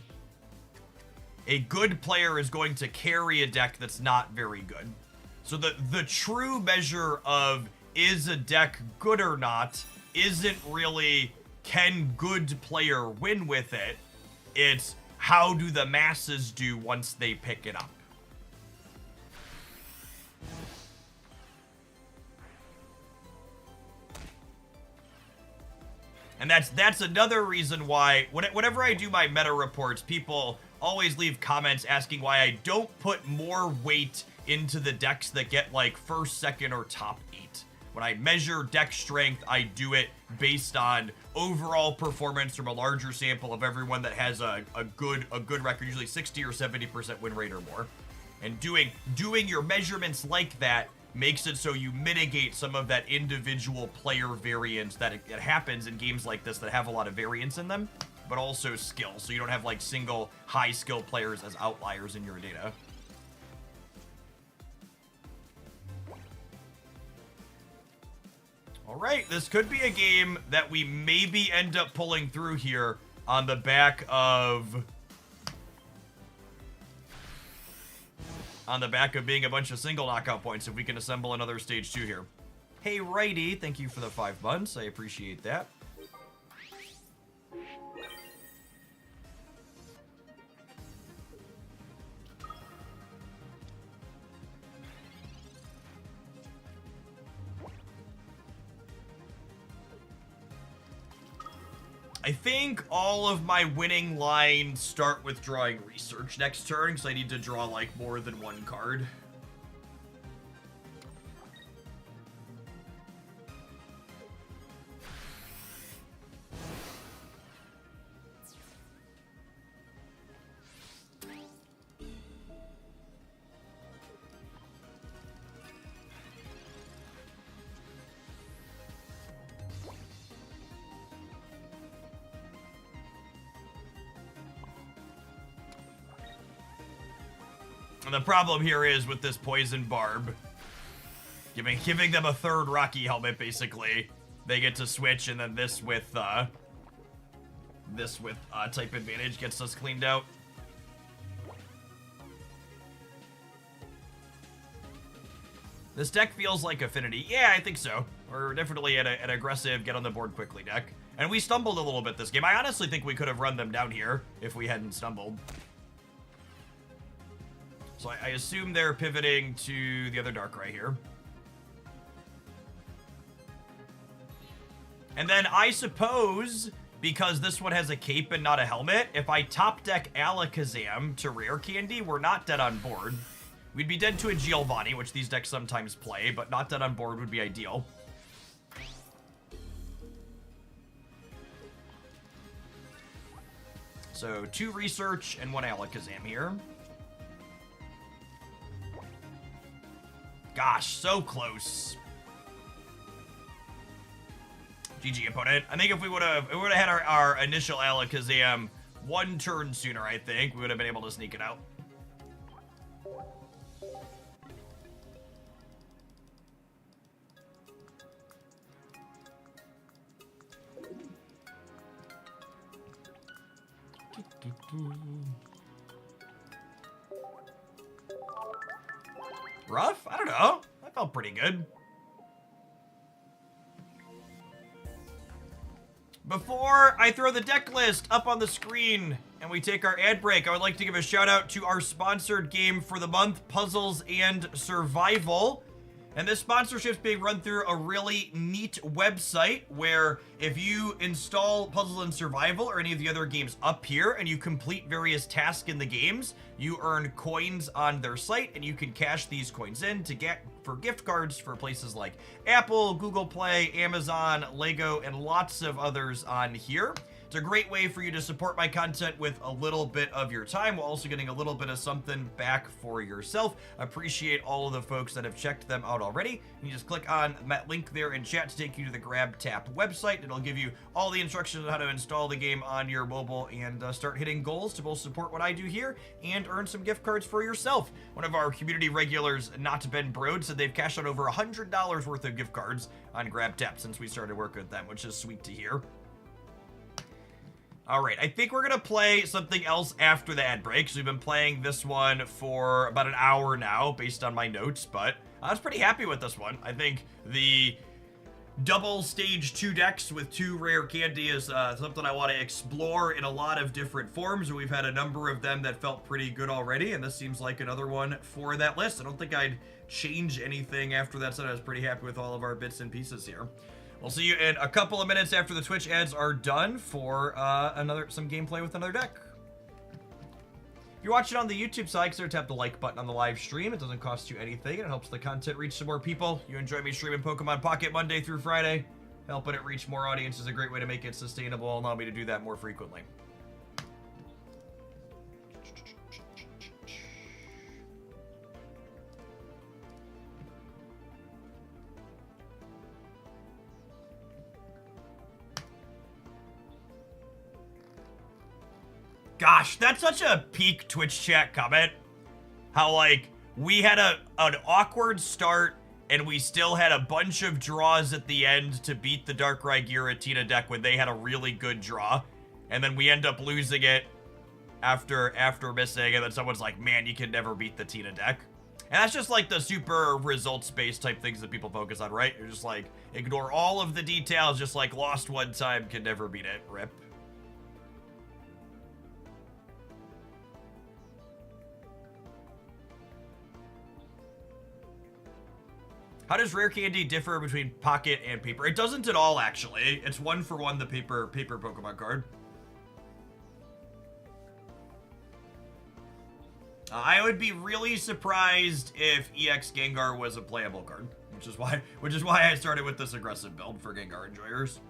A good player is going to carry a deck that's not very good. So the true measure of is a deck good or not isn't really can good player win with it. It's how do the masses do once they pick it up. And that's another reason why whenever I do my meta reports, people always leave comments asking why I don't put more weight into the decks that get like first, second, or top 8. When I measure deck strength, I do it based on overall performance from a larger sample of everyone that has a good record, usually 60 or 70% win rate or more. And doing your measurements like that makes it so you mitigate some of that individual player variance that it happens in games like this that have a lot of variance in them, but also skill. So you don't have like single high skill players as outliers in your data. All right, this could be a game that we maybe end up pulling through here on the back of being a bunch of single knockout points if we can assemble another stage 2 here. Hey Righty, thank you for the 5 months. I appreciate that. I think all of my winning lines start with drawing research next turn, because I need to draw like more than one card. And the problem here is with this Poison Barb, giving them a third Rocky Helmet, basically. They get to switch, and then this with type advantage gets us cleaned out. This deck feels like Affinity. Yeah, I think so. We're definitely an aggressive, get on the board quickly deck. And we stumbled a little bit this game. I honestly think we could have run them down here if we hadn't stumbled. So I assume they're pivoting to the other Darkrai here. And then I suppose, because this one has a cape and not a helmet, if I top deck Alakazam to Rare Candy, we're not dead on board. We'd be dead to a Giovanni, which these decks sometimes play, but not dead on board would be ideal. So 2 research and 1 Alakazam here. Gosh, so close. GG, opponent. I think if we would have had our initial Alakazam 1 turn sooner, I think we would have been able to sneak it out. Rough? I don't know. That felt pretty good. Before I throw the deck list up on the screen and we take our ad break, I would like to give a shout out to our sponsored game for the month, Puzzles and Survival. And this sponsorship is being run through a really neat website where if you install Puzzle and Survival or any of the other games up here and you complete various tasks in the games, you earn coins on their site and you can cash these coins in to get for gift cards for places like Apple, Google Play, Amazon, Lego, and lots of others on here. It's a great way for you to support my content with a little bit of your time while also getting a little bit of something back for yourself. Appreciate all of the folks that have checked them out already. You just click on that link there in chat to take you to the Grab Tap website. It'll give you all the instructions on how to install the game on your mobile and start hitting goals to both support what I do here and earn some gift cards for yourself. One of our community regulars, Not Ben Brode, said they've cashed out over $100 worth of gift cards on Grab Tap since we started working with them, which is sweet to hear. All right, I think we're gonna play something else after the ad break, so we've been playing this one for about an hour now, based on my notes, but I was pretty happy with this one. I think the double stage 2 decks with 2 rare candy is something I want to explore in a lot of different forms. We've had a number of them that felt pretty good already, and this seems like another one for that list. I don't think I'd change anything after that said. I was pretty happy with all of our bits and pieces here. We'll see you in a couple of minutes after the Twitch ads are done for some gameplay with another deck. If you're watching on the YouTube side, consider tap the like button on the live stream. It doesn't cost you anything, and it helps the content reach some more people. You enjoy me streaming Pokemon Pocket Monday through Friday. Helping it reach more audience is a great way to make it sustainable and allow me to do that more frequently. Gosh, that's such a peak Twitch chat comment. How, like, we had an awkward start, and we still had a bunch of draws at the end to beat the Darkrai Giratina deck when they had a really good draw. And then we end up losing it after missing, and then someone's like, man, you can never beat the Tina deck. And that's just, like, the super results-based type things that people focus on, right? You're just like, ignore all of the details, just like, lost one time, can never beat it, rip. How does rare candy differ between pocket and paper? It doesn't at all, actually. It's 1-for-1 the paper Pokemon card. I would be really surprised if EX Gengar was a playable card, which is why I started with this aggressive build for Gengar enjoyers.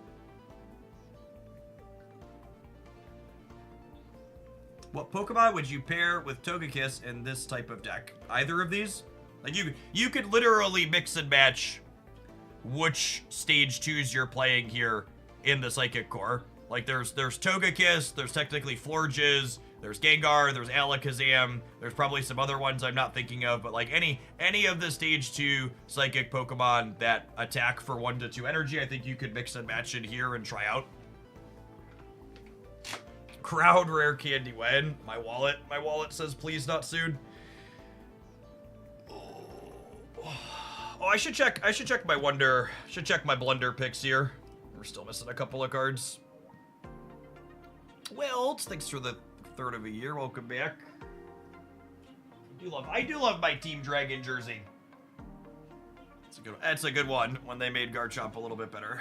What Pokemon would you pair with Togekiss in this type of deck? Either of these? Like, you could literally mix and match which stage 2s you're playing here in the Psychic Core. Like, there's Togekiss, there's technically Florges, there's Gengar, there's Alakazam, there's probably some other ones I'm not thinking of, but like any of the stage 2 Psychic Pokemon that attack for 1 to 2 energy, I think you could mix and match in here and try out. Crowd rare candy when? My wallet says please not soon. Oh, I should check my Wonder. Should check my Blunder picks here. We're still missing a couple of cards. Wilt, thanks for the third of a year. Welcome back. I do love my Team Dragon jersey. It's a good one when they made Garchomp a little bit better.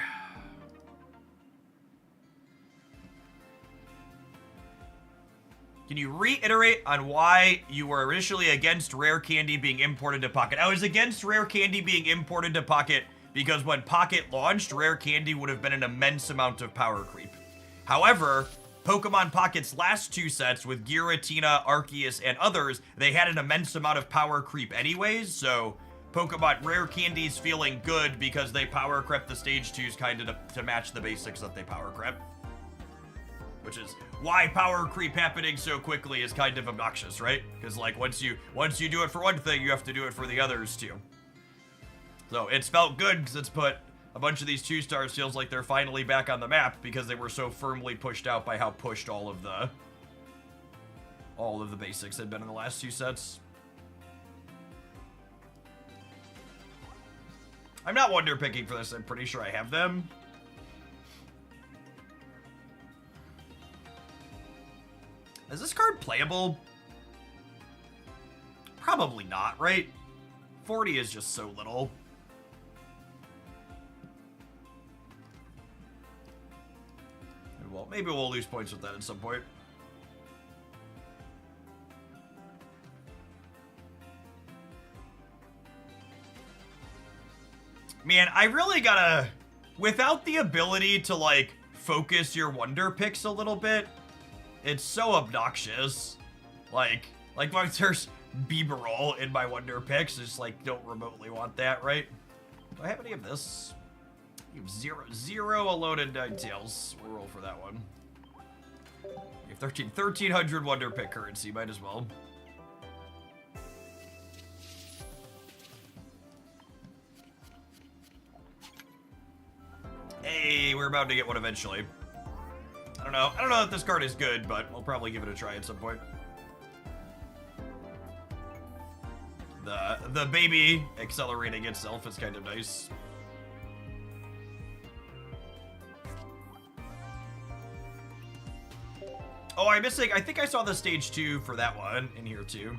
Can you reiterate on why you were initially against rare candy being imported to Pocket? I was against rare candy being imported to Pocket because when Pocket launched, rare candy would have been an immense amount of power creep. However, Pokemon Pocket's last 2 sets with Giratina, Arceus, and others, they had an immense amount of power creep anyways, so Pokemon rare candy's feeling good because they power crept the stage 2s kind of to match the basics that they power crept. Which is why power creep happening so quickly is kind of obnoxious, right? Because like once you do it for one thing, you have to do it for the others too. So it's felt good because it's put a bunch of these 2-stars feels like they're finally back on the map because they were so firmly pushed out by how pushed all of the all of the basics had been in the last 2 sets. I'm not wonder picking for this. I'm pretty sure I have them. Is this card playable? Probably not, right? 40 is just so little. Well, maybe we'll lose points with that at some point. Man, I really gotta... Without the ability to, like, focus your wonder picks a little bit, it's so obnoxious. Like when there's B-roll in my wonder picks, just, like, don't remotely want that, right? Do I have any of this? You have zero alone and 9 tails. We'll roll for that one. You have 1,300 wonder pick currency, might as well. Hey, we're about to get one eventually. I don't know if this card is good, but we'll probably give it a try at some point. The baby accelerating itself is kind of nice. Oh, I'm missing. I think I saw the stage 2 for that one in here too.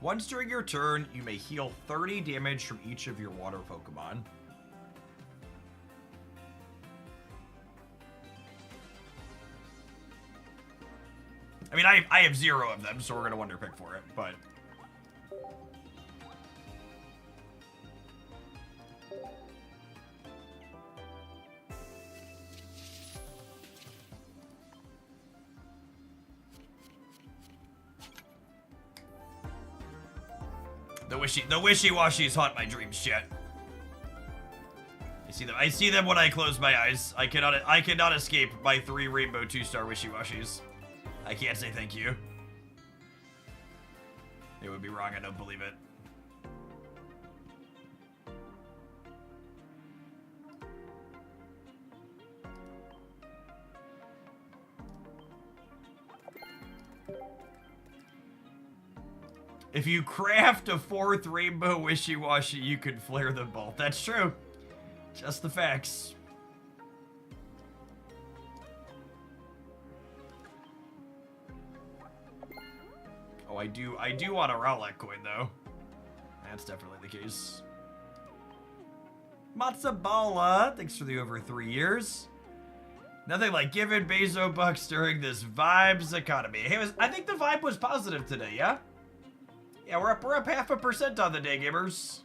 Once during your turn, you may heal 30 damage from each of your water Pokemon. I mean, I have 0 of them, so we're gonna wonder pick for it, but... The wishy-washies haunt my dreams, chat. I see them when I close my eyes. I cannot escape my 3 rainbow 2-star wishy-washies. I can't say thank you. It would be wrong, I don't believe it. If you craft a 4th rainbow wishy-washy, you can flare them both. That's true. Just the facts. Oh, I do want a Rowlet coin, though. That's definitely the case. Matsabala, thanks for the over 3 years. Nothing like giving Bezo bucks during this vibes economy. Hey, I think the vibe was positive today, yeah? Yeah, we're up 0.5% on the day, gamers.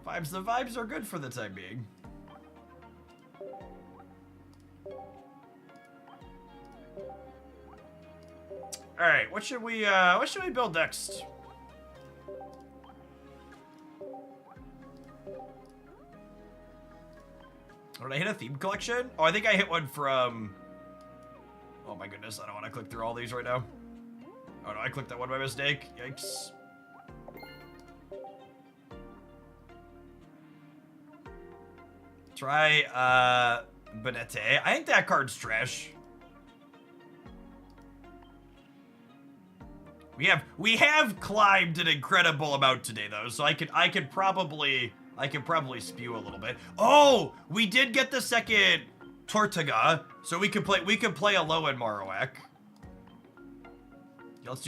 The vibes are good for the time being. All right, what should we build next? Did I hit a theme collection? Oh, I think I hit one from... Oh my goodness, I don't want to click through all these right now. Oh no, I clicked that one by mistake. Yikes. Try, Benete. I think that card's trash. We have climbed an incredible amount today though, so I could probably spew a little bit. Oh, we did get the second Tortuga, so we could play a low in Marowak.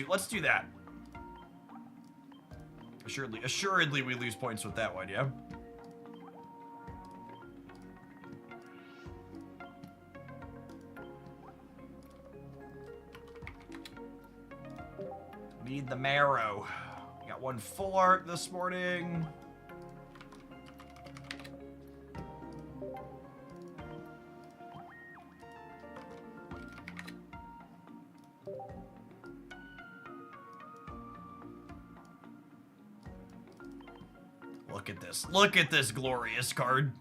Let's do that. Assuredly we lose points with that one, yeah? Need the marrow. Got one full art this morning. Look at this. Look at this glorious card.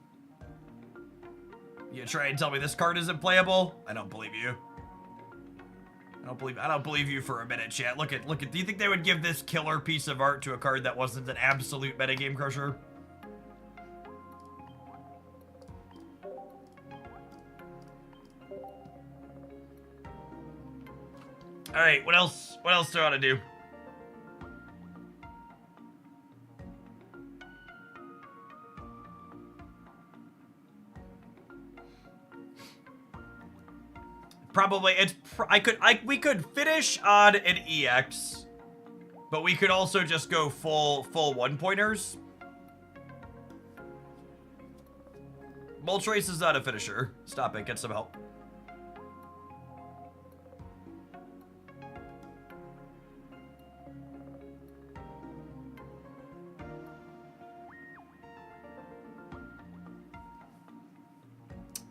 You try and tell me this card isn't playable? I don't believe you. I I don't believe you for a minute, chat. Look at. Do you think they would give this killer piece of art to a card that wasn't an absolute metagame crusher? All right, what else? What else do I want to do? Probably we could finish on an EX, but we could also just go full one pointers. Moltres is not a finisher. Stop it. Get some help.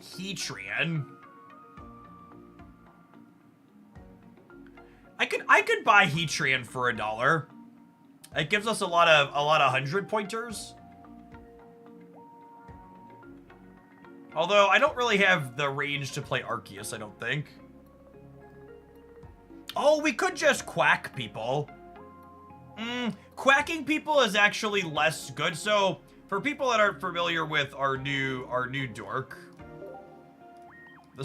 Heatran. I could buy Heatran for $1. It gives us a lot of 100 pointers. Although I don't really have the range to play Arceus, I don't think. Oh, we could just quack people. Quacking people is actually less good. So for people that aren't familiar with our new dork, the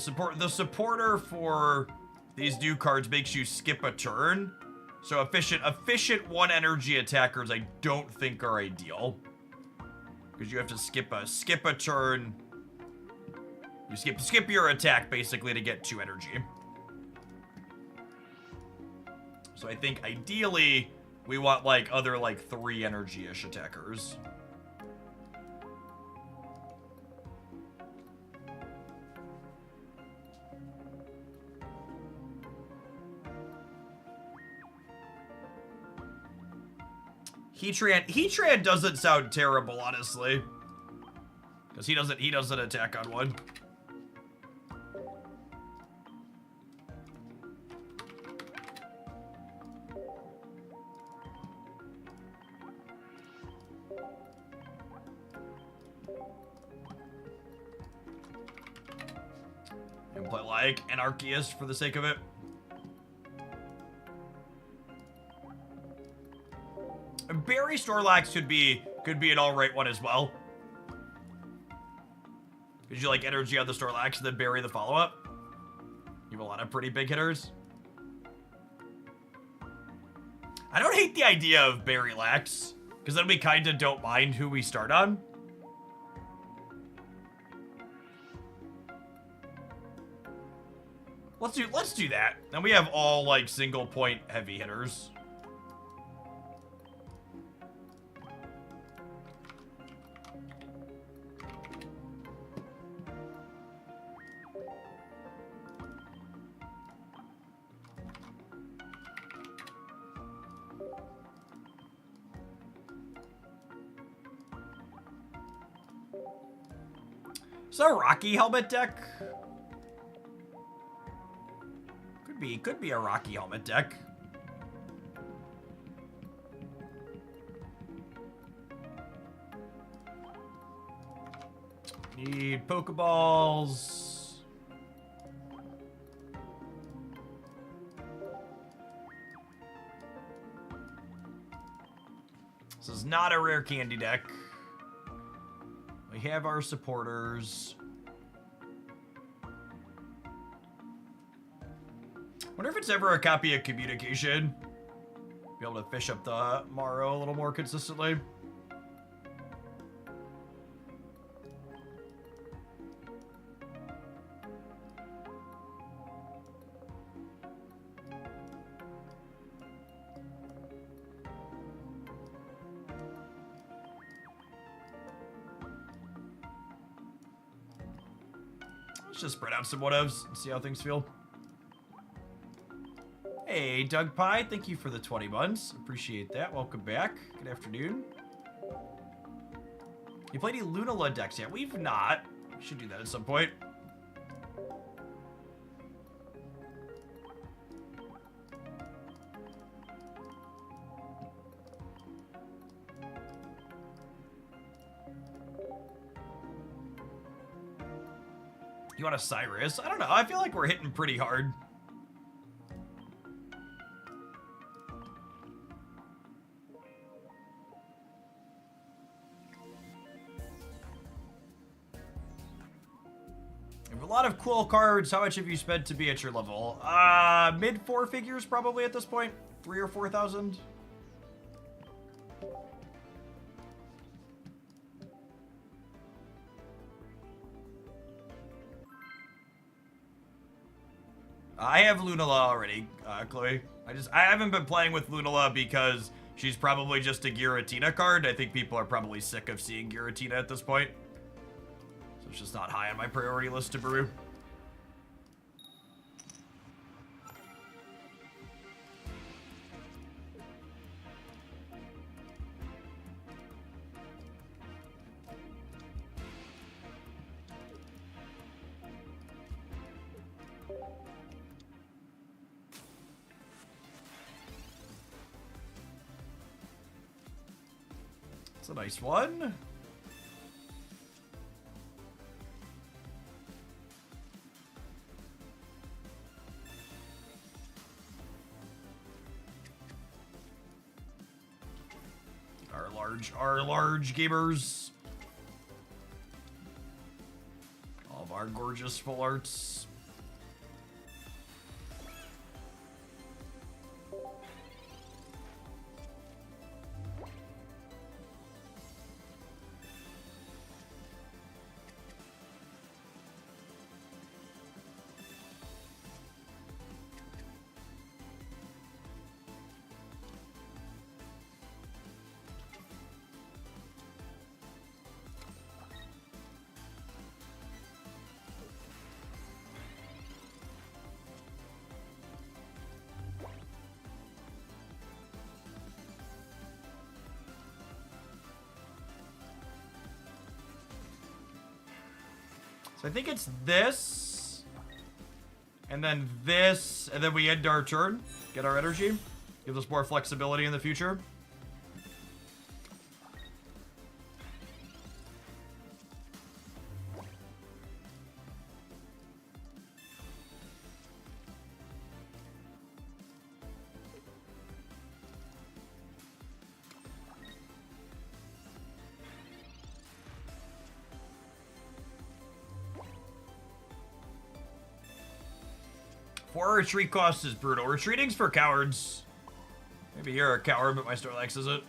supporter for these new cards makes you skip a turn. So efficient 1 energy attackers I don't think are ideal. Because you have to skip a turn. You skip your attack basically to get 2 energy. So I think ideally we want like other like 3 energy-ish attackers. Heatran doesn't sound terrible, honestly. Because he doesn't attack on 1. And play like an Arceus for the sake of it. Barry Snorlax could be an alright one as well. Because you like energy on the Snorlax and then bury the follow-up. You have a lot of pretty big hitters. I don't hate the idea of Berrylax, because then we kind of don't mind who we start on. Let's do that. And we have all like single point heavy hitters. Is that a Rocky helmet deck? Could be a Rocky helmet deck. Need Pokeballs. This is not a rare candy deck. We have our supporters. Wonder if it's ever a copy of Communication. Be able to fish up the Morrow a little more consistently. Let's just spread out some what-ifs and see how things feel. Hey, Doug Pie, thank you for the 20 months. Appreciate that. Welcome back. Good afternoon. You played any Lunala decks yet? We've not. We should do that at some point. You want a Cyrus? I don't know. I feel like we're hitting pretty hard. You have a lot of cool cards. How much have you spent to be at your level? Mid 4 figures probably at this point. 3 or 4,000. I have Lunala already, Chloe. I haven't been playing with Lunala because she's probably just a Giratina card. I think people are probably sick of seeing Giratina at this point. So it's just not high on my priority list to brew. It's a nice one. Our large gamers. All of our gorgeous full arts. So I think it's this, and then this, and then we end our turn, get our energy, gives us more flexibility in the future. Four retreat cost is brutal. Retreating's for cowards. Maybe you're a coward, but my Snorlax isn't.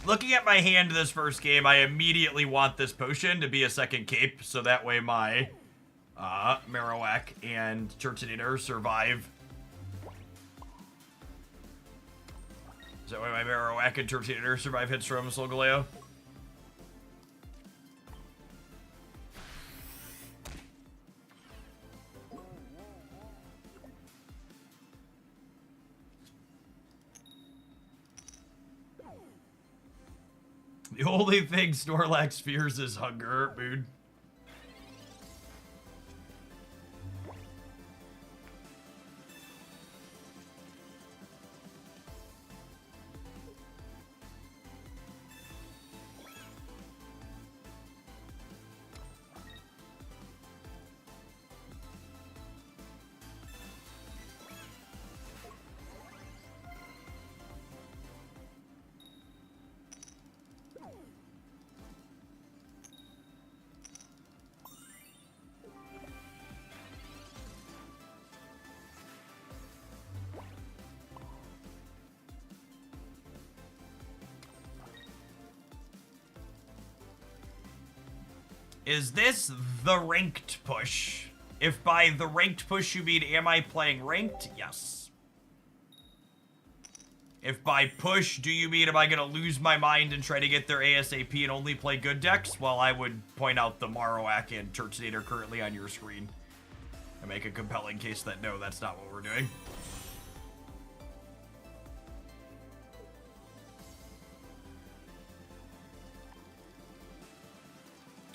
Looking at my hand this first game, I immediately want this potion to be a second cape, so that way my Marowak and Turtonator survive. So that way my Marowak and Turtonator survive hits from Solgaleo. The only thing Snorlax fears is hunger, dude. Is this the ranked push? If by the ranked push you mean am I playing ranked? Yes. If by push do you mean am I going to lose my mind and try to get there ASAP and only play good decks? Well, I would point out the Marowak and Turtonator currently on your screen and make a compelling case that no, that's not what we're doing.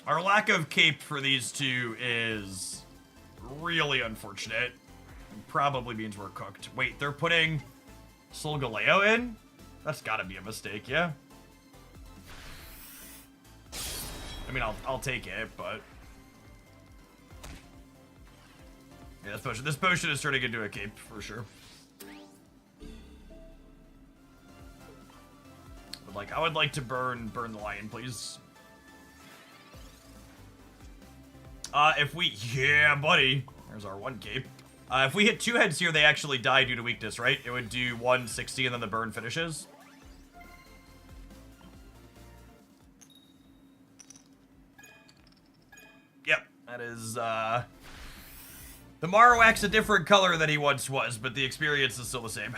Our lack of cape for these two is really unfortunate. Probably means we're cooked. Wait, they're putting Solgaleo in? That's gotta be a mistake, yeah? I mean, I'll take it, but... Yeah, this potion is turning into a cape, for sure. But, like, I would like to burn the lion, please. If we... Yeah, buddy. There's our one cape. If we hit 2 heads here, they actually die due to weakness, right? It would do 160 and then the burn finishes. Yep, that is, the Marowak's a different color than he once was, but the experience is still the same.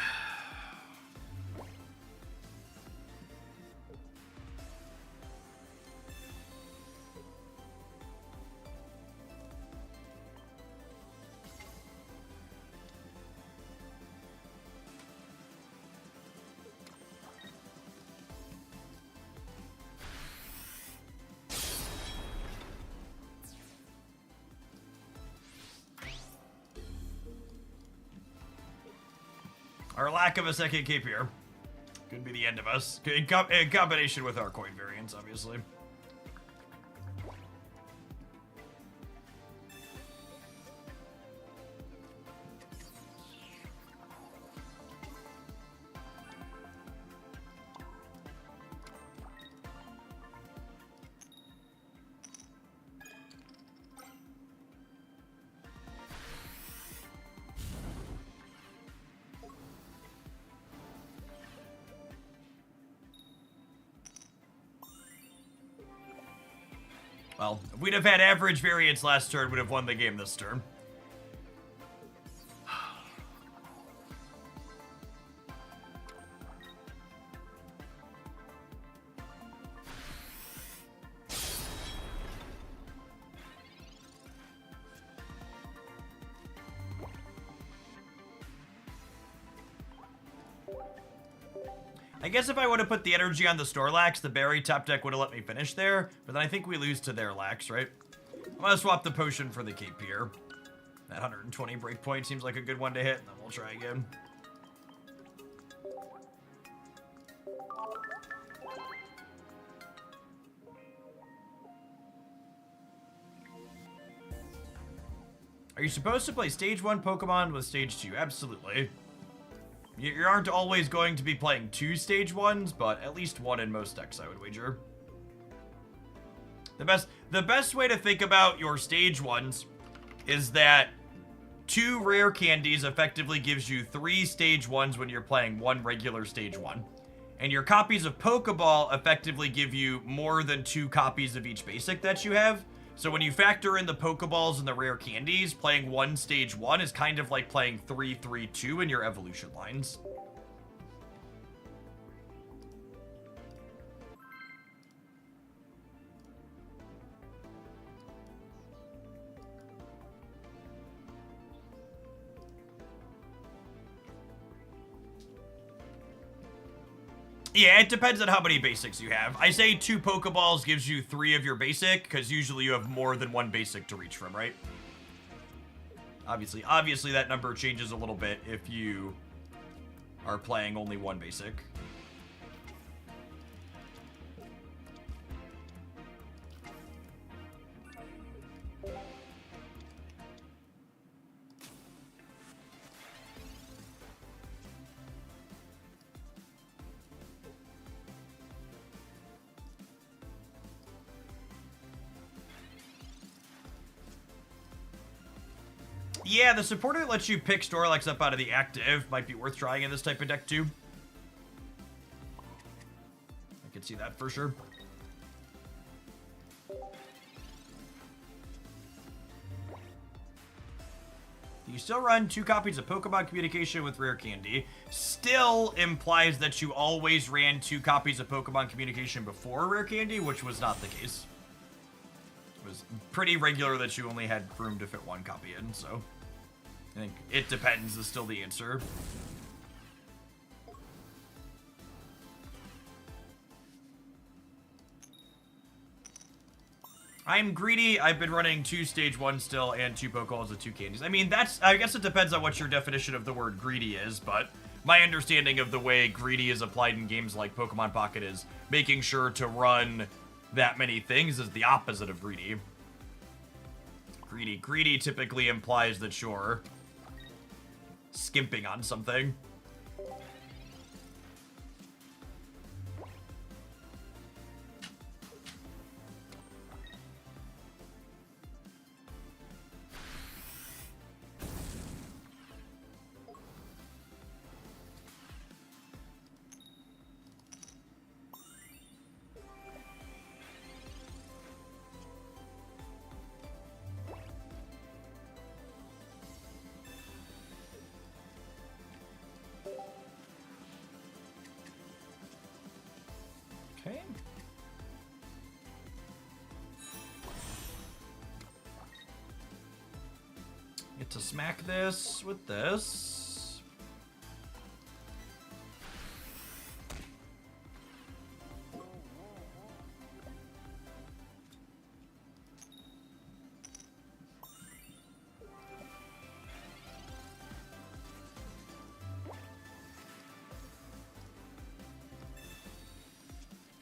Our lack of a second cape here could be the end of us. In combination with our coin variants, obviously. Well, if we'd have had average variance last turn, we'd have won the game this turn. I guess if I would have put the energy on the Snorlax, the Berry top deck would have let me finish there, but then I think we lose to their Lax, right? I'm gonna swap the potion for the cape here. That 120 breakpoint seems like a good one to hit, and then we'll try again. Are you supposed to play Stage 1 Pokemon with Stage 2? Absolutely. You aren't always going to be playing 2 Stage 1s, but at least 1 in most decks, I would wager. The best way to think about your Stage 1s is that 2 rare candies effectively gives you 3 Stage 1s when you're playing 1 regular Stage 1. And your copies of Pokeball effectively give you more than 2 copies of each basic that you have. So when you factor in the Pokeballs and the rare candies, playing 1 Stage 1 is kind of like playing 3-3-2 in your evolution lines. Yeah, it depends on how many basics you have. I say 2 Pokeballs gives you 3 of your basic, because usually you have more than 1 basic to reach from, right? Obviously that number changes a little bit if you are playing only 1 basic. Yeah, the supporter that lets you pick Snorlax up out of the active might be worth trying in this type of deck too. I can see that for sure. You still run 2 copies of Pokemon Communication with Rare Candy. Still implies that you always ran 2 copies of Pokemon Communication before Rare Candy, which was not the case. It was pretty regular that you only had room to fit 1 copy in, so I think it depends is still the answer. I'm greedy. I've been running 2 stage 1 still and 2 Pokeballs and 2 candies. I mean, I guess it depends on what your definition of the word greedy is, but my understanding of the way greedy is applied in games like Pokemon Pocket is making sure to run that many things is the opposite of greedy. Greedy typically implies that you're skimping on something. Okay. Get to smack this with this.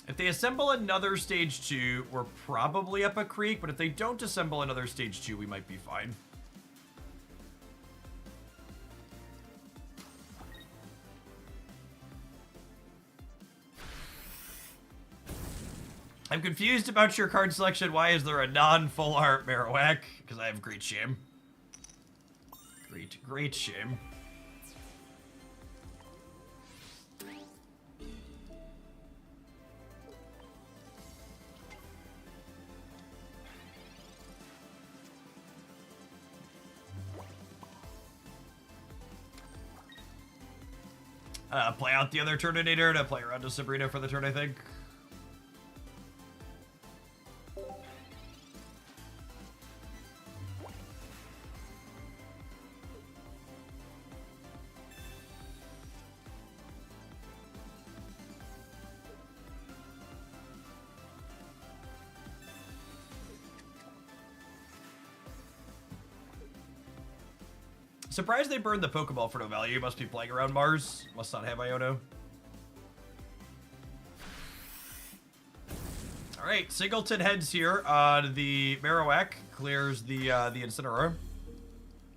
If they assemble another stage 2, we're probably up a creek, but if they don't assemble another stage 2, we might be fine. I'm confused about your card selection. Why is there a non-full art Marowak? Because I have great shame. Great shame. Play out the other Turninator to play around to Sabrina for the turn, I think. Surprised they burned the Pokeball for no value. Must be playing around Mars. Must not have Iono. Alright, Singleton heads here. The Marowak clears the Incineroar.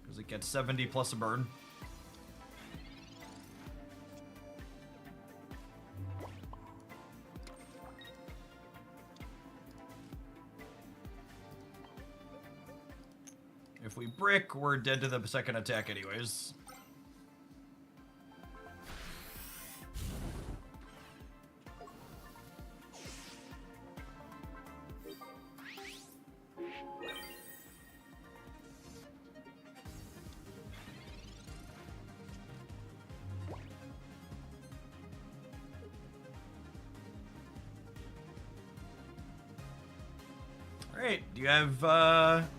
Because it gets 70 plus a burn. If we brick, we're dead to the second attack anyways. Alright, do you have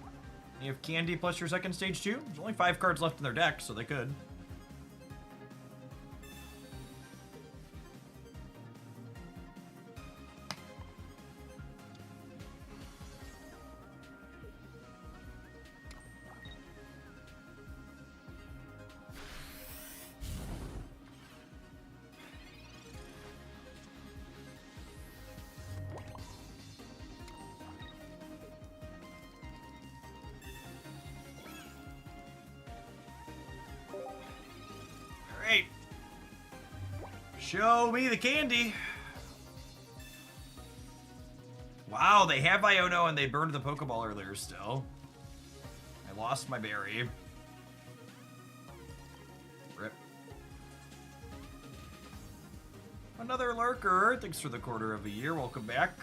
Candy plus your second stage 2? There's only 5 cards left in their deck, so they could. Show me the candy. Wow, they have Iono and they burned the Pokeball earlier still. I lost my berry. Rip. Another lurker. Thanks for the quarter of a year. Welcome back.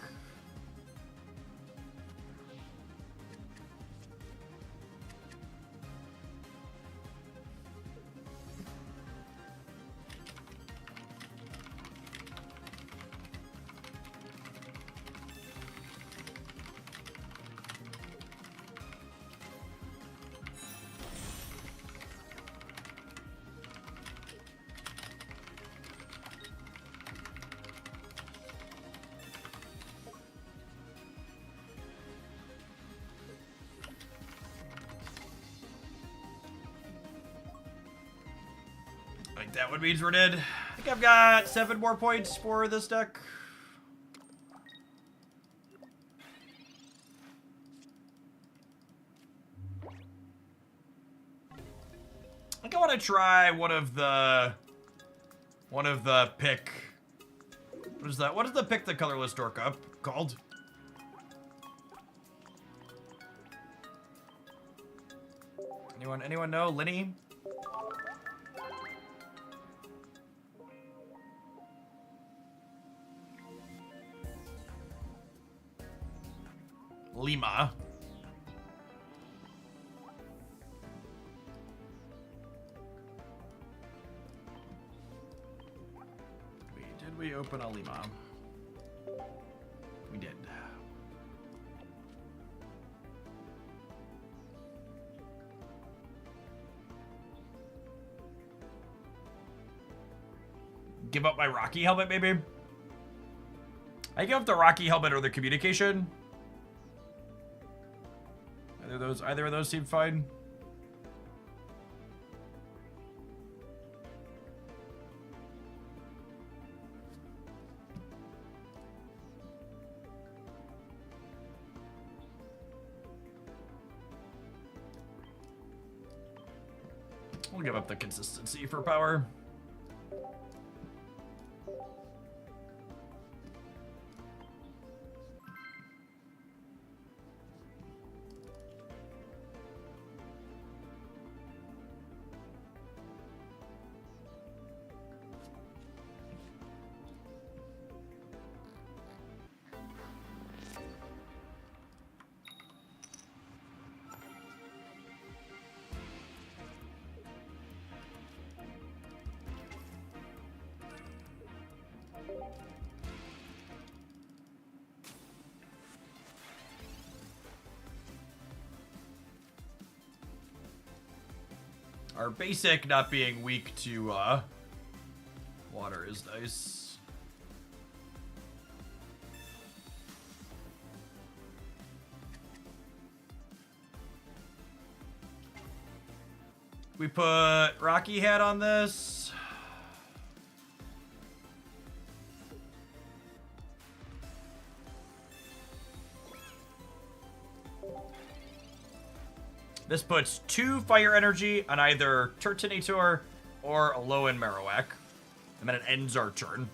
That one means we're dead. I think I've got 7 more points for this deck. I think I want to try one of the pick. What is that? What is the pick the colorless dork up called? Anyone know? Linny? Lima. Did we open a Lima? We did. Give up my Rocky helmet, maybe? I give up the Rocky helmet or the communication. Either of those seem fine. We'll give up the consistency for power. Our basic not being weak to water is nice. We put Rocky Hat on this. This puts 2 fire energy on either Turtonator or Alolan Marowak. And then it ends our turn.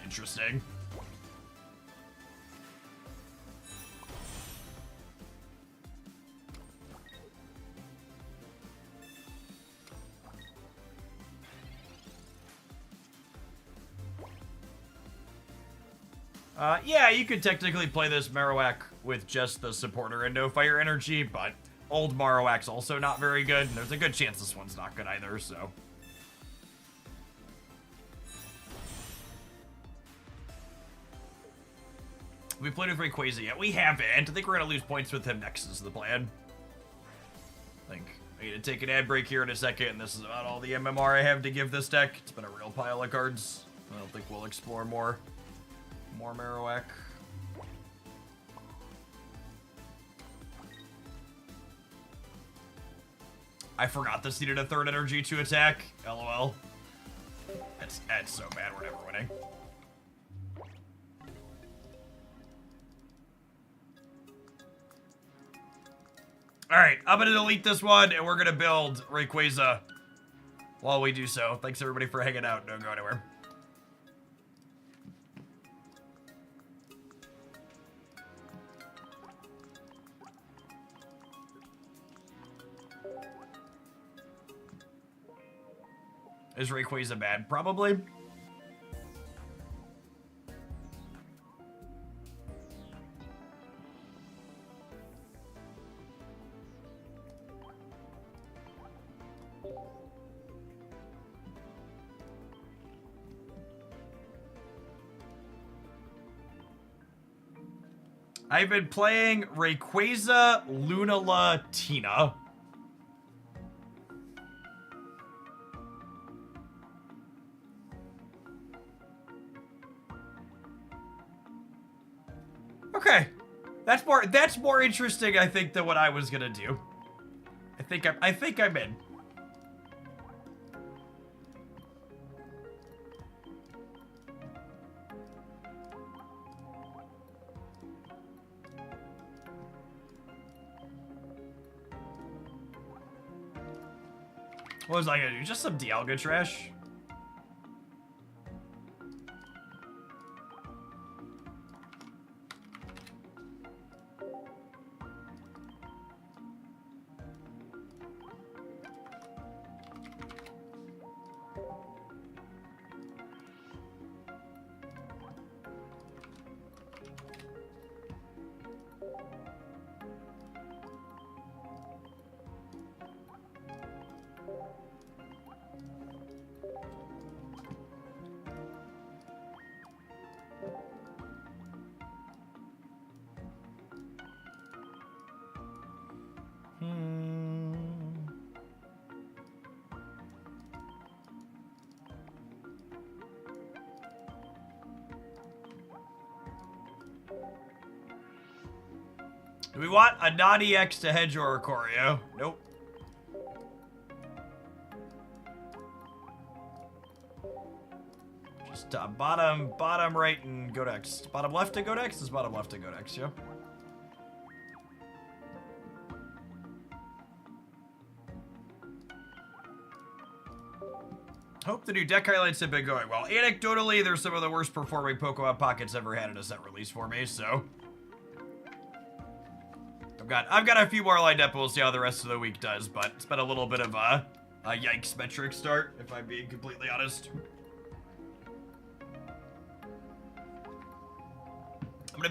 Interesting. Yeah, you could technically play this Marowak with just the supporter and no fire energy, but old Marowak's also not very good, and there's a good chance this one's not good either, so... We played with Rayquaza yet? We haven't. I think we're going to lose points with him next is the plan. I think I need to take an ad break here in a second, and this is about all the MMR I have to give this deck. It's been a real pile of cards. I don't think we'll explore more Marowak. I forgot this needed a 3rd energy to attack. LOL. That's so bad. We're never winning. Alright, I'm gonna delete this one, and we're gonna build Rayquaza while we do so. Thanks everybody for hanging out. Don't go anywhere. Is Rayquaza bad? Probably. I've been playing Rayquaza Lunala Tina. Okay. That's more interesting, I think, than what I was gonna do. I think I'm in. What was I gonna do? Just some Dialga trash? Do we want a non-EX to hedge or Oricorio? Nope. Just bottom right and go next. Bottom left and go next is bottom left and go next, yeah? Hope the new deck highlights have been going well. Anecdotally, they're some of the worst performing Pokemon Pockets ever had in a set release for me, so... I've got a few more lined up. We'll see how the rest of the week does, but it's been a little bit of a yikes metric start, if I'm being completely honest. I'm gonna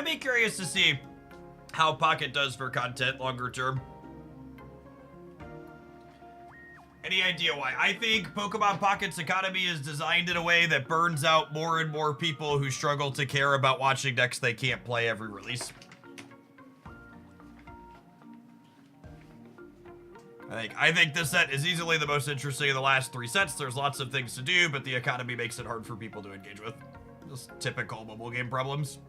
be curious to see how Pocket does for content longer term. Any idea why? I think Pokemon Pocket's economy is designed in a way that burns out more and more people who struggle to care about watching decks they can't play every release. I think this set is easily the most interesting of the last 3 sets. There's lots of things to do, but the economy makes it hard for people to engage with. Just typical mobile game problems.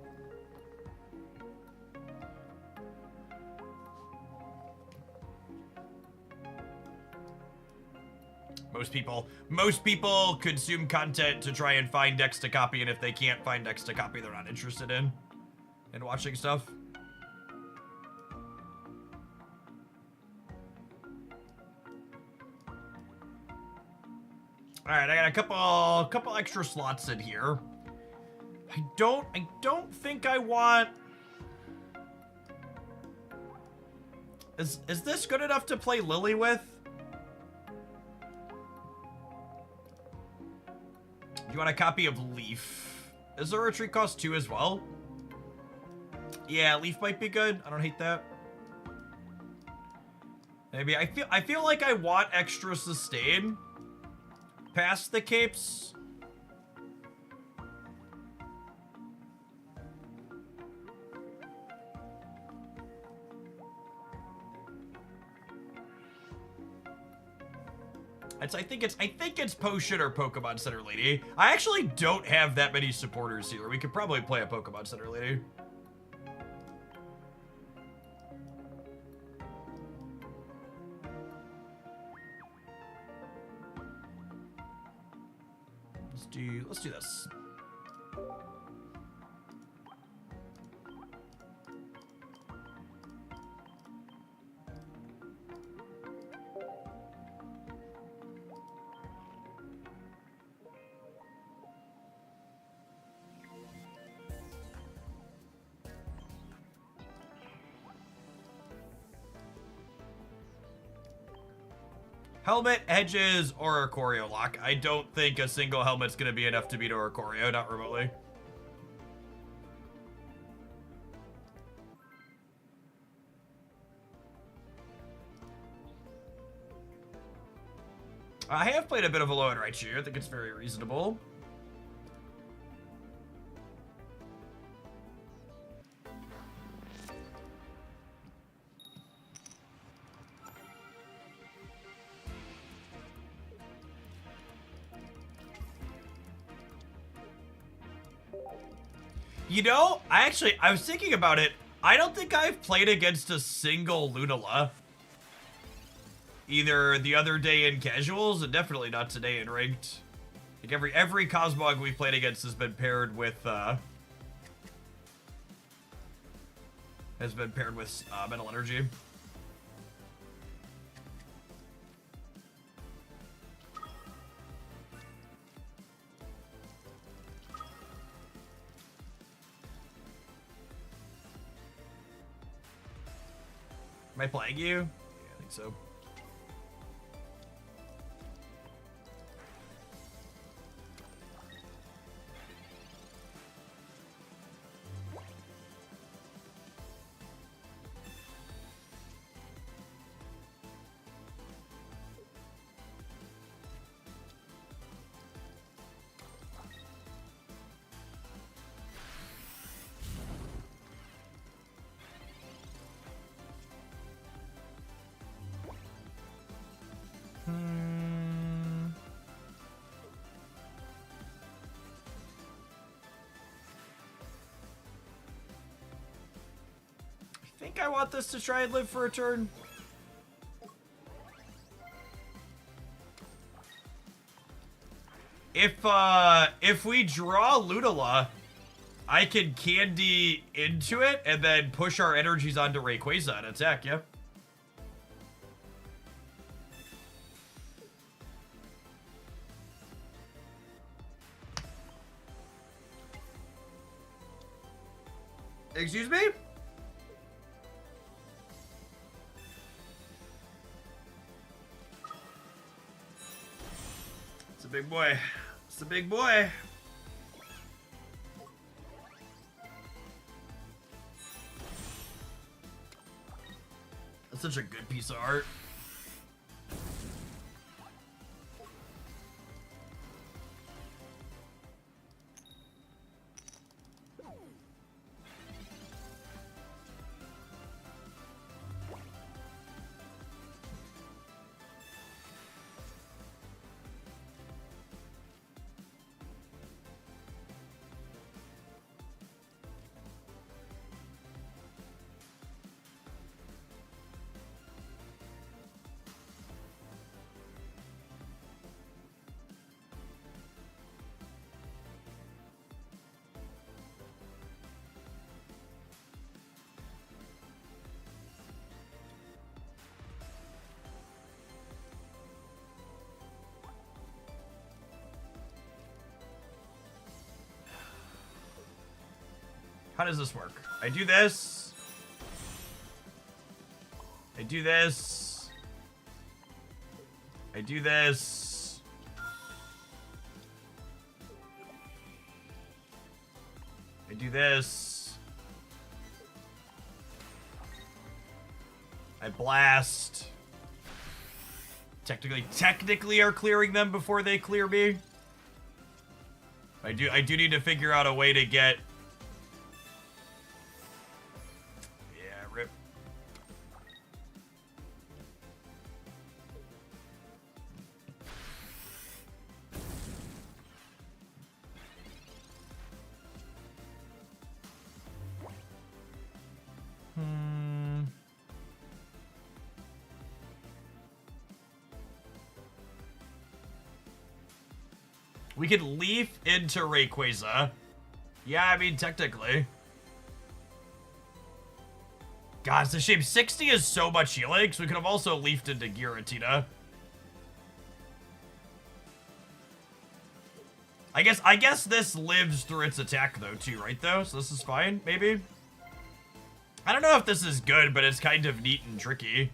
Most people consume content to try and find decks to copy, and if they can't find decks to copy, they're not interested in watching stuff. All right, I got a couple extra slots in here. I don't think I want. Is this good enough to play Lily with? Do you want a copy of Leaf? Is there a retreat cost 2 as well? Yeah, Leaf might be good. I don't hate that. Maybe I feel like I want extra sustain. Past the capes. I think it's Potion or Pokemon Center Lady. I actually don't have that many supporters here. We could probably play a Pokemon Center Lady. Let's do this. Helmet, Hedges, or Oricorio lock. I don't think a single helmet's going to be enough to beat Oricorio, not remotely. I have played a bit of Alolan Raichu. I think it's very reasonable. You know, I was thinking about it. I don't think I've played against a single Lunala. Either the other day in casuals, and definitely not today in ranked. Like every Cosmog we've played against has been paired with Mental Energy. Am I playing you? Yeah, I think so. I think I want this to try and live for a turn. If we draw Lunala, I can candy into it and then push our energies onto Rayquaza and attack, yeah? Excuse me? It's a big boy. It's a big boy. That's such a good piece of art. How does this work? I do this. I do this. I do this. I do this. I blast. Technically are clearing them before they clear me. I do need to figure out a way to get... Rip. We could leaf into Rayquaza. Yeah, I mean, technically. God, it's a shame. 60 is so much healing, so we could have also leafed into Giratina. I guess this lives through its attack, though, too, right, though? So this is fine, maybe? I don't know if this is good, but it's kind of neat and tricky.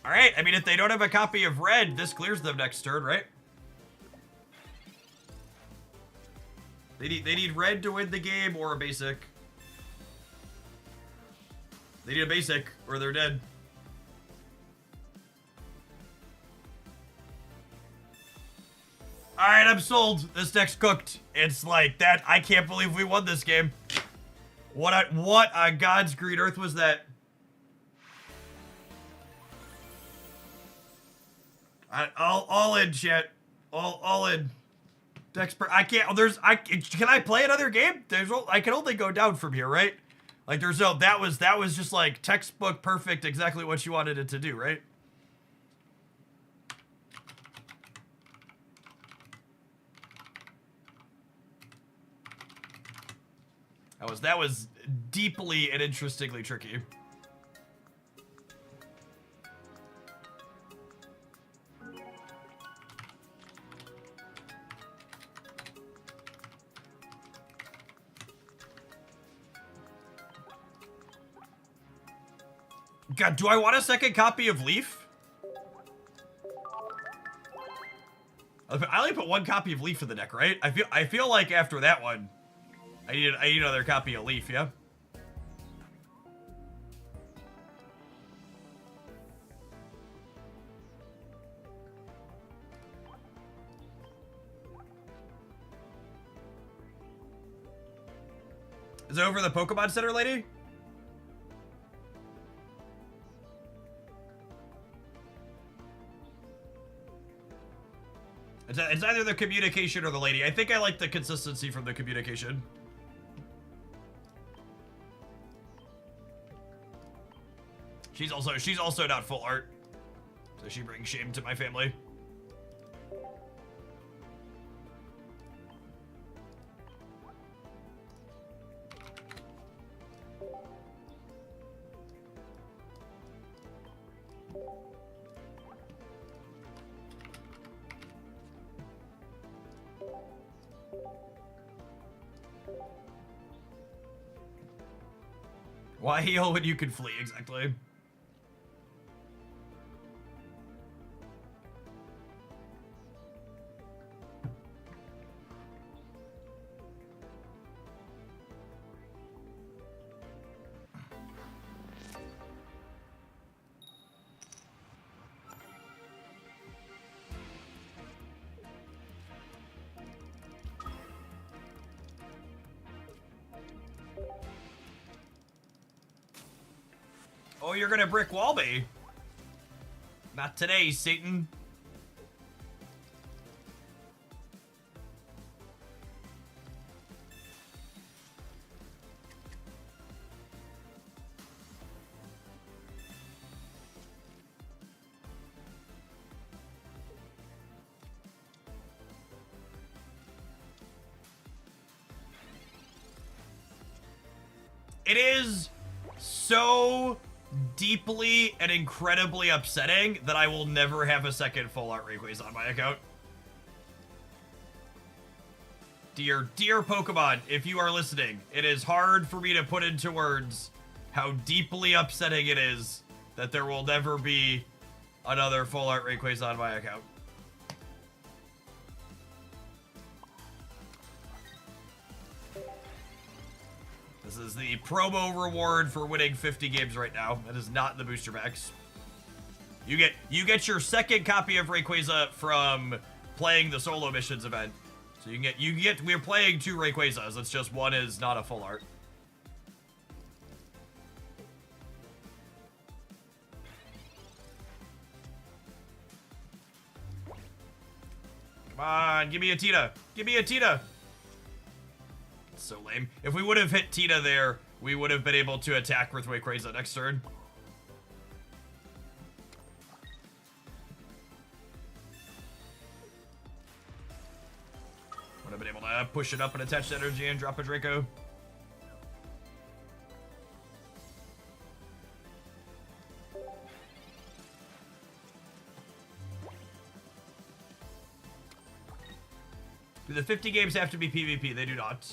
Alright, I mean, if they don't have a copy of red, this clears them next turn, right? They need red to win the game, or a basic. They need a basic, or they're dead. right, I'm sold. This deck's cooked. It's like that. I can't believe we won this game. What on God's green earth was that? All in, chat. All in. I can't. Can I play another game? I can only go down from here, right? Like there's no. That was just like textbook perfect. Exactly what you wanted it to do, right? That was deeply and interestingly tricky. God, do I want a second copy of Leaf? I only put one copy of Leaf in the deck, right? I feel like after that one, I need another copy of Leaf, yeah? Is it over the Pokemon Center, lady? It's either the communication or the lady. I think I like the consistency from the communication. She's also not full art, so she brings shame to my family. Why heal when you can flee, exactly. Oh, you're gonna brick wall me. Not today, Satan. It is so deeply and incredibly upsetting that I will never have a second full art Rayquaza on my account. Dear Pokemon, if you are listening, it is hard for me to put into words how deeply upsetting it is that there will never be another full art Rayquaza on my account. This is the promo reward for winning 50 games right now. That is not in the booster packs. You get your second copy of Rayquaza from playing the solo missions event. So we're playing 2 Rayquazas. It's just one is not a full art. Come on, give me a Tita. Give me a Tita. So lame. If we would have hit Tita there, we would have been able to attack with Rayquaza next turn. Would have been able to push it up and attach the energy and drop a Draco. Do the 50 games have to be PvP? They do not.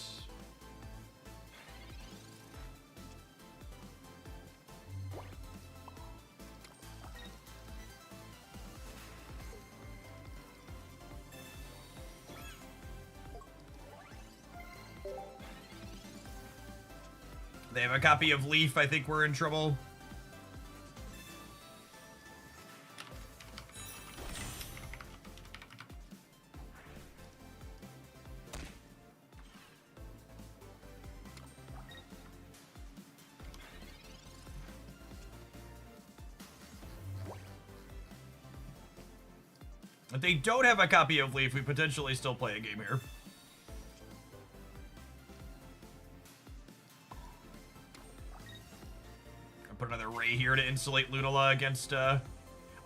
They have a copy of Leaf. I think we're in trouble. If they don't have a copy of Leaf, we potentially still play a game here. I'll put another Ray here to insulate Lunala against, I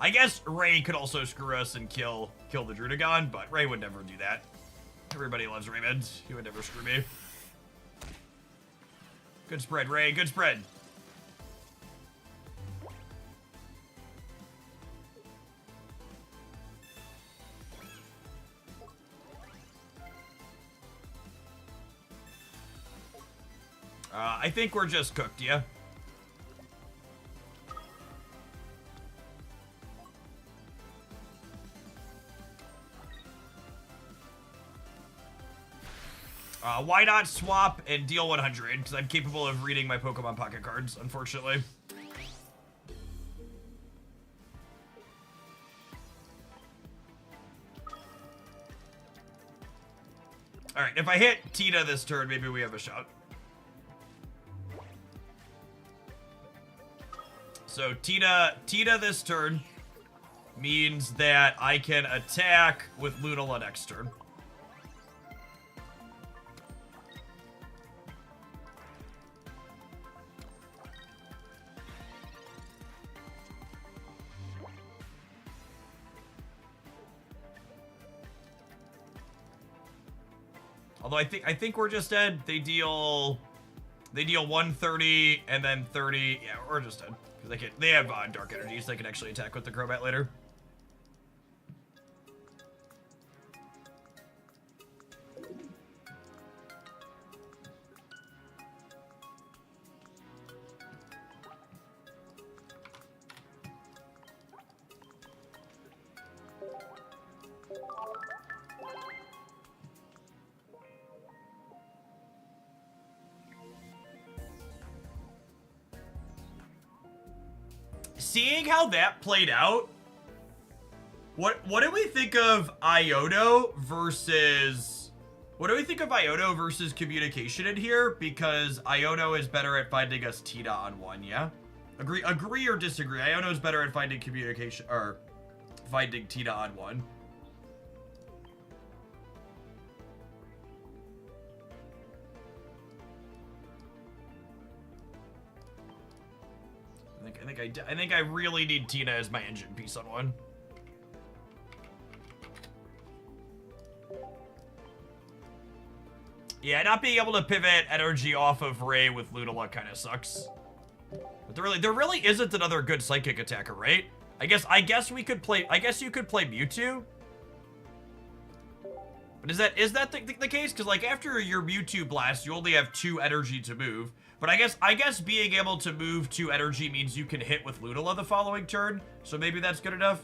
guess Ray could also screw us and kill the Drudagon, but Ray would never do that. Everybody loves Raymond. He would never screw me. Good spread, Ray. Good spread. I think we're just cooked, yeah? Why not swap and deal 100? Because I'm capable of reading my Pokemon Pocket cards, unfortunately. Alright, if I hit Tina this turn, maybe we have a shot. So Tina this turn means that I can attack with Lunala next turn. Although I think we're just dead. They deal 130 and then 30. Yeah, we're just dead because they have dark energies. So they can actually attack with the Crobat later. Seeing how that played out, what do we think of Iono versus communication in here? Because Iono is better at finding us Tina on one, yeah? Agree or disagree? Iono is better at finding communication or finding Tina on one. I think I really need Tina as my engine piece on one. Yeah, not being able to pivot energy off of Ray with Lunala kind of sucks. But there really isn't another good psychic attacker, right? I guess we could play. I guess you could play Mewtwo. But is that the case? Because like after your Mewtwo blast, you only have 2 energy to move. But I guess being able to move 2 energy means you can hit with Lunala the following turn. So maybe that's good enough.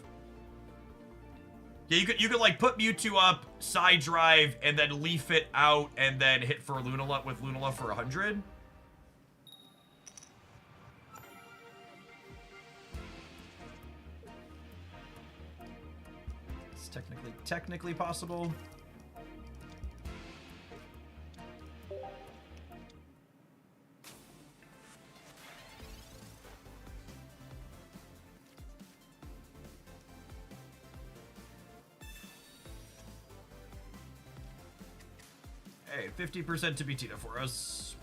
Yeah, you could like put Mewtwo up, side drive, and then leaf it out, and then hit for Lunala with Lunala for 100. It's technically possible. Hey, 50% to be Tina for us.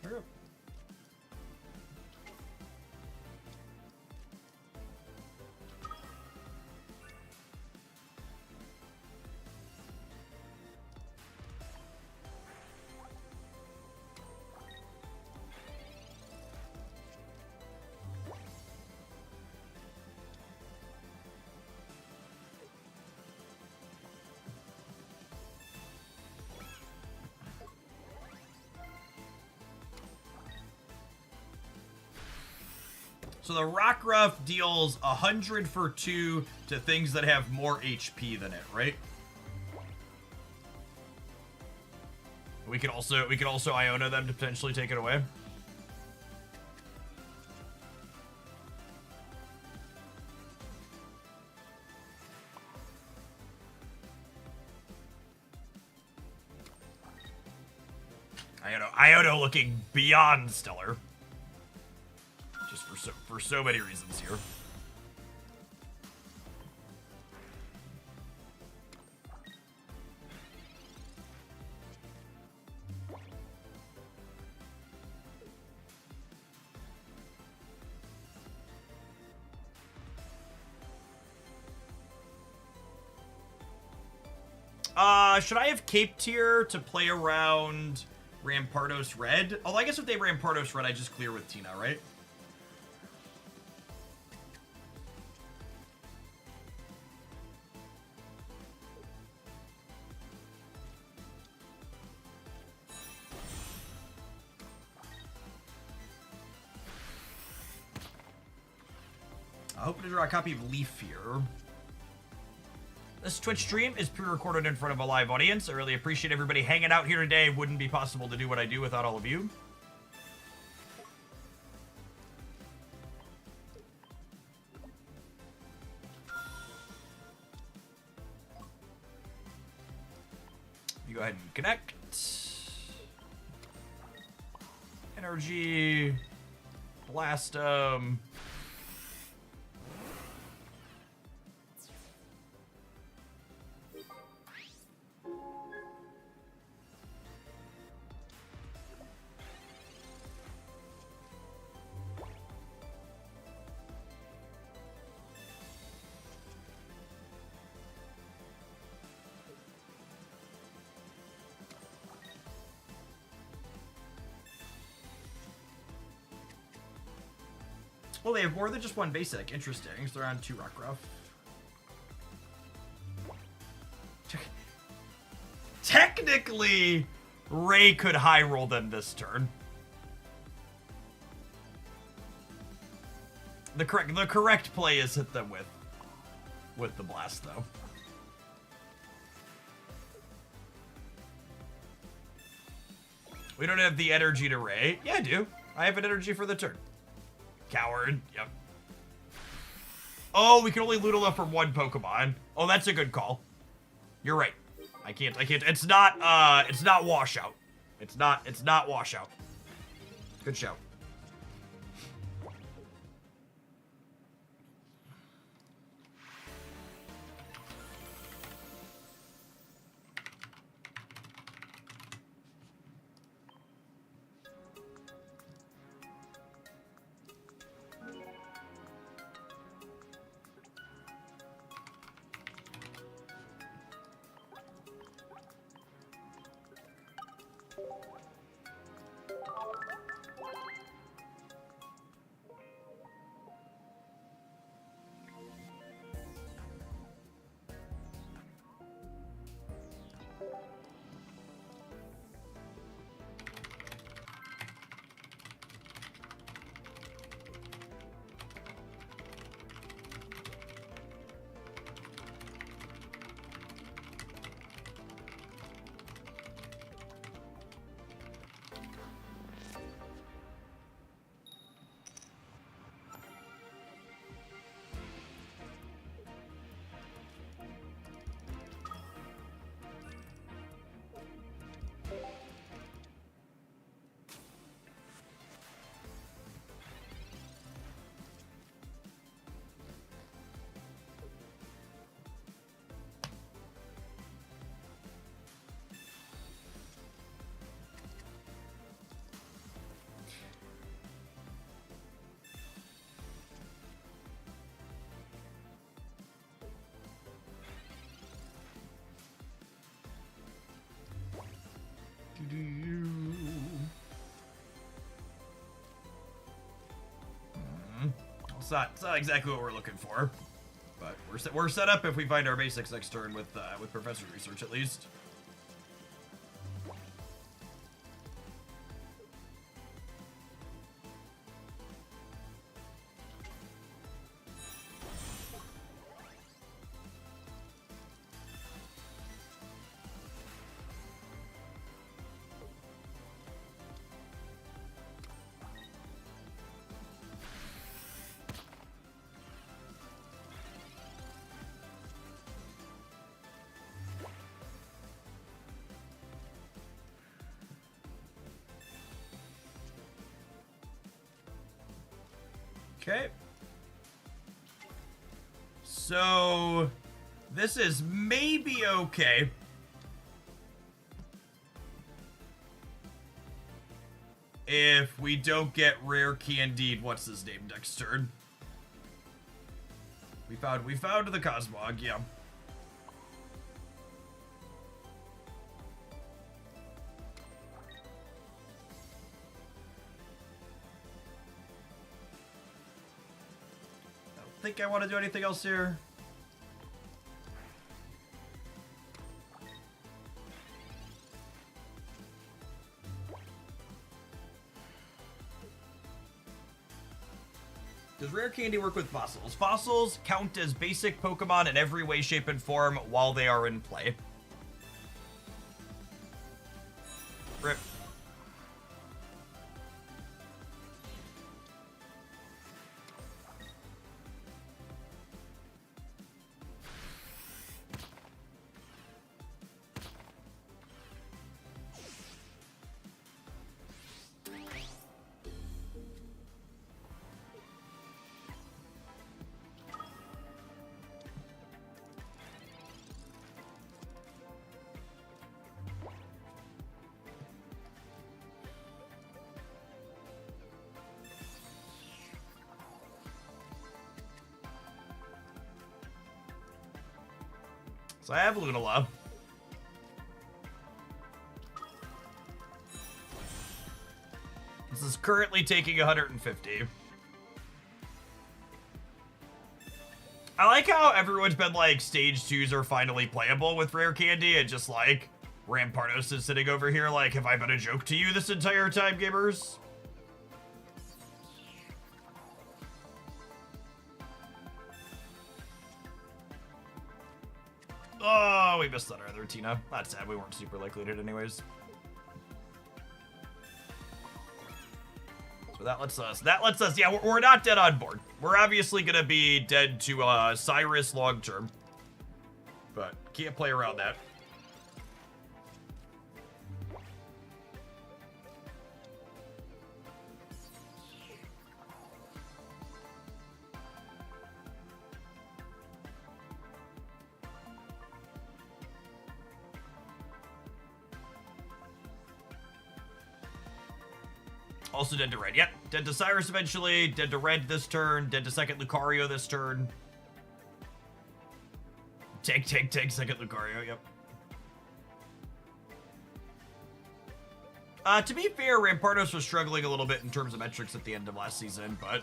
Hurry up. So the Rockruff deals 100 for 2 to things that have more HP than it, right? We could also Iono them to potentially take it away. Iono looking beyond stellar. Just for so many reasons here. Should I have Cape Tier to play around Rampardos Red? Although I guess if they Rampardos Red, I just clear with Tina, right? I hope to draw a copy of Leaf here. This Twitch stream is pre-recorded in front of a live audience. I really appreciate everybody hanging out here today. Wouldn't be possible to do what I do without all of you. You go ahead and connect. Energy. Blast 'em. Well, they have more than just one basic. Interesting. So they're on 2 Rockruff. Technically, Ray could high roll them this turn. The correct play is hit them with the blast, though. We don't have the energy to Ray. Yeah, I do. I have an energy for the turn. Coward. Yep. Oh, we can only loot enough from one Pokemon. Oh, that's a good call. You're right. I can't. It's not washout. It's not washout. Good shout. It's not exactly what we're looking for, but we're set up if we find our basics next turn with Professor Research at least. Okay. So this is maybe okay. If we don't get rare Candide, what's his name next turn? We found the Cosmog, yeah. think I want to do anything else here. Does Rare Candy work with fossils? Fossils count as basic Pokemon in every way, shape, and form while they are in play. Rip. So I have Lunala. This is currently taking 150. I like how everyone's been like, stage 2s are finally playable with Rare Candy, and just like, Rampardos is sitting over here like, have I been a joke to you this entire time, gamers? Oh, we missed that other Tina. That's sad, we weren't super likely to hit anyways. So that lets us, yeah, we're not dead on board. We're obviously gonna be dead to Cyrus long term. But can't play around that. Also dead to red. Yep. Dead to Cyrus eventually. Dead to red this turn. Dead to second Lucario this turn. Take second Lucario. Yep. To be fair, Rampardos was struggling a little bit in terms of metrics at the end of last season, but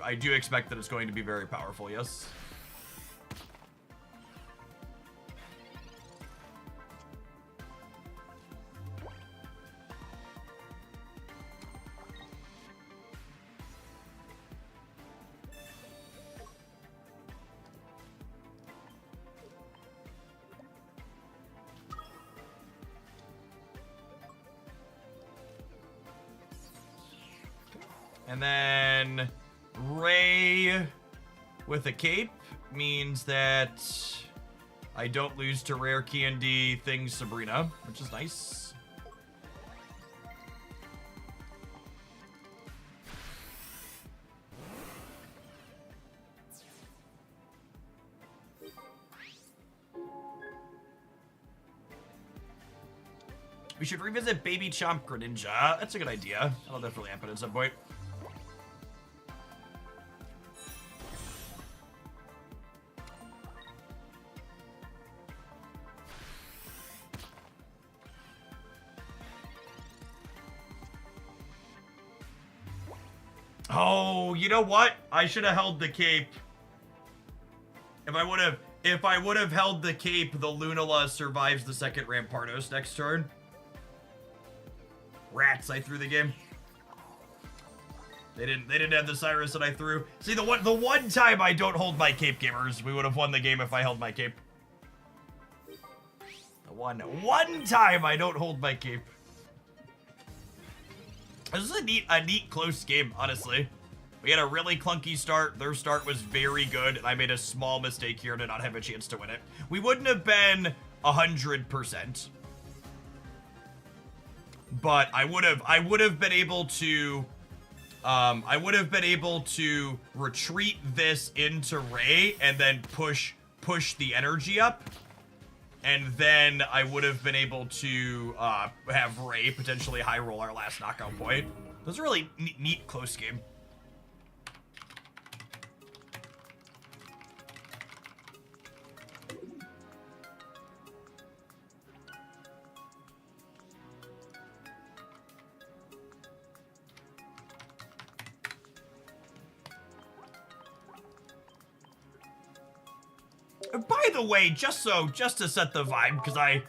I do expect that it's going to be very powerful, yes. And then Ray with a cape means that I don't lose to Rare Candy things Sabrina, which is nice. We should revisit Baby Chomp Greninja. That's a good idea. I'll definitely amp it at some point. Oh, you know what? I should have held the cape. If I would have held the cape, the Lunala survives the second Rampardos next turn. Rats, I threw the game. They didn't have the Cyrus that I threw. See, the one time I don't hold my cape, gamers, we would have won the game if I held my cape. The one time I don't hold my cape. This is a neat close game, honestly. We had a really clunky start. Their start was very good, and I made a small mistake here to not have a chance to win it. We wouldn't have been 100%. But I would have been able to retreat this into Ray and then push the energy up. And then I would have been able to have Ray potentially high roll our last knockout point. It was a really neat close game. By the way, just to set the vibe, because I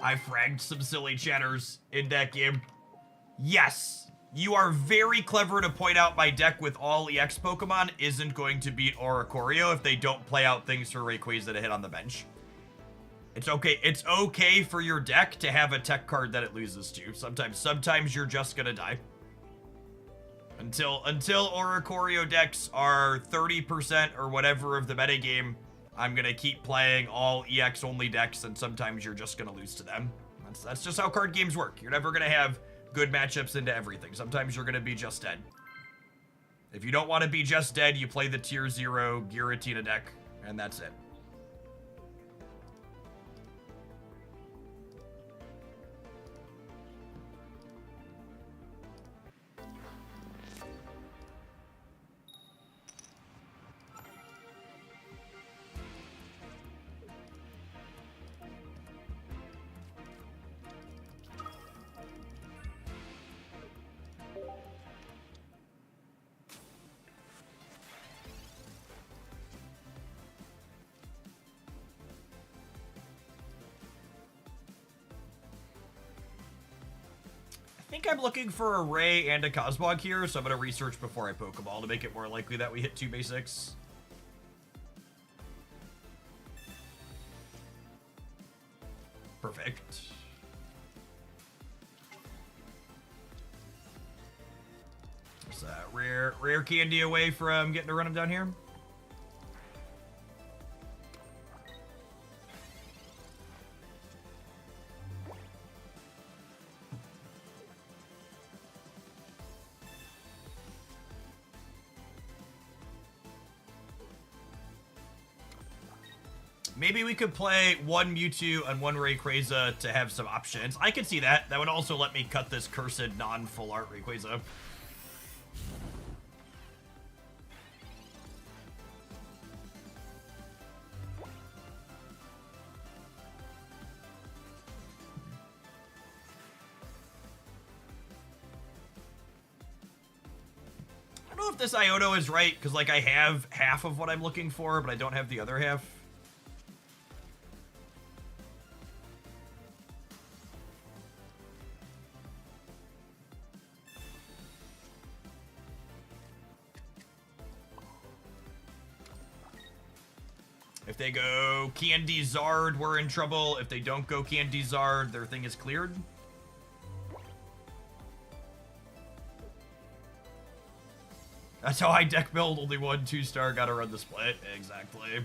fragged some silly chatters in that game. Yes, you are very clever to point out my deck with all EX Pokemon isn't going to beat Oricorio if they don't play out things for Rayquaza to hit on the bench. It's okay. It's okay for your deck to have a tech card that it loses to. Sometimes you're just gonna die. Until Oricorio decks are 30% or whatever of the metagame, I'm gonna keep playing all EX only decks, and sometimes you're just gonna lose to them. That's just how card games work. You're never gonna have good matchups into everything. Sometimes you're gonna be just dead. If you don't want to be just dead, you play the tier 0 Giratina deck, and that's it. I think I'm looking for a Ray and a Cosmog here, so I'm going to research before I Pokeball to make it more likely that we hit 2 basics. Perfect. There's a rare candy away from getting to run him down here. Maybe we could play one Mewtwo and one Rayquaza to have some options. I could see that. That would also let me cut this cursed non-full art Rayquaza. I don't know if this Iono is right, because like I have half of what I'm looking for, but I don't have the other half. If they go Candy Zard, we're in trouble. If they don't go Candy Zard, their thing is cleared. That's how I deck build. Only one 2-star. Gotta run the split. Exactly.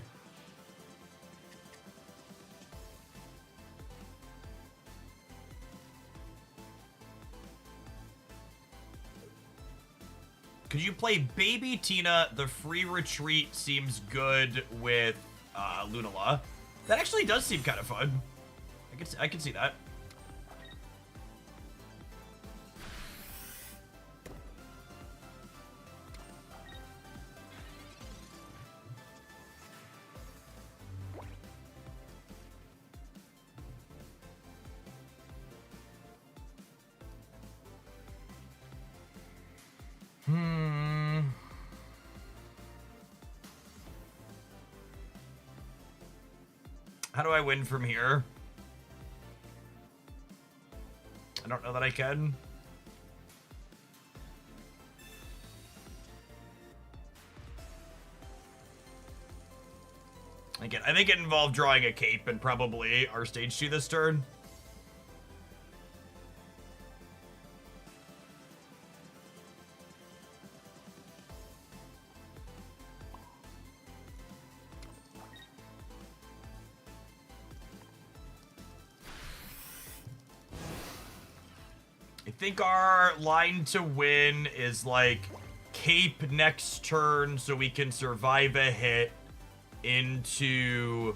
Could you play Baby Tina? The free retreat seems good with Lunala. That actually does seem kind of fun. I can see that. How do I win from here? I don't know that I can. Again, I think it involved drawing a cape and probably our stage 2 this turn. I think our line to win is like cape next turn so we can survive a hit into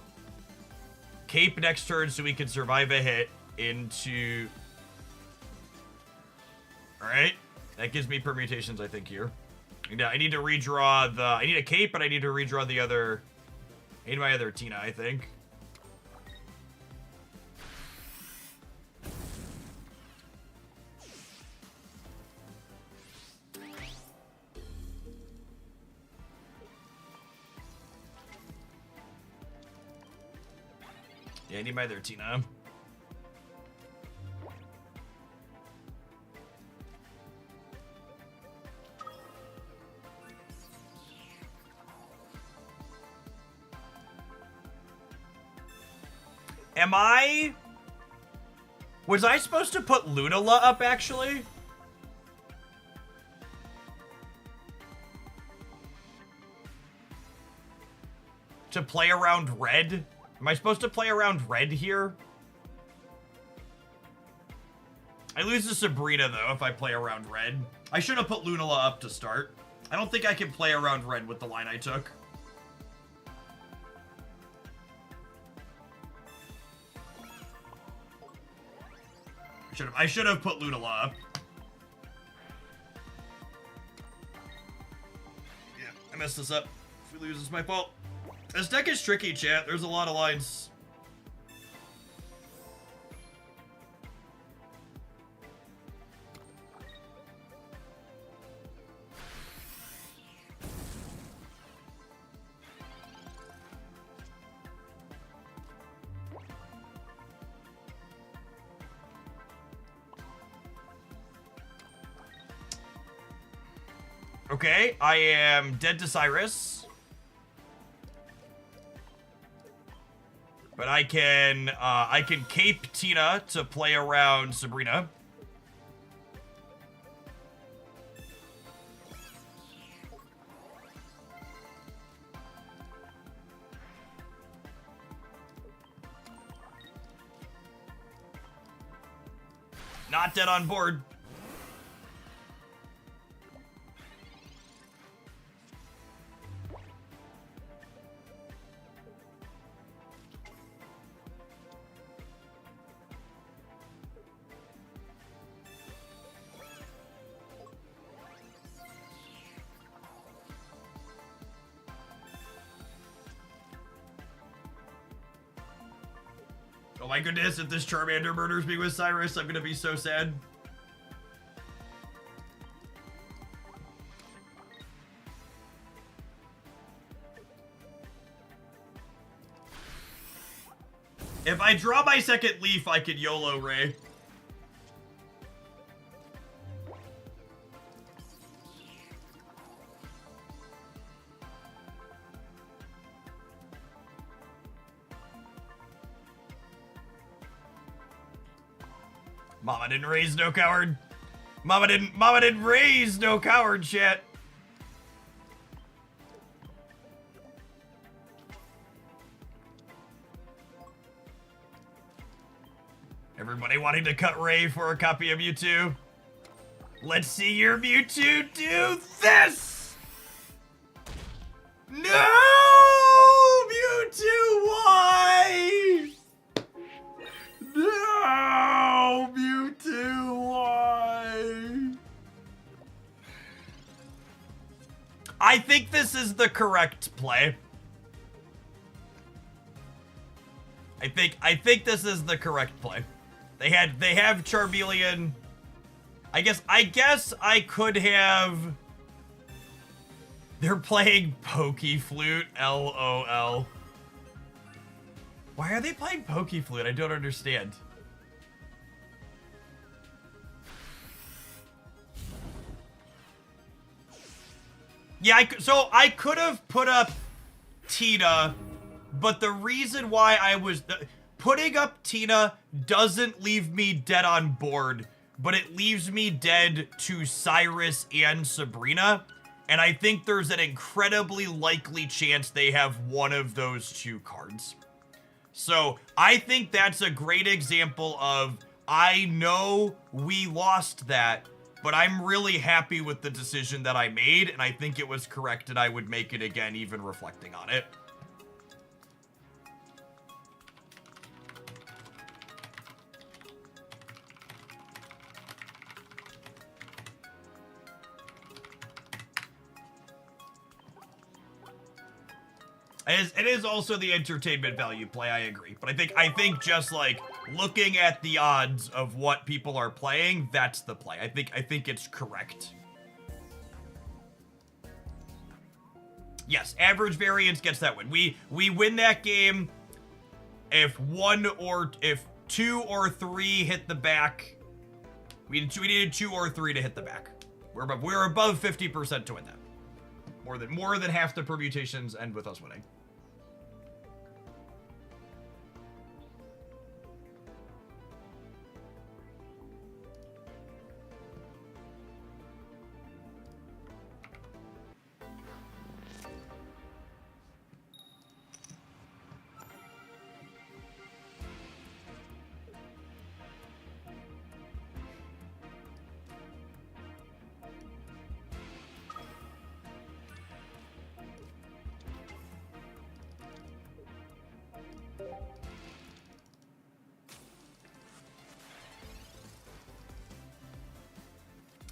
cape next turn so we can survive a hit into. All right, that gives me permutations, I think, here. Yeah, I need to redraw the. I need a cape, and I need to redraw the other. I need my other Tina, I think. Yeah, I need my other Tina. Was I supposed to put Lunala up, actually? To play around red? Am I supposed to play around red here? I lose to Sabrina, though, if I play around red. I should have put Lunala up to start. I don't think I can play around red with the line I took. I should have put Lunala up. Yeah, I messed this up. If we lose, it's my fault. This deck is tricky, chat. There's a lot of lines. Okay, I am dead to Cyrus. But I can cape Tina to play around Sabrina. Not dead on board. Oh my goodness, if this Charmander murders me with Cyrus, I'm gonna be so sad. If I draw my second leaf, I could YOLO Ray. Mama didn't raise no coward. Mama didn't raise no coward, chat. Everybody wanting to cut Ray for a copy of Mewtwo. Let's see your Mewtwo do this! No! Mewtwo, why? No! Mewtwo, why? I think this is the correct play. I think this is the correct play. They have Charmeleon. I guess I could have. They're playing Pokeflute. LOL. Why are they playing Pokeflute? I don't understand. Yeah, so I could have put up Tina, but the reason why I was putting up Tina doesn't leave me dead on board, but it leaves me dead to Cyrus and Sabrina, and I think there's an incredibly likely chance they have one of those two cards. So I think that's a great example of, I know we lost that, but I'm really happy with the decision that I made, and I think it was correct, and I would make it again, even reflecting on it. It is also the entertainment value play, I agree. But I think just like looking at the odds of what people are playing, that's the play. I think it's correct. Yes, average variance gets that win. We win that game if two or three hit the back, we needed 2 or 3 to hit the back. We're above 50% to win that. More than half the permutations end with us winning.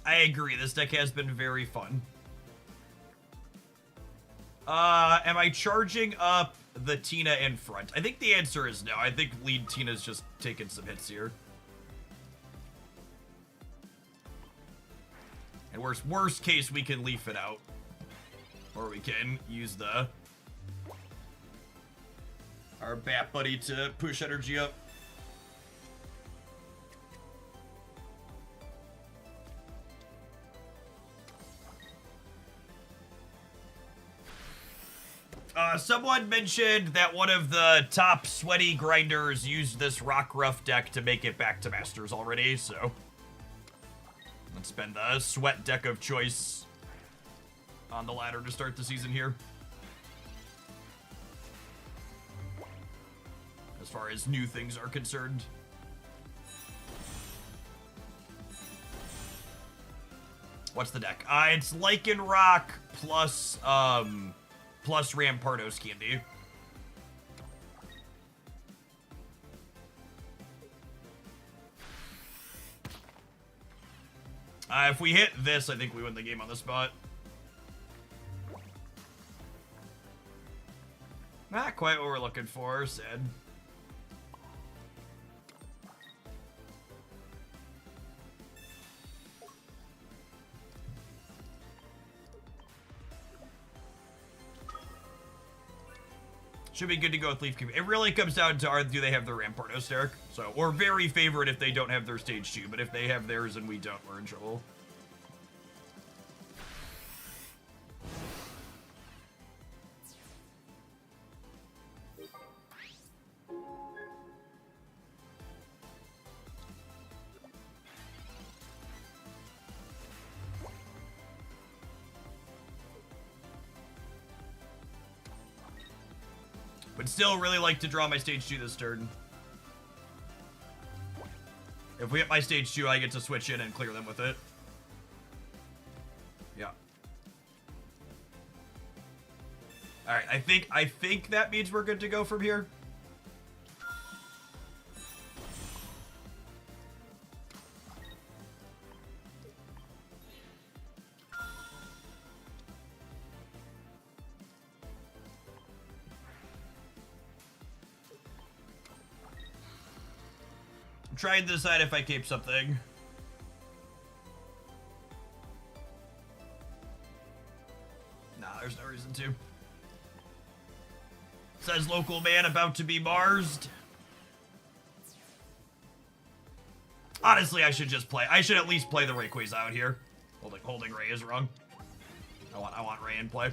I agree, this deck has been very fun. Am I charging up the Tina in front? I think the answer is no. I think lead Tina's just taking some hits here. And worst case, we can leaf it out. Or we can use our Bat Buddy to push energy up. Someone mentioned that one of the top sweaty grinders used this Rockruff deck to make it back to Masters already, so let's spend the sweat deck of choice on the ladder to start the season here. As far as new things are concerned. What's the deck? It's Lycanroc plus Rampardos Candy. If we hit this, I think we win the game on the spot. Not quite what we're looking for, sad. Should be good to go with Leaf Cube. It really comes down to do they have their Rampardos, Derek? So we're very favored if they don't have their stage 2, but if they have theirs and we don't, we're in trouble. Would still really like to draw my stage 2 this turn. If we hit my stage 2, I get to switch in and clear them with it. Yeah. Alright, I think that means we're good to go from here. I'm trying to decide if I keep something. Nah, there's no reason to. Says local man about to be Marsed. Honestly, I should just play. I should at least play the Rayquaza out here. Holding Ray is wrong. I want Ray in play.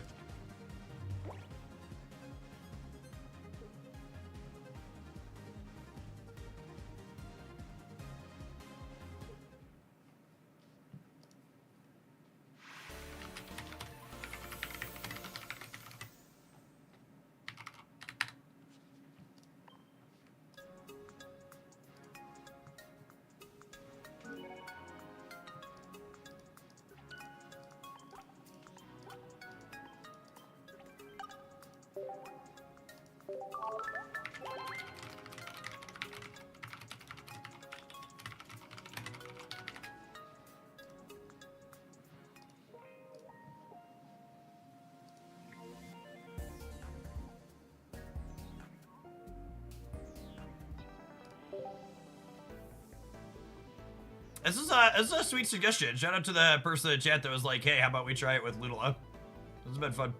This is a sweet suggestion. Shout out to the person in the chat that was like, hey, how about we try it with Ludala? This has been fun.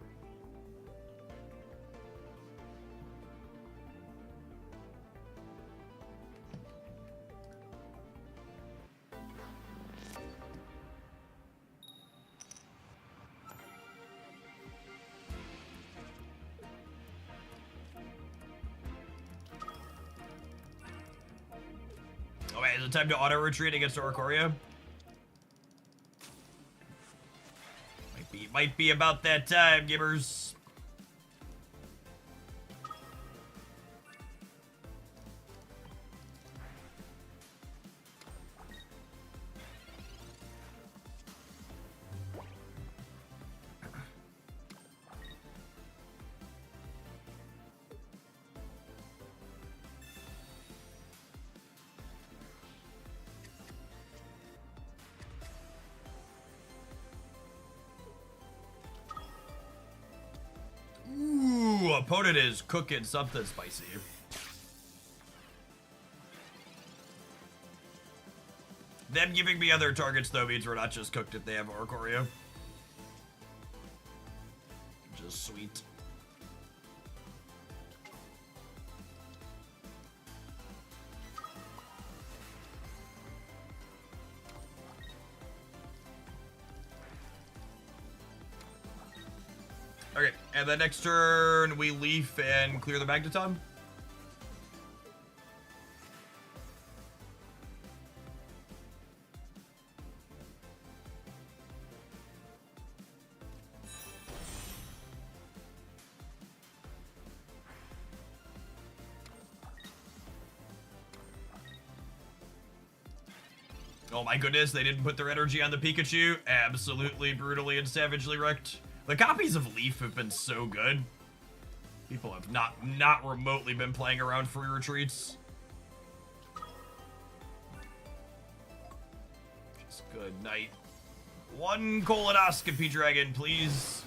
Is it time to auto-retreat against Oricorio? Might be about that time, gamers. Ooh, opponent is cooking something spicy. Them giving me other targets, though, means we're not just cooked if they have Oricorio. Just sweet. Okay, and then next turn, we leaf and clear the Magneton. Oh my goodness, they didn't put their energy on the Pikachu. Absolutely, brutally, and savagely wrecked. The copies of Leaf have been so good. People have not remotely been playing around free retreats. Just good night. One colonoscopy dragon, please.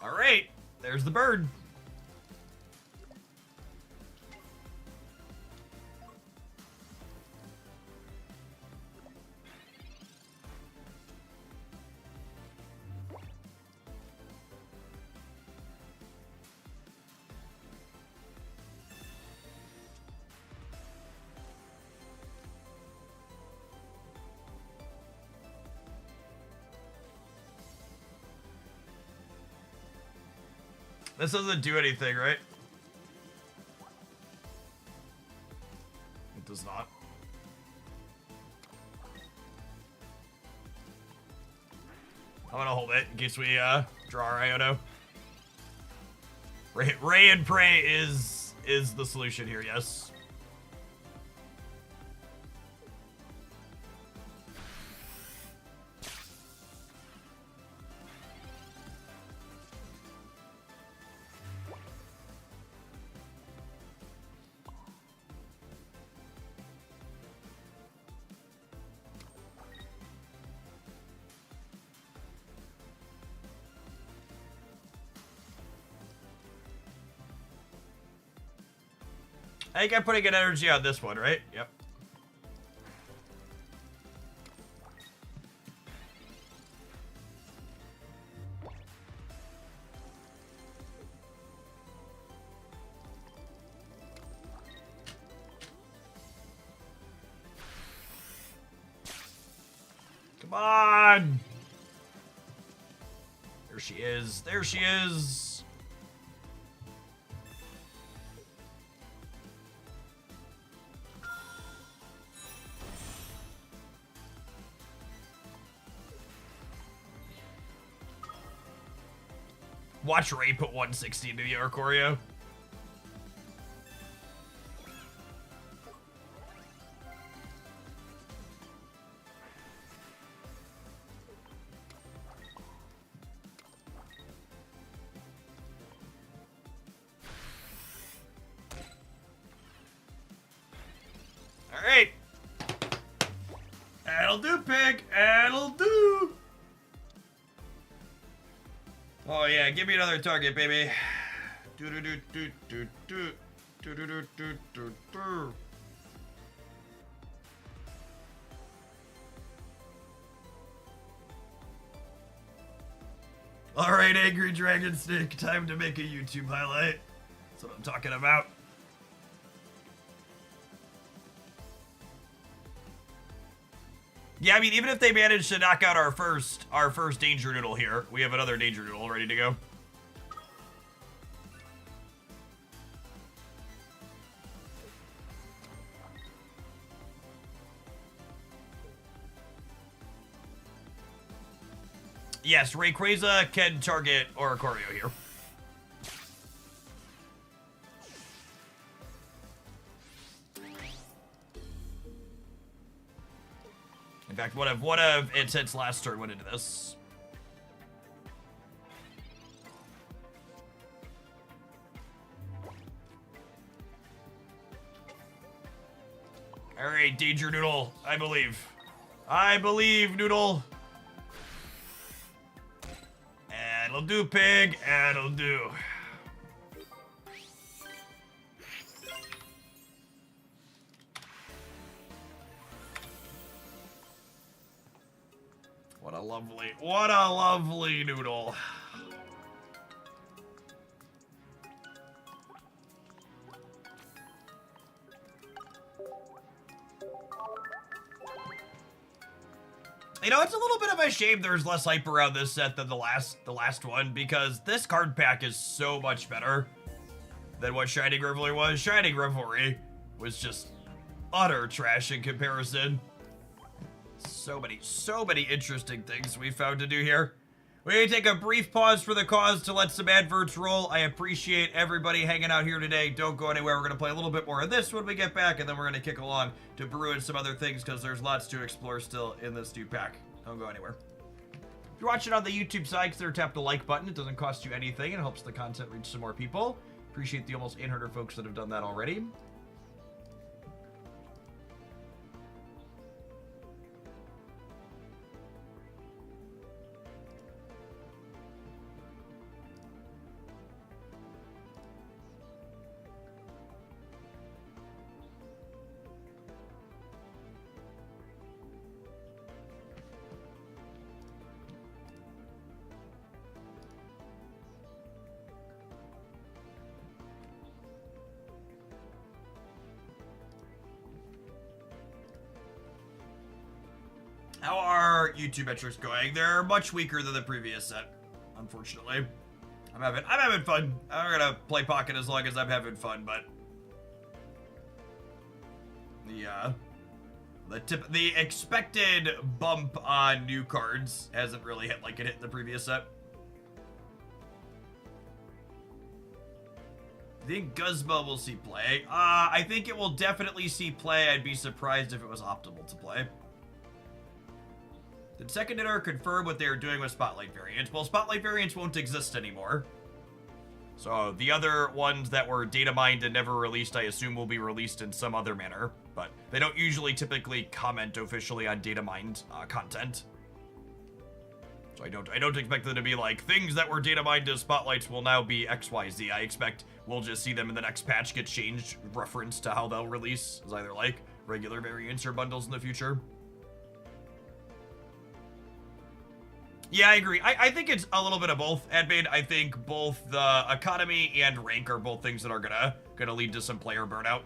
All right, there's the bird. This doesn't do anything, right? It does not. I'm gonna hold it in case we draw our Iono. Ray and Pray is the solution here, yes. I think I'm putting an energy on this one, right? Yep. Come on! There she is. There she is. Watch Ray put 160 into the Oricorio. All right. That'll do, pig. That'll do. Oh yeah, give me another target, baby. Do do do do do do do do do do do do. All right, Angry Dragon Snake, time to make a YouTube highlight. That's what I'm talking about. Yeah, I mean, even if they manage to knock out our first Danger Noodle here, we have another Danger Noodle ready to go. Yes, Rayquaza can target Oricorio here. In fact, one of its hits last turn went into this. All right, Danger Noodle, I believe. I believe, Noodle. And it'll do, pig, and it'll do. What a lovely noodle. You know, it's a little bit of a shame there's less hype around this set than the last one, because this card pack is so much better than what Shining Revelry was. Shining Revelry was just utter trash in comparison. So many interesting things we found to do here. We're going to take a brief pause for the cause to let some adverts roll. I appreciate everybody hanging out here today. Don't go anywhere. We're going to play a little bit more of this when we get back, and then we're going to kick along to brew and some other things, because there's lots to explore still in this new pack. Don't go anywhere. If you're watching on the YouTube side, consider tap the like button. It doesn't cost you anything. It helps the content reach some more people. Appreciate the almost 800 folks that have done that already. How are YouTube metrics going? They're much weaker than the previous set, unfortunately. I'm having fun. I'm gonna play Pocket as long as I'm having fun, but the expected bump on new cards hasn't really hit like it hit in the previous set. I think Guzma will see play. I think it will definitely see play. I'd be surprised if it was optimal to play. Did Second Editor confirm what they are doing with Spotlight variants? Well, Spotlight variants won't exist anymore. So the other ones that were data mined and never released, I assume will be released in some other manner. But they don't usually typically comment officially on data mined content. So I don't expect them to be like, things that were data mined as Spotlights will now be XYZ. I expect we'll just see them in the next patch get changed, reference to how they'll release as either like regular variants or bundles in the future. Yeah, I agree. I think it's a little bit of both, Admin. I think both the economy and rank are both things that are gonna lead to some player burnout.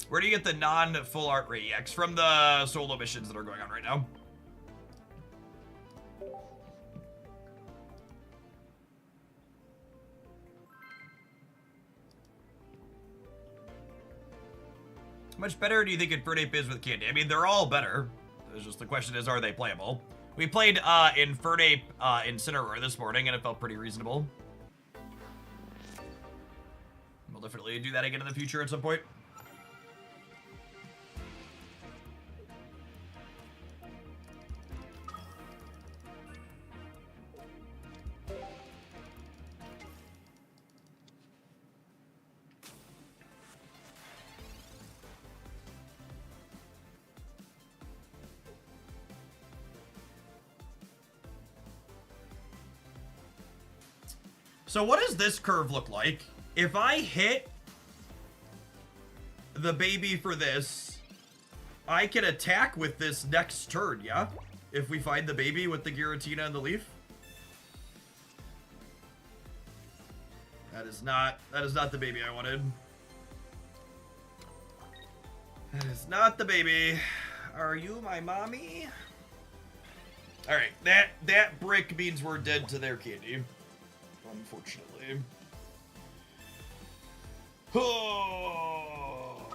Where do you get the non-full art rate EX? From the solo missions that are going on right now. How much better do you think Infernape is with Candy? I mean, they're all better. It's just the question is, are they playable? We played Infernape Incineroar this morning, and it felt pretty reasonable. We'll definitely do that again in the future at some point. So what does this curve look like? If I hit the baby for this, I can attack with this next turn, yeah? If we find the baby with the Giratina and the leaf. That is not the baby I wanted. That is not the baby. Are you my mommy? Alright, that brick means we're dead to their candy. Unfortunately. Oh.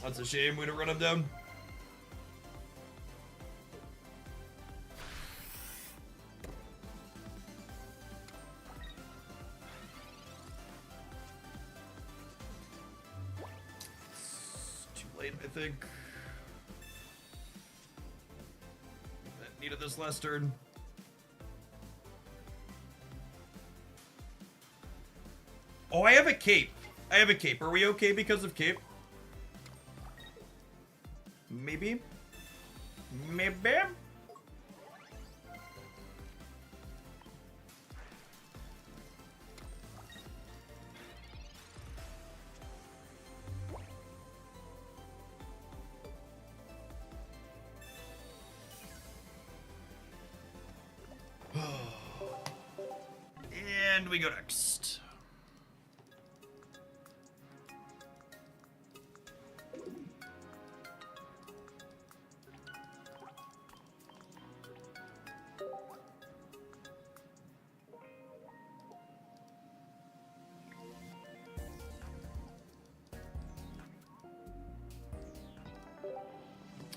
That's a shame we don't run him down. It's too late, I think. Needed this last turn. Oh, I have a cape. I have a cape. Are we okay because of cape? Maybe. Maybe. And we go next.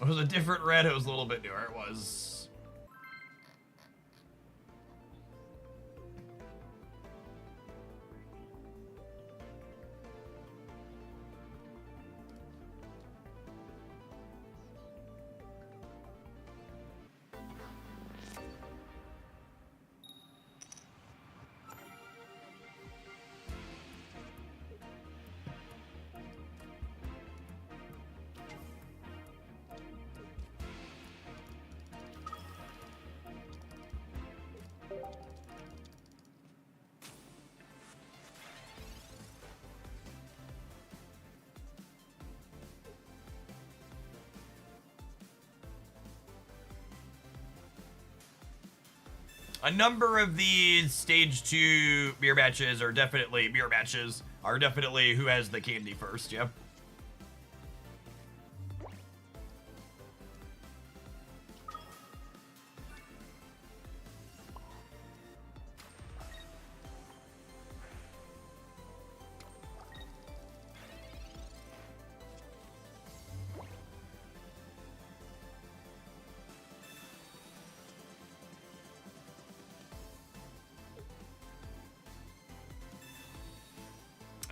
It was a different red. It was a little bit newer. It was. A number of these stage 2 mirror matches are definitely who has the candy first, yeah.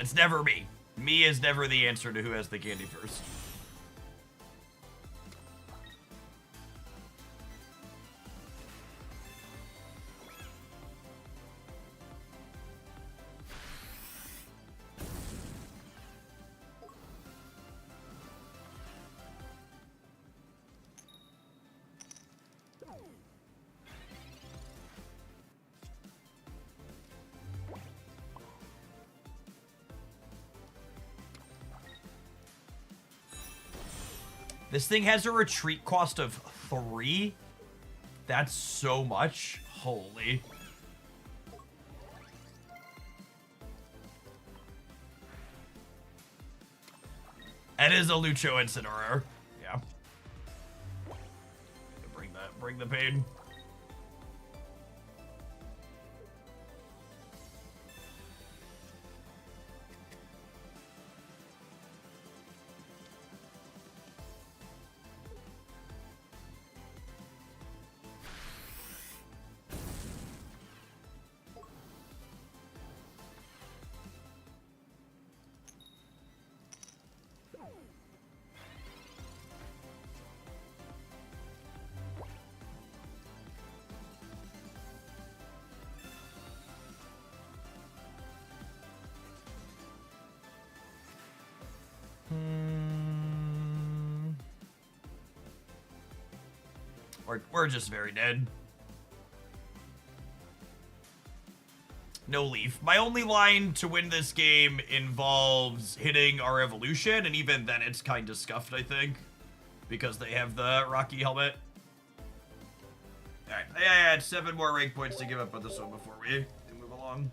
It's never me. Me is never the answer to who has the candy first. This thing has a retreat cost of 3? That's so much. Holy. That is a Lucho Incineroar. Yeah. Bring the pain. We're just very dead. No leaf. My only line to win this game involves hitting our evolution, and even then it's kind of scuffed, I think, because they have the Rocky helmet. Alright, I had 7 more rank points to give up on this one before we move along.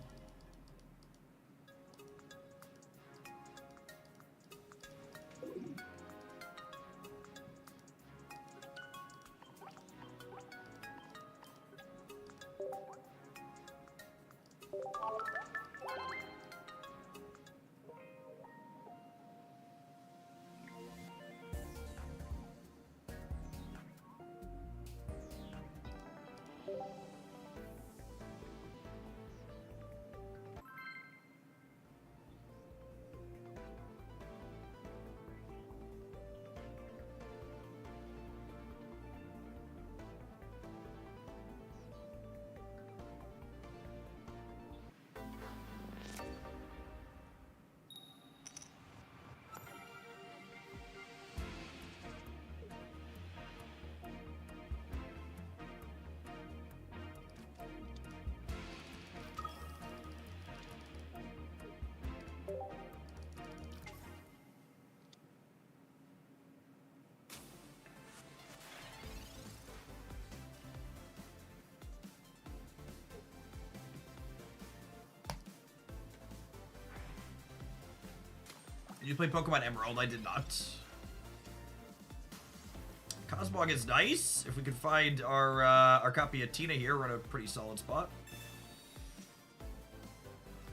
Did you play Pokemon Emerald? I did not. Cosmog is nice. If we could find our copy of Tina here, we're in a pretty solid spot.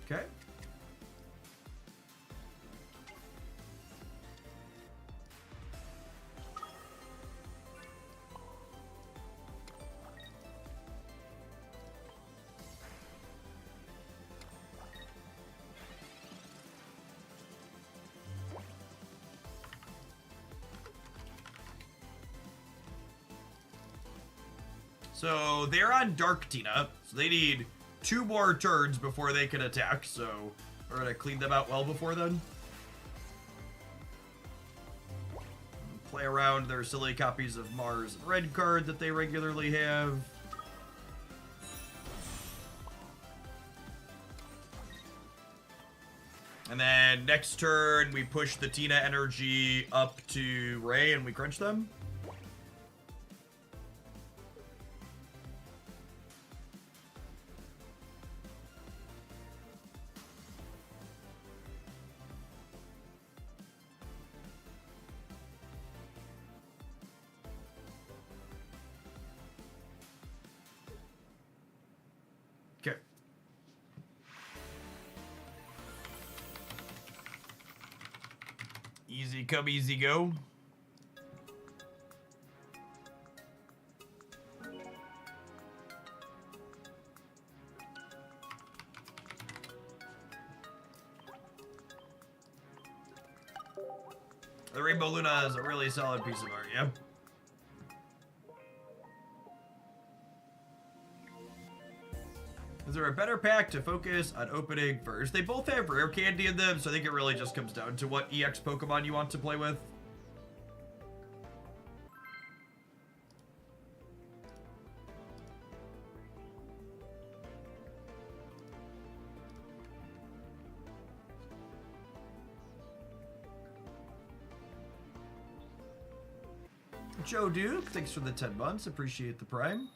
Okay. So they're on Dark Tina, so they need 2 more turns before they can attack, so we're gonna clean them out well before then. Play around their silly copies of Mars and Red card that they regularly have. And then next turn, we push the Tina energy up to Ray and we crunch them. Okay. Easy come, easy go. The Rainbow Luna is a really solid piece of art, yeah. Is there a better pack to focus on opening first? They both have rare candy in them, so I think it really just comes down to what EX Pokemon you want to play with. Joe Duke, thanks for the 10 months. Appreciate the Prime.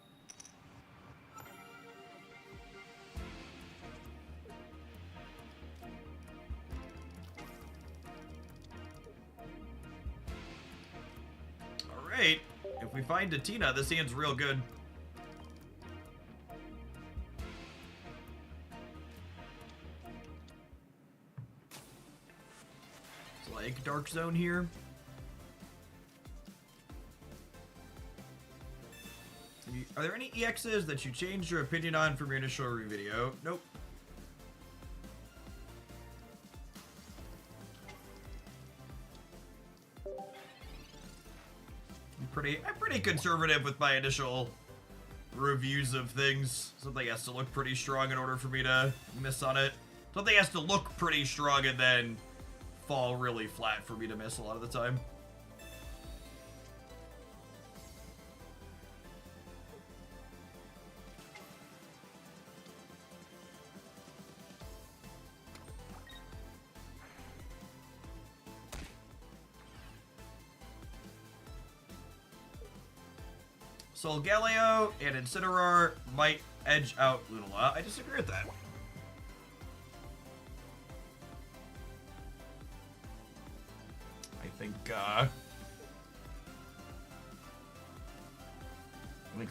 Alright, if we find a Tina, this hand's real good. It's like Dark Zone here. Are there any EXs that you changed your opinion on from your initial review video? Nope. I'm pretty conservative with my initial reviews of things. Something has to look pretty strong in order for me to miss on it. Something has to look pretty strong and then fall really flat for me to miss a lot of the time. Solgaleo and Incineroar might edge out Lunala. I disagree with that. I think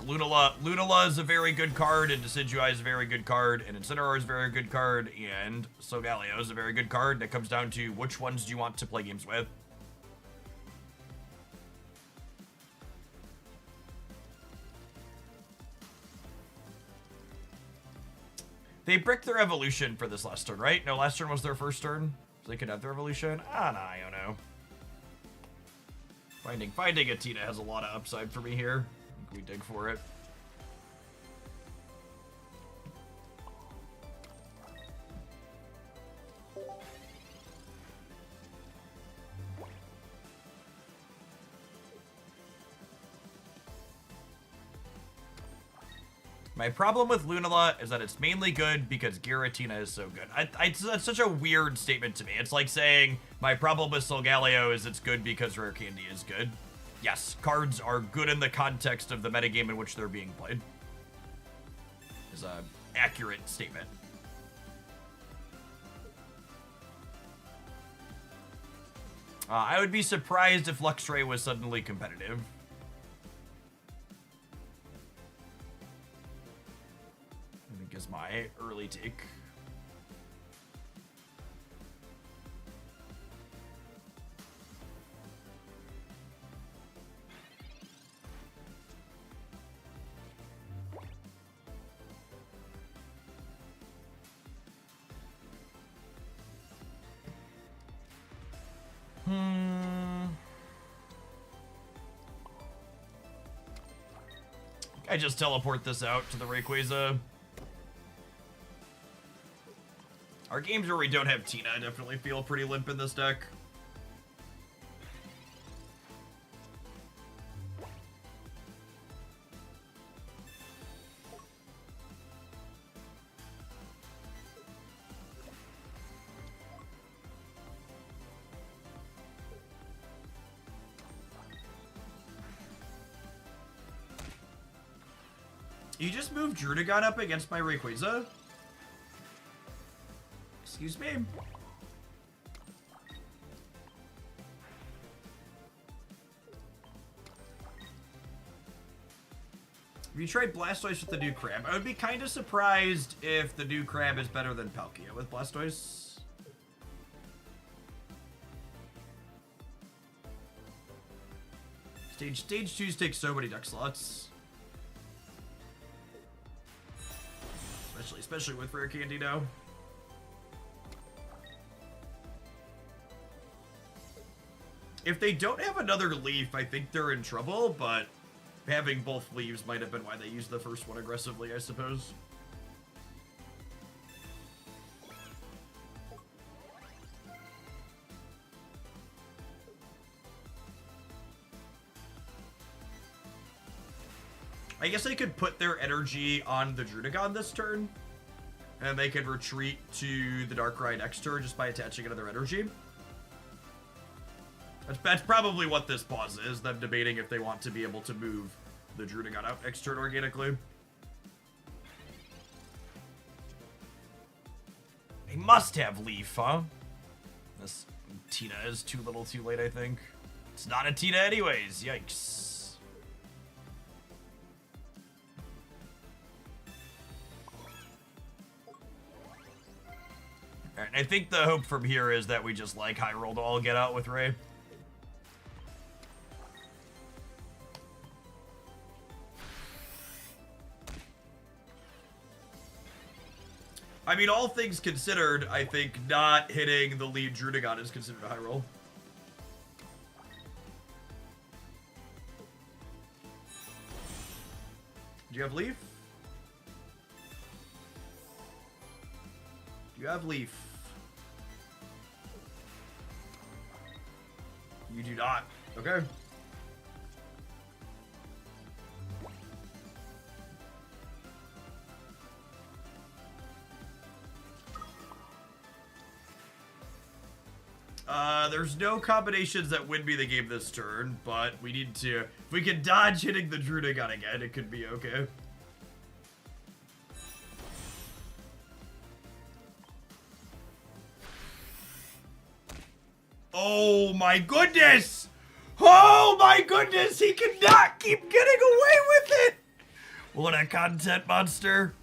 Lunala is a very good card, and Decidueye is a very good card, and Incineroar is a very good card, and Solgaleo is a very good card. And it comes down to which ones do you want to play games with. They bricked their evolution for this last turn, right? No, last turn was their first turn, so they could have their evolution. Ah, nah, I don't know. Finding a Tina has a lot of upside for me here. We dig for it. My problem with Lunala is that it's mainly good because Giratina is so good. That's such a weird statement to me. It's like saying, my problem with Solgaleo is it's good because Rare Candy is good. Yes, cards are good in the context of the metagame in which they're being played. Is a accurate statement. I would be surprised if Luxray was suddenly competitive. I think is my early take. I just teleport this out to the Rayquaza. Our games where we don't have Tina definitely feel pretty limp in this deck. You just moved Drudagon up against my Rayquaza? Excuse me? Have you tried Blastoise with the new Crab? I would be kind of surprised if the new Crab is better than Palkia with Blastoise. Stage 2s take so many deck slots. Especially with Rare Candy now. If they don't have another leaf, I think they're in trouble, but having both leaves might have been why they used the first one aggressively, I suppose. I guess they could put their energy on the Drudagon this turn, and they could retreat to the Darkrai next turn just by attaching another energy. That's probably what this pause is, them debating if they want to be able to move the Drudagon out next turn organically. They must have Leaf, huh? This Tina is too little too late, I think. It's not a Tina anyways, yikes. Alright, I think the hope from here is that we just like high roll to all get out with Ray. I mean, all things considered, I think not hitting the lead Drudagon is considered a high roll. Do you have Leaf? Do you have Leaf? You do not. Okay. there's no combinations that win me the game this turn, but we need to... If we can dodge hitting the Druidigon again, it could be okay. Oh my goodness! Oh my goodness! He cannot keep getting away with it! What a content monster.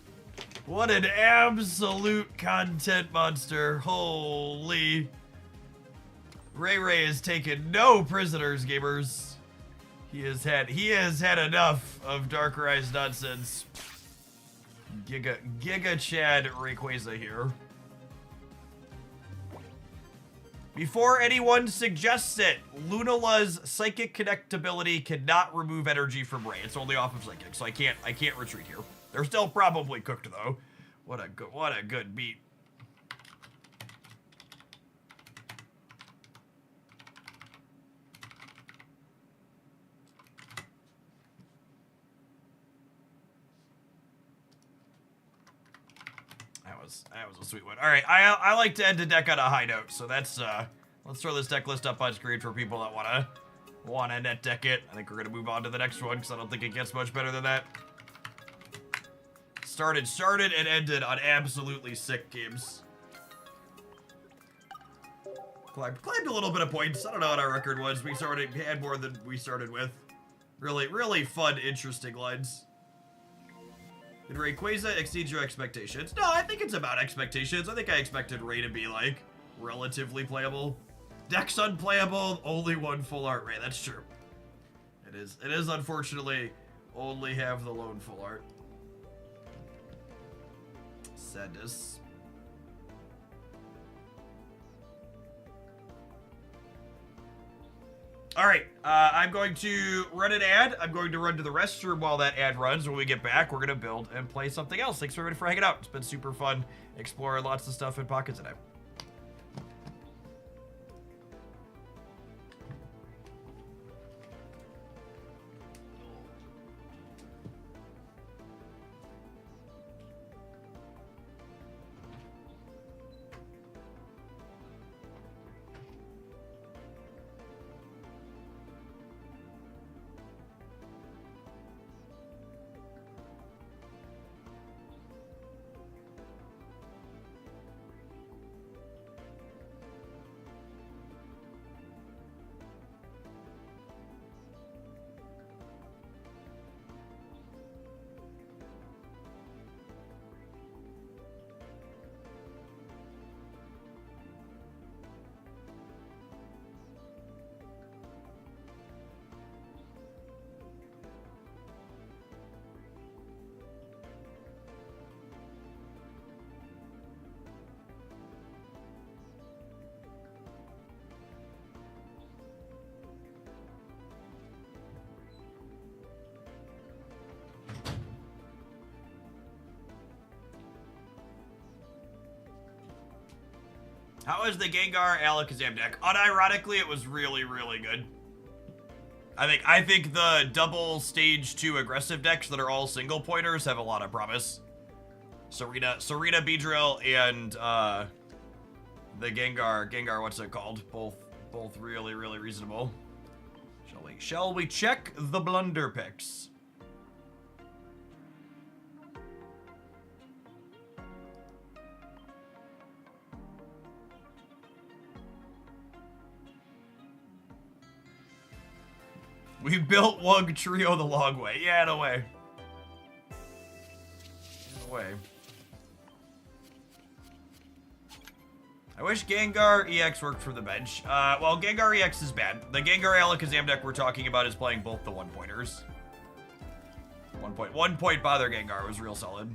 What an absolute content monster. Holy. Ray has taken no prisoners, gamers. He has had enough of Dark Rise nonsense. Giga Chad Rayquaza here. Before anyone suggests it, Lunala's psychic connectability cannot remove energy from Ray. It's only off of psychic, so I can't retreat here. They're still probably cooked though. What a good beat. That was a sweet one. All right, I like to end a deck on a high note, so that's let's throw this deck list up on screen for people that wanna net deck it. I think we're gonna move on to the next one because I don't think it gets much better than that. Started and ended on absolutely sick games. Climbed a little bit of points. I don't know what our record was. We had more than we started with. Really fun, interesting lines. Did Rayquaza exceed your expectations? No, I think it's about expectations. I think I expected Ray to be, like, relatively playable. Deck's unplayable, only one full art Ray. That's true. It is unfortunately only have the lone full art. Sadness. All right, I'm going to run an ad. I'm going to run to the restroom while that ad runs. When we get back, we're going to build and play something else. Thanks everybody for hanging out. It's been super fun exploring lots of stuff in Pocket today. How is the Gengar Alakazam deck? Unironically, it was really good. I think the double stage 2 aggressive decks that are all single pointers have a lot of promise. Serena, Beedrill, and the Gengar, what's it called? Both really reasonable. Shall we check the blunder picks? We built Wug Trio the long way. Yeah, in a way. I wish Gengar EX worked for the bench. Well, Gengar EX is bad. The Gengar Alakazam deck we're talking about is playing both the one-pointers. One point bother Gengar was real solid.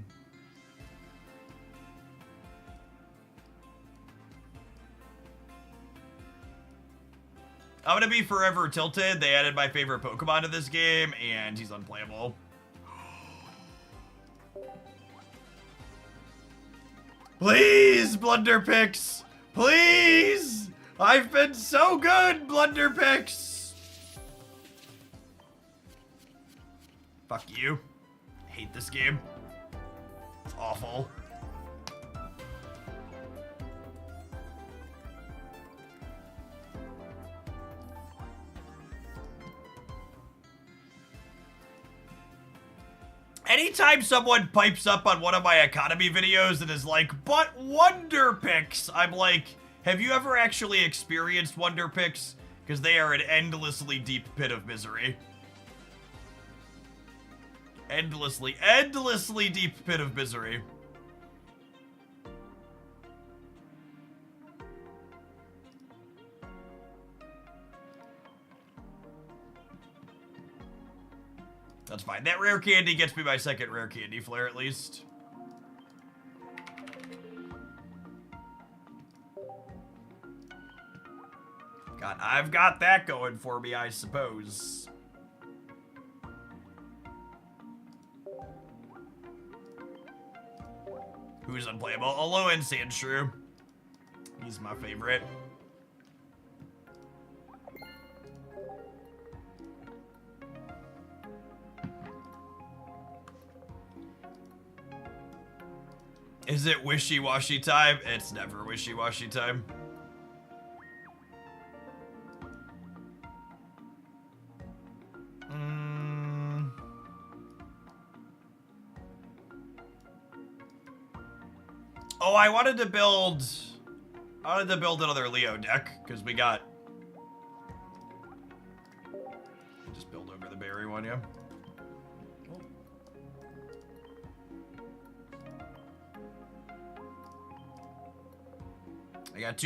I'm gonna be forever tilted. They added my favorite Pokemon to this game, and he's unplayable. Please, Blunder Picks! Please! I've been so good, Blunder Picks! Fuck you. I hate this game. It's awful. Anytime someone pipes up on one of my economy videos and is like, but Wonder Picks, I'm like, have you ever actually experienced Wonder Picks? Because they are an endlessly deep pit of misery. Endlessly deep pit of misery. That's fine. That rare candy gets me my second rare candy flare at least. God, I've got that going for me, I suppose. Who's unplayable? Alolan Sandshrew. He's my favorite. Is it wishy-washy time? It's never wishy-washy time. Oh, I wanted to build another Leo deck because we got. Just build over the berry one, yeah.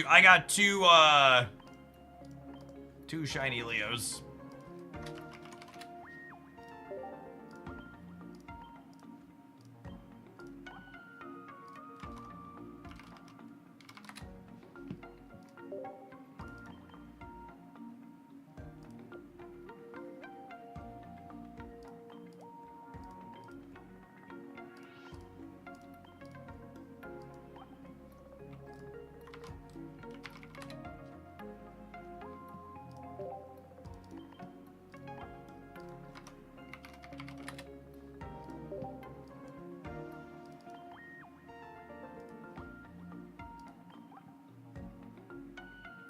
I got two shiny Leos.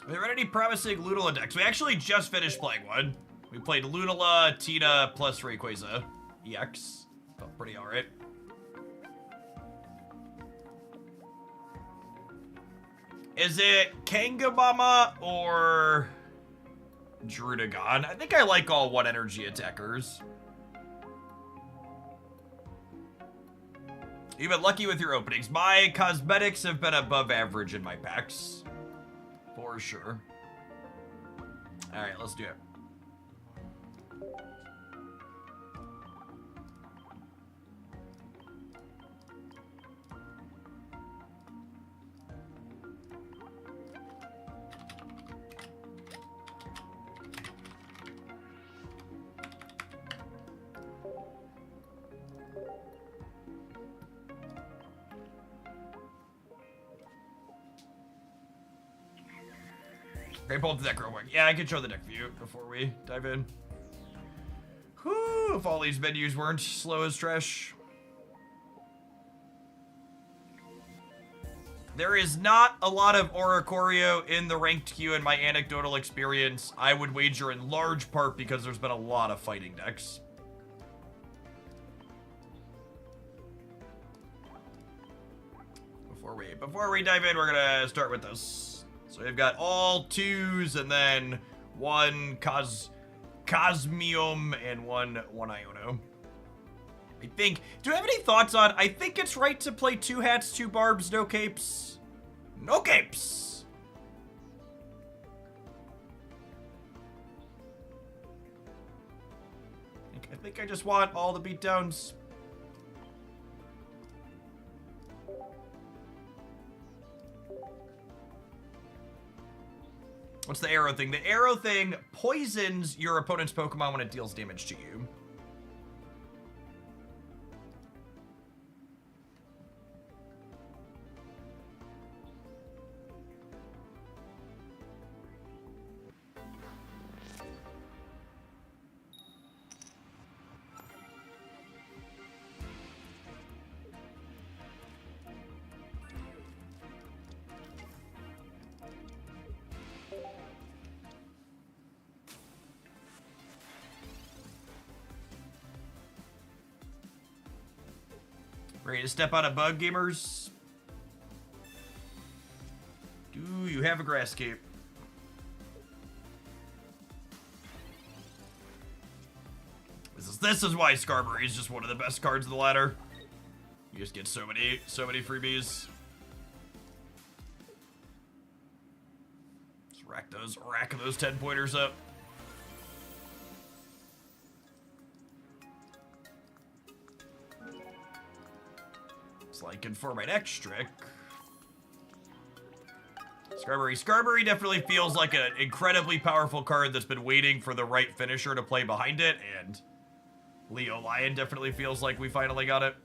Are there any promising Lunala decks? We actually just finished playing one. We played Lunala, Tina, plus Rayquaza. EX. Felt pretty alright. Is it Kangamama or Drudagon? I think I like all one energy attackers. You've been lucky with your openings. My cosmetics have been above average in my packs. For sure. Alright, let's do it. Okay, pull up the deck real quick. Yeah, I can show the deck view before we dive in. Whew, if all these menus weren't slow as trash. There is not a lot of Oricorio in the ranked queue in my anecdotal experience. I would wager in large part because there's been a lot of fighting decks. Before we dive in, we're gonna start with this. So we've got all 2s and then one Cosmium and one Iono. I think, do you have any thoughts on, I think it's right to play 2 hats, 2 barbs, no capes? No capes! I think I just want all the beatdowns. What's the arrow thing? The arrow thing poisons your opponent's Pokemon when it deals damage to you. Ready to step out of bug, gamers? Do you have a grass cape? This is why Skarmory is just one of the best cards of the ladder. You just get so many freebies. Just rack those 10 pointers up. So I can for my next trick. Skarmory definitely feels like an incredibly powerful card that's been waiting for the right finisher to play behind it, and Leo Lion definitely feels like we finally got it.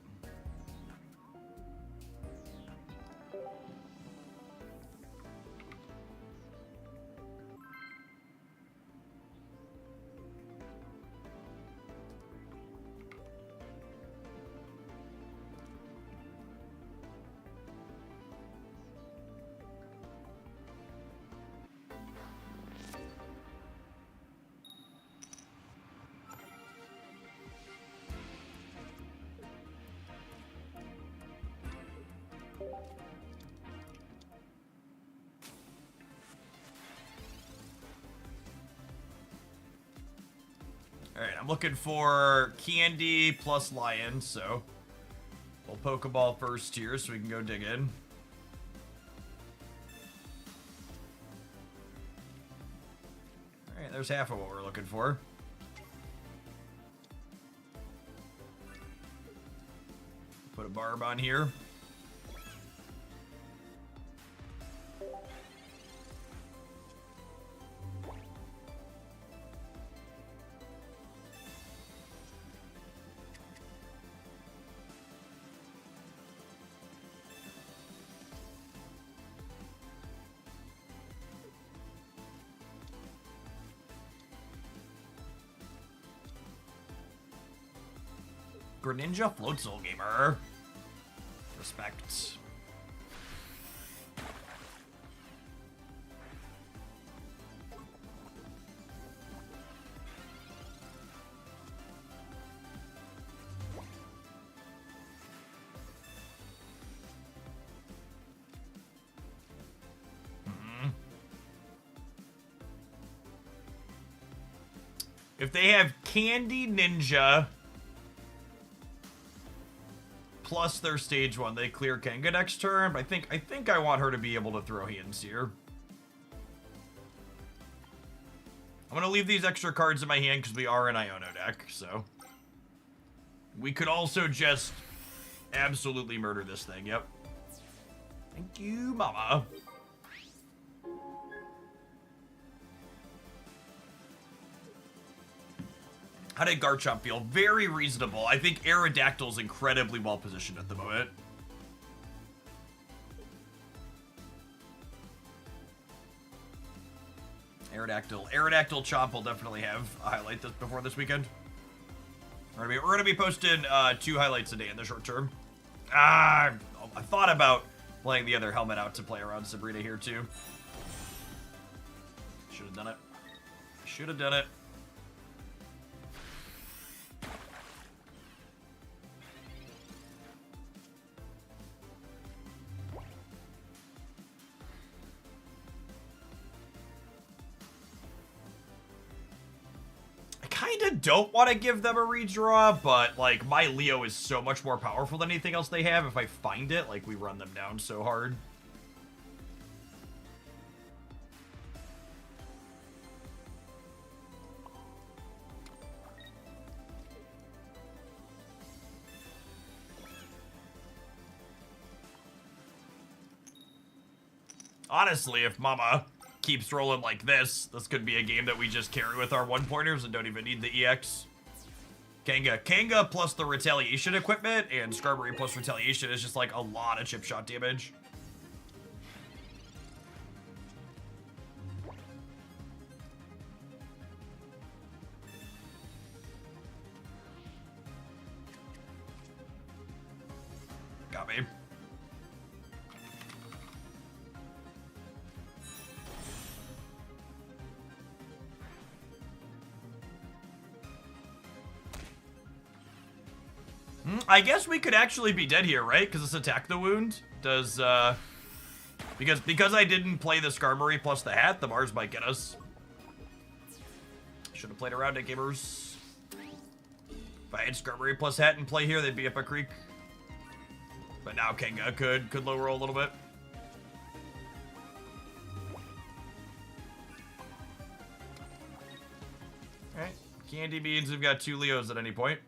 Alright, I'm looking for Candy plus Lion, so we'll Pokeball first here so we can go dig in. Alright, there's half of what we're looking for. Put a barb on here. Greninja Floatzel Gamer. Respect. If they have Candy Ninja plus their stage 1, they clear Kanga next turn, but I think I want her to be able to throw hands here. I'm gonna leave these extra cards in my hand because we are an Iono deck, so. We could also just absolutely murder this thing, yep. Thank you, mama. How did Garchomp feel? Very reasonable. I think Aerodactyl's incredibly well positioned at the moment. Aerodactyl Chomp will definitely have a highlight before this weekend. We're gonna be posting 2 highlights a day in the short term. I thought about playing the other helmet out to play around Sabrina here too. Should have done it. Should have done it. Kinda don't want to give them a redraw, but like my Leo is so much more powerful than anything else they have. If I find it, like we run them down so hard. Honestly, if Mama keeps rolling like this could be a game that we just carry with our 1-pointers and don't even need the EX. Kanga plus the retaliation equipment and Skarmory plus retaliation is just like a lot of chip shot damage. Got me. I guess we could actually be dead here, right? Because it's attack the wound. Does, because I didn't play the Skarmory plus the hat, the Mars might get us. Should have played around it, gamers. If I had Skarmory plus hat and play here, they'd be up a creek. But now Kenga could low roll a little bit. Alright. Candy Beans have got 2 Leos at any point.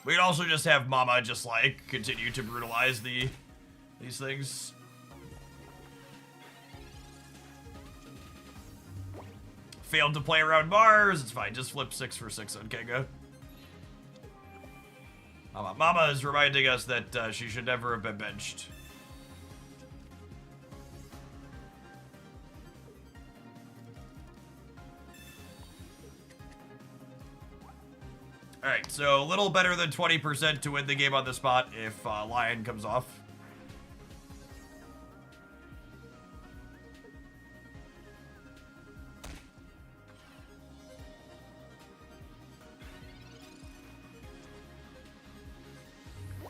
We could also just have Mama just, like, continue to brutalize these things. Failed to play around Mars. It's fine. Just flip 6 for 6 on Kenga. Mama is reminding us that she should never have been benched. Alright, so a little better than 20% to win the game on the spot if Lion comes off.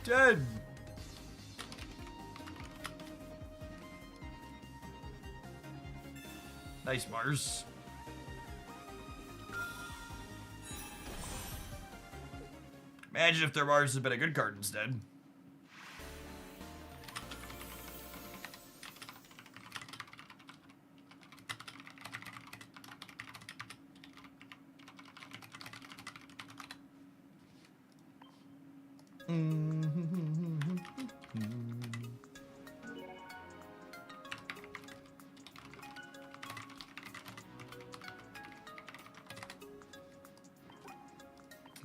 Dead. Nice, Mars. Imagine if their Mars had been a good card instead.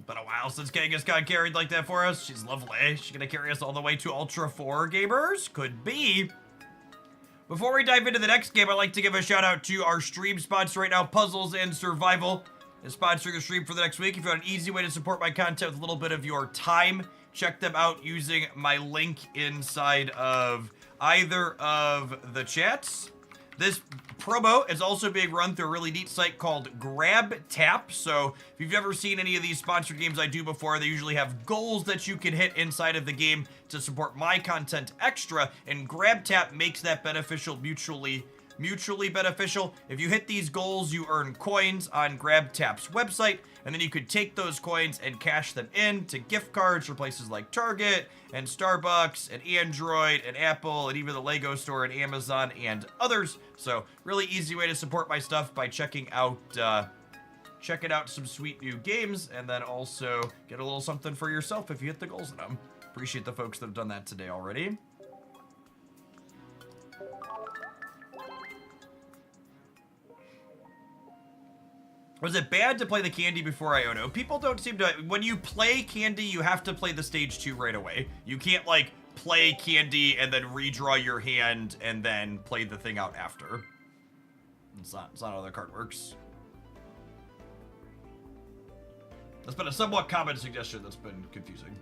Been a while since Kangas got carried like that for us. She's lovely. She's gonna carry us all the way to Ultra 4, gamers? Could be. Before we dive into the next game, I'd like to give a shout out to our stream sponsor right now, Puzzles and Survival, is sponsoring the stream for the next week. If you want an easy way to support my content with a little bit of your time, check them out using my link inside of either of the chats. This promo is also being run through a really neat site called Grab Tap. So if you've ever seen any of these sponsored games I do before, they usually have goals that you can hit inside of the game to support my content extra, and Grab Tap makes that beneficial, mutually beneficial. If you hit these goals, you earn coins on Grab Tap's website, and then you could take those coins and cash them in to gift cards for places like Target and Starbucks and Android and Apple and even the Lego store and Amazon and others. So really easy way to support my stuff by checking out some sweet new games, and then also get a little something for yourself if you hit the goals in them. Appreciate the folks that have done that today already. Was it bad to play the Candy before Iono? People don't seem to... When you play Candy, you have to play the stage 2 right away. You can't, like, play Candy and then redraw your hand and then play the thing out after. It's not how the card works. That's been a somewhat common suggestion that's been confusing.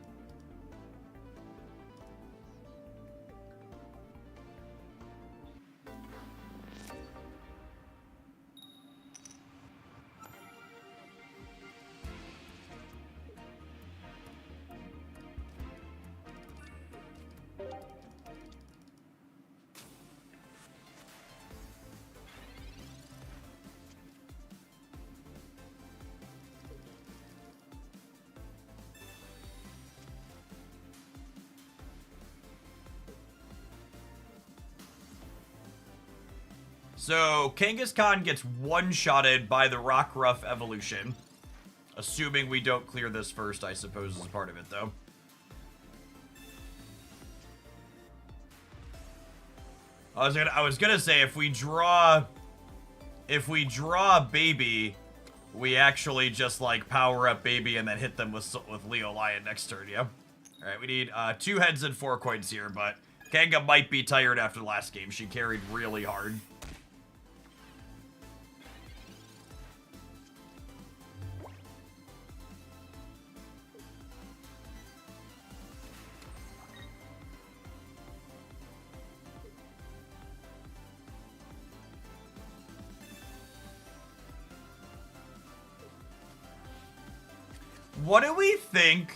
So, Kangaskhan gets one-shotted by the Rockruff evolution. Assuming we don't clear this first, I suppose, is part of it, though. I was gonna say, if we draw Baby, we actually just, like, power up Baby and then hit them with Leo Lion next turn, yeah? Alright, we need 2 heads and 4 coins here, but Kanga might be tired after the last game. She carried really hard. What do we think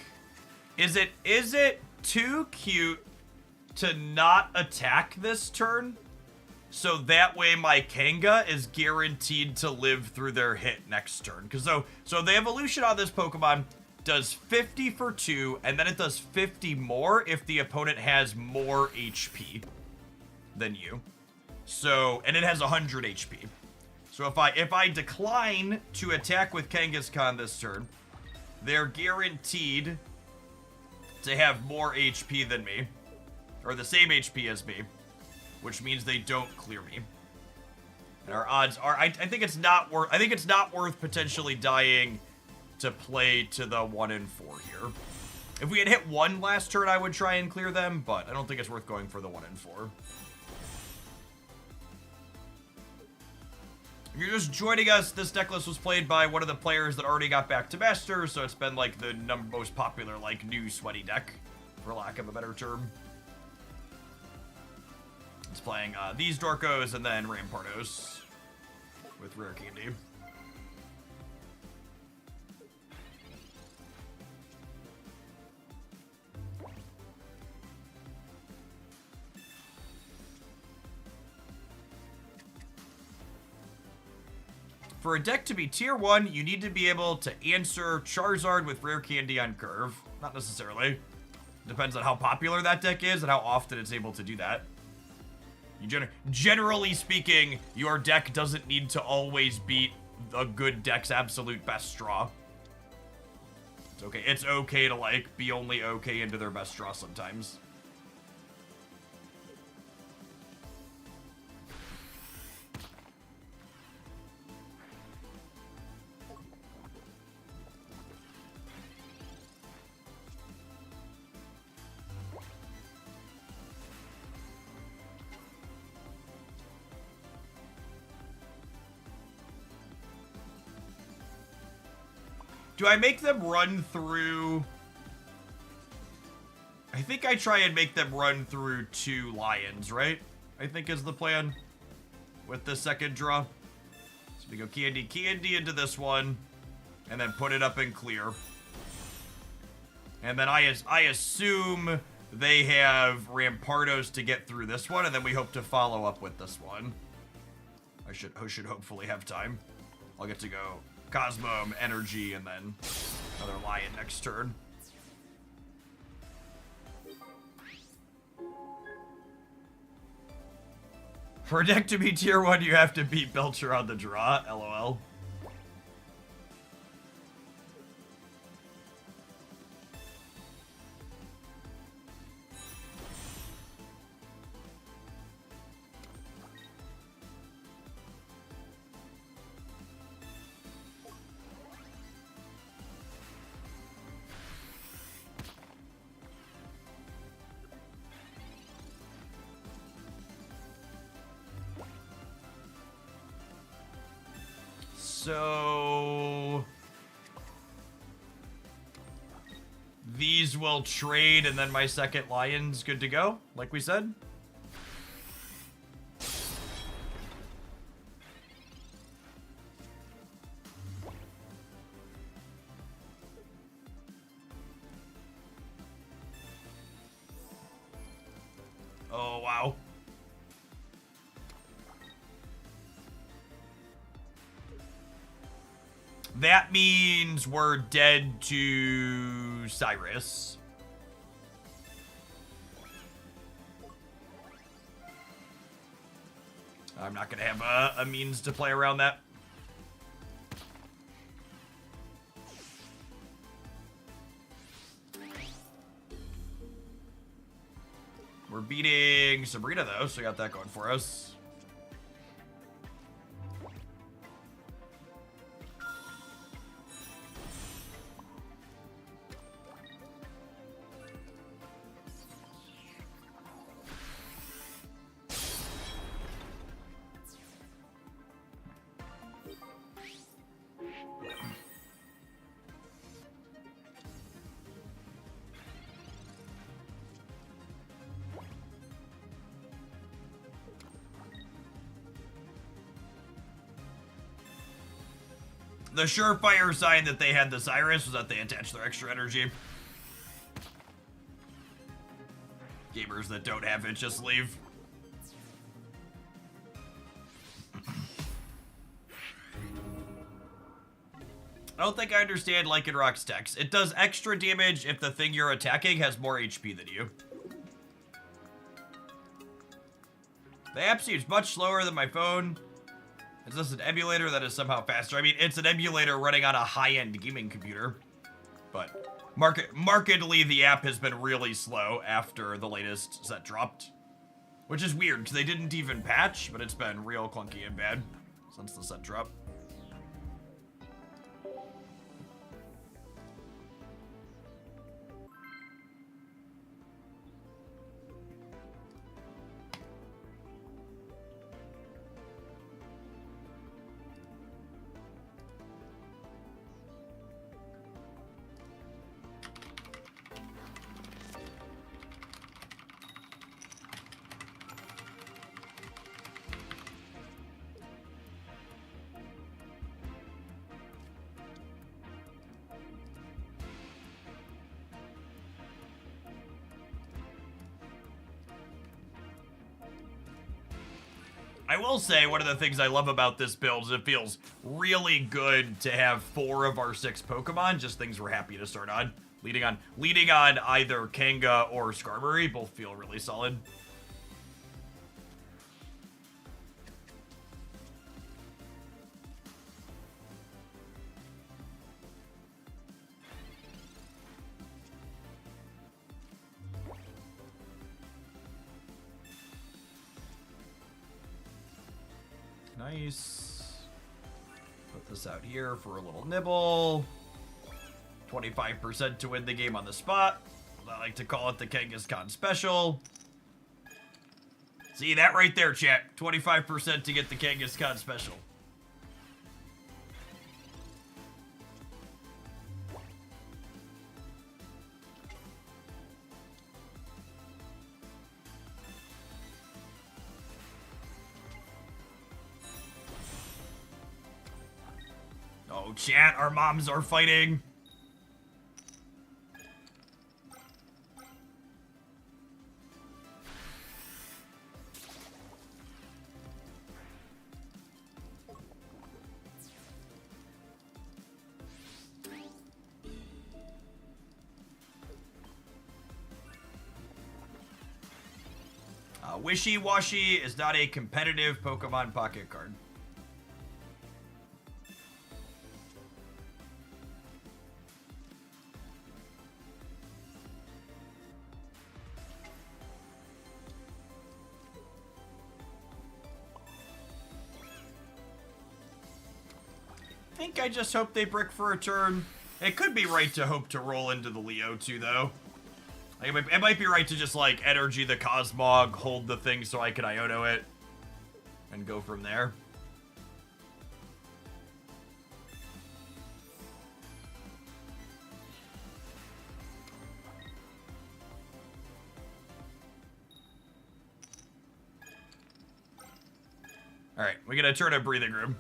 Is it too cute to not attack this turn? So that way my Kanga is guaranteed to live through their hit next turn. Because so the evolution on this Pokemon does 50 for 2, and then it does 50 more if the opponent has more HP than you. So, and it has 100 HP. So if I decline to attack with Kangaskhan this turn, they're guaranteed to have more HP than me, or the same HP as me, which means they don't clear me. And our odds are, I think it's not worth potentially dying to play to the 1 and 4 here. If we had hit 1 last turn, I would try and clear them, but I don't think it's worth going for the 1 and 4. If you're just joining us, this deck list was played by one of the players that already got back to Master, so it's been like the most popular, like, new sweaty deck, for lack of a better term. It's playing these Dorkos and then Rampardos with Rare Candy. For a deck to be tier 1, you need to be able to answer Charizard with Rare Candy on curve. Not necessarily. Depends on how popular that deck is and how often it's able to do that. Generally speaking, your deck doesn't need to always beat a good deck's absolute best draw. It's okay. It's okay to, like, be only okay into their best draw sometimes. Do I make them run through... I think I try and make them run through 2 lions, right? I think is the plan with the second draw. So we go Candy into this one, and then put it up in clear. And then I assume they have Rampardos to get through this one, and then we hope to follow up with this one. I should hopefully have time. I'll get to go Cosmome, Energy, and then another Lion next turn. For a deck to be tier 1, you have to beat Belcher on the draw, LOL. So these will trade, and then my second Lion's good to go, like we said. Oh, wow. That means we're dead to Cyrus. I'm not gonna have a means to play around that. We're beating Sabrina though, so we got that going for us. The surefire sign that they had the Cyrus was that they attached their extra energy. Gamers that don't have it just leave. I don't think I understand Lycanroc's text. It does extra damage if the thing you're attacking has more HP than you. The app seems much slower than my phone. Is this an emulator that is somehow faster? I mean, it's an emulator running on a high-end gaming computer. But markedly, the app has been really slow after the latest set dropped. Which is weird, because they didn't even patch, but it's been real clunky and bad since the set dropped. I will say one of the things I love about this build is it feels really good to have 4 of our 6 Pokemon, just things we're happy to start on. Leading on either Kanga or Skarmory, both feel really solid. Nice. Put this out here for a little nibble. 25% to win the game on the spot. I like to call it the Kangaskhan special. See that right there, chat. 25% to get the Kangaskhan special. Oh, chat, our moms are fighting. Wishy-Washy is not a competitive Pokemon pocket card. I think I just hope they brick for a turn. It could be right to hope to roll into the Leo too, though. It might be right to just, like, energy the Cosmog, hold the thing so I can Iono it, and go from there. Alright, we get a turn of Breathing Room.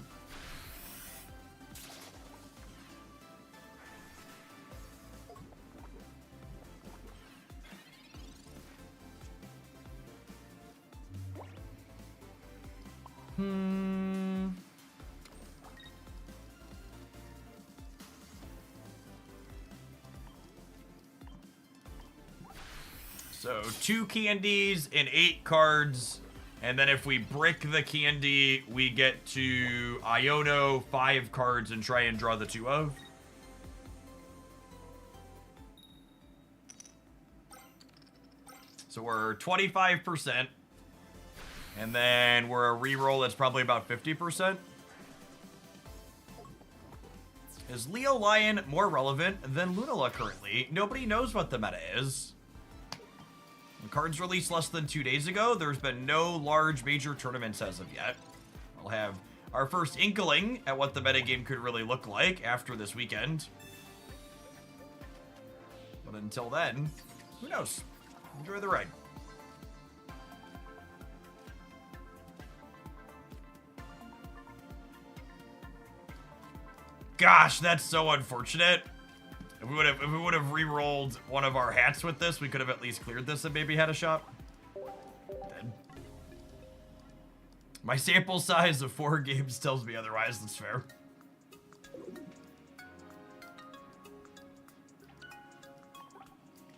So 2 candies and 8 cards, and then if we brick the candy, we get to Iono 5 cards and try and draw the 2 of. So we're 25%, and then we're a reroll that's probably about 50%. Is Leo Lion more relevant than Lunala currently? Nobody knows what the meta is. The cards released less than 2 days ago. There's been no large major tournaments as of yet. We'll have our first inkling at what the metagame could really look like after this weekend. But until then, who knows? Enjoy the ride. Gosh, that's so unfortunate. If we would have re-rolled one of our hats with this, we could have at least cleared this and maybe had a shot. Dead. My sample size of 4 games tells me otherwise. That's fair.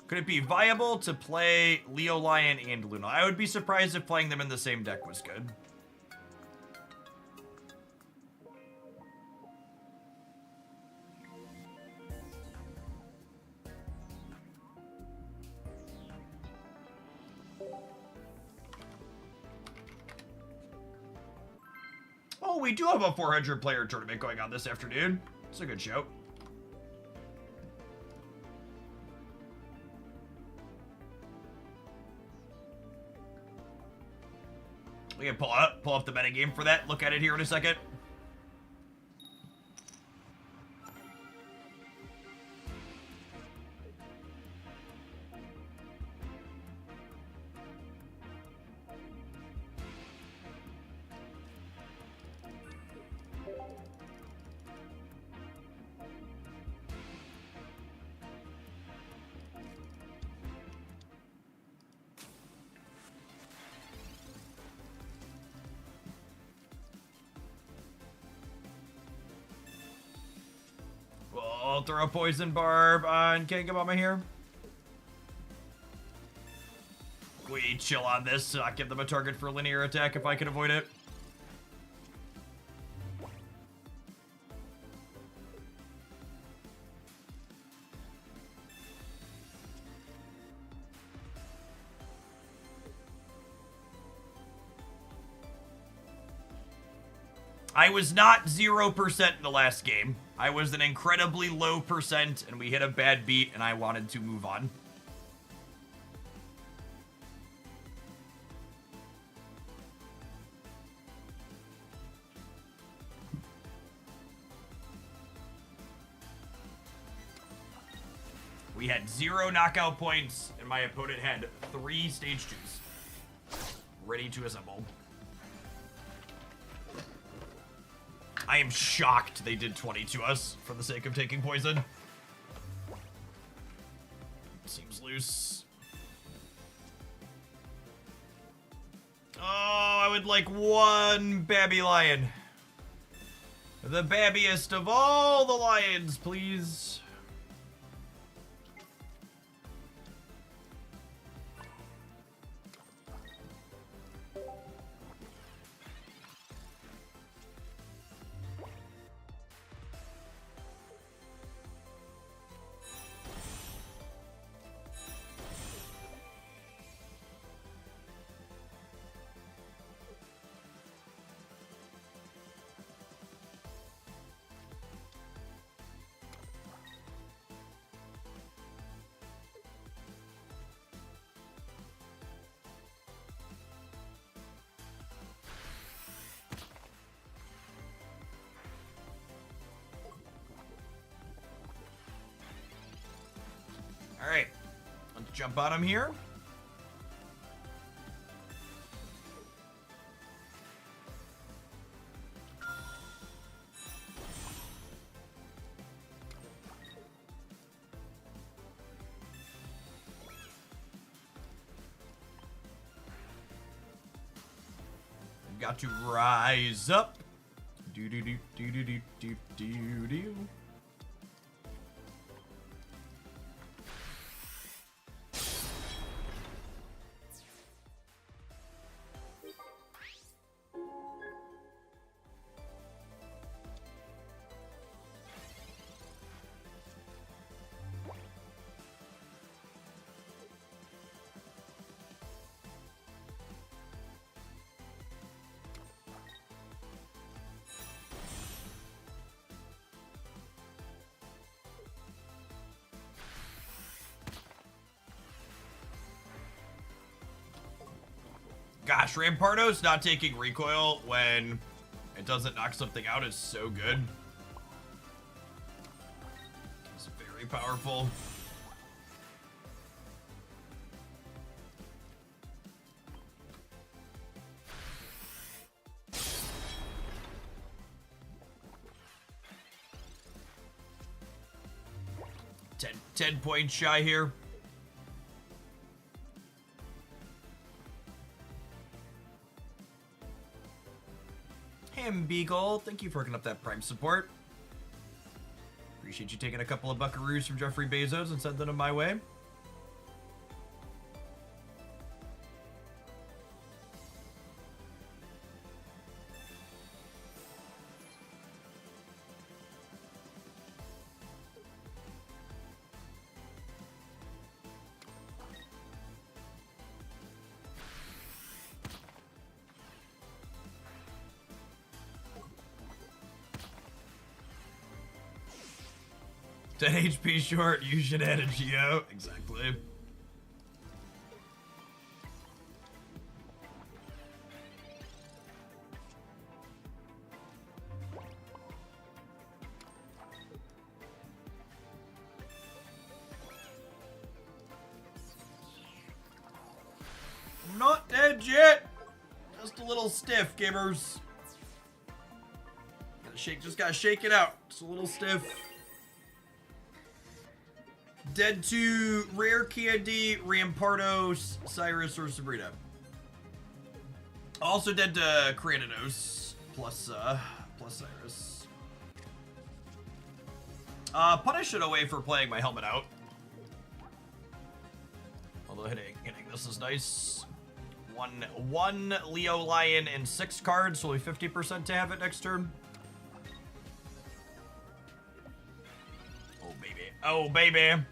Could it be viable to play Leo Lion and Luna? I would be surprised if playing them in the same deck was good. Oh, we do have a 400 player tournament going on this afternoon. It's a good show. We can pull up the metagame for that. Look at it here in a second. We'll throw a poison barb on Kangabama here. We chill on this to not give them a target for a linear attack if I can avoid it. I was not 0% in the last game. I was an incredibly low percent, and we hit a bad beat, and I wanted to move on. We had 0 knockout points, and my opponent had 3 stage 2s. Ready to assemble. I am shocked they did 20 to us for the sake of taking poison. Seems loose. Oh, I would like one Babby Lion. The babbiest of all the lions, please. All right, let's jump on him here. We've got to rise up. Do do do do do do do do do. Gosh, Rampardos not taking recoil when it doesn't knock something out is so good. It's very powerful. 10 points shy here. Ham Beagle, thank you for hooking up that Prime support. Appreciate you taking a couple of buckaroos from Jeffrey Bezos and sending them my way. HP short, you should add a Geo. Exactly. I'm not dead yet. Just a little stiff, gamers. Just gotta shake it out. Just a little stiff. Dead to Rare Candy, Rampardo, Cyrus, or Sabrina. Also dead to Cranidos, plus Cyrus. Punish it away for playing my helmet out. Although hitting this is nice. One Leo Lion and 6 cards, so only 50% to have it next turn. Oh baby. Oh baby.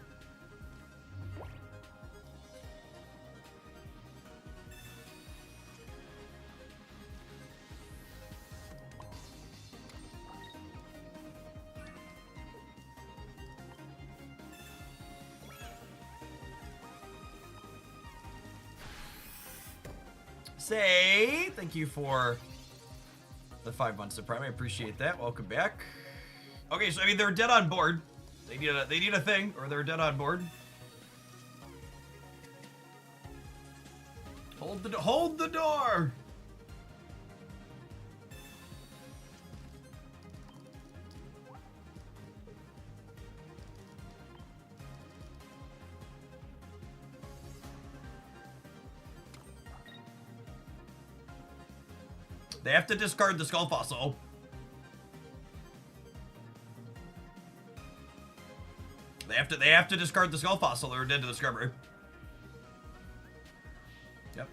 Say, thank you for the 5 months of Prime. I appreciate that. Welcome back. Okay, so I mean they're dead on board. They need a thing, or they're dead on board. Hold the door. They have to discard the Skull Fossil. They have to discard the Skull Fossil or are dead to the Scrubber. Yep.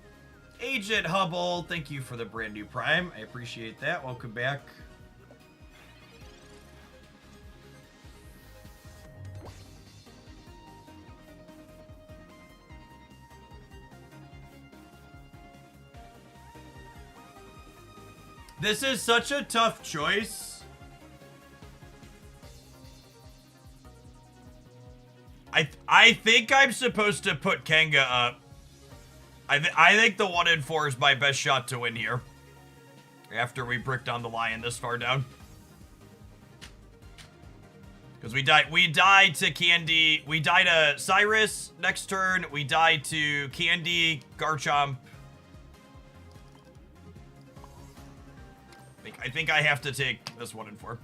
Agent Hubble, thank you for the brand new Prime. I appreciate that. Welcome back. This is such a tough choice. I think I'm supposed to put Kanga up. I think the 1 in 4 is my best shot to win here. After we bricked on the Lion this far down. Because we died to Candy. We die to Cyrus next turn. We die to Candy, Garchomp. I think I have to take this 1 in 4.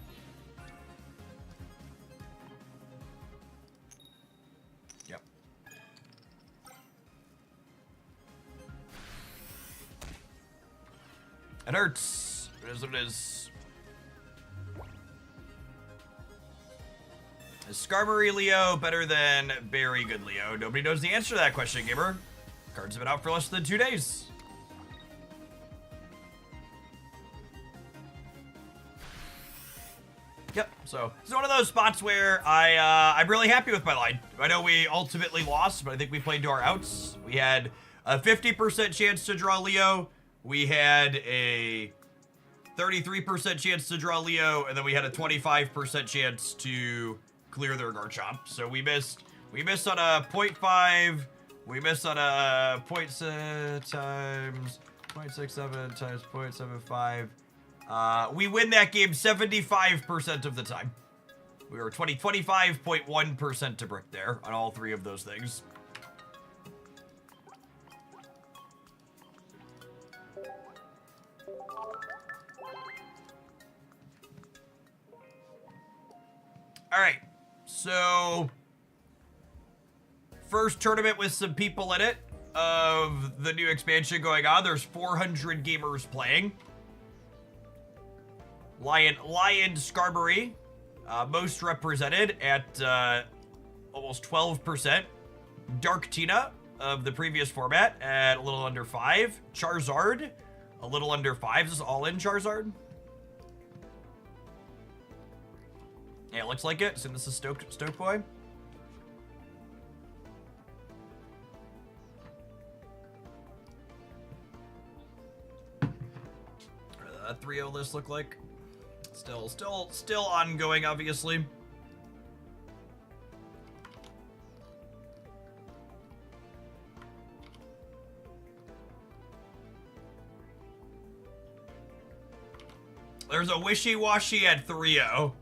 Yep. It hurts. It is what it is. Is Skarmory Leo better than Berry Good Leo? Nobody knows the answer to that question, gamer. Cards have been out for less than 2 days. Yep, so it's one of those spots where I'm really happy with my line. I know we ultimately lost, but I think we played to our outs. We had a 50% chance to draw Leo. We had a 33% chance to draw Leo, and then we had a 25% chance to clear their Garchomp. So we missed on a 0.5. We missed on a 0.6 times 0.67 times 0.75. We win that game 75% of the time. We were 25.1% to brick there on all 3 of those things. All right, so First tournament with some people in it of the new expansion going on. There's 400 gamers playing. Lion Skarmory, most represented at almost 12%. Dark Tina of the previous format at a little under 5. Charizard, a little under 5. Is this all in Charizard? Yeah, it looks like it. So this is Stoke Boy. 3-0 list look like? Still ongoing, obviously. There's a wishy-washy at 3-0.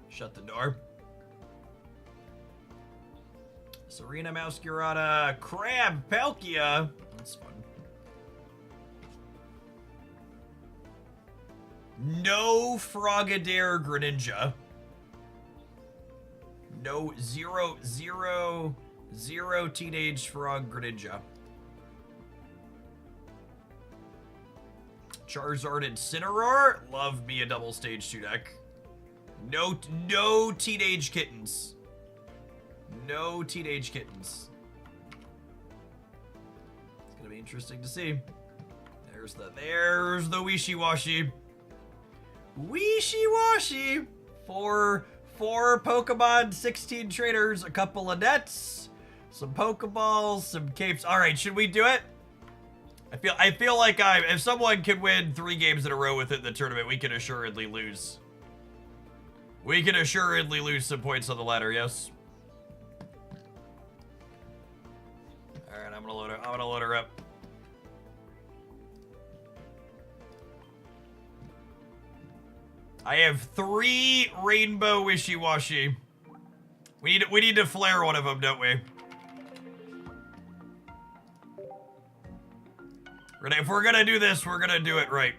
Shut the door. Serena Masquerada, Crab, Palkia. That's fun. No Frogadier Greninja. No zero Teenage Frog Greninja. Charizard Incineroar. Love me a double stage 2 deck. No Teenage Kittens. No Teenage Kittens. It's gonna be interesting to see. There's the wishy-washy. Wishy-washy. Four Pokemon, 16 trainers, a couple of nets, some Pokeballs, some capes. All right, should we do it? I feel like if someone can win 3 games in a row with it in the tournament, we can assuredly lose. We can assuredly lose some points on the ladder, yes. All right, I'm gonna load her up. I have 3 rainbow wishy-washy. We need to flare one of them, don't we? If we're gonna do this, we're gonna do it right.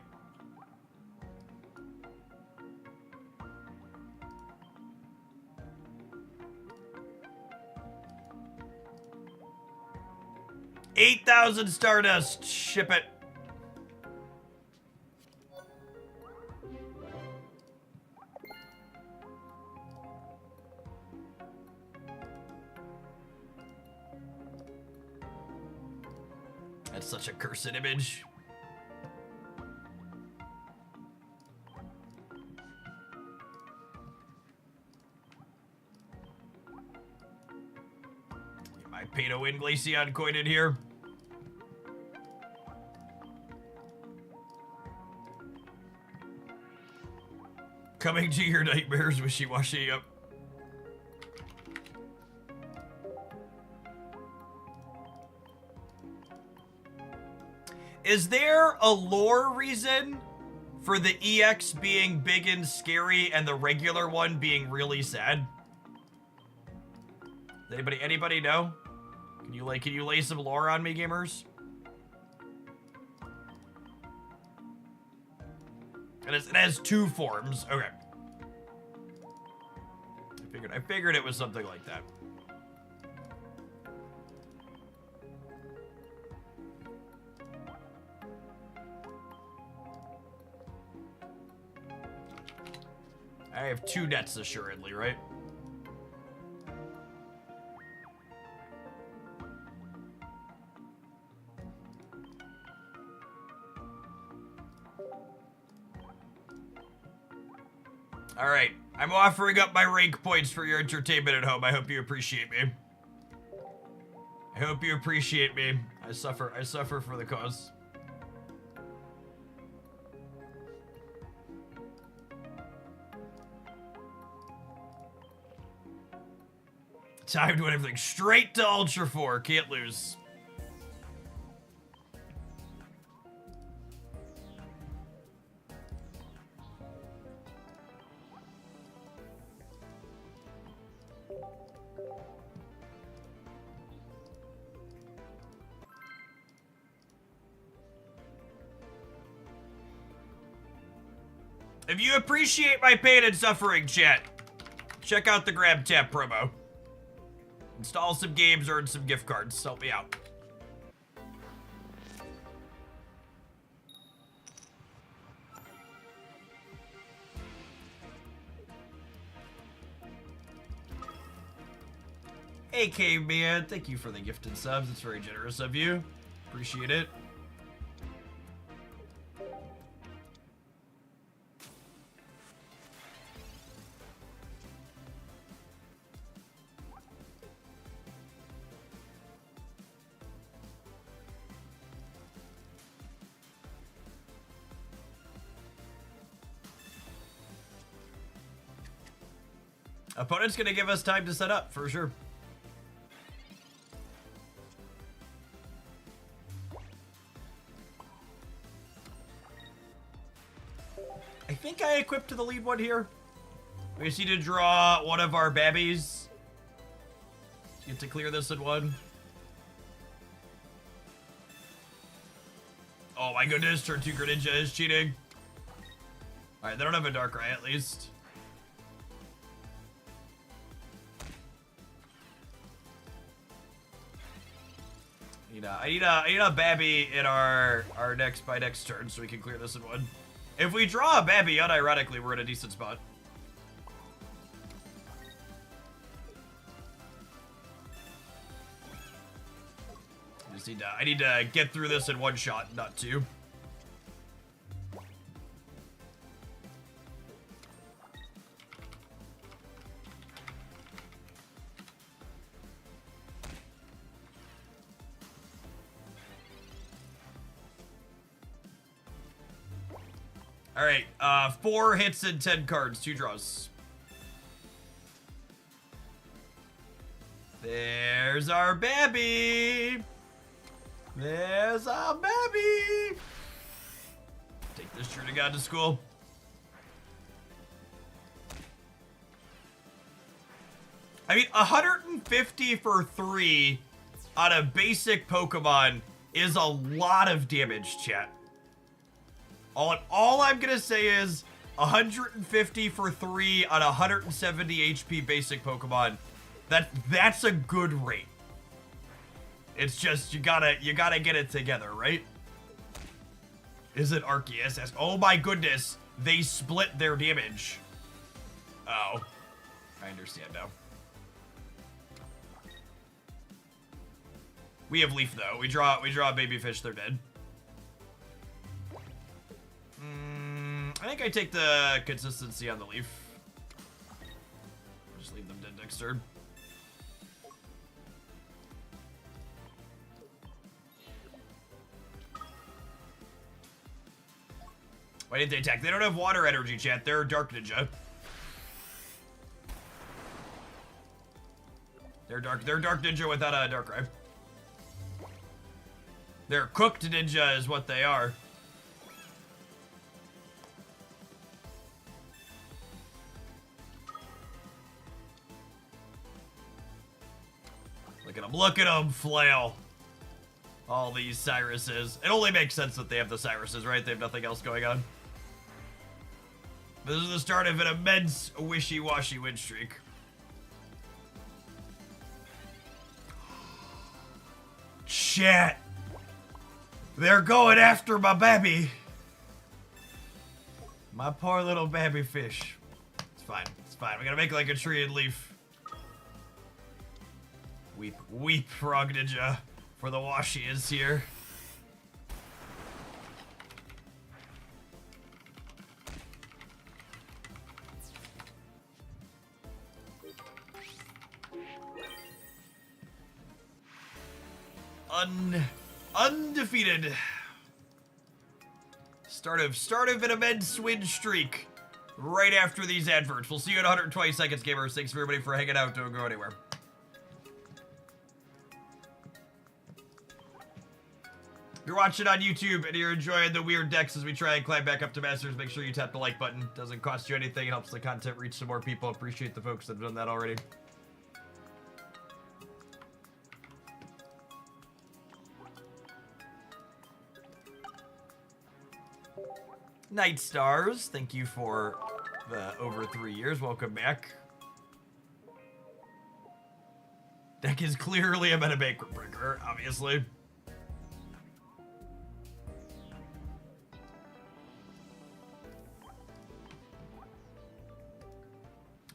$8,000 Stardust. Ship it. That's such a cursed image. You might pay to win Glaceon coin in here. Coming to your nightmares, wishy-washy up. Is there a lore reason for the EX being big and scary and the regular one being really sad? Anybody know? Can you lay some lore on me, gamers? It has 2 forms. Okay. I figured it was something like that. I have 2 nets assuredly, right? All right, I'm offering up my rank points for your entertainment at home. I hope you appreciate me. I hope you appreciate me. I suffer for the cause. Time to win everything. Straight to Ultra 4. Can't lose. If you appreciate my pain and suffering, chat, check out the Grab Tap promo. Install some games, earn some gift cards. Help me out. Hey, Caveman, thank you for the gifted subs. It's very generous of you. Appreciate it. Opponent's gonna give us time to set up, for sure. I think I equipped the lead one here. We just need to draw one of our babbies. Get to clear this in one. Oh my goodness, turn 2 Greninja is cheating. Alright, they don't have a Darkrai at least. I need a Babby in our next turn so we can clear this in one. If we draw a Babby, unironically, we're in a decent spot. I need to get through this in one shot, not two. All right, 4 hits and 10 cards, 2 draws. There's our Babby. There's our Babby. Take this true to God to school. I mean, 150 for 3 on a basic Pokemon is a lot of damage, chat. All I'm gonna say is 150 for 3 on 170 HP basic Pokemon. That's a good rate. It's just you gotta get it together, right? Is it Arceus? Oh my goodness, they split their damage. Oh, I understand now. We have Leaf though. We draw a baby fish. They're dead. I think I take the consistency on the Leaf. Just leave them dead next turn. Why didn't they attack? They don't have water energy, chat. They're Dark Ninja. They're Dark Ninja without a Darkrai. They're Cooked Ninja is what they are. Look at them flail. All these Cyruses. It only makes sense that they have the Cyruses, right? They have nothing else going on. This is the start of an immense wishy-washy win streak. Shit. They're going after my Babby. My poor little Babby fish. It's fine. It's fine. We gotta make like a tree and leaf. Weep, Frog Ninja, for the washi is here. Undefeated. Start of an immense win streak. Right after these adverts. We'll see you in 120 seconds, gamers. Thanks for everybody for hanging out. Don't go anywhere. If you're watching on YouTube and you're enjoying the weird decks as we try and climb back up to Masters, make sure you tap the like button. Doesn't cost you anything. It helps the content reach some more people. Appreciate the folks that have done that already. Night Stars, thank you for the over 3 years. Welcome back. Deck is clearly a meta breaker, obviously.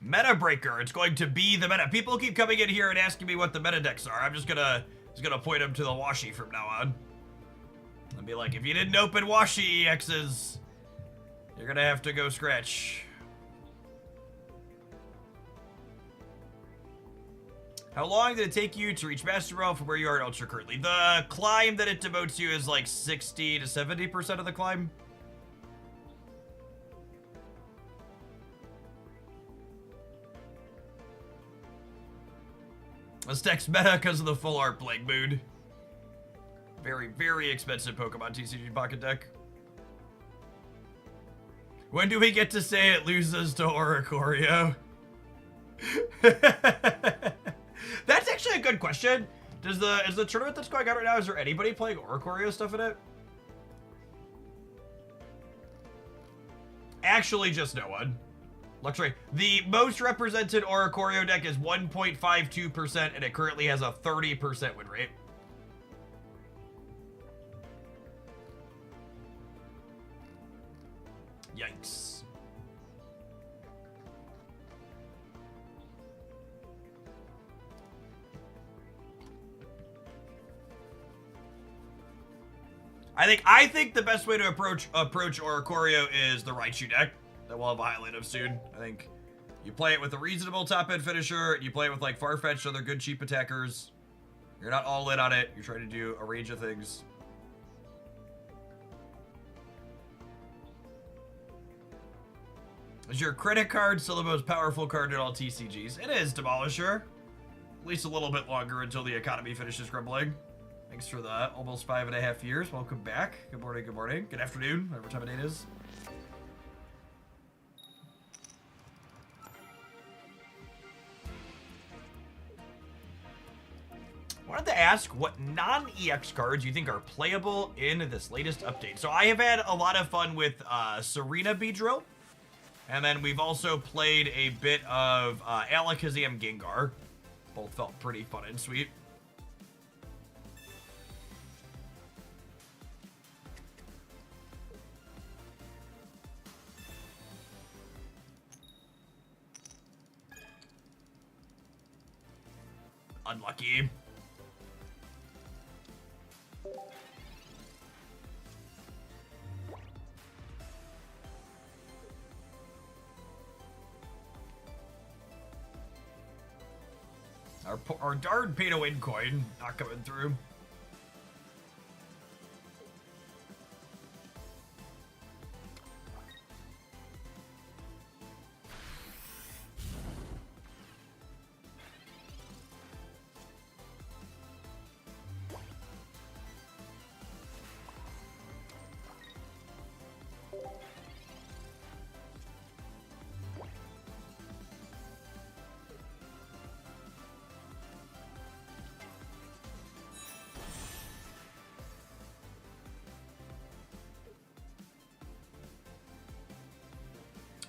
Meta breaker. It's going to be the meta. People keep coming in here and asking me what the meta decks are. I'm just gonna point them to the washi from now on. I'll be like, if you didn't open washi EXs, you're gonna have to go scratch. How long did it take you to reach Master Realm from where you are in Ultra currently? The climb that it devotes you is like 60 to 70% of the climb. This deck's meta because of the full art Blade mood. Very, very expensive Pokemon TCG pocket deck. When do we get to say it loses to Oricorio? That's actually a good question. Is the tournament that's going on right now, is there anybody playing Oricorio stuff in it? Actually, just no one. Luxury. The most represented Oricorio deck is 1.52%, and it currently has a 30% win rate. Yikes. I think the best way to approach Oricorio is the Raichu deck that we'll have a highlight of soon. I think you play it with a reasonable top-end finisher, you play it with like Farfetch'd, other good cheap attackers. You're not all in on it. You're trying to do a range of things. Is your credit card still the most powerful card in all TCGs? It is, Demolisher. At least a little bit longer until the economy finishes crumbling. Thanks for the almost 5.5 years. Welcome back. Good morning, good morning. Good afternoon, whatever time of day it is. Wanted to ask what non-EX cards you think are playable in this latest update. So I have had a lot of fun with Serena Beedrill. And then we've also played a bit of Alakazam Gengar. Both felt pretty fun and sweet. Unlucky. Our darn pay-to-win coin not coming through.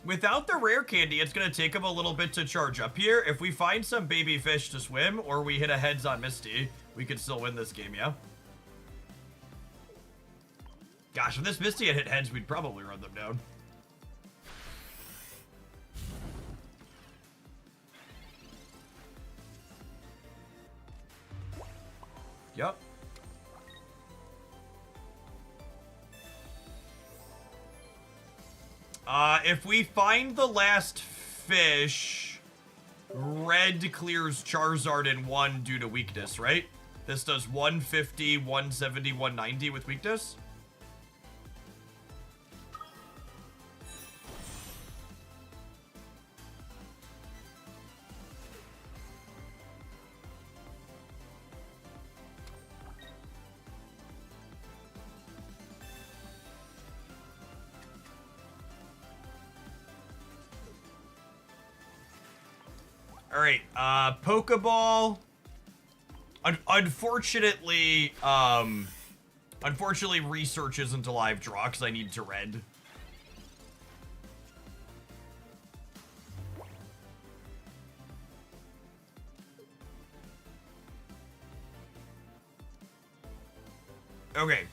Without the rare candy, it's going to take him a little bit to charge up here. If we find some baby fish to swim, or we hit a heads on Misty, we could still win this game, yeah? Gosh, if this Misty had hit heads, we'd probably run them down. Yep. If we find the last fish, red clears Charizard in 1 due to weakness, right? This does 150, 170, 190 with weakness. Alright, Pokeball. Unfortunately, research isn't a live draw because I need to red. Okay.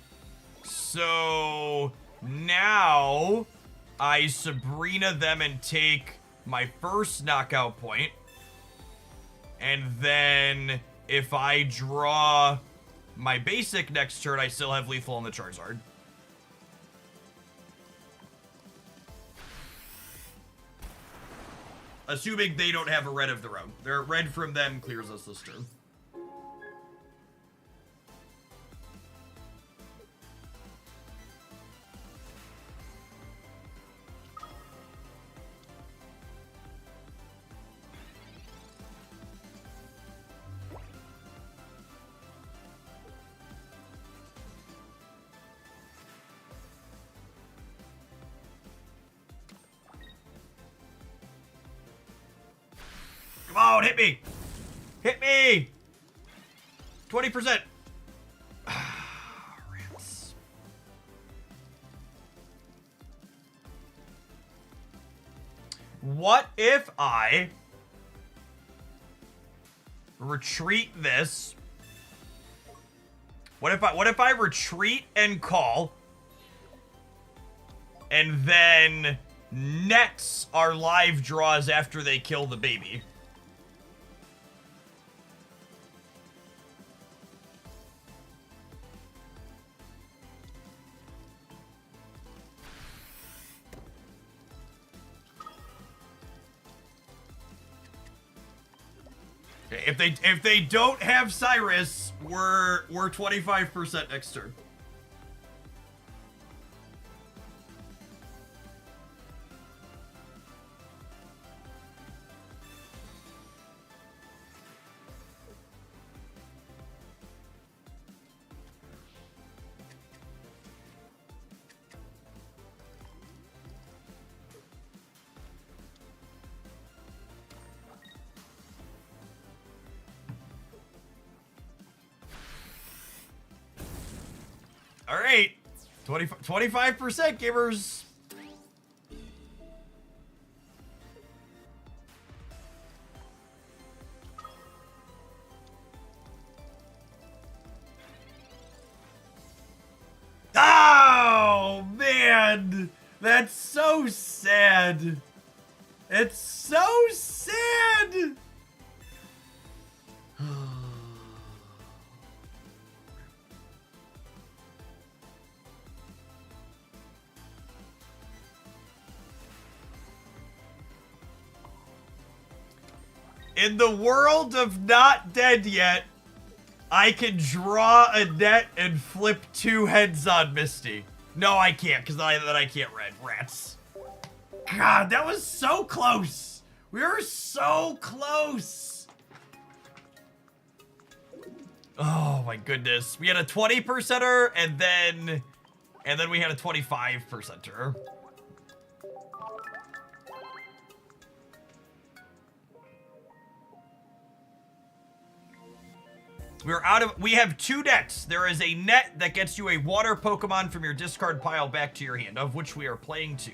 So now I Sabrina them and take my first knockout point. And then if I draw my basic next turn, I still have lethal on the Charizard. Assuming they don't have a red of their own. Their red from them clears us this turn. Come on, hit me! Hit me! 20%! Rats. What if I retreat this? What if I retreat and call, and then nets our live draws after they kill the baby? If they don't have Cyrus, we're 25% next turn. All right, 25% gamers. Oh man, that's so sad. It's so sad. In the world of not dead yet, I can draw a net and flip 2 heads on Misty. No, I can't, because then I can't red. Rats. God, that was so close. We were so close. Oh my goodness. We had a 20%er and then we had a 25%er. We have 2 nets. There is a net that gets you a water Pokemon from your discard pile back to your hand, of which we are playing 2.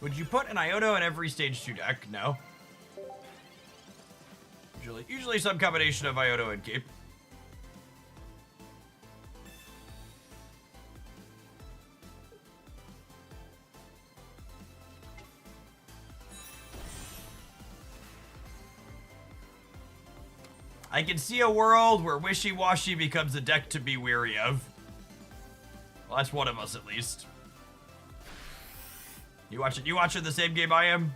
Would you put an Iono in every stage 2 deck? No. Usually some combination of Iono and Cape. I can see a world where Wishy-Washy becomes a deck to be wary of. Well, that's one of us at least. You watching the same game I am?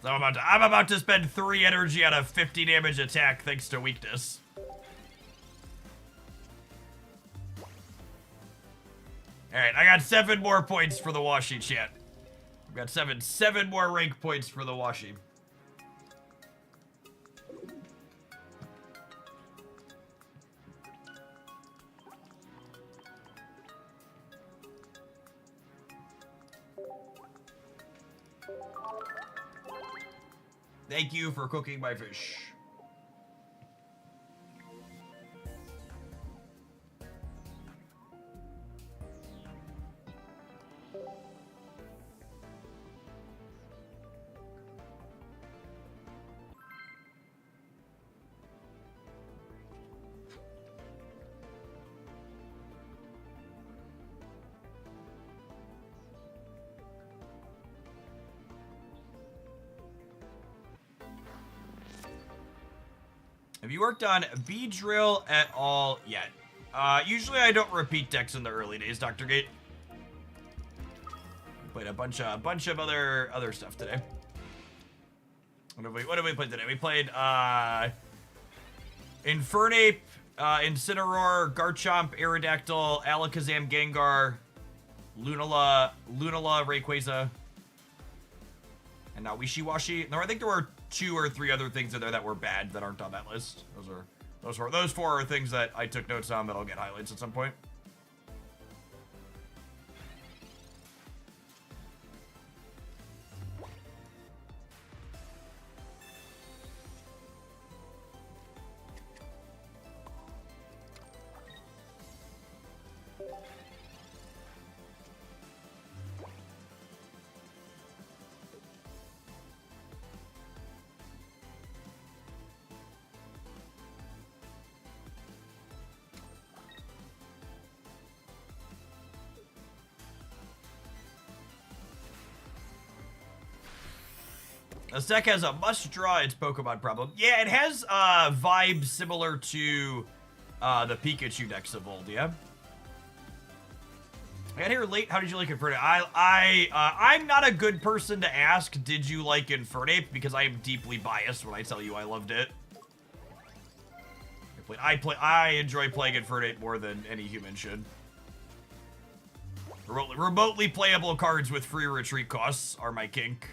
So I'm about to spend 3 energy on a 50 damage attack thanks to weakness. Alright, I got 7 more points for the Washi chat. I've got 7 more rank points for the Washi. Thank you for cooking my fish. Have you worked on B-Drill at all yet? Usually I don't repeat decks in the early days, Dr. Gate. Played a bunch of other stuff today. What have we played today? We played Infernape, Incineroar, Garchomp, Aerodactyl, Alakazam, Gengar, Lunala, Rayquaza, and now Wishy-Washy. No, I think there were 2 or 3 other things in there that were bad that aren't on that list. Those 4 are things that I took notes on that'll get highlights at some point. This deck has a must-draw its Pokemon problem. Yeah, it has vibes similar to the Pikachu decks of old, yeah? I got here late. How did you like Infernape? I'm not a good person to ask, did you like Infernape? Because I am deeply biased when I tell you I loved it. I enjoy playing Infernape more than any human should. Remotely playable cards with free retreat costs are my kink.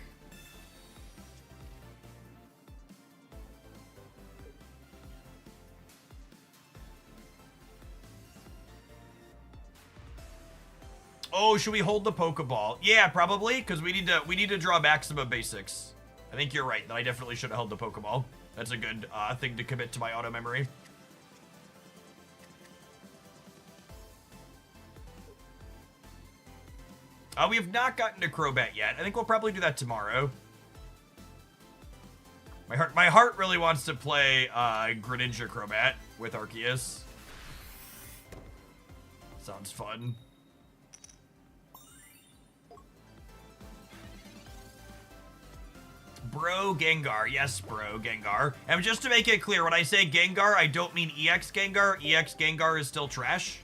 Oh, should we hold the Pokeball? Yeah, probably, because we need to draw maximum basics. I think you're right, that I definitely should have held the Pokeball. That's a good thing to commit to my auto memory. We have not gotten to Crobat yet. I think we'll probably do that tomorrow. My heart really wants to play Greninja Crobat with Arceus. Sounds fun. Bro Gengar. Yes, bro Gengar. And just to make it clear, when I say Gengar, I don't mean EX Gengar. EX Gengar is still trash.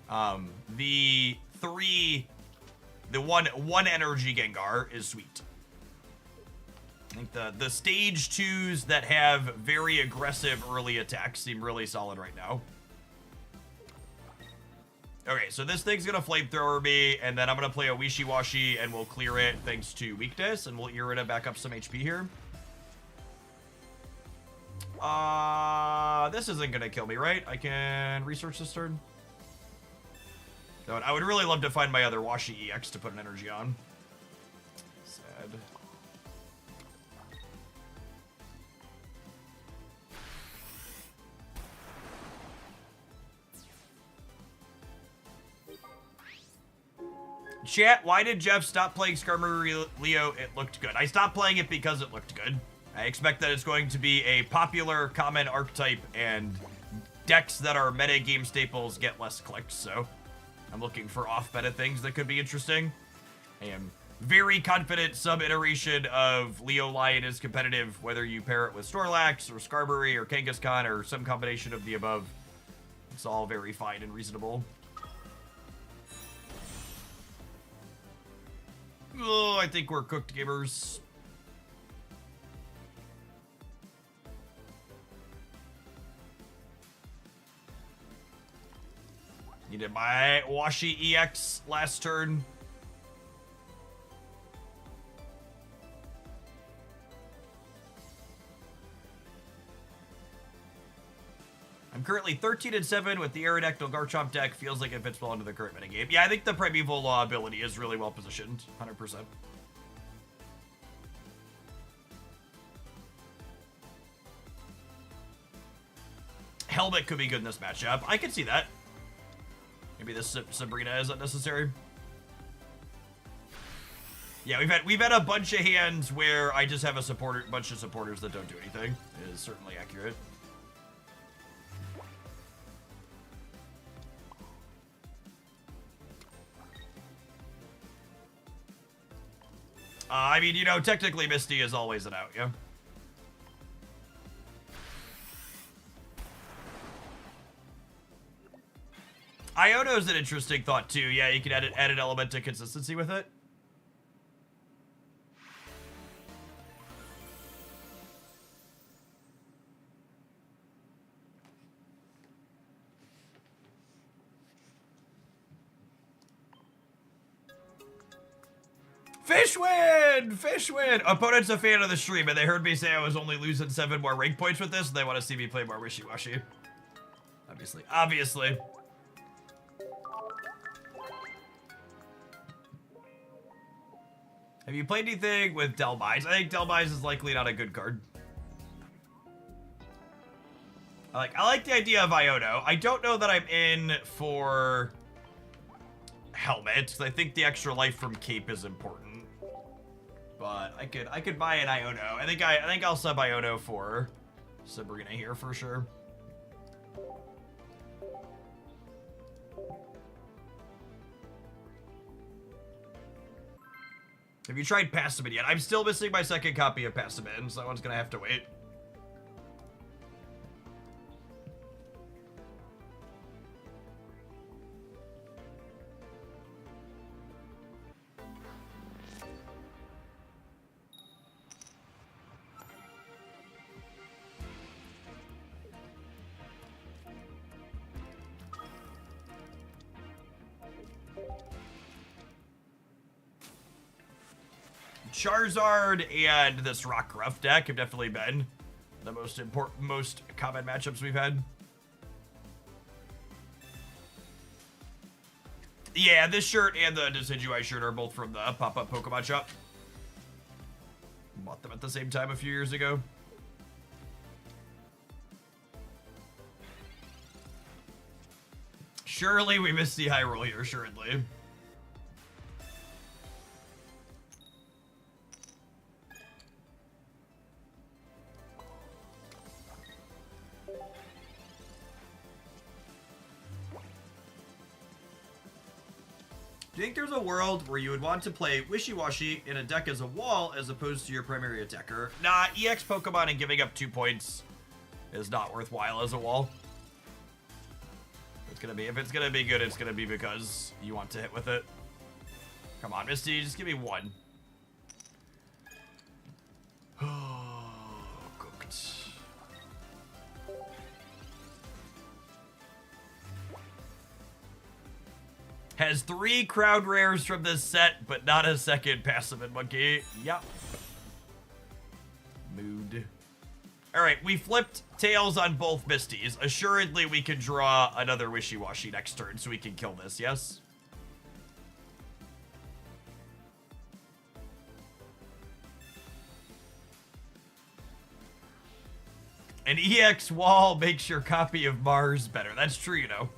The one energy Gengar is sweet. I think the stage 2s that have very aggressive early attacks seem really solid right now. Okay, so this thing's gonna flamethrower me, and then I'm gonna play a Wishy-Washy, and we'll clear it thanks to weakness, and we'll Irida back up some HP here. This isn't gonna kill me, right? I can research this turn. I would really love to find my other Washi EX to put an energy on. Sad. Chat, why did Jeff stop playing Skarmory Leo? It looked good. I stopped playing it because it looked good. I expect that it's going to be a popular common archetype, and decks that are metagame staples get less clicks, so I'm looking for off-meta things that could be interesting. I am very confident some iteration of Leo Lion is competitive, whether you pair it with Snorlax or Skarmory or Kangaskhan or some combination of the above. It's all very fine and reasonable. Oh, I think we're cooked, gamers. Needed my Washi EX last turn. I'm currently 13-7 with the Aerodactyl Garchomp deck. Feels like it fits well into the current metagame. Yeah, I think the Primeval Law ability is really well positioned. 100%. Helmet could be good in this matchup. I could see that. Maybe this Sabrina is unnecessary. Yeah, we've had a bunch of hands where I just have a bunch of supporters that don't do anything. It is certainly accurate. I mean, you know, technically Misty is always an out, yeah? Iono is an interesting thought, too. Yeah, you can add an element of consistency with it. Fish win! Fish win! Opponent's a fan of the stream, and they heard me say I was only losing 7 more rank points with this, and they want to see me play more wishy-washy. Obviously. Obviously. Have you played anything with Delmise? I think Delmise is likely not a good card. I like the idea of Iono. I don't know that I'm in for Helmet, because I think the extra life from Cape is important. But I could buy an Iono. I think I'll sub Iono for Sabrina here for sure. Have you tried Passabin yet? I'm still missing my second copy of Passabin, so that one's gonna have to wait. Charizard and this Rockruff deck have definitely been the most common matchups we've had. Yeah, this shirt and the Decidueye shirt are both from the pop-up Pokemon shop. Bought them at the same time a few years ago. Surely we missed the high roll here, assuredly. Do you think there's a world where you would want to play Wishy-Washy in a deck as a wall as opposed to your primary attacker? Nah, EX Pokemon and giving up 2 points is not worthwhile as a wall. If it's gonna be good, it's gonna be because you want to hit with it. Come on, Misty, just give me 1. Oh, cooked. Has 3 crowd rares from this set, but not a second Passabin monkey. Yep. Mood. Alright, we flipped tails on both Misties. Assuredly, we can draw another Wishy-Washy next turn, so we can kill this, yes? An EX wall makes your copy of Mars better. That's true, you know.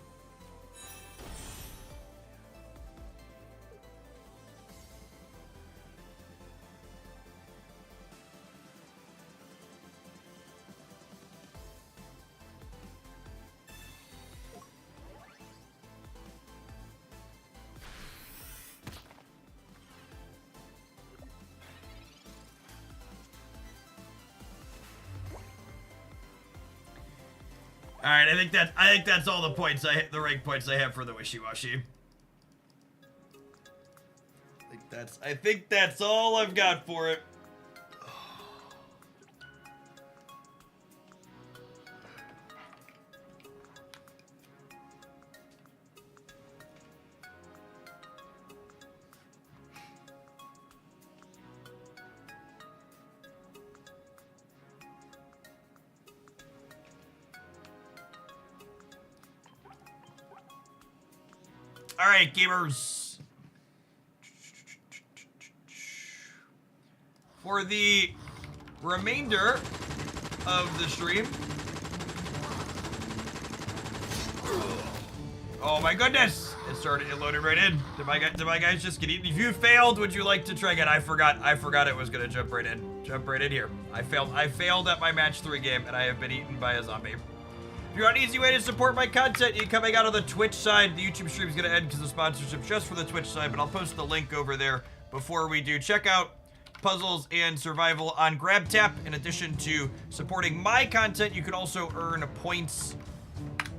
All right, I think that's all the points the rank points I have for the wishy-washy. I think that's all I've got for it. All right, gamers. For the remainder of the stream. Oh my goodness! It loaded right in. Did my guys just get eaten? If you failed, would you like to try again? I forgot it was gonna jump right in. Jump right in here. I failed at my match 3 game, and I have been eaten by a zombie. If you want an easy way to support my content, you coming out on the Twitch side. The YouTube stream is going to end because of sponsorship just for the Twitch side, but I'll post the link over there before we do. Check out Puzzles and Survival on GrabTap. In addition to supporting my content, you can also earn points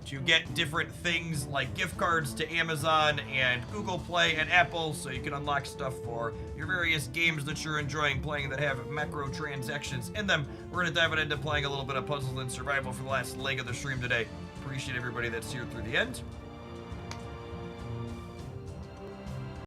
to get different things like gift cards to Amazon and Google Play and Apple, so you can unlock stuff for your various games that you're enjoying playing that have microtransactions in them. We're going to dive into playing a little bit of Puzzles and Survival for the last leg of the stream today. Appreciate everybody that's here through the end.